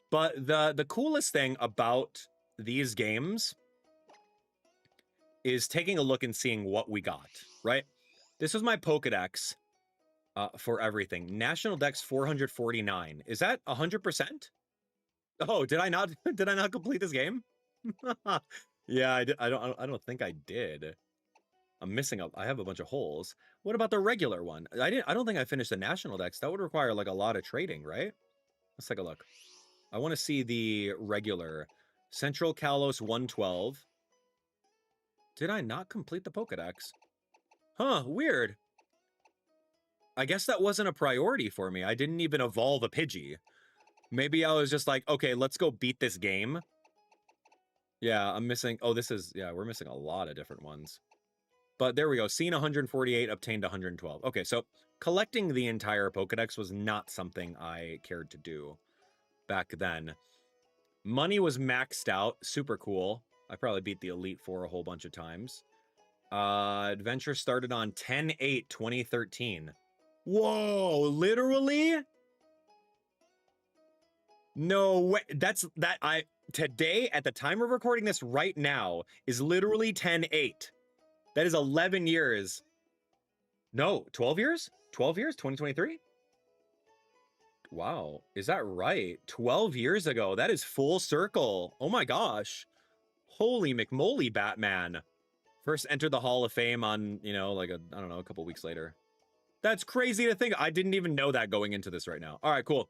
But the coolest thing about these games is taking a look and seeing what we got, right? This was my Pokedex for everything. National Dex 449. Is that 100%? Oh, did I not complete this game? Yeah, I don't think I did. I'm missing I have a bunch of holes. What about the regular one? I don't think I finished the National Dex. That would require like a lot of trading, right? Let's take a look. I want to see the regular Central Kalos 112. Did I not complete the Pokedex? Huh, weird. I guess that wasn't a priority for me. I didn't even evolve a Pidgey. Maybe I was just like, okay, let's go beat this game. Yeah, I'm missing... Oh, we're missing a lot of different ones. But there we go. Seen 148, obtained 112. Okay, so collecting the entire Pokedex was not something I cared to do back then. Money was maxed out. Super cool. I probably beat the Elite Four a whole bunch of times. Adventure started on 10/8/2013. Whoa, literally? No way. Today, at the time of recording this right now, is literally 10/8. That is 11 years. No, 12 years? 12 years? 2023? Wow, is that right? 12 years ago. That is full circle. Oh my gosh. Holy McMoly, Batman. First entered the Hall of Fame on, you know, like I don't know, a couple weeks later. That's crazy to think. I didn't even know that going into this right now. All right, cool.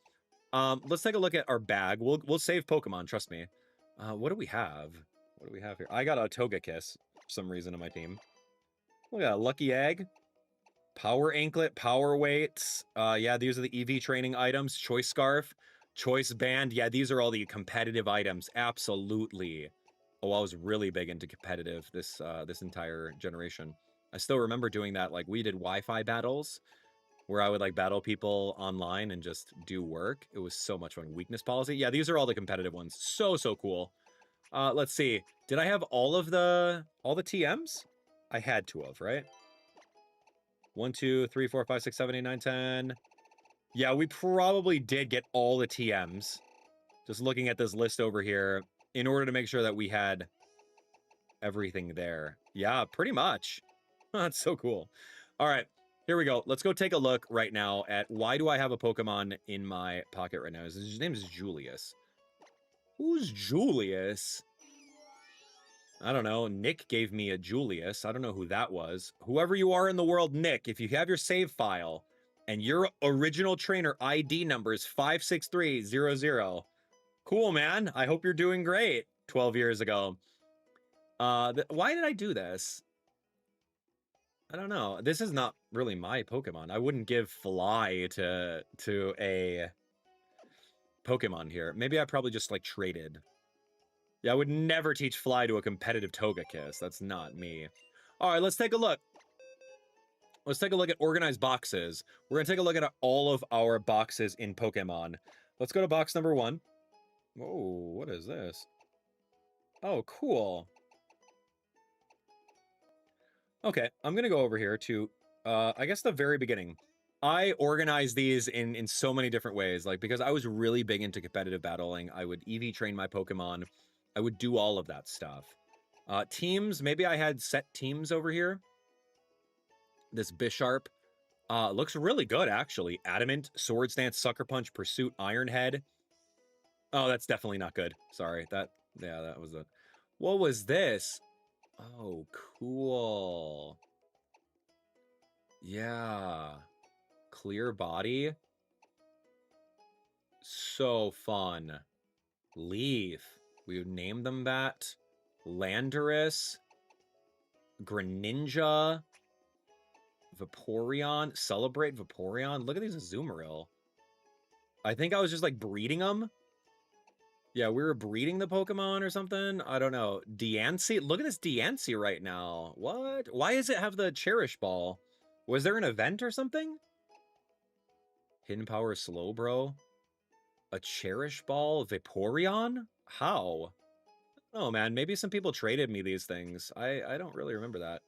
Let's take a look at our bag. We'll save Pokemon, trust me. What do we have? What do we have here? I got a Togekiss for some reason on my team. We got a Lucky Egg. Power Anklet, Power Weights. Yeah, these are the EV training items. Choice Scarf, Choice Band. Yeah, these are all the competitive items. Absolutely. Oh, I was really big into competitive this entire generation. I still remember doing that. Like, we did Wi-Fi battles where I would like battle people online and just do work. It was so much fun. Weakness Policy. Yeah, these are all the competitive ones. So cool. Let's see. Did I have all the TMs? I had to have, right? 1, 2, 3, 4, 5, 6, 7, 8, 9, 10. Yeah, we probably did get all the TMs. Just looking at this list over here in order to make sure that we had everything there. Yeah, pretty much. That's so cool. All right, here we go. Let's go take a look right now at why do I have a Pokemon in my pocket right now. His name is Julius. Who's Julius? I don't know. Nick gave me a Julius. I don't know who that was. Whoever you are in the world, Nick, if you have your save file and your original trainer ID number is 56300, cool, man. I hope you're doing great 12 years ago. Why did I do this? I don't know. This is not really my Pokemon. I wouldn't give Fly to a Pokemon here. Maybe I probably just like traded. Yeah, I would never teach Fly to a competitive Togekiss. That's not me. All right, let's take a look. Let's take a look at organized boxes. We're going to take a look at all of our boxes in Pokemon. Let's go to box number 1. Oh, what is this? Oh, cool. Okay, I'm going to go over here to, I guess, the very beginning. I organize these in so many different ways, like, because I was really big into competitive battling. I would EV train my Pokemon. I would do all of that stuff. Teams, maybe I had set teams over here. This Bisharp looks really good, actually. Adamant, Sword Stance, Sucker Punch, Pursuit, Iron Head. Oh, that's definitely not good. Sorry. That was a... What was this? Oh, cool. Yeah. Clear body. So fun. Leaf. We would name them that. Landorus. Greninja. Vaporeon. Celebrate Vaporeon. Look at these Azumarill. I think I was just like breeding them. Yeah, we were breeding the Pokemon or something. I don't know. Diantha. Look at this Diantha right now. What? Why does it have the Cherish Ball? Was there an event or something? Hidden Power Slowbro. A Cherish Ball? Vaporeon? How? Oh man, maybe some people traded me these things. I don't really remember that.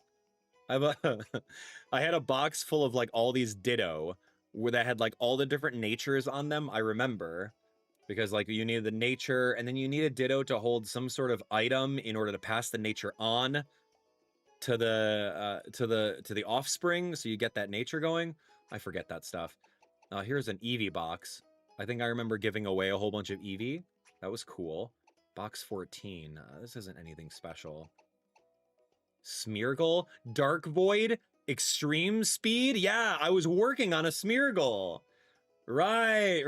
I had a box full of like all these Ditto where that had like all the different natures on them. I remember because like you needed the nature and then you need a Ditto to hold some sort of item in order to pass the nature on to the offspring, so you get that nature going. I forget that stuff. Here's an Eevee box. I think I remember giving away a whole bunch of Eevee. That was cool. Box 14. This isn't anything special. Smeargle, Dark Void, Extreme Speed. Yeah, I was working on a Smeargle. Right.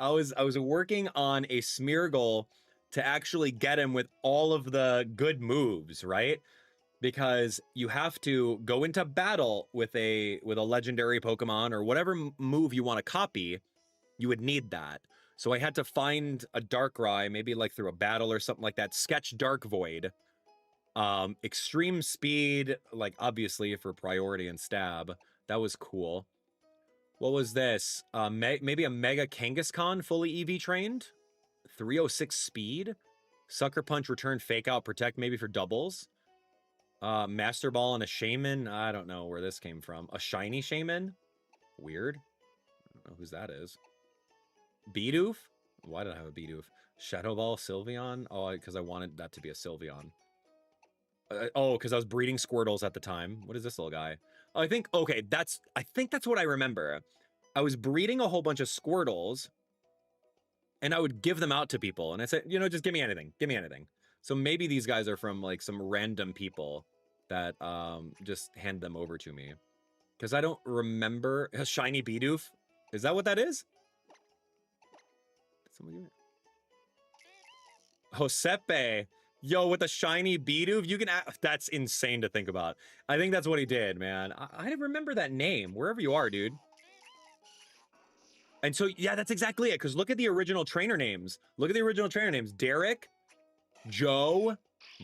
I was working on a Smeargle to actually get him with all of the good moves, right? Because you have to go into battle with a legendary Pokemon or whatever move you want to copy. You would need that. So I had to find a Darkrai, maybe like through a battle or something like that. Sketch Dark Void. Extreme Speed, like obviously for priority and stab. That was cool. What was this? Maybe a Mega Kangaskhan fully EV trained? 306 speed. Sucker Punch, Return, Fake Out, Protect, maybe for doubles. Master Ball and a Shaman. I don't know where this came from. A shiny Shaman? Weird. I don't know whose that is. Bidoof? Why did I have a Bidoof? Shadow Ball, Sylveon? Oh, because I wanted that to be a Sylveon. Oh, because I was breeding Squirtles at the time. What is this little guy? Oh, I think that's what I remember. I was breeding a whole bunch of Squirtles, and I would give them out to people. And I said, you know, just give me anything. Give me anything. So maybe these guys are from, like, some random people that just hand them over to me. Because I don't remember... A shiny Bidoof? Is that what that is? Did someone give me... Josepe. Yo, with a shiny Bidoof, you can... That's insane to think about. I think that's what he did, man. I didn't remember that name. Wherever you are, dude. And so, yeah, that's exactly it. Because look at the original trainer names. Look at the original trainer names. Derek, Joe,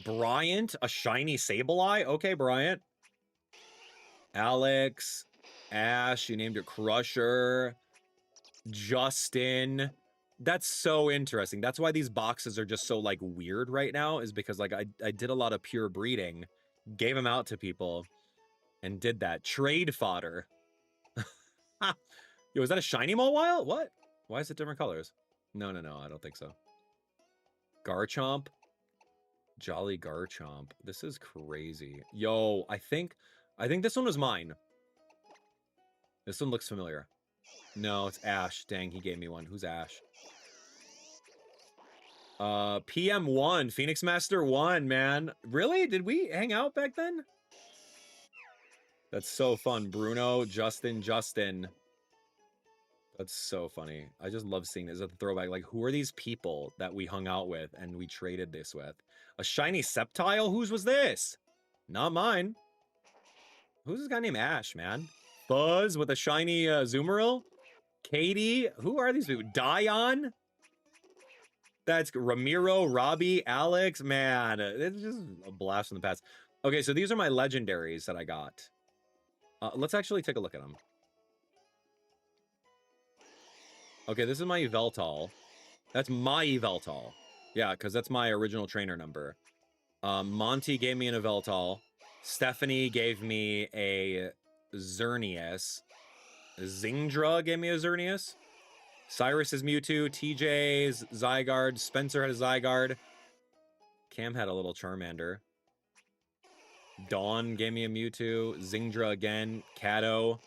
Bryant, a shiny Sableye. Okay, Bryant. Alex, Ash, you named it Crusher. Justin. That's so interesting. That's why these boxes are just so, like, weird right now, is because, like, I did a lot of pure breeding, gave them out to people, and did that. Trade fodder. Yo, is that a shiny Mawile? What? Why is it different colors? No, I don't think so. Garchomp. Jolly Garchomp. This is crazy. Yo, I think this one was mine. This one looks familiar. No, it's Ash. Dang, he gave me one. Who's Ash? PM1, Phoenix Master 1, man. Really? Did we hang out back then? That's so fun. Bruno, Justin. That's so funny. I just love seeing this as a throwback. Like, who are these people that we hung out with and we traded this with? A shiny Sceptile? Whose was this? Not mine. Who's this guy named Ash, man? Buzz with a shiny Zoomeril? Katie? Who are these people? Dion? That's Ramiro, Robbie, Alex. Man, it's just a blast from the past. Okay, so these are my legendaries that I got. Let's actually take a look at them. Okay, this is my Yveltal. That's my Yveltal. Yeah, because that's my original trainer number. Monty gave me an Yveltal. Stephanie gave me a Xerneas. Zingdra gave me a Xerneas. Cyrus's Mewtwo. TJ's Zygarde. Spencer had a Zygarde. Cam had a little Charmander. Dawn gave me a Mewtwo. Zingdra again. Kato.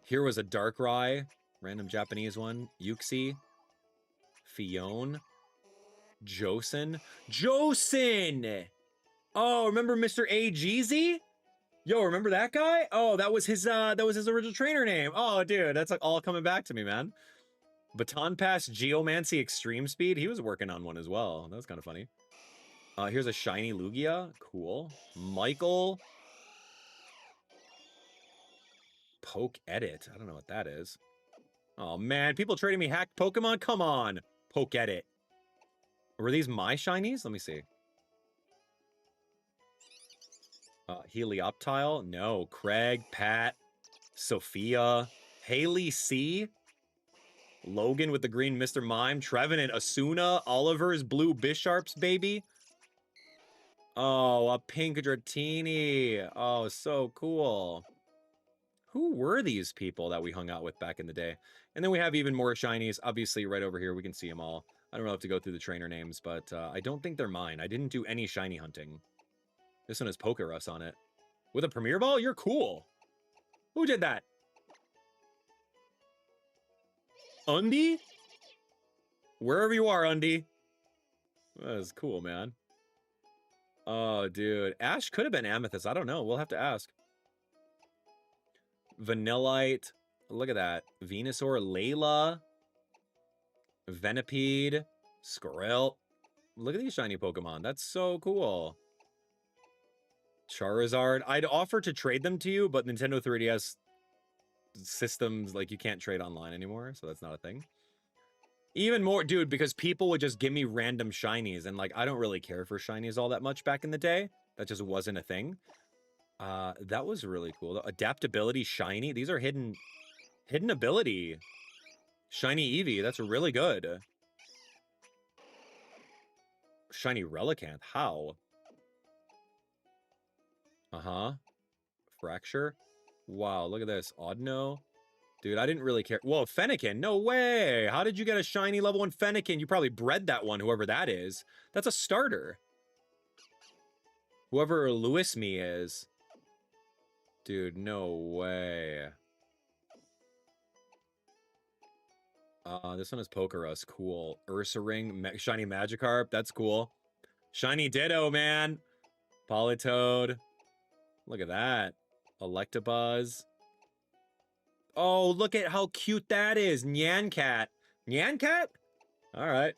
Here was a Darkrai. Random Japanese one. Yuxi. Fione. Josin. Oh, remember Mr. A. Jeezy? Yo, remember that guy? Oh, that was his original trainer name. Oh, dude, that's like all coming back to me, man. Baton Pass, Geomancy, Extreme Speed. He was working on one as well. That was kind of funny. Here's a shiny Lugia. Cool. Michael. Poke Edit. I don't know what that is. Oh, man. People trading me hacked Pokemon? Come on. Poke Edit. Were these my shinies? Let me see. Helioptile? No. Craig, Pat, Sophia, Haley C, Logan with the green Mr. Mime, Trevenant, Asuna, Oliver's blue Bisharps, baby. Oh, a pink Dratini. Oh, so cool. Who were these people that we hung out with back in the day? And then we have even more shinies. Obviously, right over here, we can see them all. I don't know if to go through the trainer names, but I don't think they're mine. I didn't do any shiny hunting. This one has Pokerus on it. With a Premier Ball? You're cool. Who did that? Undy? Wherever you are, Undy. That is cool, man. Oh, dude. Ash could have been Amethyst. I don't know. We'll have to ask. Vanillite. Look at that. Venusaur, Layla. Venipede. Squirrel. Look at these shiny Pokemon. That's so cool. Charizard. I'd offer to trade them to you, but Nintendo 3DS systems, like, you can't trade online anymore, so that's not a thing. Even more, dude, because people would just give me random shinies, and, like, I don't really care for shinies all that much back in the day. That just wasn't a thing. That was really cool. Adaptability, shiny. These are hidden ability. Shiny Eevee. That's really good. Shiny Relicanth. How? Fracture. Wow, look at this. Audino. Dude, I didn't really care. Whoa, Fennekin. No way. How did you get a shiny level 1 Fennekin? You probably bred that one, whoever that is. That's a starter. Whoever Lewis me is. Dude, no way. This one is Pokerus. Cool. Ursaring. Shiny Magikarp. That's cool. Shiny Ditto, man. Politoed. Look at that. Electabuzz. Oh, look at how cute that is. Nyancat. Nyancat? All right.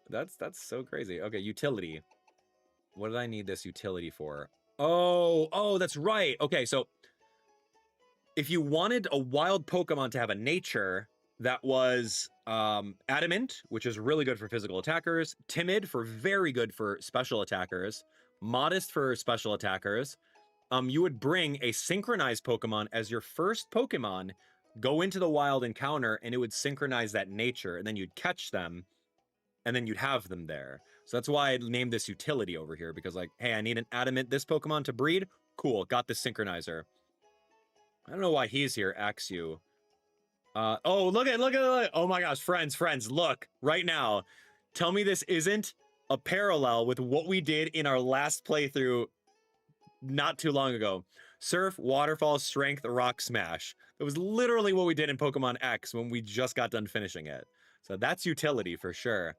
That's so crazy. Okay, utility. What did I need this utility for? Oh, that's right. Okay, so if you wanted a wild Pokemon to have a nature that was adamant, which is really good for physical attackers, timid for very good for special attackers, modest for special attackers, you would bring a synchronized Pokemon as your first Pokemon, go into the wild encounter, and it would synchronize that nature, and then you'd catch them, and then you'd have them there. So that's why I named this utility over here, because like, hey, I need an adamant this Pokemon to breed. Cool, got the synchronizer. I don't know why he's here, Axew. Oh, look at, oh my gosh, friends, look, right now. Tell me this isn't a parallel with what we did in our last playthrough not too long ago. Surf, Waterfall, Strength, Rock Smash. That was literally what we did in Pokemon X when we just got done finishing it. So that's utility for sure.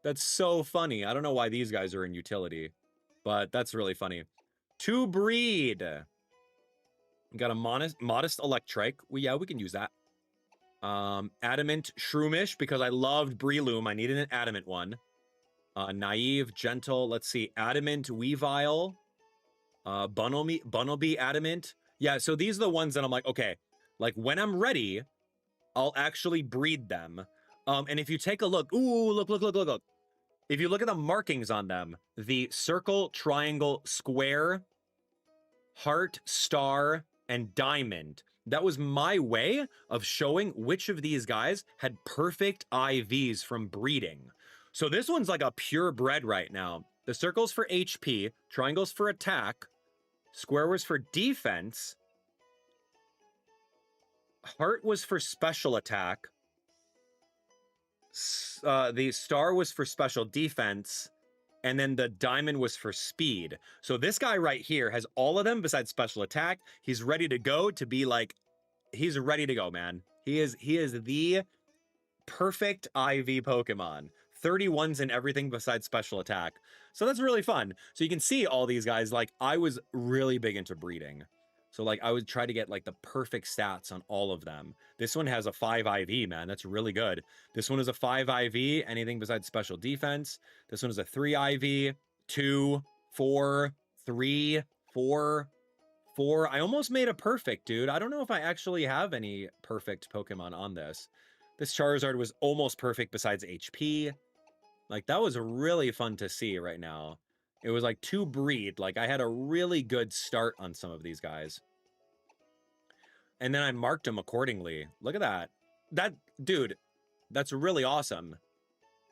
That's so funny. I don't know why these guys are in utility, but that's really funny. To breed. Got a modest Electrike. We can use that. Adamant Shroomish, because I loved Breloom. I needed an adamant one. Naive, gentle. Let's see. Adamant Weavile. Bunnelby Adamant. Yeah, so these are the ones that I'm like, okay, like when I'm ready, I'll actually breed them. And if you take a look, ooh, look. If you look at the markings on them, the circle, triangle, square, heart, star, and diamond, that was my way of showing which of these guys had perfect IVs from breeding. So this one's like a purebred right now. The circle's for HP, triangle's for attack, square was for defense, heart was for special attack, the star was for special defense, and then the diamond was for speed. So this guy right here has all of them besides special attack. He's ready to go to be like, he's ready to go, man. He is the perfect IV Pokemon. 31s in everything besides special attack. So that's really fun. So you can see all these guys, like I was really big into breeding. So like I would try to get like the perfect stats on all of them. This one has a 5 IV, man. That's really good. This one is a 5 IV, anything besides special defense. This one is a 3 IV, 2, 4, 3, 4, 4. I almost made a perfect, dude. I don't know if I actually have any perfect Pokemon on this. This Charizard was almost perfect besides HP. Like, that was really fun to see right now. It was like to breed. Like, I had a really good start on some of these guys. And then I marked them accordingly. Look at that. That, dude, that's really awesome.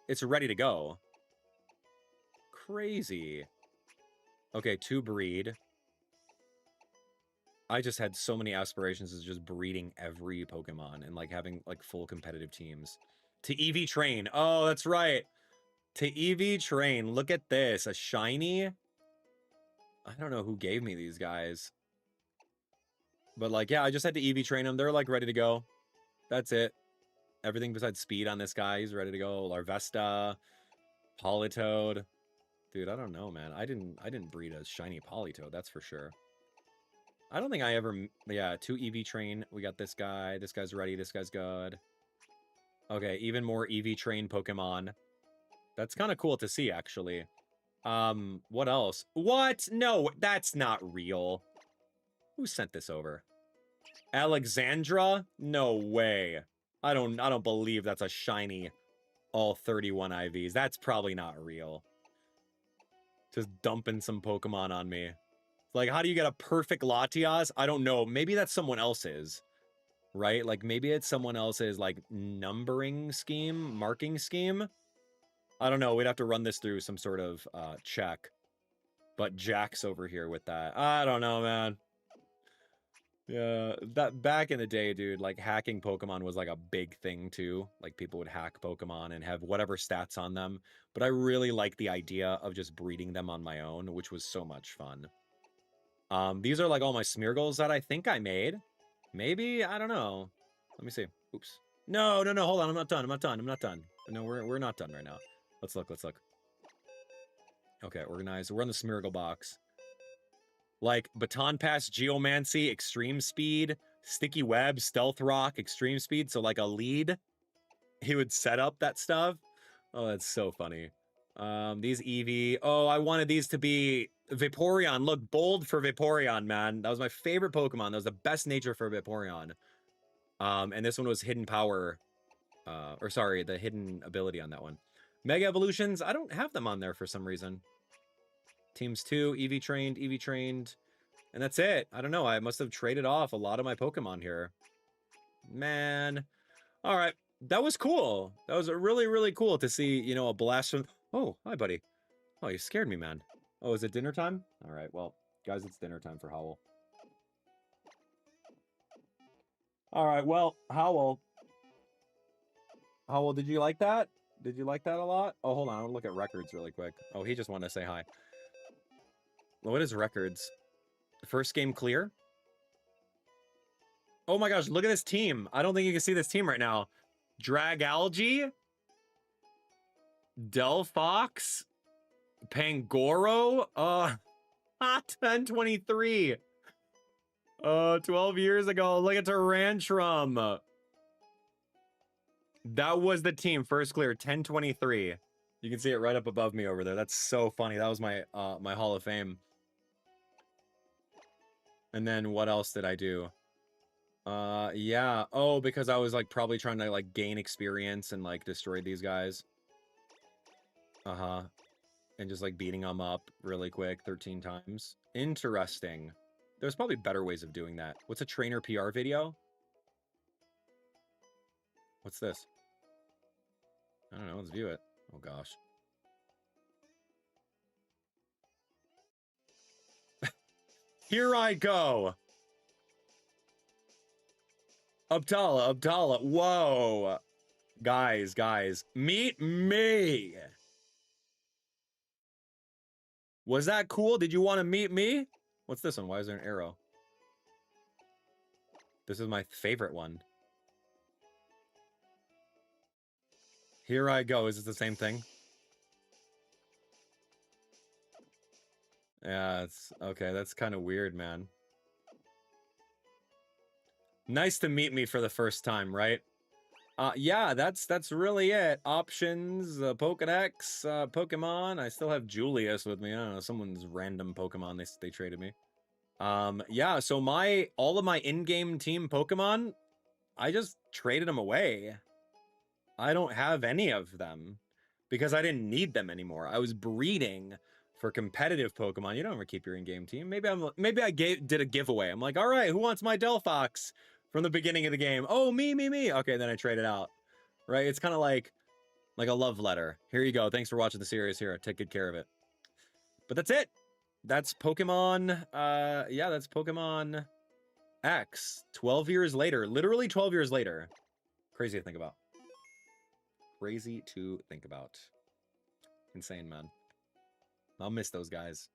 It's ready to go. Crazy. Okay, to breed. I just had so many aspirations of just breeding every Pokemon and like having like full competitive teams. To EV Train. Oh, that's right. To EV Train. Look at this. A shiny. I don't know who gave me these guys. But like, yeah, I just had to EV Train them. They're like ready to go. That's it. Everything besides speed on this guy. He's ready to go. Larvesta. Politoed. Dude, I don't know, man. I didn't breed a shiny Politoed. That's for sure. I don't think I ever... Yeah, 2 EV Train. We got this guy. This guy's ready. This guy's good. Okay, even more EV Train Pokemon. That's kind of cool to see, actually. What else? What? No, that's not real. Who sent this over? Alexandra? No way. I don't believe that's a shiny all 31 IVs. That's probably not real. Just dumping some Pokemon on me. Like, how do you get a perfect Latias? I don't know. Maybe that's someone else's, right? Like, maybe it's someone else's, like, numbering scheme, marking scheme. I don't know. We'd have to run this through some sort of check. But Jack's over here with that. I don't know, man. Yeah, that back in the day, dude, like hacking Pokemon was like a big thing too. Like people would hack Pokemon and have whatever stats on them. But I really like the idea of just breeding them on my own, which was so much fun. These are like all my Smeargles that I think I made. Maybe, I don't know. Let me see. Oops. No, hold on. I'm not done. No, we're not done right now. Let's look. Okay, organized. We're on the Smeargle box. Like Baton Pass, Geomancy, Extreme Speed, Sticky Web, Stealth Rock, Extreme Speed. So like a lead, he would set up that stuff. Oh, that's so funny. These Eevee. Oh, I wanted these to be Vaporeon. Look, bold for Vaporeon, man. That was my favorite Pokemon. That was the best nature for Vaporeon. And this one was Hidden Power. Or sorry, the hidden ability on that one. Mega Evolutions, I don't have them on there for some reason. Teams 2, Eevee trained. And that's it. I don't know. I must have traded off a lot of my Pokemon here. Man. All right. That was cool. That was really, really cool to see, you know, a blast from... Oh, hi, buddy. Oh, you scared me, man. Oh, is it dinner time? All right. Well, guys, it's dinner time for Howl. All right. Well, Howl, did you like that? Did you like that a lot? Oh, hold on. I'm going to look at records really quick. Oh, he just wanted to say hi. What is records? First game clear? Oh my gosh, look at this team. I don't think you can see this team right now. Dragalge, Delphox, Pangoro, 1023. 12 years ago. Look at Tyrantrum. That was the team. First clear, 1023. You can see it right up above me over there. That's so funny. That was my my Hall of Fame. And then what else did I do? Yeah. Oh, because I was like probably trying to like gain experience and like destroy these guys. And just like beating them up really quick 13 times. Interesting. There's probably better ways of doing that. What's a trainer PR video? What's this? I don't know. Let's view it. Oh gosh. Here I go. Abdallah. Whoa. Guys. Meet me. Was that cool? Did you want to meet me? What's this one? Why is there an arrow? This is my favorite one. Here I go. Is it the same thing? Yeah, it's okay. That's kind of weird, man. Nice to meet me for the first time, right? Yeah, that's really it. Options, Pokedex, Pokemon. I still have Julius with me. I don't know, someone's random Pokemon they traded me. Yeah, so all of my in-game team Pokemon, I just traded them away. I don't have any of them because I didn't need them anymore. I was breeding for competitive Pokemon. You don't ever keep your in-game team. Maybe I did a giveaway. I'm like, all right, who wants my Delphox from the beginning of the game? Oh, me. Okay, then I trade it out. Right? It's kind of like a love letter. Here you go. Thanks for watching the series here. Take good care of it. But that's it. That's Pokemon. Yeah, that's Pokemon X. 12 years later. Literally 12 years later. Crazy to think about. Crazy to think about. Insane, man. I'll miss those guys.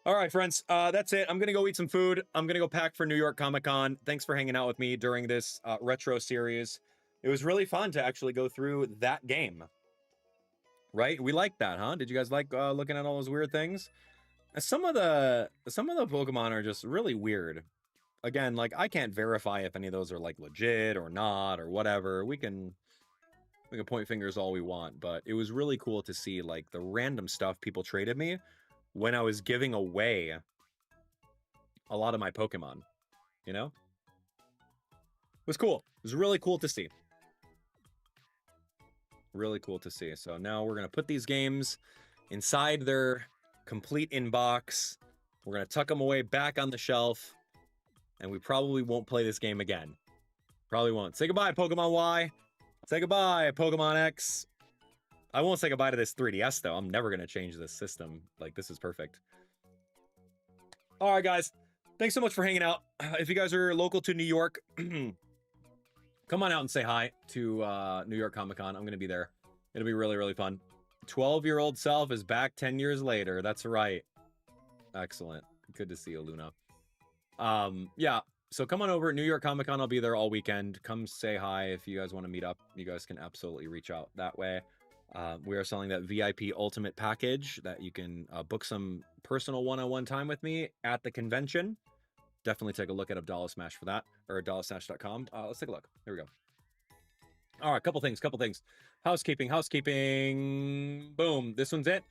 All right, friends. That's it. I'm going to go eat some food. I'm going to go pack for New York Comic Con. Thanks for hanging out with me during this retro series. It was really fun to actually go through that game. Right? We liked that, huh? Did you guys like looking at all those weird things? Some of the Pokemon are just really weird. Again, like I can't verify if any of those are like legit or not or whatever. We can point fingers all we want, but it was really cool to see like the random stuff people traded me when I was giving away a lot of my Pokemon, you know? It was cool. It was really cool to see. Really cool to see. So now we're going to put these games inside their complete inbox. We're going to tuck them away back on the shelf. And we probably won't play this game again. Probably won't. Say goodbye, Pokemon Y. Say goodbye, Pokemon X. I won't say goodbye to this 3DS, though. I'm never going to change this system. Like, this is perfect. All right, guys. Thanks so much for hanging out. If you guys are local to New York, come on out and say hi to New York Comic-Con. I'm going to be there. It'll be really, really fun. 12-year-old self is back 10 years later. That's right. Excellent. Good to see you, Luna. Yeah. So come on over. New York Comic-Con. I'll be there all weekend. Come say hi if you guys want to meet up. You guys can absolutely reach out that way. We are selling that VIP Ultimate package that you can book some personal one-on-one time with me at the convention. Definitely take a look at Abdallah Smash for that, or AbdallahSmash.com. Let's take a look. Here we go. All right, couple things. Housekeeping. Boom. This one's it.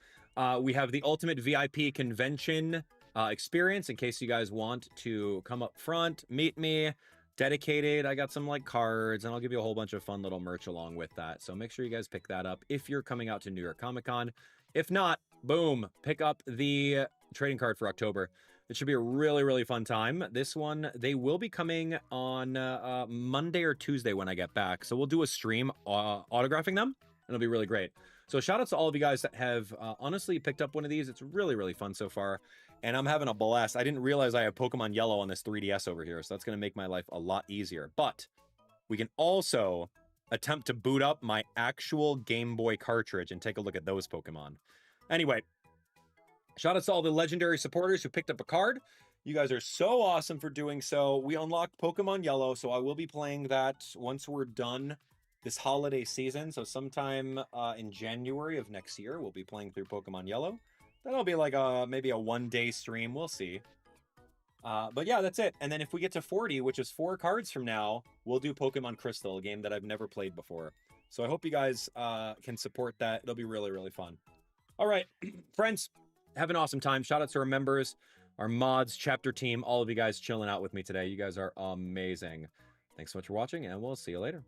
We have the Ultimate VIP convention experience in case you guys want to come up front, meet me. Dedicated. I got some like cards, and I'll give you a whole bunch of fun little merch along with that. So make sure you guys pick that up if you're coming out to New York Comic Con. If not, boom, pick up the trading card for October. It should be a really, really fun time. This one, they will be coming on Monday or Tuesday when I get back. So we'll do a stream autographing them. It'll be really great. So shout out to all of you guys that have honestly picked up one of these. It's really, really fun so far. And I'm having a blast. I didn't realize I have Pokemon Yellow on this 3DS over here. So that's going to make my life a lot easier. But we can also attempt to boot up my actual Game Boy cartridge and take a look at those Pokemon. Anyway, shout out to all the legendary supporters who picked up a card. You guys are so awesome for doing so. We unlocked Pokemon Yellow, so I will be playing that once we're done this holiday season. So sometime in January of next year, we'll be playing through Pokemon Yellow. That'll be like maybe a one-day stream. We'll see. But yeah, that's it. And then if we get to 40, which is 4 cards from now, we'll do Pokemon Crystal, a game that I've never played before. So I hope you guys can support that. It'll be really, really fun. All right, friends, have an awesome time. Shout out to our members, our mods, chapter team, all of you guys chilling out with me today. You guys are amazing. Thanks so much for watching, and we'll see you later.